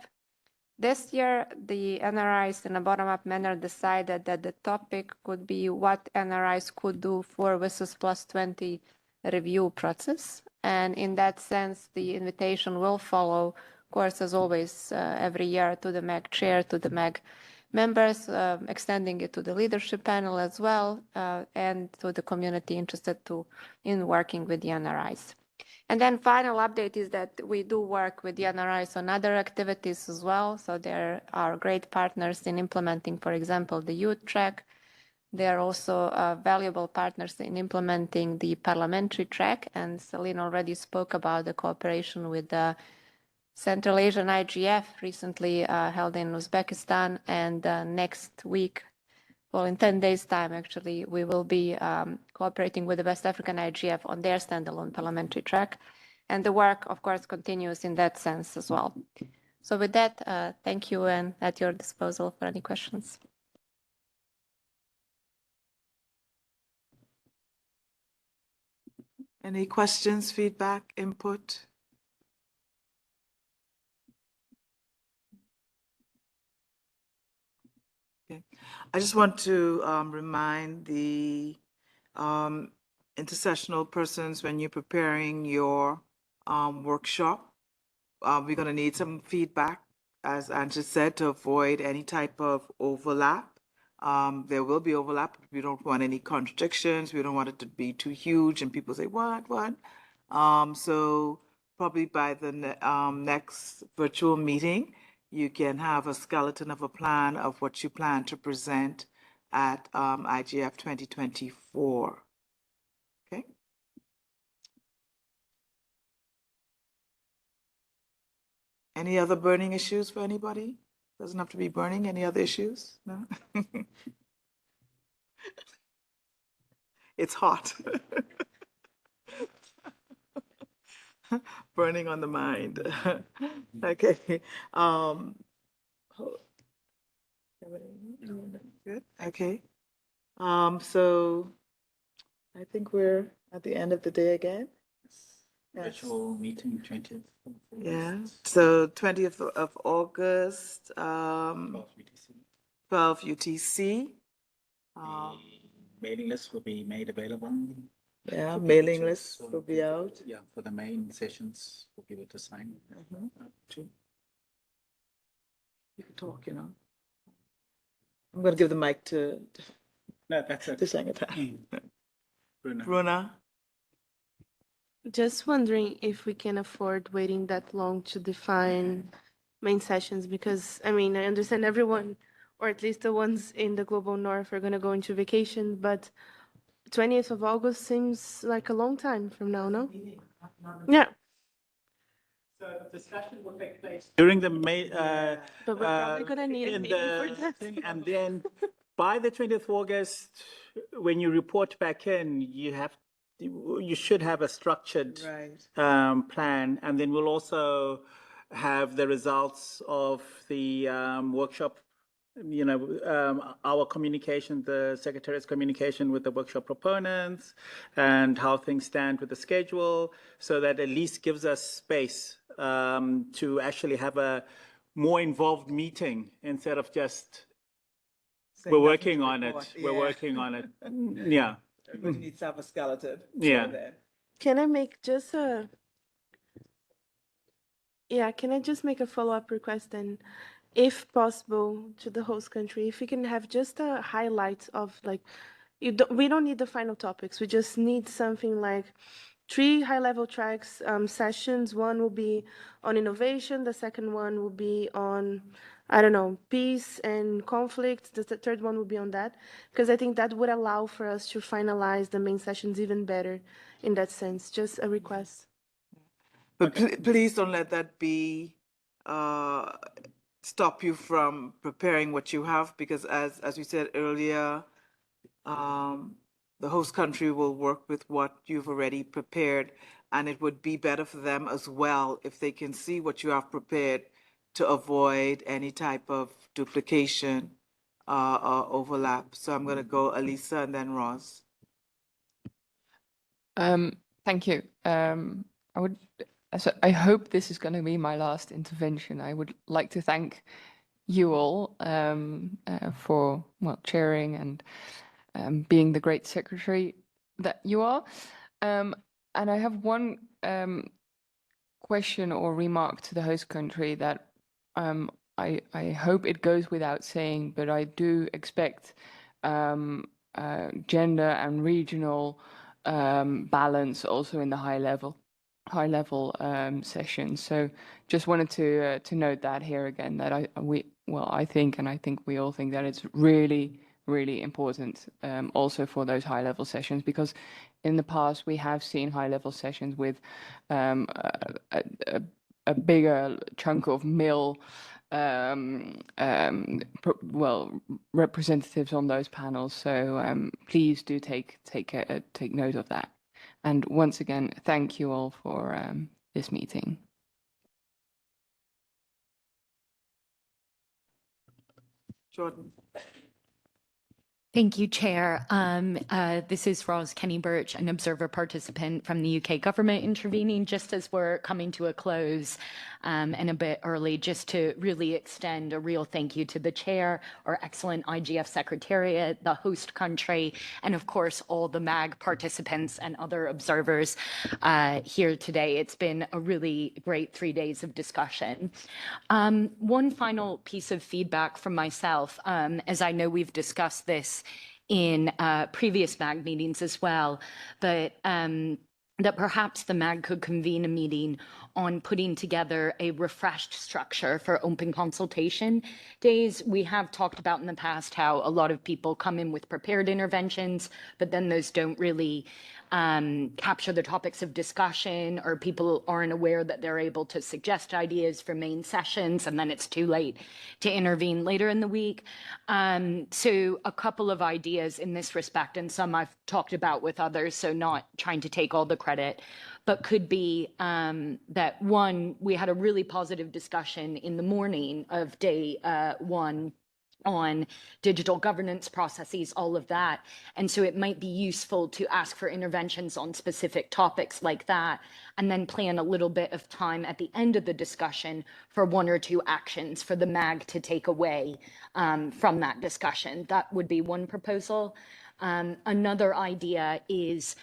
This year, the NRIs in a bottom-up manner decided that the topic could be what NRIs could do for WSIS Plus 20 review process. And in that sense, the invitation will follow, of course, as always, every year to the MAG chair, to the MAG members, extending it to the leadership panel as well, and to the community interested in working with the NRIs. And then final update is that we do work with the NRIs on other activities as well. So there are great partners in implementing, for example, the youth track. They are also valuable partners in implementing the parliamentary track. And Celine already spoke about the cooperation with the Central Asian IGF recently held in Uzbekistan. And next week, well, in 10 days' time, actually, we will be cooperating with the West African IGF on their standalone parliamentary track. And the work, of course, continues in that sense as well. So with that, thank you, and at your disposal for any questions. Any questions, feedback, input? Okay. I just want to remind the intersessional persons when you're preparing your workshop, we're going to need some feedback, as Angela said, to avoid any type of overlap. There will be overlap. We don't want any contradictions. We don't want it to be too huge and people say, what? So probably by the next virtual meeting, you can have a skeleton of a plan of what you plan to present at IGF 2024. Okay. Any other burning issues for anybody? Doesn't have to be burning. Any other issues? No? It's hot. Burning on the mind. Okay. Good. Okay. So I think we're at the end of the day again. Virtual meeting 20th. Yeah. So 20th of August, 12 UTC. Mailing list will be made available. Yeah, mailing list will be out. Yeah, for the main sessions for people to sign. You can talk, you know. I'm going to give the mic to No, that's it. to Shangata. Bruna. Just wondering if we can afford waiting that long to define main sessions, because I mean, I understand everyone, or at least the ones in the global north, are going to go into vacation, but 20th of August seems like a long time from now, no? Yeah. So discussion will take place during the May. But we're probably gonna need a in meeting for the that. thing, and then by the 20th of August, when you report back in, you should have a structured plan, and then we'll also have the results of the workshop. You know, our communication, the Secretariat's communication with the workshop proponents, and how things stand with the schedule, so that at least gives us space to actually have a more involved meeting instead of just we're working on it. We're working on it. Yeah. Everybody needs to have a skeleton. Yeah. Can I make just a... Yeah, can I just make a follow-up request then? If possible, to the host country, if we can have just a highlight of like, we don't need the final topics. We just need something like 3 high-level tracks, sessions. One will be on innovation. The second one will be on, I don't know, peace and conflict. The third one will be on that, because I think that would allow for us to finalize the main sessions even better in that sense. Just a request. But please don't let that be stop you from preparing what you have, because as we said earlier, the host country will work with what you've already prepared, and it would be better for them as well if they can see what you have prepared to avoid any type of duplication or overlap. So I'm going to go Elisa and then Ross. Thank you. I hope this is going to be my last intervention. I would like to thank you all for chairing and being the great secretary that you are. And I have one question or remark to the host country that I hope it goes without saying, but I do expect gender and regional balance also in the high level sessions. So just wanted to note that here again, that I think we all think that it's really important also for those high level sessions, because in the past we have seen high level sessions with a bigger chunk of male representatives on those panels. So please do take note of that. And once again, thank you all for this meeting. Jordan. Thank you, Chair. This is Roz Kenny Birch, an observer participant from the UK government, intervening just as we're coming to a close and a bit early, just to really extend a real thank you to the Chair, our excellent IGF Secretariat, the host country, and of course, all the MAG participants and other observers here today. It's been a really great 3 days of discussion. One final piece of feedback from myself, as I know we've discussed this in previous MAG meetings as well, but that perhaps the MAG could convene a meeting on putting together a refreshed structure for open consultation days. We have talked about in the past how a lot of people come in with prepared interventions, but then those don't really capture the topics of discussion, or people aren't aware that they're able to suggest ideas for main sessions, and then it's too late to intervene later in the week. So a couple of ideas in this respect, and some I've talked about with others, so not trying to take all the credit, but could be that one, we had a really positive discussion in the morning of day one on digital governance processes, all of that. And so it might be useful to ask for interventions on specific topics like that, and then plan a little bit of time at the end of the discussion for 1 or 2 actions for the MAG to take away from that discussion. That would be one proposal. Another idea is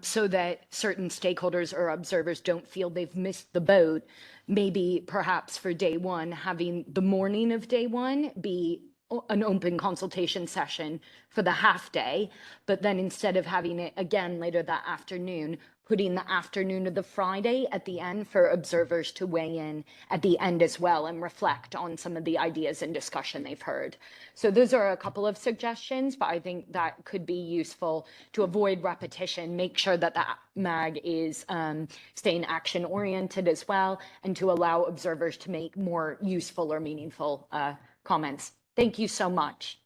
so that certain stakeholders or observers don't feel they've missed the boat, maybe perhaps for day one, having the morning of day one be an open consultation session for the half day, but then instead of having it again later that afternoon, putting the afternoon of the Friday at the end for observers to weigh in at the end as well and reflect on some of the ideas and discussion they've heard. So those are a couple of suggestions, but I think that could be useful to avoid repetition, make sure that the MAG is staying action oriented as well, and to allow observers to make more useful or meaningful comments. Thank you so much.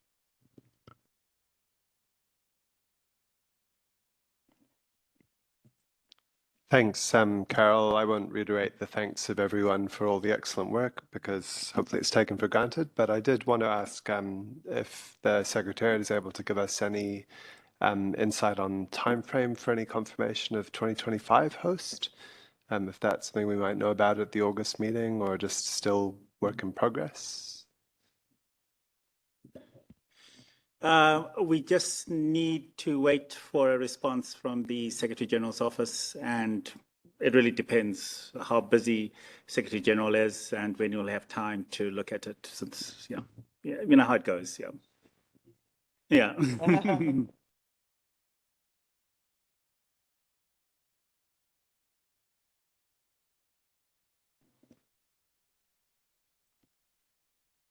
Thanks, Carol. I won't reiterate the thanks of everyone for all the excellent work, because hopefully it's taken for granted. But I did want to ask if the Secretariat is able to give us any insight on timeframe for any confirmation of 2025 host, if that's something we might know about at the August meeting, or just still work in progress. We just need to wait for a response from the Secretary General's office, and it really depends how busy Secretary General is and when you'll have time to look at it. Since yeah, you know how it goes. Yeah.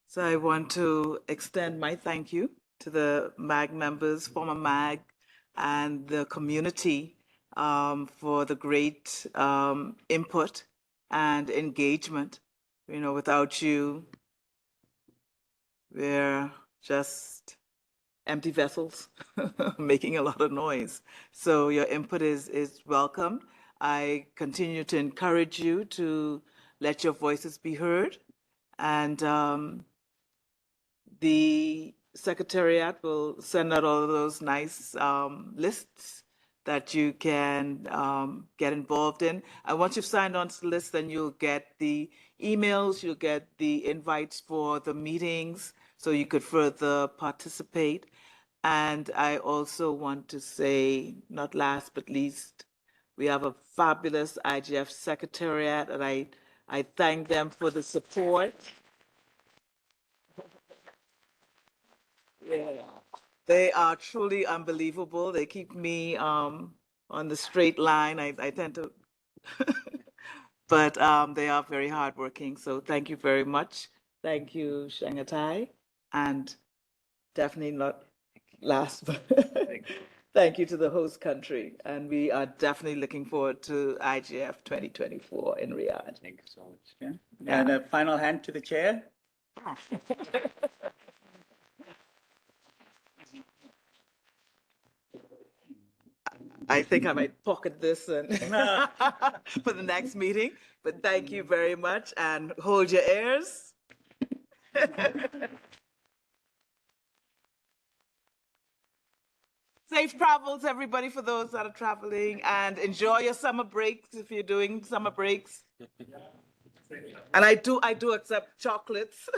So I want to extend my thank you to the MAG members, former MAG, and the community for the great input and engagement. You know, without you, we're just empty vessels making a lot of noise. So your input is welcome. I continue to encourage you to let your voices be heard, and the Secretariat will send out all of those nice lists that you can get involved in. And once you've signed on to the list, then you'll get the emails, you'll get the invites for the meetings, so you could further participate. And I also want to say, not last but least, we have a fabulous IGF Secretariat, and I thank them for the support Yeah. They are truly unbelievable. They keep me on the straight line. I tend to, but they are very hardworking. So thank you very much. Thank you, Shangatai. And definitely not last, but thank you to the host country. And we are definitely looking forward to IGF 2024 in Riyadh. Thank you so much. Yeah. And a final hand to the chair. I think I might pocket this and for the next meeting, but thank you very much and hold your ears. Safe travels, everybody, for those that are traveling, and enjoy your summer breaks if you're doing summer breaks. And I do accept chocolates.